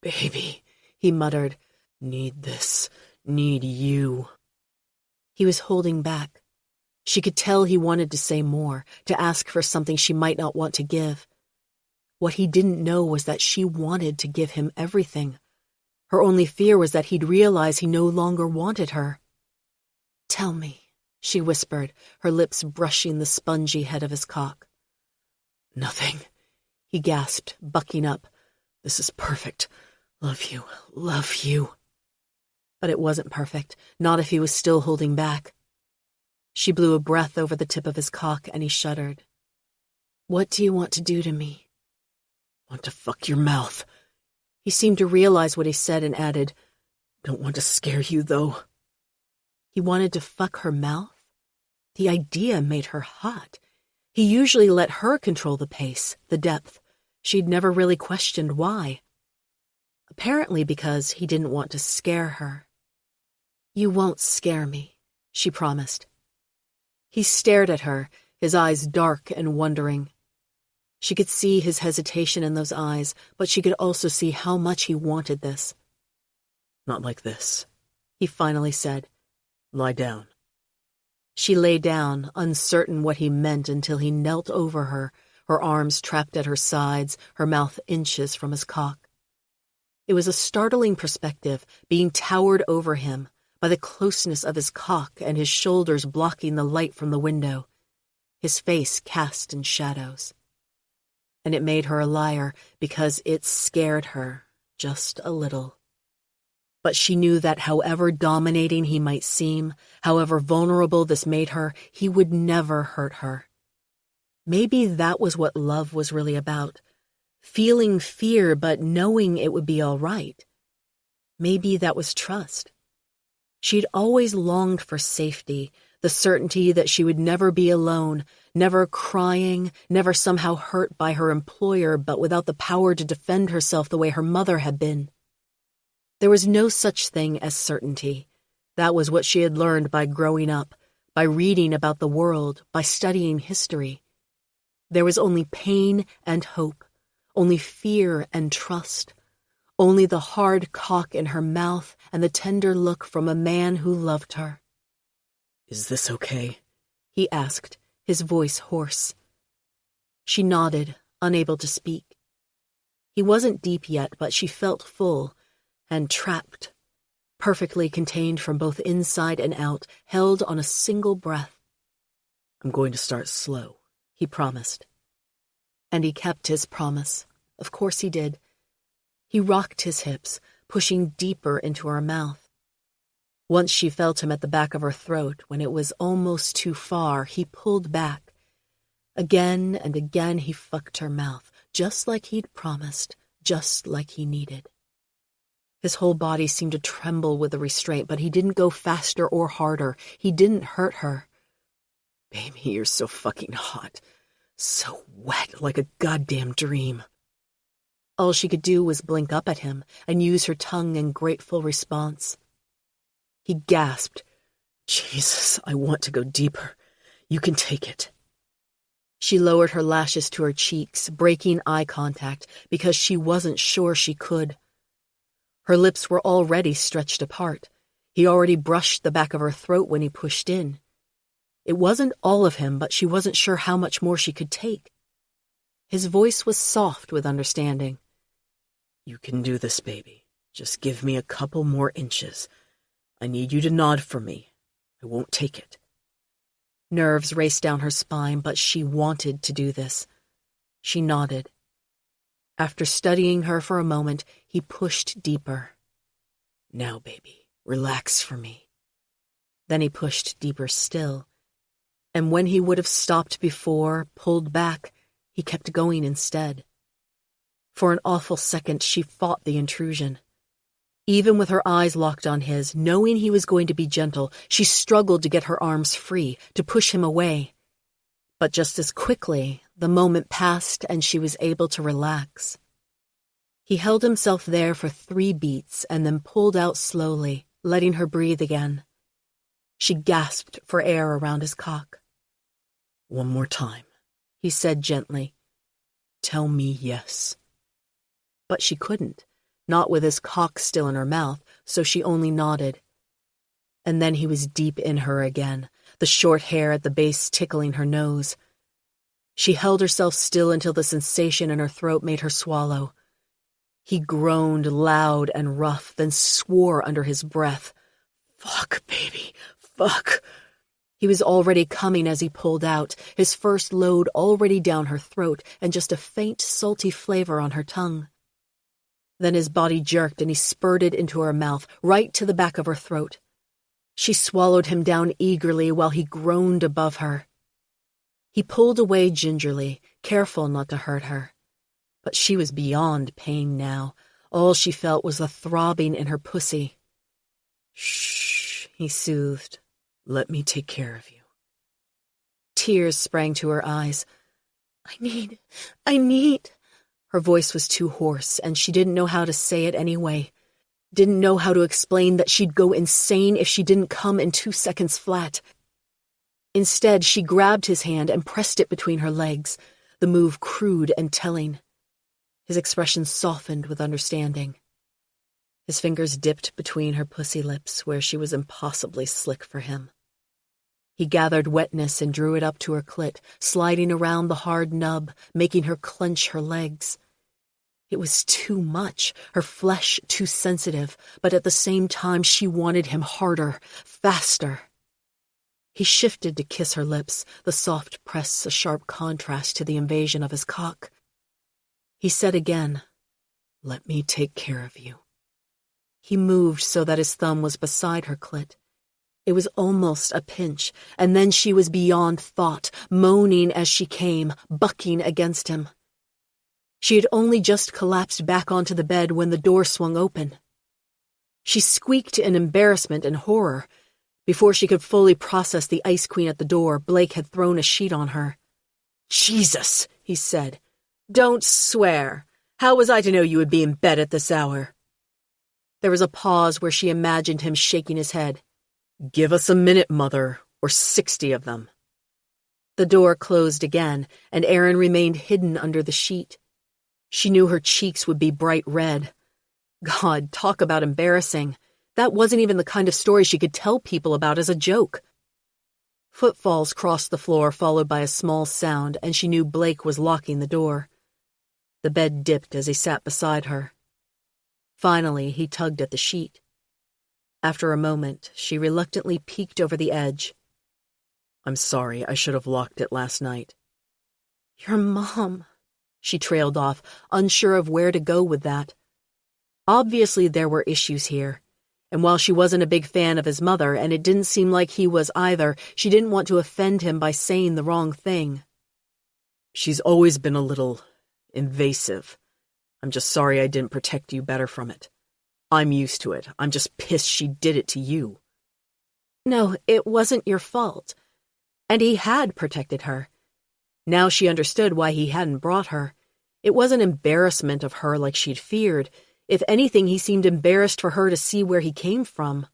A: "Baby," he muttered, "need this, need you." He was holding back. She could tell he wanted to say more, to ask for something she might not want to give. What he didn't know was that she wanted to give him everything. Her only fear was that he'd realize he no longer wanted her. "Tell me," she whispered, her lips brushing the spongy head of his cock. "Nothing," he gasped, bucking up. "This is perfect. Love you, love you." But it wasn't perfect, not if he was still holding back. She blew a breath over the tip of his cock, and he shuddered. "What do you want to do to me?" "Want to fuck your mouth." He seemed to realize what he said and added, "Don't want to scare you, though." He wanted to fuck her mouth? The idea made her hot. He usually let her control the pace, the depth. She'd never really questioned why. Apparently because he didn't want to scare her. "You won't scare me," she promised. He stared at her, his eyes dark and wondering. She could see his hesitation in those eyes, but she could also see how much he wanted this.
C: "Not like this," he finally said. "Lie down."
A: She lay down, uncertain what he meant until he knelt over her, her arms trapped at her sides, her mouth inches from his cock. It was a startling perspective, being towered over him by the closeness of his cock and his shoulders blocking the light from the window, his face cast in shadows. And it made her a liar because it scared her just a little. But she knew that however dominating he might seem, however vulnerable this made her, he would never hurt her. Maybe that was what love was really about. Feeling fear, but knowing it would be all right. Maybe that was trust. She'd always longed for safety, the certainty that she would never be alone, never crying, never somehow hurt by her employer, but without the power to defend herself the way her mother had been. There was no such thing as certainty. That was what she had learned by growing up, by reading about the world, by studying history. There was only pain and hope, only fear and trust, only the hard cock in her mouth and the tender look from a man who loved her.
C: "Is this okay?"
A: he asked, his voice hoarse. She nodded, unable to speak. He wasn't deep yet, but she felt full and trapped, perfectly contained from both inside and out, held on a single breath.
C: "I'm going to start slow,"
A: he promised. And he kept his promise. Of course he did. He rocked his hips, pushing deeper into her mouth. Once she felt him at the back of her throat, when it was almost too far, he pulled back. Again and again he fucked her mouth, just like he'd promised, just like he needed. His whole body seemed to tremble with the restraint, but he didn't go faster or harder. He didn't hurt her.
C: "Baby, you're so fucking hot. So wet, like a goddamn dream."
A: All she could do was blink up at him and use her tongue in grateful response. He gasped.
C: "Jesus, I want to go deeper. You can take it."
A: She lowered her lashes to her cheeks, breaking eye contact because she wasn't sure she could. Her lips were already stretched apart. He already brushed the back of her throat when he pushed in. It wasn't all of him, but she wasn't sure how much more she could take. His voice was soft with understanding.
C: "You can do this, baby. Just give me a couple more inches. I need you to nod for me. I won't take it."
A: Nerves raced down her spine, but she wanted to do this. She nodded. After studying her for a moment, he pushed deeper.
C: "Now, baby, relax for me."
A: Then he pushed deeper still. And when he would have stopped before, pulled back, he kept going instead. For an awful second, she fought the intrusion. Even with her eyes locked on his, knowing he was going to be gentle, she struggled to get her arms free, to push him away. But just as quickly, the moment passed and she was able to relax. He held himself there for 3 beats and then pulled out slowly, letting her breathe again. She gasped for air around his cock.
C: "One more time,"
A: he said gently.
C: "Tell me yes."
A: But she couldn't, not with his cock still in her mouth, so she only nodded. And then he was deep in her again, the short hair at the base tickling her nose. She held herself still until the sensation in her throat made her swallow. He groaned loud and rough, then swore under his breath.
C: "Fuck, baby, fuck."
A: He was already coming as he pulled out, his first load already down her throat and just a faint, salty flavor on her tongue. Then his body jerked and he spurted into her mouth, right to the back of her throat. She swallowed him down eagerly while he groaned above her. He pulled away gingerly, careful not to hurt her. But she was beyond pain now. All she felt was the throbbing in her pussy.
C: "Shh," he soothed. "Let me take care of you."
A: Tears sprang to her eyes. I need. Her voice was too hoarse, and she didn't know how to say it anyway. Didn't know how to explain that she'd go insane if she didn't come in 2 seconds flat. Instead, she grabbed his hand and pressed it between her legs, the move crude and telling. His expression softened with understanding. His fingers dipped between her pussy lips where she was impossibly slick for him. He gathered wetness and drew it up to her clit, sliding around the hard nub, making her clench her legs. It was too much, her flesh too sensitive, but at the same time she wanted him harder, faster. He shifted to kiss her lips, the soft press a sharp contrast to the invasion of his cock. He said again, "Let me take care of you." He moved so that his thumb was beside her clit. It was almost a pinch, and then she was beyond thought, moaning as she came, bucking against him. She had only just collapsed back onto the bed when the door swung open. She squeaked in embarrassment and horror. Before she could fully process the ice queen at the door, Blake had thrown a sheet on her. "Jesus," he said. "Don't swear. How was I to know you would be in bed at this hour?" There was a pause where she imagined him shaking his head. "Give us a minute, Mother, or 60 of them." The door closed again, and Aaron remained hidden under the sheet. She knew her cheeks would be bright red. God, talk about embarrassing. That wasn't even the kind of story she could tell people about as a joke. Footfalls crossed the floor, followed by a small sound, and she knew Blake was locking the door. The bed dipped as he sat beside her. Finally, he tugged at the sheet. After a moment, she reluctantly peeked over the edge. "I'm sorry, I should have locked it last night." "Your mom," she trailed off, unsure of where to go with that. Obviously, there were issues here. And while she wasn't a big fan of his mother, and it didn't seem like he was either, she didn't want to offend him by saying the wrong thing. "She's always been a little invasive. I'm just sorry I didn't protect you better from it. I'm used to it. I'm just pissed she did it to you." No, it wasn't your fault. And he had protected her. Now she understood why he hadn't brought her. It wasn't embarrassment of her like she'd feared. If anything, he seemed embarrassed for her to see where he came from.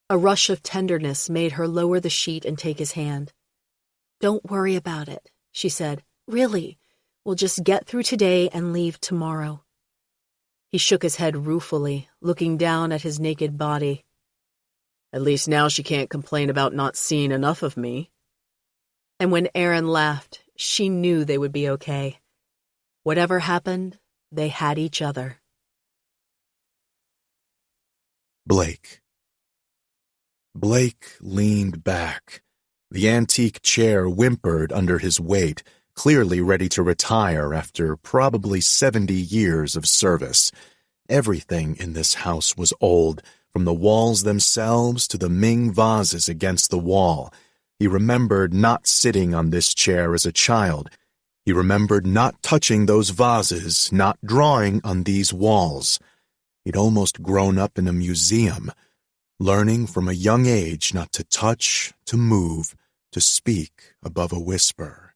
A: A rush of tenderness made her lower the sheet and take his hand. "Don't worry about it," she said. "Really, we'll just get through today and leave tomorrow." He shook his head ruefully, looking down at his naked body. "At least now she can't complain about not seeing enough of me." And when Aaron laughed, she knew they would be okay. Whatever happened, they had each other.
B: Blake. Blake leaned back. The antique chair whimpered under his weight, clearly ready to retire after probably 70 years of service. Everything in this house was old, from the walls themselves to the Ming vases against the wall. He remembered not sitting on this chair as a child. He remembered not touching those vases, not drawing on these walls. He'd almost grown up in a museum, learning from a young age not to touch, to move, to speak above a whisper.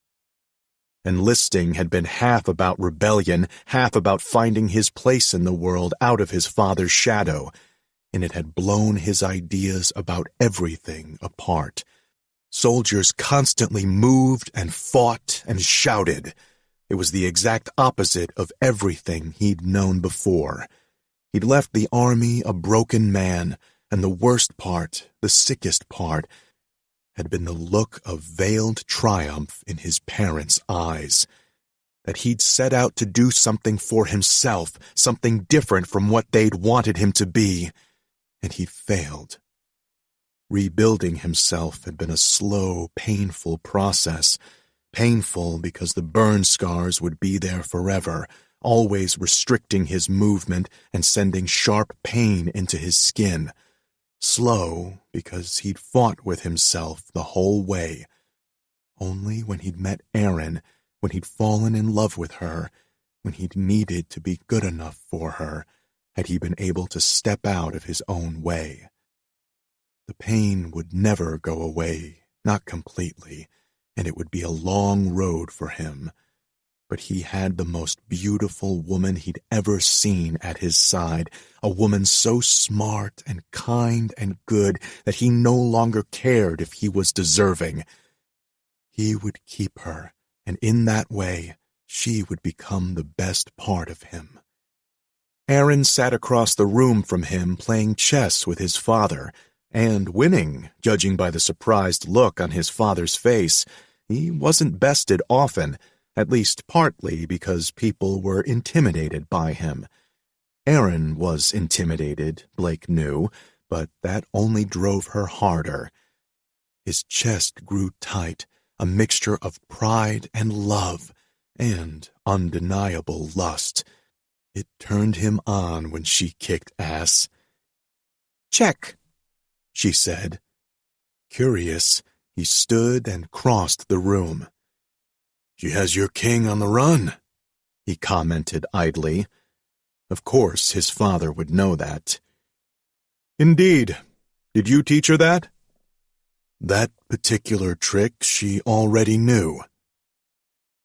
B: Enlisting had been half about rebellion, half about finding his place in the world out of his father's shadow, and it had blown his ideas about everything apart. Soldiers constantly moved and fought and shouted. It was the exact opposite of everything he'd known before. He'd left the army a broken man, and the worst part, the sickest part, had been the look of veiled triumph in his parents' eyes. That he'd set out to do something for himself, something different from what they'd wanted him to be, and he'd failed. Rebuilding himself had been a slow, painful process. Painful because the burn scars would be there forever, always restricting his movement and sending sharp pain into his skin. Slow because he'd fought with himself the whole way. Only when he'd met Erin, when he'd fallen in love with her, when he'd needed to be good enough for her, had he been able to step out of his own way. The pain would never go away, not completely, and it would be a long road for him. but he had the most beautiful woman he'd ever seen at his side, a woman so smart and kind and good that he no longer cared if he was deserving. He would keep her, and in that way, she would become the best part of him. Aaron sat across the room from him playing chess with his father, and winning, judging by the surprised look on his father's face. He wasn't bested often, at least partly because people were intimidated by him. Aaron was intimidated, Blake knew, but that only drove her harder. His chest grew tight, a mixture of pride and love, and undeniable lust. It turned him on when she kicked ass. "Check," she said. Curious, he stood and crossed the room. "She has your king on the run," he commented idly. Of course, his father would know that. "Indeed. Did you teach her that?" That particular trick she already knew.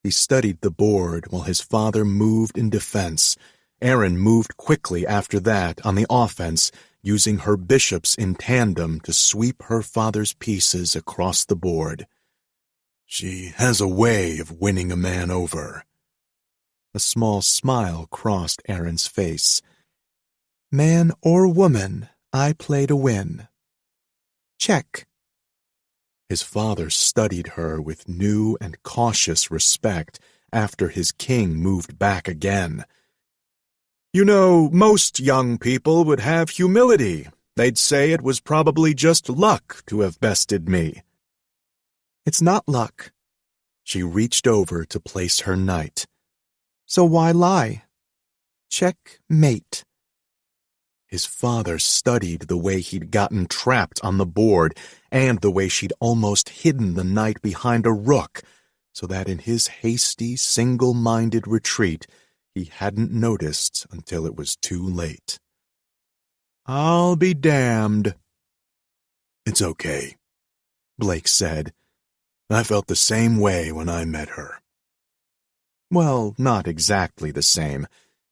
B: He studied the board while his father moved in defense. Aaron moved quickly after that on the offense, using her bishops in tandem to sweep her father's pieces across the board. "She has a way of winning a man over." A small smile crossed Aaron's face. "Man or woman, I play to win. Check." His father studied her with new and cautious respect after his king moved back again. "You know, most young people would have humility. They'd say it was probably just luck to have bested me." "It's not luck." She reached over to place her knight. "So why lie? Checkmate." His father studied the way he'd gotten trapped on the board and the way she'd almost hidden the knight behind a rook, so that in his hasty, single-minded retreat, he hadn't noticed until it was too late. "I'll be damned." "It's okay," Blake said. "I felt the same way when I met her." Well, not exactly the same.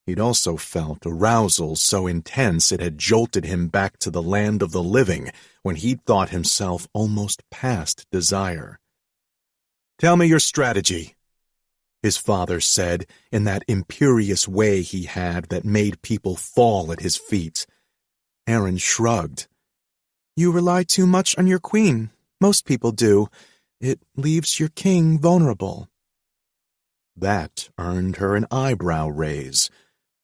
B: He'd also felt arousal so intense it had jolted him back to the land of the living when he'd thought himself almost past desire. "Tell me your strategy," his father said in that imperious way he had that made people fall at his feet. Aaron shrugged. "You rely too much on your queen. Most people do. It leaves your king vulnerable." That earned her an eyebrow raise.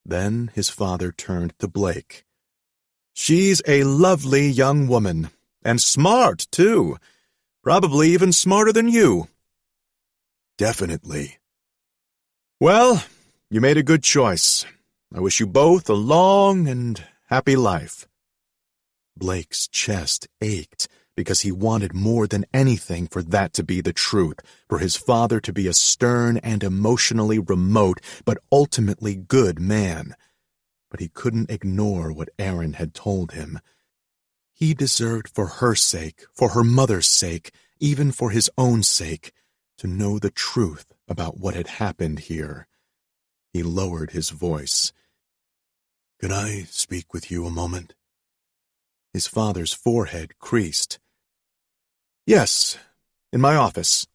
B: Then his father turned to Blake. "She's a lovely young woman, and smart, too. Probably even smarter than you." "Definitely." "Well, you made a good choice. I wish you both a long and happy life." Blake's chest ached because he wanted more than anything for that to be the truth, for his father to be a stern and emotionally remote but ultimately good man. But he couldn't ignore what Aaron had told him. He deserved for her sake, for her mother's sake, even for his own sake, to know the truth about what had happened here. He lowered his voice. "Could I speak with you a moment?" His father's forehead creased. "Yes, in my office."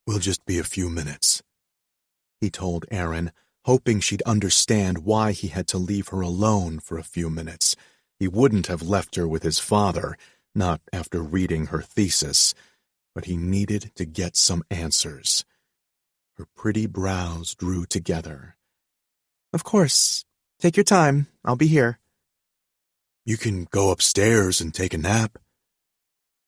B: "We'll just be a few minutes," he told Aaron, hoping she'd understand why he had to leave her alone for a few minutes. He wouldn't have left her with his father, not after reading her thesis, but he needed to get some answers. Her pretty brows drew together. "Of course. Take your time. I'll be here." "You can go upstairs and take a nap."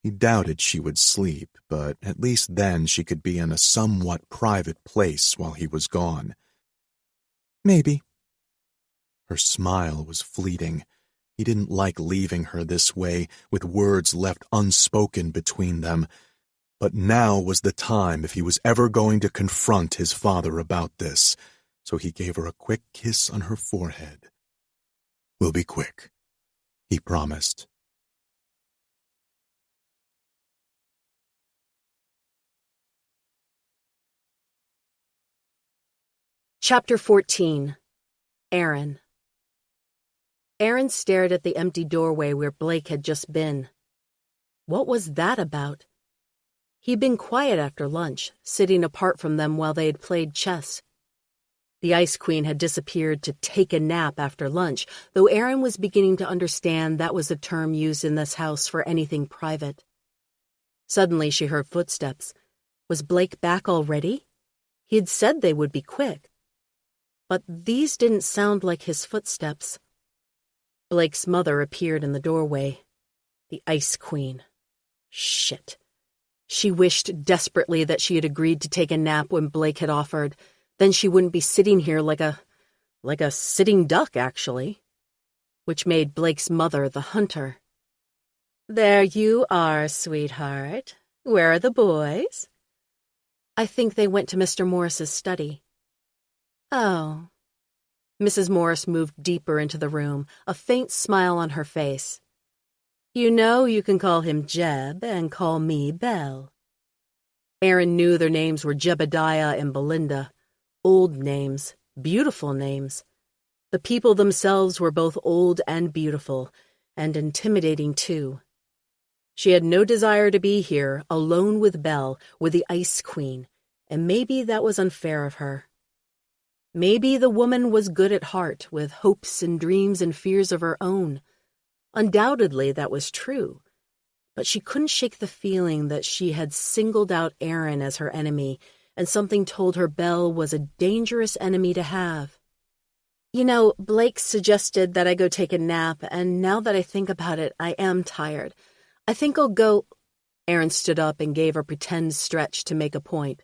B: He doubted she would sleep, but at least then she could be in a somewhat private place while he was gone. "Maybe." Her smile was fleeting. He didn't like leaving her this way, with words left unspoken between them. But now was the time if he was ever going to confront his father about this, so he gave her a quick kiss on her forehead. "We'll be quick," he promised.
A: Chapter 14. Aaron. Aaron stared at the empty doorway where Blake had just been. What was that about? He'd been quiet after lunch, sitting apart from them while they had played chess. The Ice Queen had disappeared to take a nap after lunch, though Aaron was beginning to understand that was a term used in this house for anything private. Suddenly she heard footsteps. Was Blake back already? He had said they would be quick. But these didn't sound like his footsteps. Blake's mother appeared in the doorway. The Ice Queen. Shit. She wished desperately that she had agreed to take a nap when Blake had offered. Then she wouldn't be sitting here like a sitting duck, actually. Which made Blake's mother the hunter. There you are, sweetheart. Where are the boys? I think they went to Mr. Morris's study. Oh. Mrs. Morris moved deeper into the room, a faint smile on her face. You know you can call him Jeb and call me Belle. Aaron knew their names were Jebediah and Belinda. Old names, beautiful names. The people themselves were both old and beautiful, and intimidating too. She had no desire to be here, alone with Belle, with the Ice Queen, and maybe that was unfair of her. Maybe the woman was good at heart, with hopes and dreams and fears of her own. Undoubtedly that was true, but she couldn't shake the feeling that she had singled out Aaron as her enemy, and something told her Belle was a dangerous enemy to have. You know, Blake suggested that I go take a nap, and now that I think about it, I am tired. I think I'll go... Aaron stood up and gave a pretend stretch to make a point.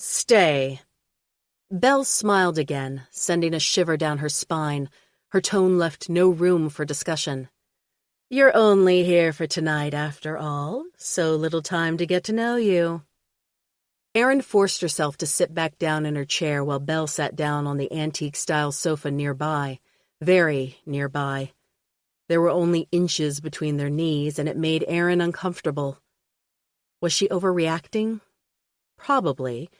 A: Stay. Belle smiled again, sending a shiver down her spine. Her tone left no room for discussion. You're only here for tonight, after all. So little time to get to know you. Aaron forced herself to sit back down in her chair while Belle sat down on the antique-style sofa nearby. Very nearby. There were only inches between their knees, and it made Aaron uncomfortable. Was she overreacting? Probably.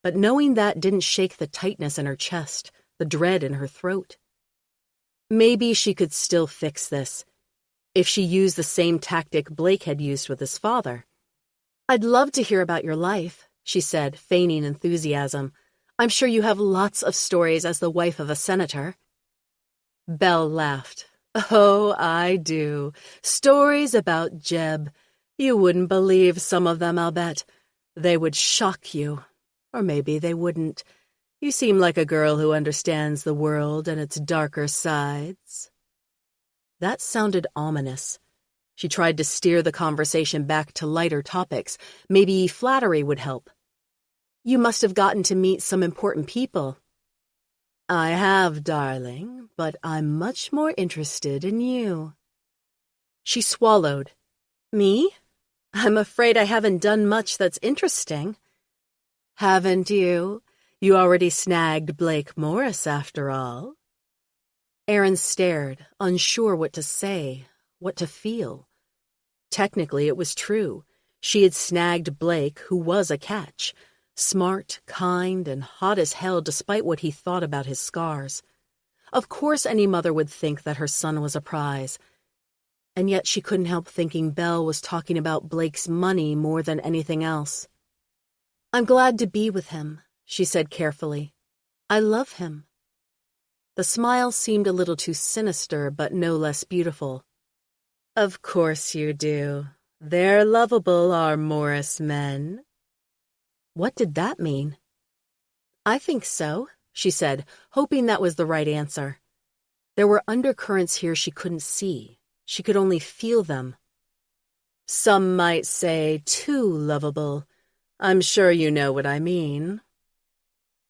A: But knowing that didn't shake the tightness in her chest, the dread in her throat. Maybe she could still fix this, if she used the same tactic Blake had used with his father. I'd love to hear about your life, she said, feigning enthusiasm. I'm sure you have lots of stories as the wife of a senator. Belle laughed. Oh, I do. Stories about Jeb. You wouldn't believe some of them, I'll bet. They would shock you. Or maybe they wouldn't. You seem like a girl who understands the world and its darker sides. That sounded ominous. She tried to steer the conversation back to lighter topics. Maybe flattery would help. You must have gotten to meet some important people. I have, darling, but I'm much more interested in you. She swallowed. Me? I'm afraid I haven't done much that's interesting. Haven't you? You already snagged Blake Morris, after all. Aaron stared, unsure what to say, what to feel. Technically, it was true. She had snagged Blake, who was a catch. Smart, kind, and hot as hell despite what he thought about his scars. Of course any mother would think that her son was a prize. And yet she couldn't help thinking Belle was talking about Blake's money more than anything else. I'm glad to be with him, she said carefully. I love him. The smile seemed a little too sinister, but no less beautiful. Of course you do. They're lovable, our Morris men. What did that mean? I think so, she said, hoping that was the right answer. There were undercurrents here she couldn't see. She could only feel them. Some might say too lovable. I'm sure you know what I mean.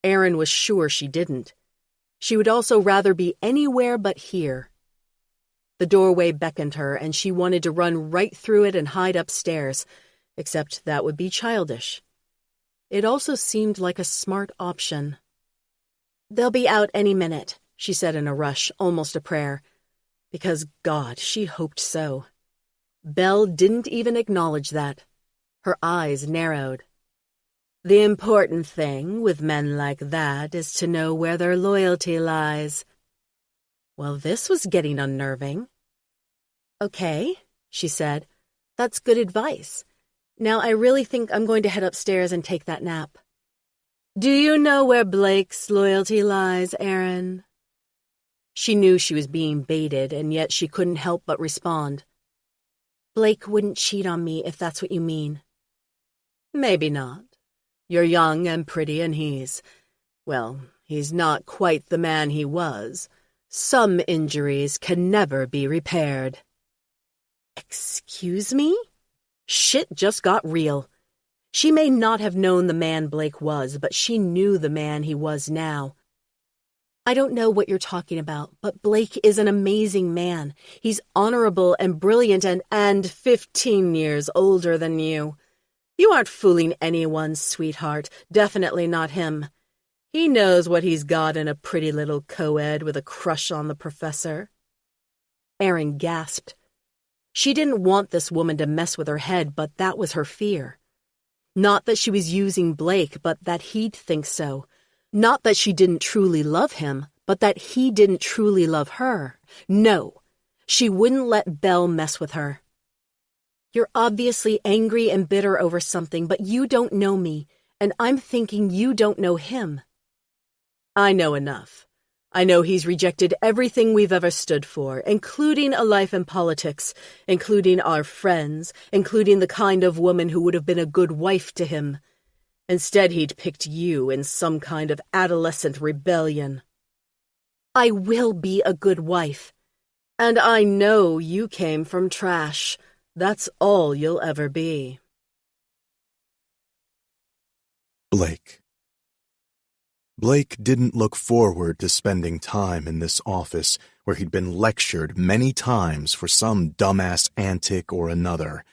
A: Aaron was sure she didn't. She would also rather be anywhere but here. The doorway beckoned her, and she wanted to run right through it and hide upstairs, except that would be childish. It also seemed like a smart option. They'll be out any minute, she said in a rush, almost a prayer. Because, God, she hoped so. Belle didn't even acknowledge that. Her eyes narrowed. The important thing with men like that is to know where their loyalty lies. Well, this was getting unnerving. Okay, she said. That's good advice. Now I really think I'm going to head upstairs and take that nap. Do you know where Blake's loyalty lies, Aaron? She knew she was being baited, and yet she couldn't help but respond. Blake wouldn't cheat on me, if that's what you mean. Maybe not. You're young and pretty, and he's not quite the man he was. Some injuries can never be repaired. Excuse me? Shit just got real. She may not have known the man Blake was, but she knew the man he was now. I don't know what you're talking about, but Blake is an amazing man. He's honorable and brilliant and 15 years older than you. You aren't fooling anyone, sweetheart. Definitely not him. He knows what he's got in a pretty little co-ed with a crush on the professor. Erin gasped. She didn't want this woman to mess with her head, but that was her fear. Not that she was using Blake, but that he'd think so. Not that she didn't truly love him, but that he didn't truly love her. No, she wouldn't let Belle mess with her. You're obviously angry and bitter over something, but you don't know me, and I'm thinking you don't know him. I know enough. I know he's rejected everything we've ever stood for, including a life in politics, including our friends, including the kind of woman who would have been a good wife to him. Instead, he'd picked you in some kind of adolescent rebellion. I will be a good wife. And I know you came from trash. That's all you'll ever be.
B: Blake. Blake didn't look forward to spending time in this office where he'd been lectured many times for some dumbass antic or another.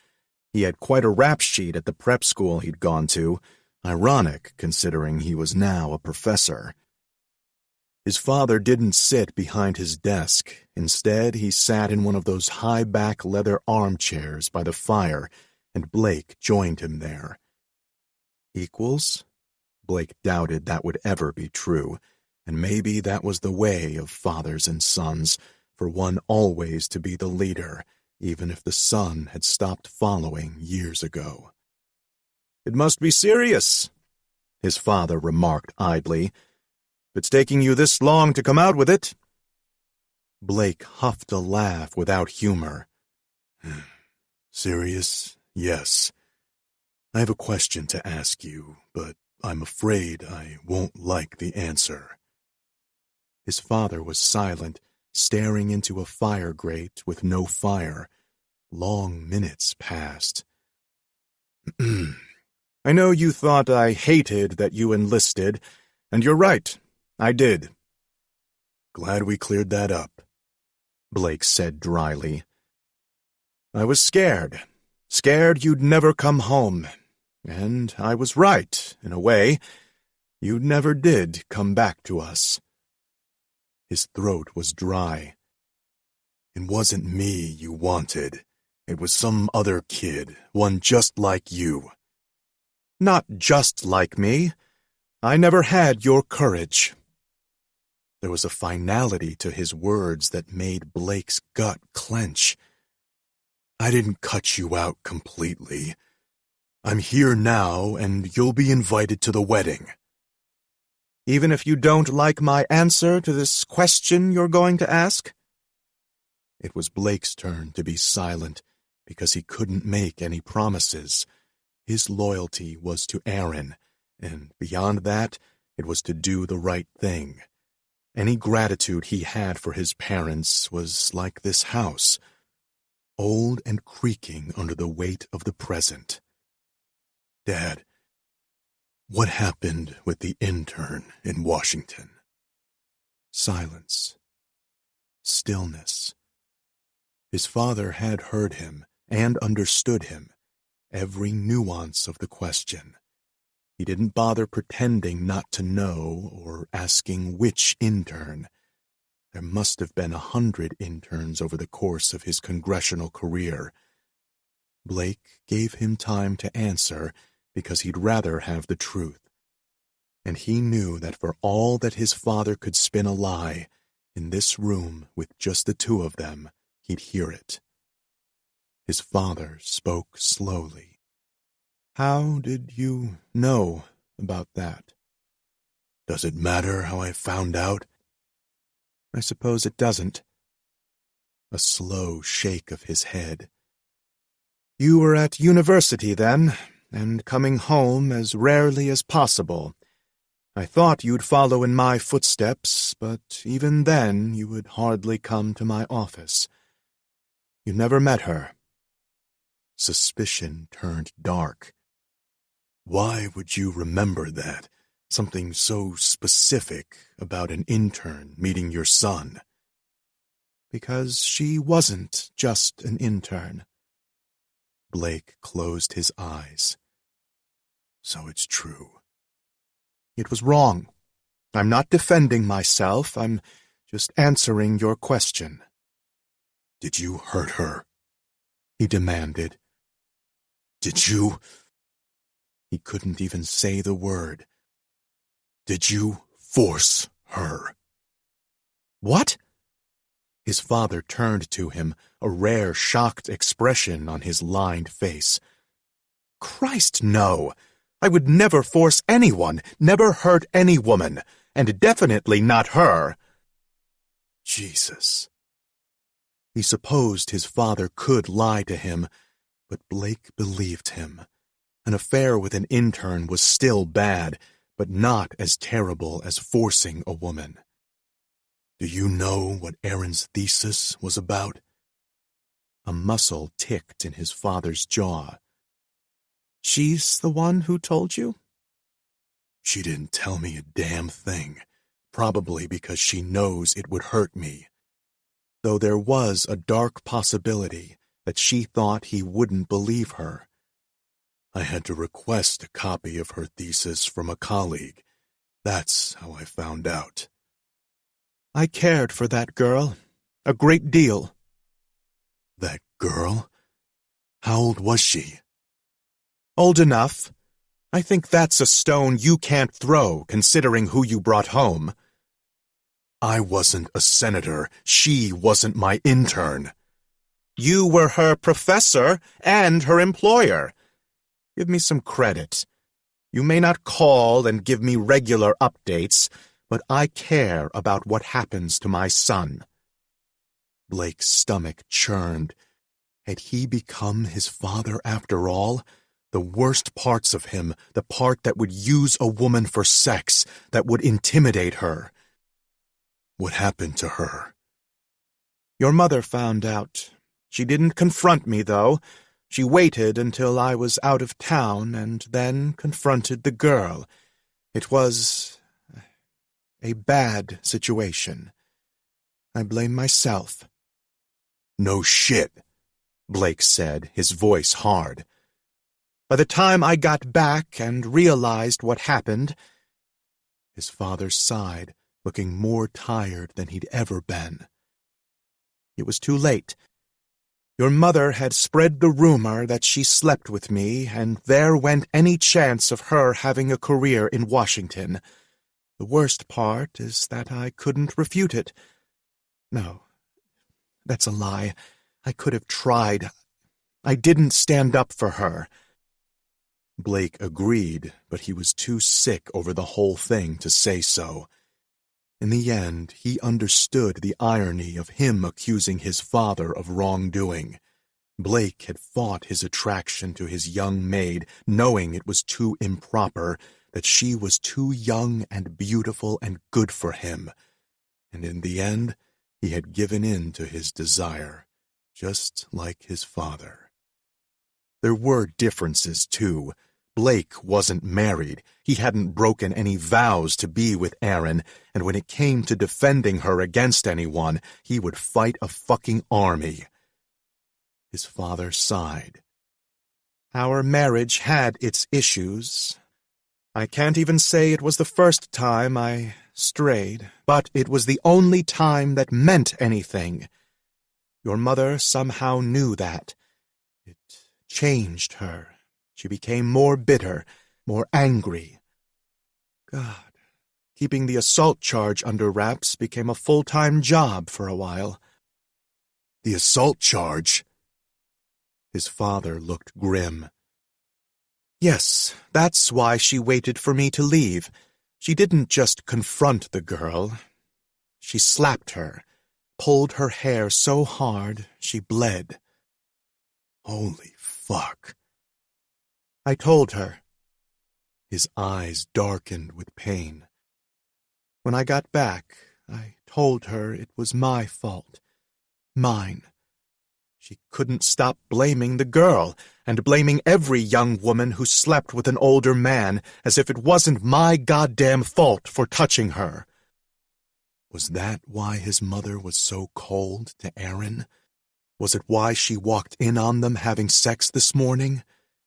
B: He had quite a rap sheet at the prep school he'd gone to, ironic considering he was now a professor. His father didn't sit behind his desk. Instead, he sat in one of those high-back leather armchairs by the fire, and Blake joined him there. Equals? Blake doubted that would ever be true, and maybe that was the way of fathers and sons, for one always to be the leader, even if the son had stopped following years ago. "It must be serious," his father remarked idly. "If it's taking you this long to come out with it." Blake huffed a laugh without humor. "Serious? Yes. I have a question to ask you, but I'm afraid I won't like the answer." His father was silent, staring into a fire grate with no fire. Long minutes passed. "I know you thought I hated that you enlisted, and you're right, I did." "Glad we cleared that up," Blake said dryly. "I was scared you'd never come home. And I was right, in a way. You never did come back to us." His throat was dry. "It wasn't me you wanted. It was some other kid, one just like you." "Not just like me. I never had your courage." There was a finality to his words that made Blake's gut clench. "I didn't cut you out completely. I'm here now, and you'll be invited to the wedding." "Even if you don't like my answer to this question you're going to ask?" It was Blake's turn to be silent, because he couldn't make any promises. His loyalty was to Aaron, and beyond that, it was to do the right thing. Any gratitude he had for his parents was like this house, old and creaking under the weight of the present. "Dad, what happened with the intern in Washington?" Silence. Stillness. His father had heard him and understood him, every nuance of the question. He didn't bother pretending not to know or asking which intern. There must have been 100 interns over the course of his congressional career. Blake gave him time to answer, because he'd rather have the truth. And he knew that for all that his father could spin a lie, in this room with just the two of them, he'd hear it. His father spoke slowly. "How did you know about that?" "Does it matter how I found out?" "I suppose it doesn't." A slow shake of his head. "You were at university then, and coming home as rarely as possible. I thought you'd follow in my footsteps, but even then you would hardly come to my office. You never met her." Suspicion turned dark. "Why would you remember that? Something so specific about an intern meeting your son?" "Because she wasn't just an intern." Blake closed his eyes. "So it's true." "It was wrong. I'm not defending myself. I'm just answering your question." "Did you hurt her?" he demanded. "Did you—" He couldn't even say the word. "Did you force her?" "What?" His father turned to him, a rare, shocked expression on his lined face. "Christ, no! I would never force anyone, never hurt any woman, and definitely not her." Jesus. He supposed his father could lie to him, but Blake believed him. An affair with an intern was still bad, but not as terrible as forcing a woman. "Do you know what Erin's thesis was about?" A muscle ticked in his father's jaw. "She's the one who told you?" "She didn't tell me a damn thing, probably because she knows it would hurt me. Though there was a dark possibility that she thought he wouldn't believe her. I had to request a copy of her thesis from a colleague. That's how I found out." "I cared for that girl, a great deal." "That girl? How old was she?" "Old enough. I think that's a stone you can't throw, considering who you brought home." "I wasn't a senator. She wasn't my intern." "You were her professor and her employer. Give me some credit. You may not call and give me regular updates, but I care about what happens to my son." Blake's stomach churned. Had he become his father after all? The worst parts of him, the part that would use a woman for sex, that would intimidate her. "What happened to her?" "Your mother found out. She didn't confront me, though. She waited until I was out of town and then confronted the girl. It was a bad situation. I blame myself." "No shit," Blake said, his voice hard. "By the time I got back and realized what happened—" His father sighed, looking more tired than he'd ever been. "It was too late. Your mother had spread the rumor that she slept with me, and there went any chance of her having a career in Washington. The worst part is that I couldn't refute it. No, that's a lie. I could have tried. I didn't stand up for her." Blake agreed, but he was too sick over the whole thing to say so. In the end, he understood the irony of him accusing his father of wrongdoing. Blake had fought his attraction to his young maid, knowing it was too improper, that she was too young and beautiful and good for him. And in the end, he had given in to his desire, just like his father. There were differences, too. Blake wasn't married. He hadn't broken any vows to be with Erin, and when it came to defending her against anyone, he would fight a fucking army. His father sighed. "Our marriage had its issues. I can't even say it was the first time I strayed, but it was the only time that meant anything. Your mother somehow knew that. It changed her, She became more bitter, more angry. God, keeping the assault charge under wraps became a full-time job for a while. The assault charge? His father looked grim. Yes, that's why she waited for me to leave. She didn't just confront the girl. She slapped her, pulled her hair so hard she bled. Holy fuck. I told her. His eyes darkened with pain. When I got back, I told her it was my fault. Mine. She couldn't stop blaming the girl, and blaming every young woman who slept with an older man as if it wasn't my goddamn fault for touching her. Was that why his mother was so cold to Aaron? Was it why she walked in on them having sex this morning?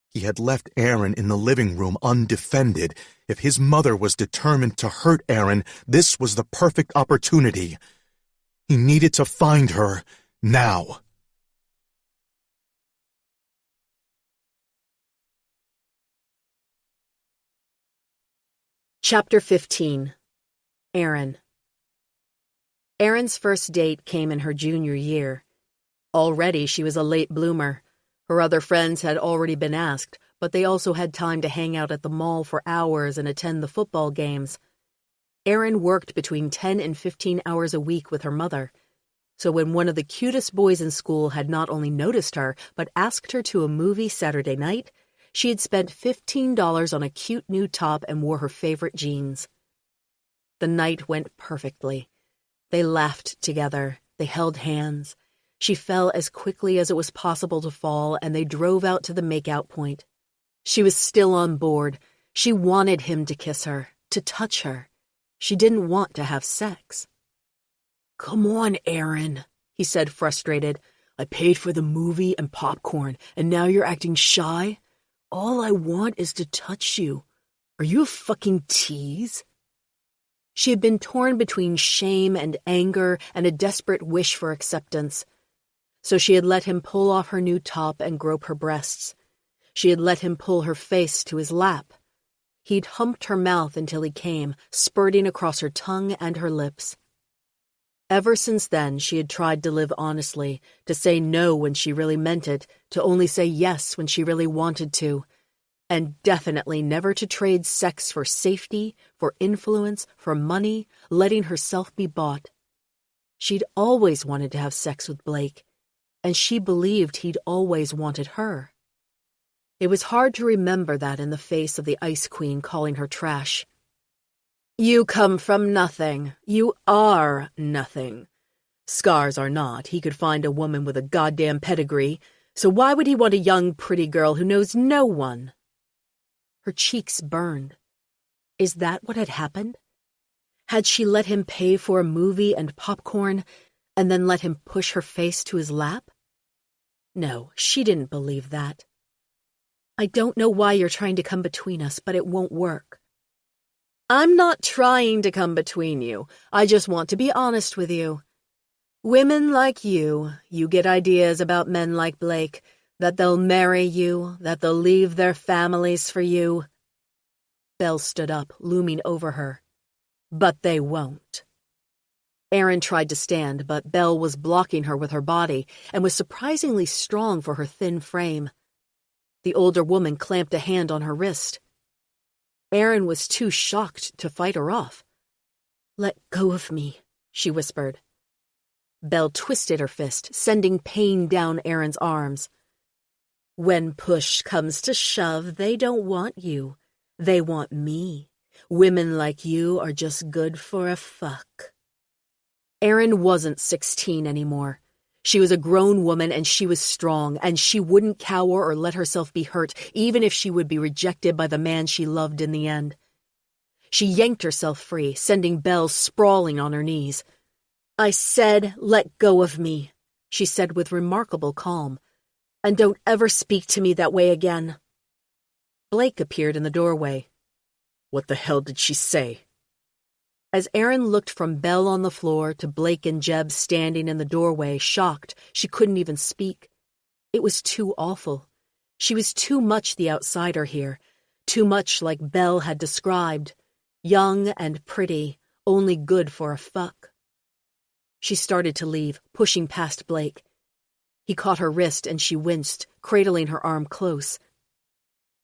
B: He had left Aaron in the living room undefended. If his mother was determined to hurt Aaron, this was the perfect opportunity. He needed to find her now.
A: Chapter 15. Aaron. Erin's first date came in her junior year. Already she was a late bloomer. Her other friends had already been asked, but they also had time to hang out at the mall for hours and attend the football games. Erin worked between 10 and 15 hours a week with her mother. So when one of the cutest boys in school had not only noticed her, but asked her to a movie Saturday night, she had spent $15 on a cute new top and wore her favorite jeans. The night went perfectly. They laughed together. They held hands. She fell as quickly as it was possible to fall, and they drove out to the make-out point. She was still on board. She wanted him to kiss her, to touch her. She didn't want to have sex. "Come on, Aaron," he said, frustrated. "I paid for the movie and popcorn, and now you're acting shy? All I want is to touch you. Are you a fucking tease?" She had been torn between shame and anger and a desperate wish for acceptance. So she had let him pull off her new top and grope her breasts. She had let him pull her face to his lap. He'd humped her mouth until he came, spurting across her tongue and her lips. Ever since then, she had tried to live honestly, to say no when she really meant it, to only say yes when she really wanted to, and definitely never to trade sex for safety, for influence, for money, letting herself be bought. She'd always wanted to have sex with Blake, and she believed he'd always wanted her. It was hard to remember that in the face of the Ice Queen calling her trash. "You come from nothing. You are nothing. Scars are not. He could find a woman with a goddamn pedigree, so why would he want a young, pretty girl who knows no one?" Her cheeks burned. Is that what had happened? Had she let him pay for a movie and popcorn, and then let him push her face to his lap? No, she didn't believe that. "I don't know why you're trying to come between us, but it won't work." "I'm not trying to come between you. I just want to be honest with you. Women like you get ideas about men like Blake, that they'll marry you, that they'll leave their families for you." Belle stood up, looming over her. "But they won't." Aaron tried to stand, but Belle was blocking her with her body and was surprisingly strong for her thin frame. The older woman clamped a hand on her wrist. Aaron was too shocked to fight her off. "Let go of me," she whispered. Belle twisted her fist, sending pain down Aaron's arms. "When push comes to shove, they don't want you. They want me. Women like you are just good for a fuck." Aaron wasn't 16 anymore. She was a grown woman, and she was strong, and she wouldn't cower or let herself be hurt, even if she would be rejected by the man she loved in the end. She yanked herself free, sending Belle sprawling on her knees. "I said, let go of me," she said with remarkable calm. "And don't ever speak to me that way again." Blake appeared in the doorway. "What the hell did she say?" As Aaron looked from Belle on the floor to Blake and Jeb standing in the doorway, shocked, she couldn't even speak. It was too awful. She was too much the outsider here, too much like Belle had described, young and pretty, only good for a fuck. She started to leave, pushing past Blake. He caught her wrist and she winced, cradling her arm close.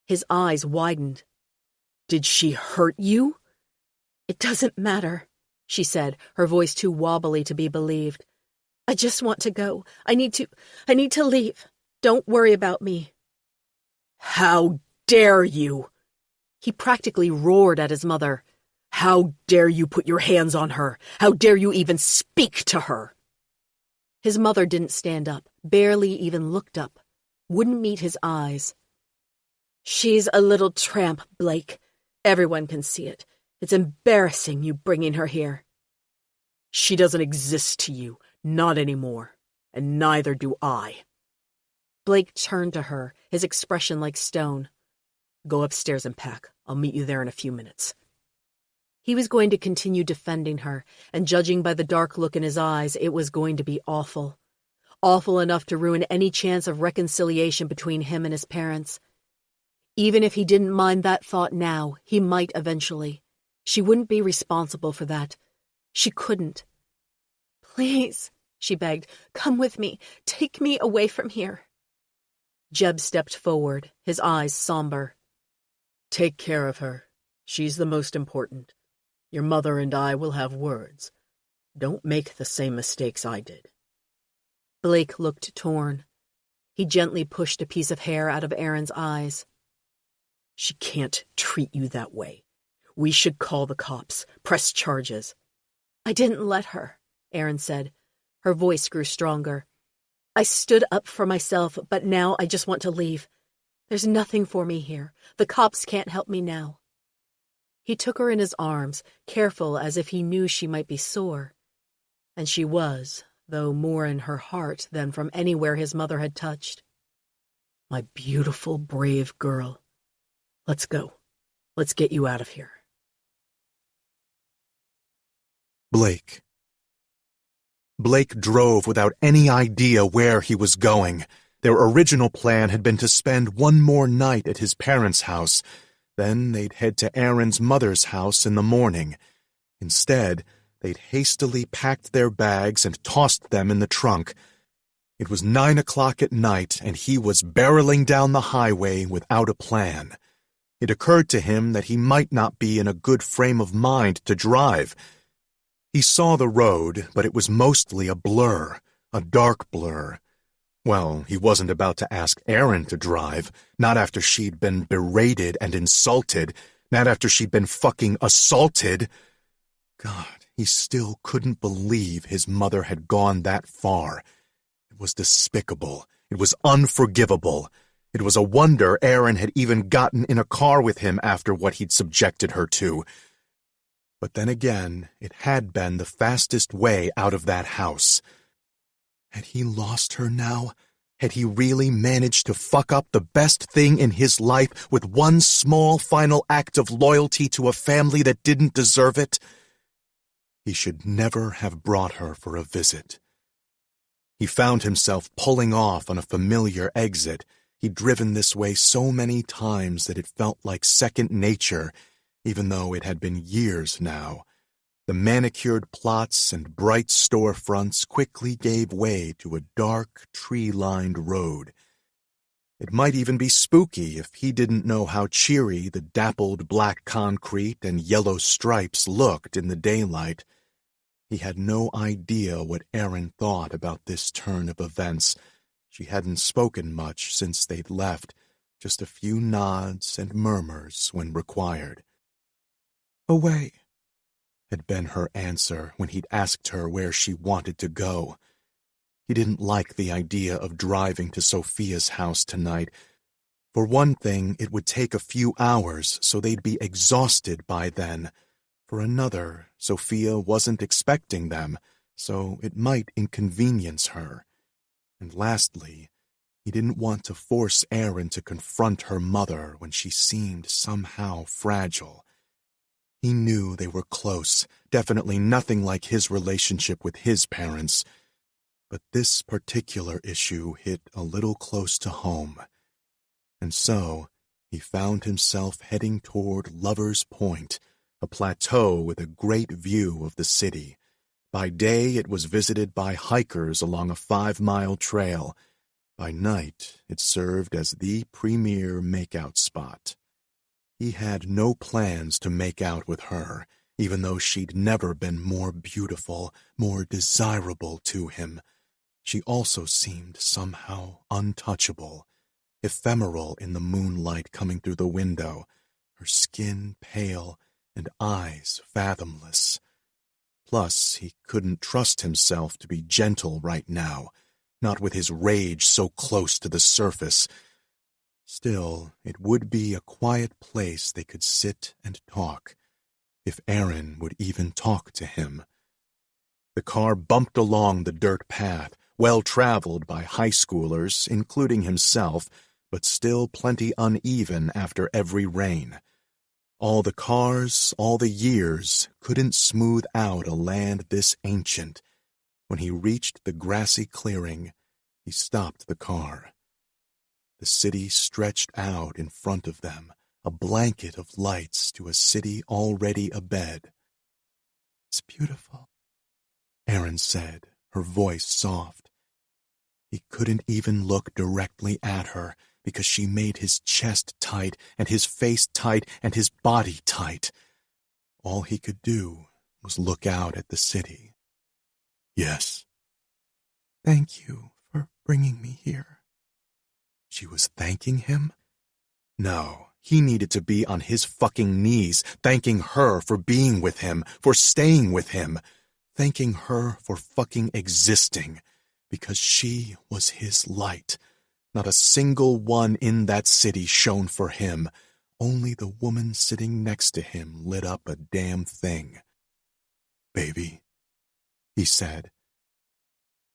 A: His eyes widened. "Did she hurt you?" "It doesn't matter," she said, her voice too wobbly to be believed. "I just want to go. I need to leave. Don't worry about me."
C: "How dare you!"
A: He practically roared at his mother.
C: "How dare you put your hands on her? How dare you even speak to her?"
A: His mother didn't stand up, barely even looked up, wouldn't meet his eyes. "She's a little tramp, Blake. Everyone can see it. It's embarrassing you bringing her here."
C: "She doesn't exist to you, not anymore, and neither do I."
A: Blake turned to her, his expression like stone.
C: "Go upstairs and pack. I'll meet you there in a few minutes."
A: He was going to continue defending her, and judging by the dark look in his eyes, it was going to be awful. Awful enough to ruin any chance of reconciliation between him and his parents. Even if he didn't mind that thought now, he might eventually. She wouldn't be responsible for that. She couldn't. "Please," she begged, "come with me. Take me away from here." Jeb stepped forward, his eyes somber.
C: "Take care of her. She's the most important. Your mother and I will have words. Don't make the same mistakes I did."
A: Blake looked torn. He gently pushed a piece of hair out of Aaron's eyes.
C: "She can't treat you that way. We should call the cops, press charges."
A: "I didn't let her," Aaron said. Her voice grew stronger. "I stood up for myself, but now I just want to leave. There's nothing for me here. The cops can't help me now." He took her in his arms, careful as if he knew she might be sore. And she was, though more in her heart than from anywhere his mother had touched.
C: "My beautiful, brave girl. Let's go. Let's get you out of here."
B: Blake drove without any idea where he was going. Their original plan had been to spend one more night at his parents' house. Then they'd head to Aaron's mother's house in the morning. Instead, they'd hastily packed their bags and tossed them in the trunk. It was 9 o'clock at night, and he was barreling down the highway without a plan. It occurred to him that he might not be in a good frame of mind to drive. He saw the road, but it was mostly a blur, a dark blur. Well, he wasn't about to ask Aaron to drive, not after she'd been berated and insulted, not after she'd been fucking assaulted. God, he still couldn't believe his mother had gone that far. It was despicable. It was unforgivable. It was a wonder Aaron had even gotten in a car with him after what he'd subjected her to. But then again, it had been the fastest way out of that house. Had he lost her now? Had he really managed to fuck up the best thing in his life with one small final act of loyalty to a family that didn't deserve it? He should never have brought her for a visit. He found himself pulling off on a familiar exit. He'd driven this way so many times that it felt like second nature, even though it had been years now. The manicured plots and bright storefronts quickly gave way to a dark, tree-lined road. It might even be spooky if he didn't know how cheery the dappled black concrete and yellow stripes looked in the daylight. He had no idea what Aaron thought about this turn of events. She hadn't spoken much since they'd left, just a few nods and murmurs when required. "Away," had been her answer when he'd asked her where she wanted to go. He didn't like the idea of driving to Sophia's house tonight. For one thing, it would take a few hours, so they'd be exhausted by then. For another, Sophia wasn't expecting them, so it might inconvenience her. And lastly, he didn't want to force Aaron to confront her mother when she seemed somehow fragile. He knew they were close, definitely nothing like his relationship with his parents. But this particular issue hit a little close to home. And so he found himself heading toward Lover's Point, a plateau with a great view of the city. By day, it was visited by hikers along a 5-mile trail. By night, it served as the premier makeout spot. He had no plans to make out with her, even though she'd never been more beautiful, more desirable to him. She also seemed somehow untouchable, ephemeral in the moonlight coming through the window, her skin pale and eyes fathomless. Plus, he couldn't trust himself to be gentle right now, not with his rage so close to the surface. Still, it would be a quiet place they could sit and talk, if Aaron would even talk to him. The car bumped along the dirt path, well-traveled by high schoolers, including himself, but still plenty uneven after every rain. All the cars, all the years, couldn't smooth out a land this ancient. When he reached the grassy clearing, he stopped the car. The city stretched out in front of them, a blanket of lights to a city already abed. "It's beautiful," Erin said, her voice soft. He couldn't even look directly at her because she made his chest tight and his face tight and his body tight. All he could do was look out at the city. "Yes." "Thank you for bringing me here." She was thanking him? No, he needed to be on his fucking knees, thanking her for being with him, for staying with him, thanking her for fucking existing, because she was his light. Not a single one in that city shone for him. Only the woman sitting next to him lit up a damn thing. "Baby," he said,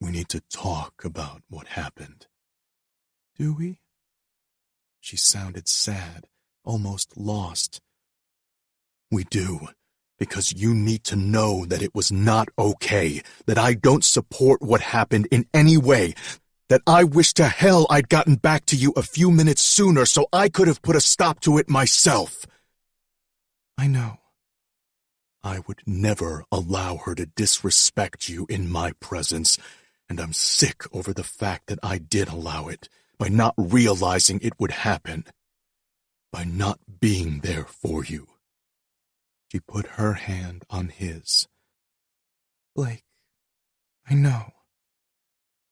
B: "we need to talk about what happened." "Do we?" She sounded sad, almost lost. "We do, because you need to know that it was not okay, that I don't support what happened in any way, that I wish to hell I'd gotten back to you a few minutes sooner so I could have put a stop to it myself." "I know." "I would never allow her to disrespect you in my presence, and I'm sick over the fact that I did allow it, by not realizing it would happen, by not being there for you." She put her hand on his. "Blake, I know."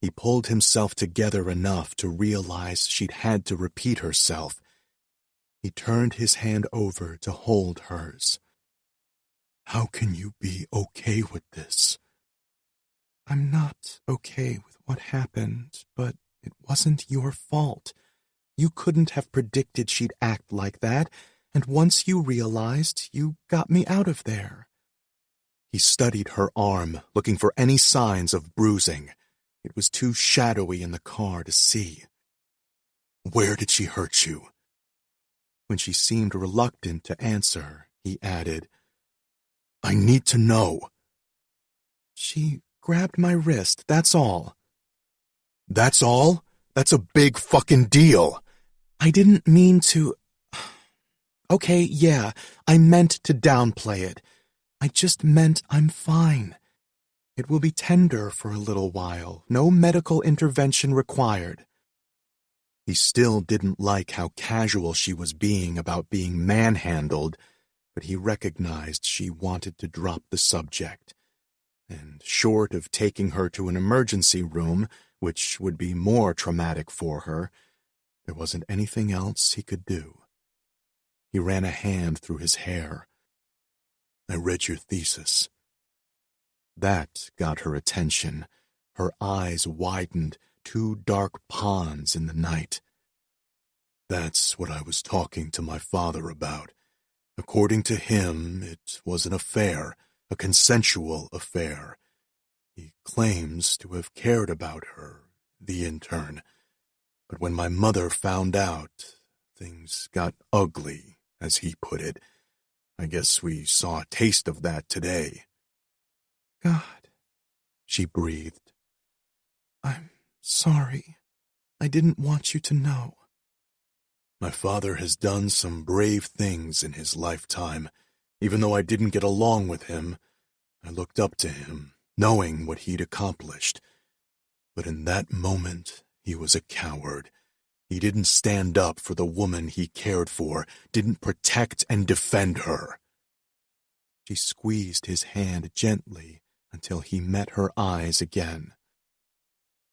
B: He pulled himself together enough to realize she'd had to repeat herself. He turned his hand over to hold hers. "How can you be okay with this?" "I'm not okay with what happened, but it wasn't your fault. You couldn't have predicted she'd act like that, and once you realized, you got me out of there." He studied her arm, looking for any signs of bruising. It was too shadowy in the car to see. "Where did she hurt you?" When she seemed reluctant to answer, he added, "I need to know." "She grabbed my wrist, that's all." "That's all? That's a big fucking deal." "I didn't mean to—" "Okay, yeah, I meant to downplay it. I just meant I'm fine. It will be tender for a little while, no medical intervention required." He still didn't like how casual she was being about being manhandled, but he recognized she wanted to drop the subject. And short of taking her to an emergency room, which would be more traumatic for her, there wasn't anything else he could do. He ran a hand through his hair. "I read your thesis." That got her attention. Her eyes widened, 2 dark ponds in the night. "That's what I was talking to my father about. According to him, it was an affair, a consensual affair. He claims to have cared about her, the intern. But when my mother found out, things got ugly, as he put it. I guess we saw a taste of that today." "God," she breathed. "I'm sorry. I didn't want you to know." My father has done some brave things in his lifetime. Even though I didn't get along with him, I looked up to him, knowing what he'd accomplished. But in that moment, he was a coward. He didn't stand up for the woman he cared for, didn't protect and defend her. She squeezed his hand gently until he met her eyes again.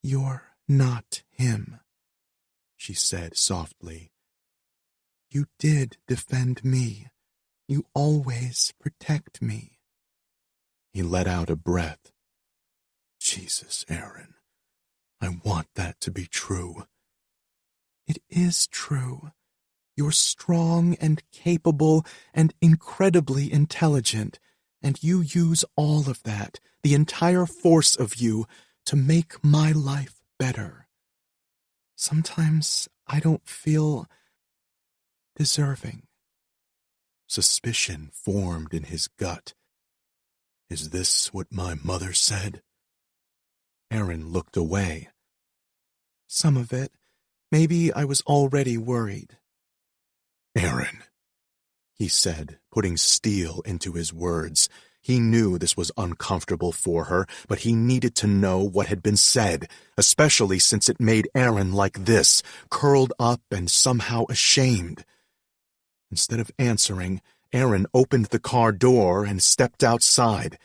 B: "You're not him," she said softly. "You did defend me. You always protect me." He let out a breath. "Jesus, Aaron, I want that to be true." "It is true. You're strong and capable and incredibly intelligent, and you use all of that, the entire force of you, to make my life better. Sometimes I don't feel deserving." Suspicion formed in his gut. Is this what my mother said? Aaron looked away. "Some of it. Maybe I was already worried." "Aaron," he said, putting steel into his words. He knew this was uncomfortable for her, but he needed to know what had been said, especially since it made Aaron like this, curled up and somehow ashamed. Instead of answering, Aaron opened the car door and stepped outside.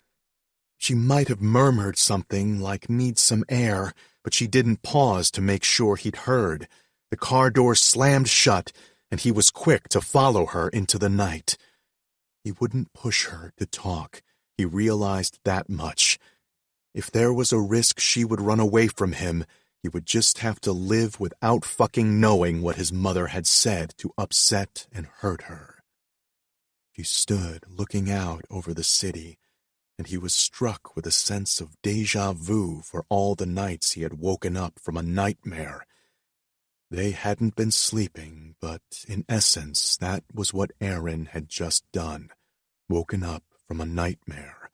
B: She might have murmured something like "need some air," but she didn't pause to make sure he'd heard. The car door slammed shut, and he was quick to follow her into the night. He wouldn't push her to talk. He realized that much. If there was a risk she would run away from him, he would just have to live without fucking knowing what his mother had said to upset and hurt her. She stood looking out over the city, and he was struck with a sense of déjà vu for all the nights he had woken up from a nightmare. They hadn't been sleeping, but in essence that was what Aaron had just done, woken up from a nightmare.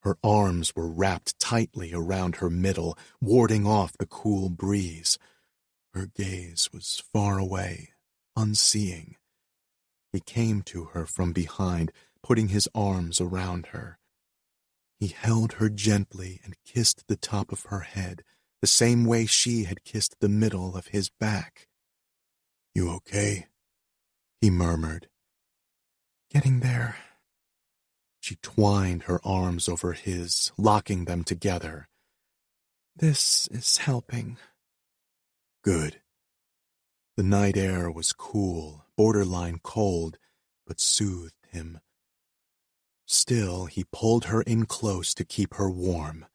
B: Her arms were wrapped tightly around her middle, warding off the cool breeze. Her gaze was far away, unseeing. He came to her from behind, putting his arms around her. He held her gently and kissed the top of her head, the same way she had kissed the middle of his back. "You okay?" he murmured. "Getting there." She twined her arms over his, locking them together. "This is helping." Good. The night air was cool, borderline cold, but soothed him. Still, he pulled her in close to keep her warm.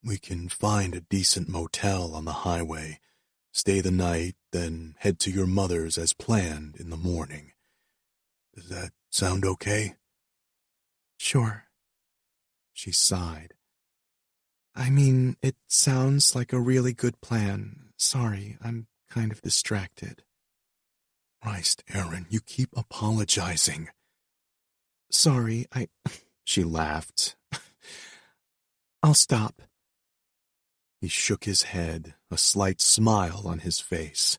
B: "We can find a decent motel on the highway, stay the night, then head to your mother's as planned in the morning. Does that sound okay?" "Sure." She sighed. "I mean, it sounds like a really good plan. Sorry, I'm kind of distracted." "Christ, Aaron, you keep apologizing." "Sorry, She laughed. "I'll stop." He shook his head, a slight smile on his face.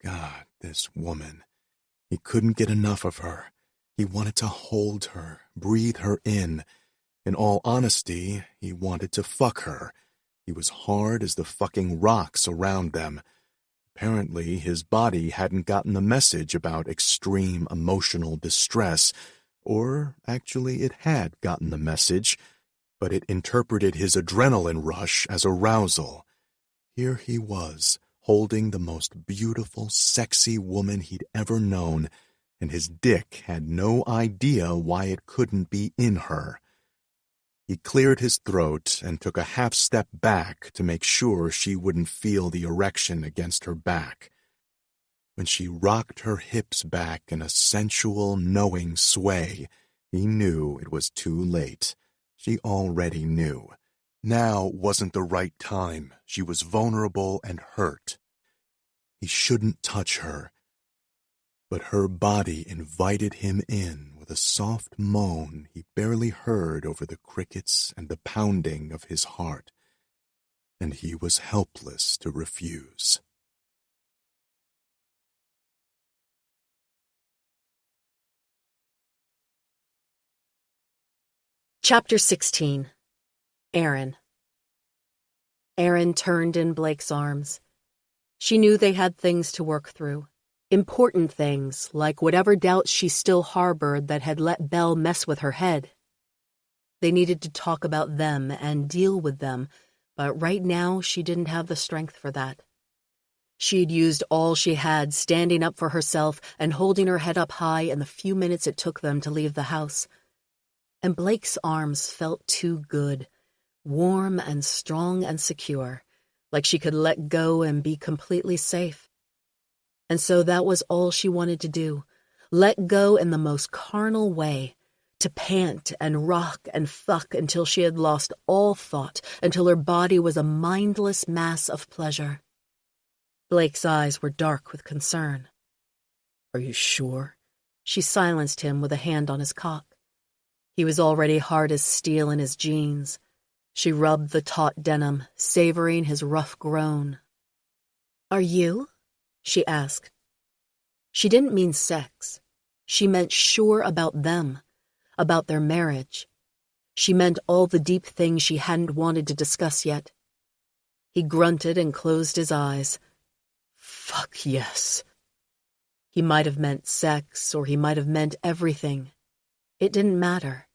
B: God, this woman. He couldn't get enough of her. He wanted to hold her, breathe her in. In all honesty, he wanted to fuck her. He was hard as the fucking rocks around them. Apparently, his body hadn't gotten the message about extreme emotional distress, or actually it had gotten the message, but it interpreted his adrenaline rush as arousal. Here he was, holding the most beautiful, sexy woman he'd ever known, and his dick had no idea why it couldn't be in her. He cleared his throat and took a half step back to make sure she wouldn't feel the erection against her back. When she rocked her hips back in a sensual, knowing sway, he knew it was too late. She already knew. Now wasn't the right time. She was vulnerable and hurt. He shouldn't touch her. But her body invited him in with a soft moan he barely heard over the crickets and the pounding of his heart, and he was helpless to refuse.
A: Chapter 16. Aaron. Aaron turned in Blake's arms. She knew they had things to work through. Important things, like whatever doubts she still harbored that had let Belle mess with her head. They needed to talk about them and deal with them, but right now she didn't have the strength for that. She'd used all she had standing up for herself and holding her head up high in the few minutes it took them to leave the house. And Blake's arms felt too good, warm and strong and secure, like she could let go and be completely safe. And so that was all she wanted to do, let go in the most carnal way, to pant and rock and fuck until she had lost all thought, until her body was a mindless mass of pleasure. Blake's eyes were dark with concern.
C: Are you sure?
A: She silenced him with a hand on his cock. He was already hard as steel in his jeans. She rubbed the taut denim, savoring his rough groan. "Are you?" she asked. She didn't mean sex. She meant sure about them, about their marriage. She meant all the deep things she hadn't wanted to discuss yet. He grunted and closed his eyes.
C: Fuck yes.
A: He might have meant sex, or he might have meant everything. It didn't matter.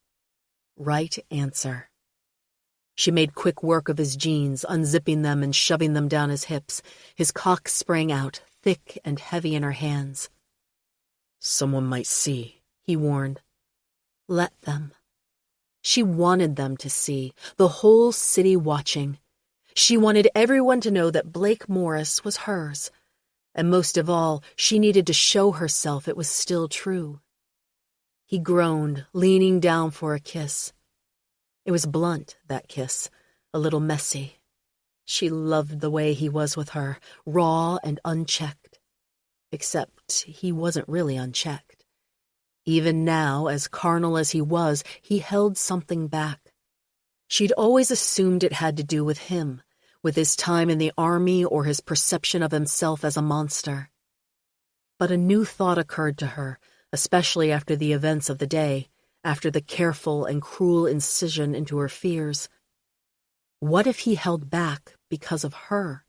A: Right answer. She made quick work of his jeans, unzipping them and shoving them down his hips. His cock sprang out, thick and heavy in her hands.
C: Someone might see,
A: he warned. Let them. She wanted them to see, the whole city watching. She wanted everyone to know that Blake Morris was hers. And most of all, she needed to show herself it was still true. He groaned, leaning down for a kiss. It was blunt, that kiss, a little messy. She loved the way he was with her, raw and unchecked. Except he wasn't really unchecked. Even now, as carnal as he was, he held something back. She'd always assumed it had to do with him, with his time in the army or his perception of himself as a monster. But a new thought occurred to her, especially after the events of the day, after the careful and cruel incision into her fears. What if he held back because of her?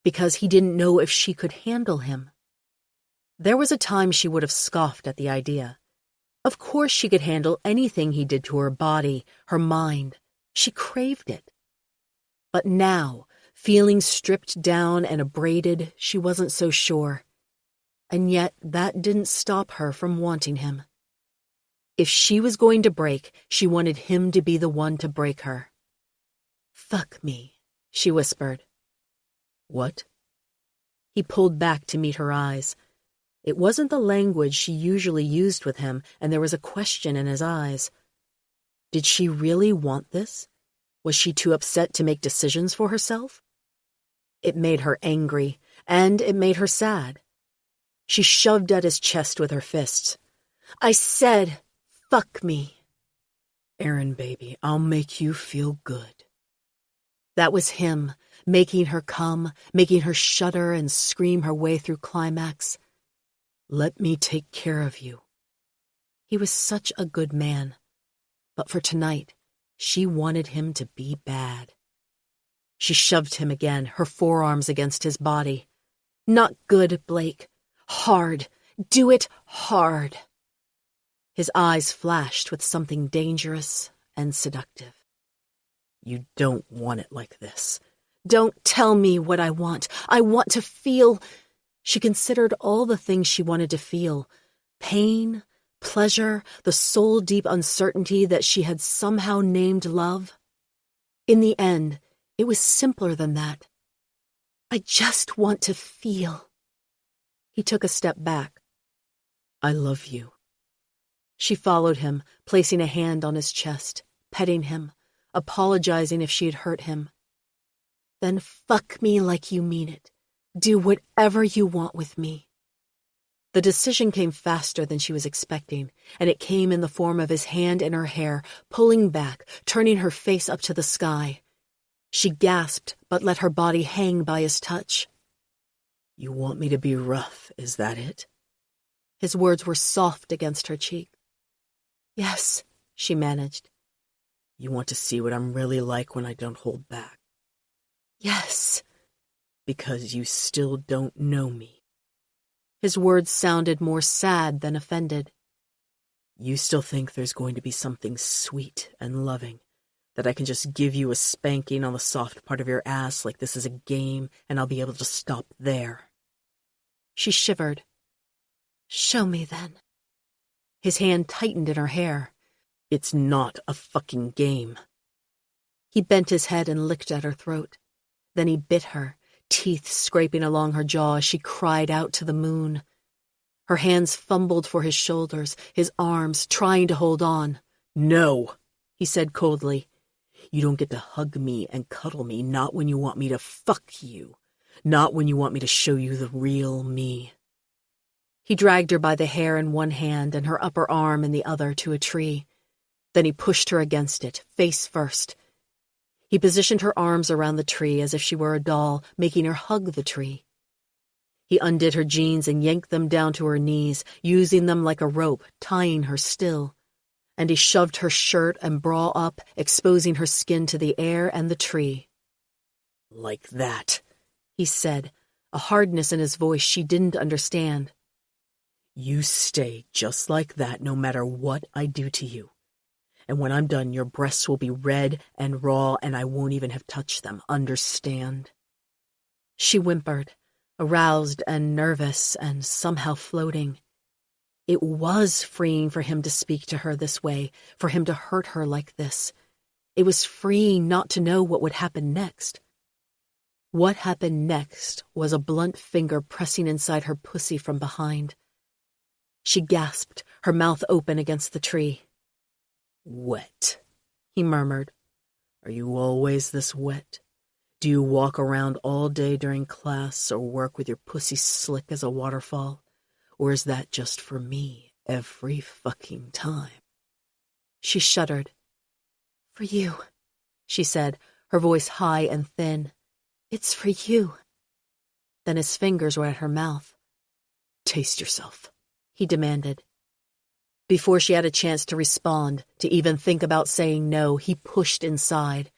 A: Because he didn't know if she could handle him? There was a time she would have scoffed at the idea. Of course she could handle anything he did to her body, her mind. She craved it. But now, feeling stripped down and abraded, she wasn't so sure. And yet that didn't stop her from wanting him. If she was going to break, she wanted him to be the one to break her. "Fuck me," she whispered.
C: What?
A: He pulled back to meet her eyes. It wasn't the language she usually used with him, and there was a question in his eyes. Did she really want this? Was she too upset to make decisions for herself? It made her angry, and it made her sad. She shoved at his chest with her fists. "I said, fuck me."
C: Aaron, baby, I'll make you feel good.
A: That was him, making her come, making her shudder and scream her way through climax.
C: Let me take care of you.
A: He was such a good man. But for tonight, she wanted him to be bad. She shoved him again, her forearms against his body. "Not good, Blake. Hard. Do it hard." His eyes flashed with something dangerous and seductive.
C: You don't want it like this.
A: "Don't tell me what I want. I want to feel..." She considered all the things she wanted to feel. Pain, pleasure, the soul-deep uncertainty that she had somehow named love. In the end, it was simpler than that. "I just want to feel." He took a step back.
C: I love you.
A: She followed him, placing a hand on his chest, petting him, apologizing if she had hurt him. "Then fuck me like you mean it. Do whatever you want with me." The decision came faster than she was expecting, and it came in the form of his hand in her hair, pulling back, turning her face up to the sky. She gasped, but let her body hang by his touch.
C: You want me to be rough, is that it?
A: His words were soft against her cheek. "Yes," she managed.
C: You want to see what I'm really like when I don't hold back?
A: Yes.
C: Because you still don't know me.
A: His words sounded more sad than offended.
C: You still think there's going to be something sweet and loving, that I can just give you a spanking on the soft part of your ass like this is a game and I'll be able to stop there.
A: She shivered. Show me then.
C: His hand tightened in her hair. It's not a fucking game.
A: He bent his head and licked at her throat. Then he bit her, teeth scraping along her jaw as she cried out to the moon. Her hands fumbled for his shoulders, his arms trying to hold on.
C: No, he said coldly. You don't get to hug me and cuddle me, not when you want me to fuck you, not when you want me to show you the real me.
A: He dragged her by the hair in one hand and her upper arm in the other to a tree. Then he pushed her against it, face first. He positioned her arms around the tree as if she were a doll, making her hug the tree. He undid her jeans and yanked them down to her knees, using them like a rope, tying her still. And he shoved her shirt and bra up, exposing her skin to the air and the tree.
C: Like that,
A: he said, a hardness in his voice she didn't understand.
C: You stay just like that no matter what I do to you. And when I'm done, your breasts will be red and raw and I won't even have touched them, understand?
A: She whimpered, aroused and nervous and somehow floating. It was freeing for him to speak to her this way, for him to hurt her like this. It was freeing not to know what would happen next. What happened next was a blunt finger pressing inside her pussy from behind. She gasped, her mouth open against the tree.
C: Wet,
A: he murmured.
C: Are you always this wet? Do you walk around all day during class or work with your pussy slick as a waterfall? Or is that just for me every fucking time?
A: She shuddered. For you, she said, her voice high and thin. It's for you. Then his fingers were at her mouth.
C: Taste yourself,
A: he demanded. Before she had a chance to respond, to even think about saying no, he pushed inside.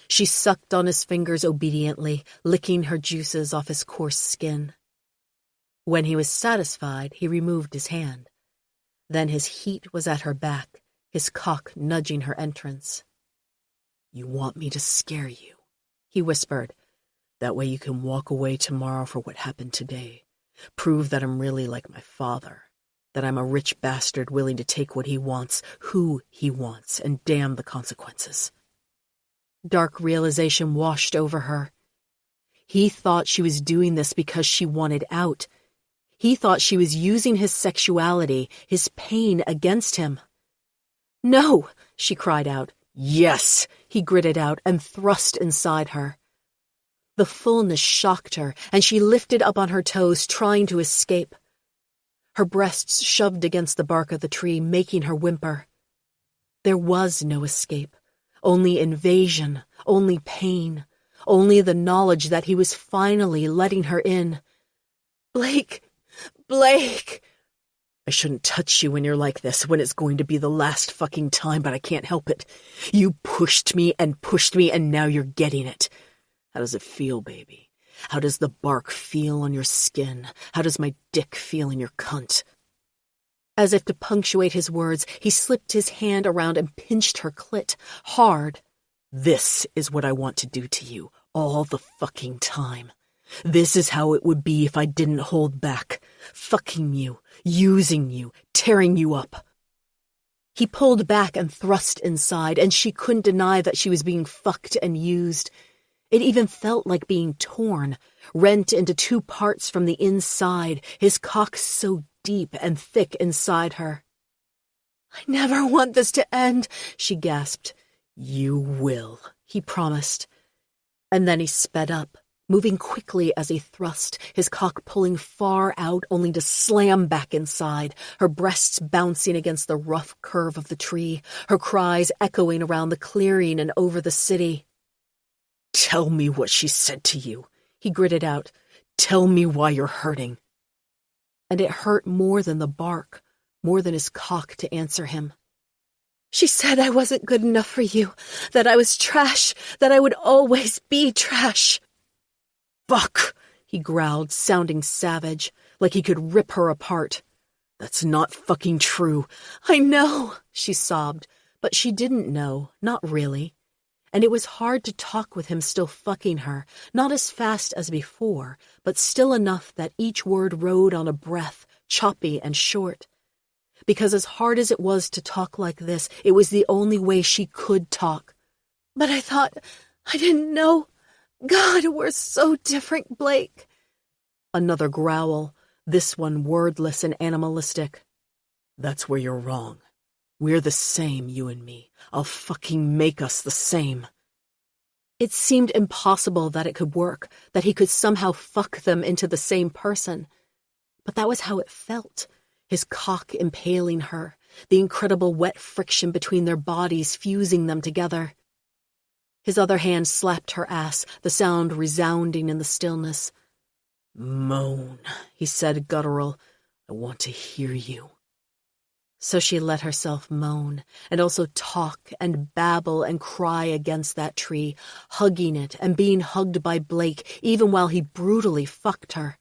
A: She sucked on his fingers obediently, licking her juices off his coarse skin. When he was satisfied, he removed his hand. Then his heat was at her back, his cock nudging her entrance.
C: You want me to scare you,
A: he whispered.
C: That way you can walk away tomorrow for what happened today. Prove that I'm really like my father. That I'm a rich bastard willing to take what he wants, who he wants, and damn the consequences.
A: Dark realization washed over her. He thought she was doing this because she wanted out. He thought she was using his sexuality, his pain against him. No, she cried out.
C: Yes,
A: he gritted out and thrust inside her. The fullness shocked her, and she lifted up on her toes, trying to escape. Her breasts shoved against the bark of the tree, making her whimper. There was no escape, only invasion, only pain, only the knowledge that he was finally letting her in. Blake! Blake!
C: I shouldn't touch you when you're like this, when it's going to be the last fucking time, but I can't help it. You pushed me, and now you're getting it. How does it feel, baby? How does the bark feel on your skin? How does my dick feel in your cunt?
A: As if to punctuate his words, he slipped his hand around and pinched her clit, hard.
C: This is what I want to do to you, all the fucking time. This is how it would be if I didn't hold back. Fucking you, using you, tearing you up.
A: He pulled back and thrust inside, and she couldn't deny that she was being fucked and used. It even felt like being torn, rent into two parts from the inside, his cock so deep and thick inside her. I never want this to end, she gasped.
C: You will,
A: he promised. And then he sped up, moving quickly as he thrust, his cock pulling far out only to slam back inside, her breasts bouncing against the rough curve of the tree, her cries echoing around the clearing and over the city.
C: Tell me what she said to you, he gritted out. Tell me why you're hurting.
A: And it hurt more than the bark, more than his cock to answer him. She said I wasn't good enough for you, that I was trash, that I would always be trash.
C: Fuck, he growled, sounding savage, like he could rip her apart. That's not fucking true.
A: I know,
C: she sobbed, but she didn't know, not really. And it was hard to talk with him still fucking her, not as fast as before, but still enough that each word rode on a breath, choppy and short. Because as hard as it was to talk like this, it was the only way she could talk.
A: But I didn't know. God, we're so different, Blake.
C: Another growl, this one wordless and animalistic. That's where you're wrong. We're the same, you and me. I'll fucking make us the same. It seemed impossible that it could work, that he could somehow fuck them into the same person. But that was how it felt. His cock impaling her, the incredible wet friction between their bodies fusing them together. His other hand slapped her ass, the sound resounding in the stillness. Moan, he said guttural. I want to hear you. So she let herself moan, and also talk and babble and cry against that tree, hugging it and being hugged by Blake, even while he brutally fucked her.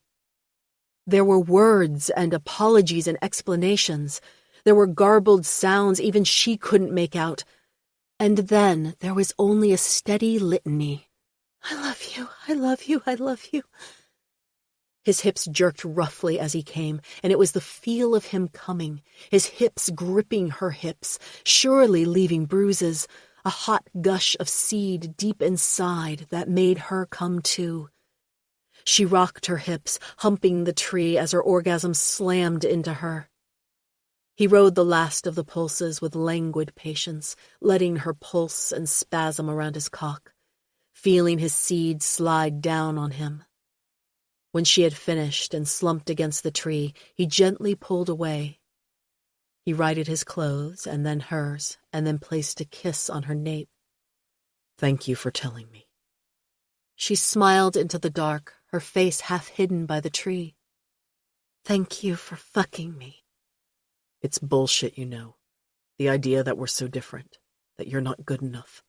C: There were words and apologies and explanations. There were garbled sounds even she couldn't make out. And then there was only a steady litany.
A: I love you, I love you, I love you.
C: His hips jerked roughly as he came, and it was the feel of him coming, his hips gripping her hips, surely leaving bruises, a hot gush of seed deep inside that made her come too. She rocked her hips, humping the tree as her orgasm slammed into her. He rode the last of the pulses with languid patience, letting her pulse and spasm around his cock, feeling his seed slide down on him. When she had finished and slumped against the tree, he gently pulled away. He righted his clothes and then hers, and then placed a kiss on her nape. Thank you for telling me. She smiled into the dark, her face half hidden by the tree.
A: Thank you for fucking me.
C: It's bullshit, you know. The idea that we're so different, that you're not good enough.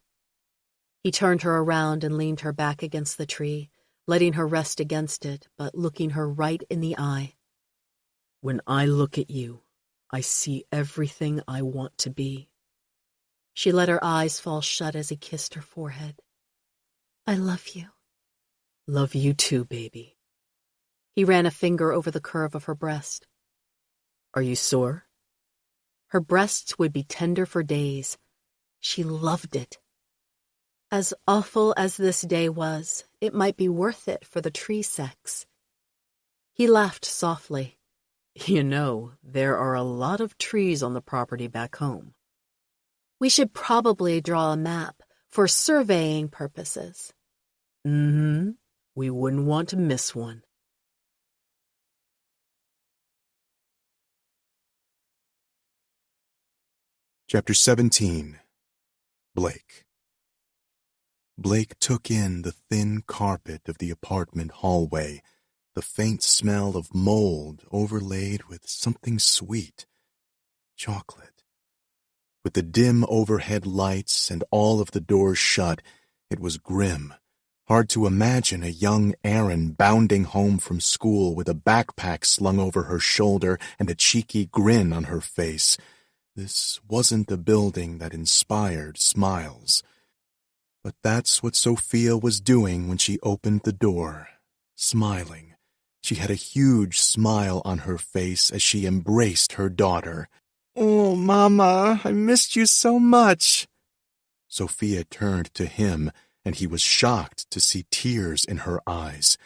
C: He turned her around and leaned her back against the tree, letting her rest against it, but looking her right in the eye. When I look at you, I see everything I want to be. She let her eyes fall shut as he kissed her forehead.
A: I love you.
C: Love you too, baby. He ran a finger over the curve of her breast. Are you sore? Her breasts would be tender for days. She loved it. As awful as this day was, it might be worth it for the tree sex. He laughed softly. You know, there are a lot of trees on the property back home. We should probably draw a map for surveying purposes. We wouldn't want to miss one.
B: Chapter 17. Blake. Blake took in the thin carpet of the apartment hallway, the faint smell of mold overlaid with something sweet. Chocolate. With the dim overhead lights and all of the doors shut, it was grim. Hard to imagine a young Erin bounding home from school with a backpack slung over her shoulder and a cheeky grin on her face. This wasn't a building that inspired smiles. But that's what Sophia was doing when she opened the door, smiling. She had a huge smile on her face as she embraced her daughter.
D: Oh, Mama, I missed you so much.
B: Sophia turned to him, and he was shocked to see tears in her eyes.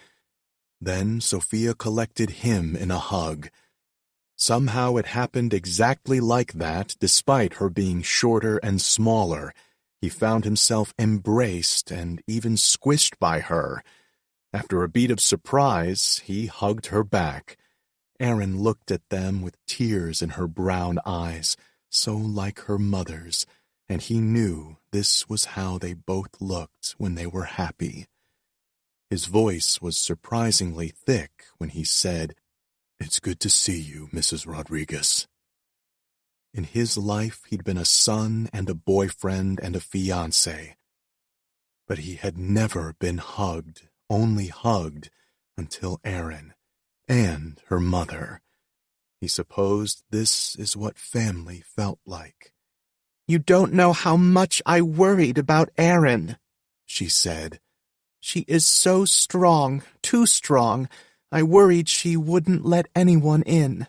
B: Then Sophia collected him in a hug. Somehow it happened exactly like that, despite her being shorter and smaller. He found himself embraced and even squished by her. After a beat of surprise, he hugged her back. Erin looked at them with tears in her brown eyes, so like her mother's, and he knew this was how they both looked when they were happy. His voice was surprisingly thick when he said, "It's good to see you, Mrs. Rodriguez." In his life, he'd been a son and a boyfriend and a fiancé. But he had never been hugged, only hugged, until Erin and her mother. He supposed this is what family felt like.
D: "You don't know how much I worried about Erin," she said. "She is so strong, too strong. I worried she wouldn't let anyone in."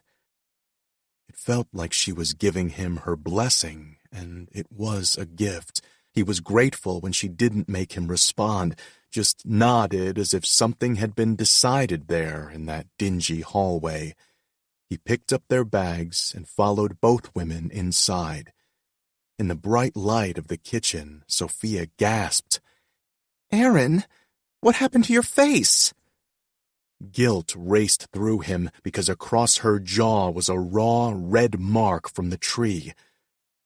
B: It felt like she was giving him her blessing, and it was a gift. He was grateful when she didn't make him respond, just nodded as if something had been decided there in that dingy hallway. He picked up their bags and followed both women inside. In the bright light of the kitchen, Sophia gasped,
D: "Erin, what happened to your face?"
B: Guilt raced through him because across her jaw was a raw red mark from the tree.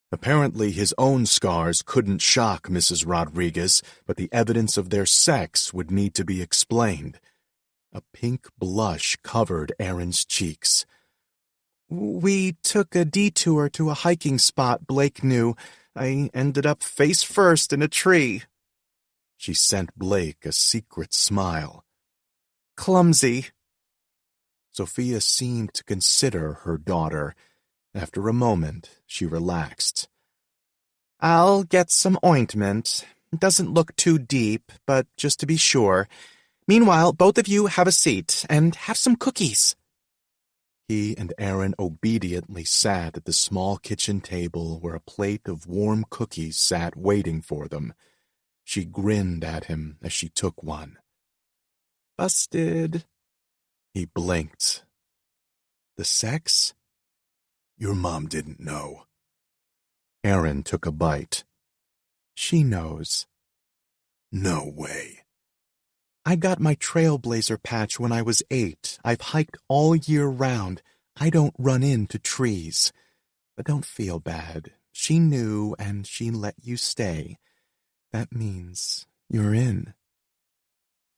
B: Apparently his own scars couldn't shock Mrs. Rodriguez, but the evidence of their sex would need to be explained. A pink blush covered Erin's cheeks.
D: "We took a detour to a hiking spot Blake knew. I ended up face first in a tree."
B: She sent Blake a secret smile.
D: "Clumsy."
B: Sophia seemed to consider her daughter. After a moment, she relaxed.
D: "I'll get some ointment. It doesn't look too deep, but just to be sure. Meanwhile, both of you have a seat and have some cookies."
B: He and Erin obediently sat at the small kitchen table where a plate of warm cookies sat waiting for them. She grinned at him as she took one.
D: "Busted."
B: He blinked. "The sex? Your mom didn't know." Erin took a bite.
D: "She knows."
B: "No way."
D: "I got my trailblazer patch when I was 8. I've hiked all year round. I don't run into trees. But don't feel bad. She knew and she let you stay. That means you're in."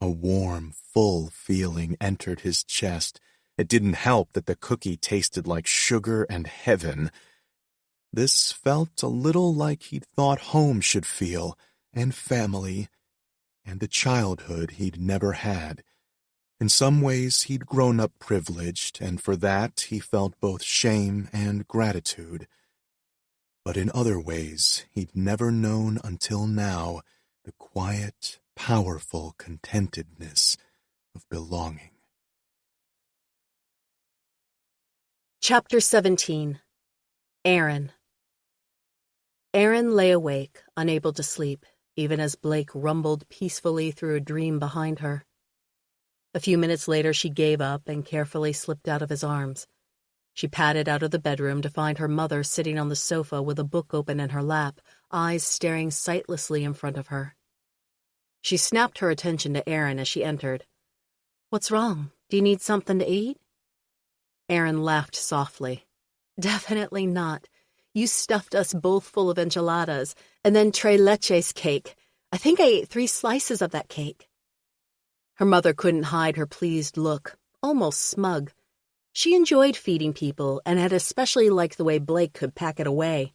B: A warm, full feeling entered his chest. It didn't help that the cookie tasted like sugar and heaven. This felt a little like he'd thought home should feel, and family, and the childhood he'd never had. In some ways he'd grown up privileged, and for that he felt both shame and gratitude. But in other ways he'd never known until now the quiet, powerful contentedness of belonging.
A: Chapter 17. Erin. Erin lay awake, unable to sleep, even as Blake rumbled peacefully through a dream behind her. A few minutes later she gave up and carefully slipped out of his arms. She padded out of the bedroom to find her mother sitting on the sofa with a book open in her lap, eyes staring sightlessly in front of her. She snapped her attention to Erin as she entered. "What's wrong? Do you need something to eat?" Erin laughed softly. "Definitely not. You stuffed us both full of enchiladas, and then tres leches cake. I think I ate 3 slices of that cake." Her mother couldn't hide her pleased look, almost smug. She enjoyed feeding people and had especially liked the way Blake could pack it away.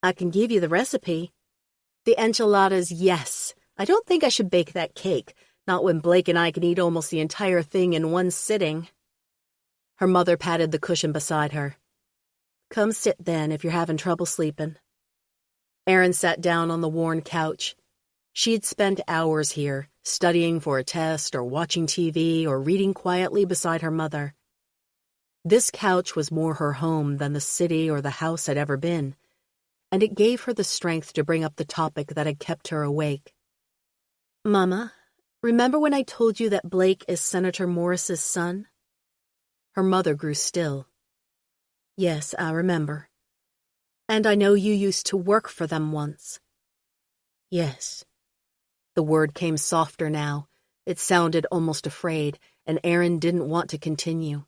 A: "I can give you the recipe." "The enchiladas, yes. I don't think I should bake that cake, not when Blake and I can eat almost the entire thing in one sitting." Her mother patted the cushion beside her. "Come sit then if you're having trouble sleeping." Erin sat down on the worn couch. She'd spent hours here, studying for a test or watching TV or reading quietly beside her mother. This couch was more her home than the city or the house had ever been, and it gave her the strength to bring up the topic that had kept her awake. "Mama, remember when I told you that Blake is Senator Morris's son?" Her mother grew still. "Yes, I remember. And I know you used to work for them once." "Yes." The word came softer now. It sounded almost afraid, and Erin didn't want to continue.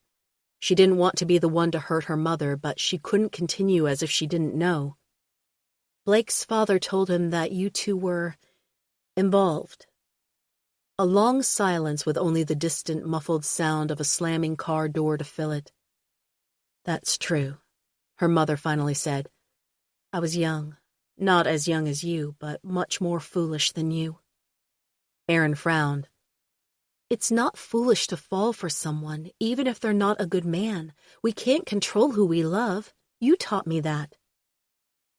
A: She didn't want to be the one to hurt her mother, but she couldn't continue as if she didn't know. "Blake's father told him that you two were involved." A long silence with only the distant muffled sound of a slamming car door to fill it. "That's true." her mother finally said. I was young. Not as young as you, but much more foolish than you. Aaron frowned. It's not foolish to fall for someone, even if they're not a good man. We can't control who we love. You taught me that.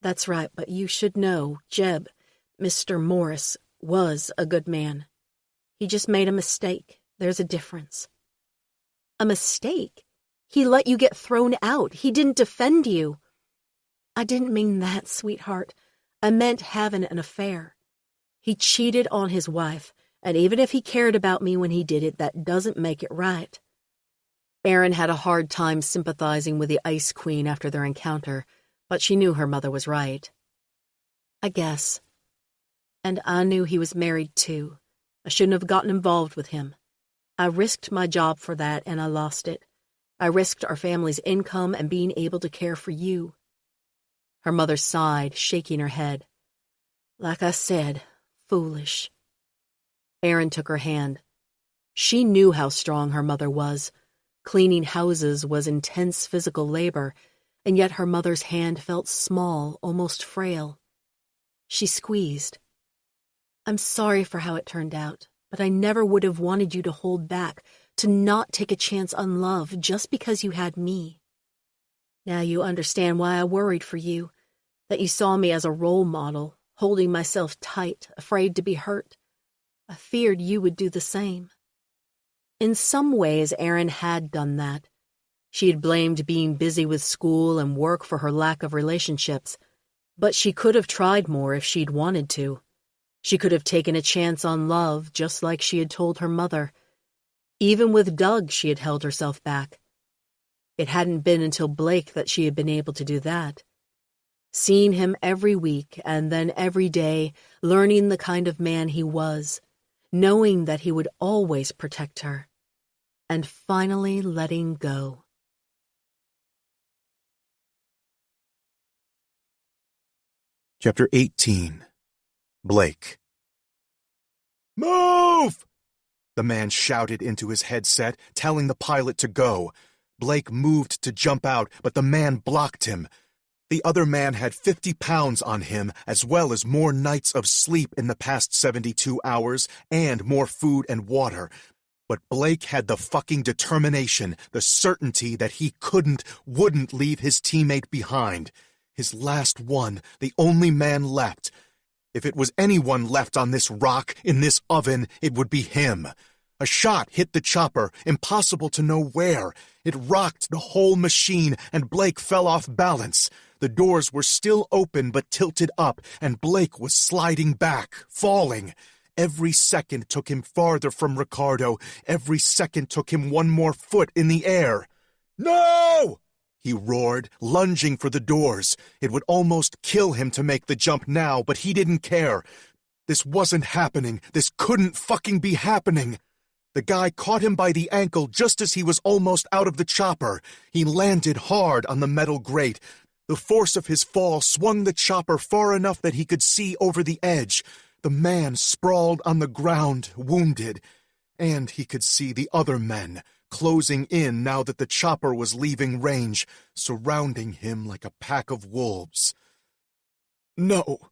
A: That's right, but you should know, Jeb, Mr. Morris, was a good man. He just made a mistake. There's a difference. A mistake? He let you get thrown out. He didn't defend you. I didn't mean that, sweetheart. I meant having an affair. He cheated on his wife, and even if he cared about me when he did it, that doesn't make it right. Erin had a hard time sympathizing with the Ice Queen after their encounter, but she knew her mother was right. I guess. And I knew he was married too. I shouldn't have gotten involved with him. I risked my job for that, and I lost it. I risked our family's income and being able to care for you. Her mother sighed, shaking her head. Like I said, foolish. Erin took her hand. She knew how strong her mother was. Cleaning houses was intense physical labor, and yet her mother's hand felt small, almost frail. She squeezed. I'm sorry for how it turned out, but I never would have wanted you to hold back, to not take a chance on love just because you had me. Now you understand why I worried for you, that you saw me as a role model, holding myself tight, afraid to be hurt. I feared you would do the same. In some ways, Erin had done that. She had blamed being busy with school and work for her lack of relationships, but she could have tried more if she'd wanted to. She could have taken a chance on love, just like she had told her mother. Even with Doug, she had held herself back. It hadn't been until Blake that she had been able to do that. Seeing him every week and then every day, learning the kind of man he was, knowing that he would always protect her, and finally letting go.
B: Chapter 18. Blake. Move! The man shouted into his headset, telling the pilot to go. Blake moved to jump out, but the man blocked him. The other man had 50 pounds on him, as well as more nights of sleep in the past 72 hours, and more food and water. But Blake had the fucking determination, the certainty that he wouldn't leave his teammate behind. His last one, the only man left. If it was anyone left on this rock, in this oven, it would be him. A shot hit the chopper, impossible to know where. It rocked the whole machine, and Blake fell off balance. The doors were still open but tilted up, and Blake was sliding back, falling. Every second took him farther from Ricardo. Every second took him one more foot in the air. No! He roared, lunging for the doors. It would almost kill him to make the jump now, but he didn't care. This wasn't happening. This couldn't fucking be happening. The guy caught him by the ankle just as he was almost out of the chopper. He landed hard on the metal grate. The force of his fall swung the chopper far enough that he could see over the edge. The man sprawled on the ground, wounded. And he could see the other men, closing in now that the chopper was leaving range, surrounding him like a pack of wolves. No!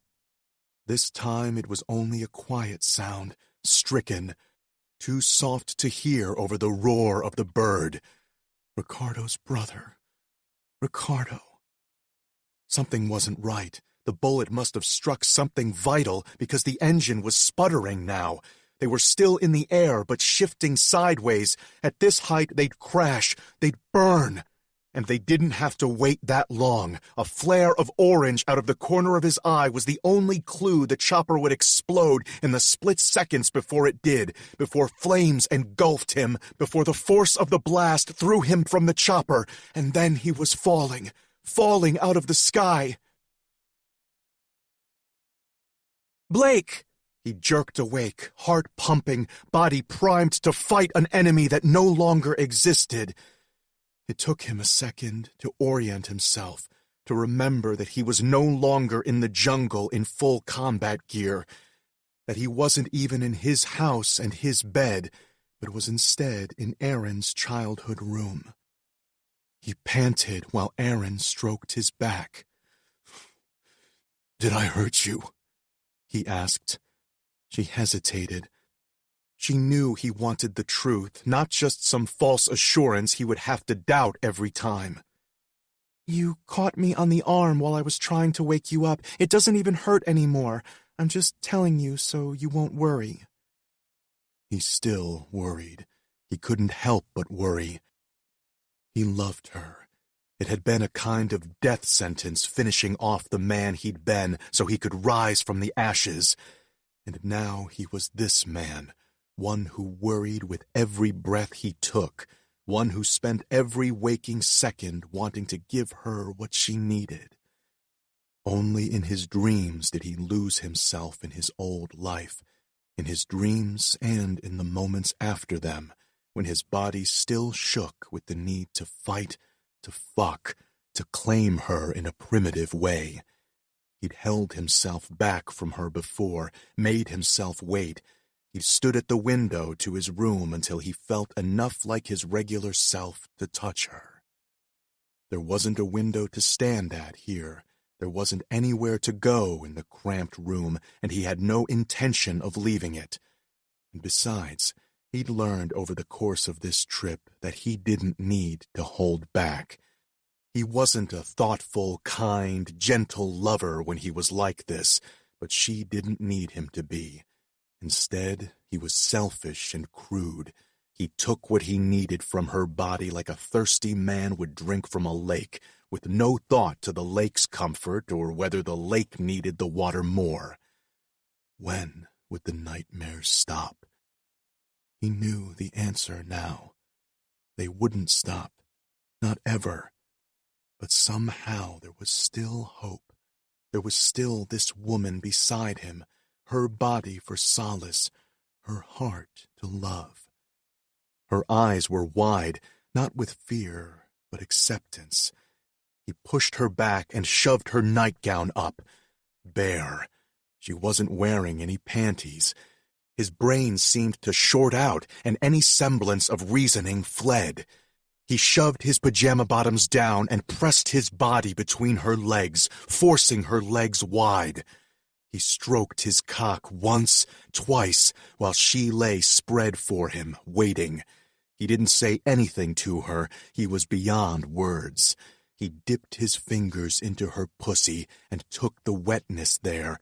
B: This time it was only a quiet sound, stricken, too soft to hear over the roar of the bird. Ricardo's brother. Ricardo. Something wasn't right. The bullet must have struck something vital because the engine was sputtering now. They were still in the air, but shifting sideways. At this height, they'd crash. They'd burn. And they didn't have to wait that long. A flare of orange out of the corner of his eye was the only clue the chopper would explode in the split seconds before it did, before flames engulfed him, before the force of the blast threw him from the chopper, and then he was falling out of the sky. Blake! He jerked awake, heart pumping, body primed to fight an enemy that no longer existed. It took him a second to orient himself, to remember that he was no longer in the jungle in full combat gear, that he wasn't even in his house and his bed, but was instead in Erin's childhood room. He panted while Aaron stroked his back. "Did I hurt you?" he asked. She hesitated. She knew he wanted the truth, not just some false assurance he would have to doubt every time. "You caught me on the arm while I was trying to wake you up. It doesn't even hurt anymore. I'm just telling you so you won't worry." He still worried. He couldn't help but worry. He loved her. It had been a kind of death sentence finishing off the man he'd been so he could rise from the ashes. And now he was this man, one who worried with every breath he took, one who spent every waking second wanting to give her what she needed. Only in his dreams did he lose himself in his old life, in his dreams and in the moments after them, when his body still shook with the need to fight, to fuck, to claim her in a primitive way. He'd held himself back from her before, made himself wait. He'd stood at the window to his room until he felt enough like his regular self to touch her. There wasn't a window to stand at here. There wasn't anywhere to go in the cramped room, and he had no intention of leaving it. And besides, he'd learned over the course of this trip that he didn't need to hold back. He wasn't a thoughtful, kind, gentle lover when he was like this, but she didn't need him to be. Instead, he was selfish and crude. He took what he needed from her body like a thirsty man would drink from a lake, with no thought to the lake's comfort or whether the lake needed the water more. When would the nightmares stop? He knew the answer now. They wouldn't stop, not ever. But somehow there was still hope. There was still this woman beside him, her body for solace, her heart to love. Her eyes were wide, not with fear, but acceptance. He pushed her back and shoved her nightgown up. Bare. She wasn't wearing any panties. His brain seemed to short out, and any semblance of reasoning fled. He shoved his pajama bottoms down and pressed his body between her legs, forcing her legs wide. He stroked his cock once, twice, while she lay spread for him, waiting. He didn't say anything to her. He was beyond words. He dipped his fingers into her pussy and took the wetness there.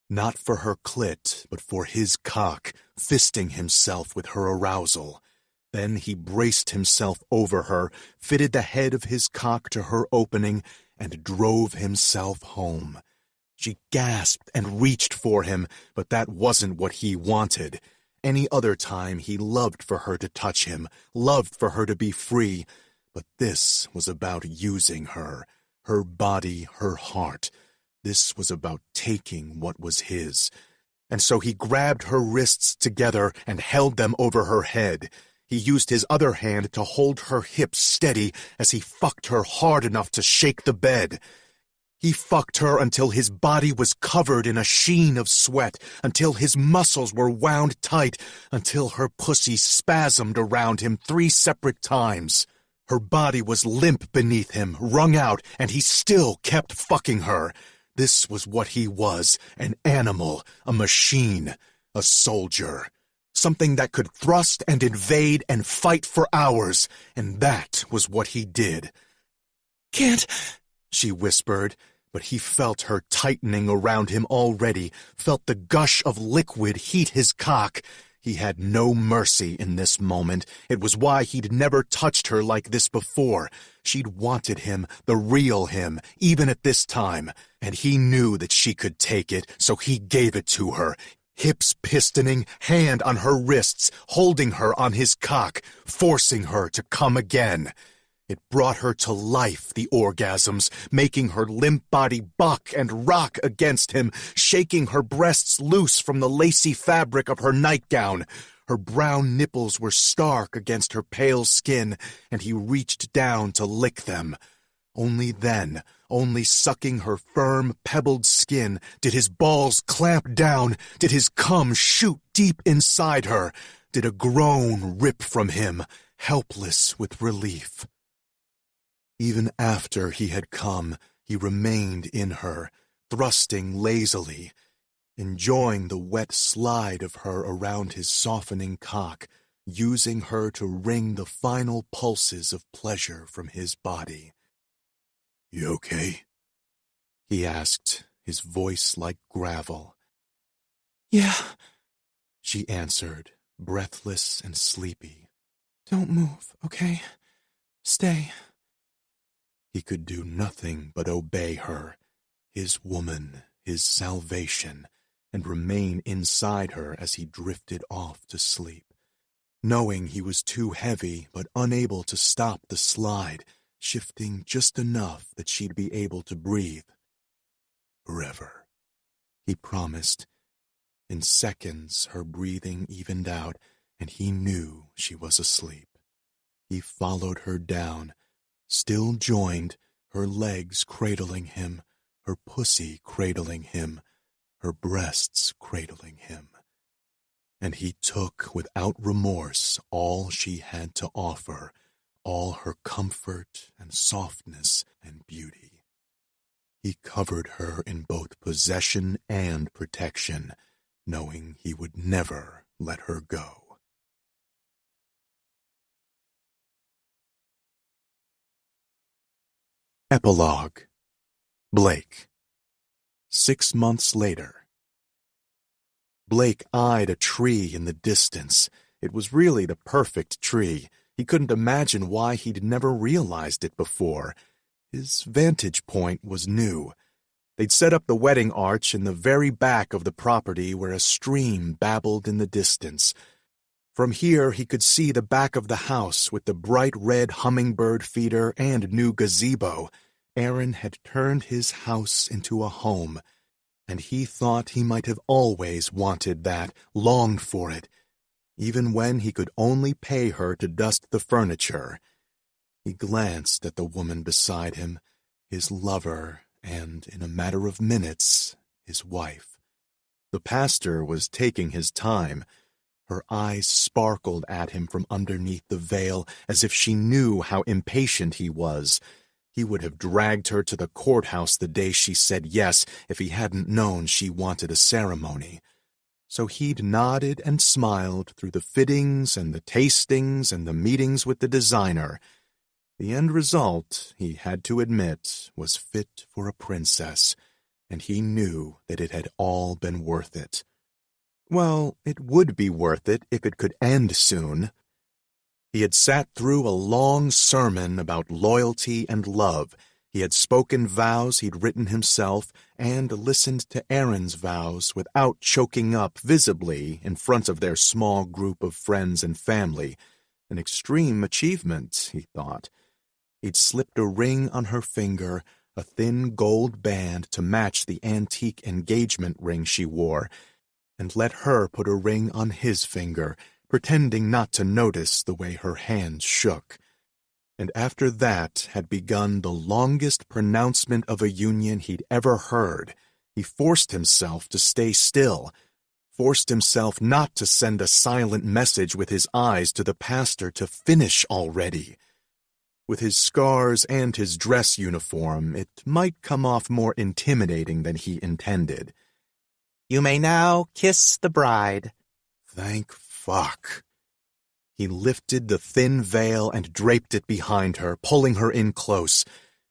B: Not for her clit, but for his cock, fisting himself with her arousal. Then he braced himself over her, fitted the head of his cock to her opening, and drove himself home. She gasped and reached for him, but that wasn't what he wanted. Any other time he loved for her to touch him, loved for her to be free, but this was about using her body, her heart. This was about taking what was his. And so he grabbed her wrists together and held them over her head. He used his other hand to hold her hips steady as he fucked her hard enough to shake the bed. He fucked her until his body was covered in a sheen of sweat, until his muscles were wound tight, until her pussy spasmed around him 3 separate times. Her body was limp beneath him, wrung out, and he still kept fucking her. This was what he was, an animal, a machine, a soldier. Something that could thrust and invade and fight for hours, and that was what he did. "Can't," she whispered, but he felt her tightening around him already, felt the gush of liquid heat his cock. He had no mercy in this moment. It was why he'd never touched her like this before. She'd wanted him, the real him, even at this time, and he knew that she could take it, so he gave it to her. Hips pistoning, hand on her wrists, holding her on his cock, forcing her to come again. It brought her to life, the orgasms, making her limp body buck and rock against him, shaking her breasts loose from the lacy fabric of her nightgown. Her brown nipples were stark against her pale skin, and he reached down to lick them. Only then, only sucking her firm, pebbled skin, did his balls clamp down, did his cum shoot deep inside her, did a groan rip from him, helpless with relief. Even after he had come, he remained in her, thrusting lazily, enjoying the wet slide of her around his softening cock, using her to wring the final pulses of pleasure from his body. "You okay?" he asked, his voice like gravel.
D: Yeah,
B: She answered, breathless and sleepy.
D: don't move, okay? Stay.
B: He could do nothing but obey her, his woman, his salvation, and remain inside her as he drifted off to sleep, knowing he was too heavy but unable to stop the slide, shifting just enough that she'd be able to breathe. "Forever," he promised. In seconds, her breathing evened out, and he knew she was asleep. He followed her down, still joined, her legs cradling him, her pussy cradling him, her breasts cradling him. And he took without remorse all she had to offer, all her comfort and softness and beauty. He covered her in both possession and protection, knowing he would never let her go. Epilogue. Blake. 6 months later. Blake eyed a tree in the distance. It was really the perfect tree. He couldn't imagine why he'd never realized it before. His vantage point was new. They'd set up the wedding arch in the very back of the property where a stream babbled in the distance. From here he could see the back of the house with the bright red hummingbird feeder and new gazebo. Aaron had turned his house into a home, and he thought he might have always wanted that, longed for it, even when he could only pay her to dust the furniture. He glanced at the woman beside him, his lover, and, in a matter of minutes, his wife. The pastor was taking his time. Her eyes sparkled at him from underneath the veil, as if she knew how impatient he was. He would have dragged her to the courthouse the day she said yes if he hadn't known she wanted a ceremony. So he'd nodded and smiled through the fittings and the tastings and the meetings with the designer. The end result, he had to admit, was fit for a princess, and he knew that it had all been worth it. Well, it would be worth it if it could end soon. He had sat through a long sermon about loyalty and love. He had spoken vows he'd written himself and listened to Aaron's vows without choking up visibly in front of their small group of friends and family. An extreme achievement, he thought. He'd slipped a ring on her finger, a thin gold band to match the antique engagement ring she wore, and let her put a ring on his finger, pretending not to notice the way her hands shook. And after that had begun the longest pronouncement of a union he'd ever heard. He forced himself to stay still, forced himself not to send a silent message with his eyes to the pastor to finish already. With his scars and his dress uniform, it might come off more intimidating than he intended.
E: You may now kiss the bride.
B: Thank fuck. He lifted the thin veil and draped it behind her, pulling her in close.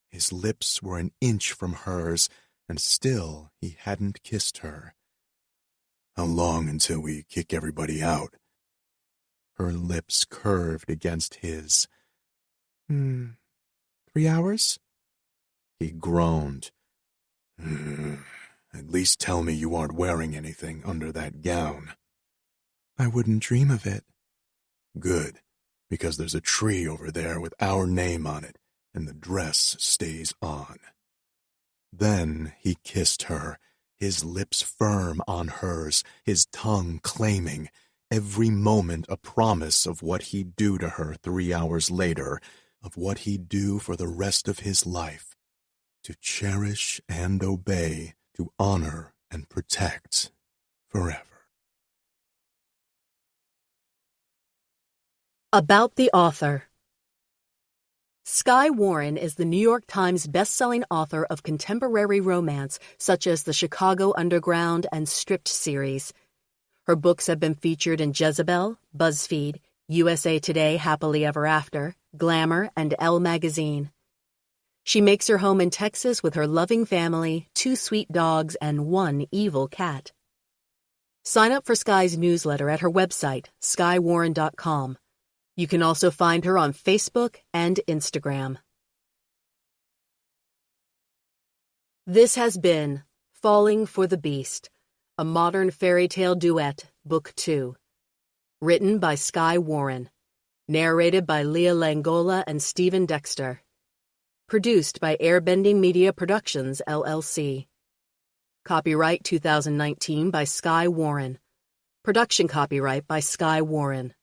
B: His lips were an inch from hers, and still he hadn't kissed her. How long until we kick everybody out? Her lips curved against his.
D: 3 hours?
B: He groaned. At least tell me you aren't wearing anything under that gown.
D: I wouldn't dream of it.
B: Good, because there's a tree over there with our name on it, and the dress stays on. Then he kissed her, his lips firm on hers, his tongue claiming, every moment a promise of what he'd do to her 3 hours later, of what he'd do for the rest of his life, to cherish and obey, to honor and protect forever.
A: About the author. Skye Warren is the New York Times bestselling author of contemporary romance such as the Chicago Underground and Stripped series. Her books have been featured in Jezebel, BuzzFeed, USA Today Happily Ever After, Glamour, and Elle magazine. She makes her home in Texas with her loving family, 2 sweet dogs, and 1 evil cat. Sign up for Skye's newsletter at her website, skyewarren.com. You can also find her on Facebook and Instagram. This has been Falling for the Beast, a modern fairy tale duet, Book 2. Written by Skye Warren. Narrated by Leah Langola and Stephen Dexter. Produced by Airbending Media Productions, LLC. Copyright 2019 by Skye Warren. Production copyright by Skye Warren.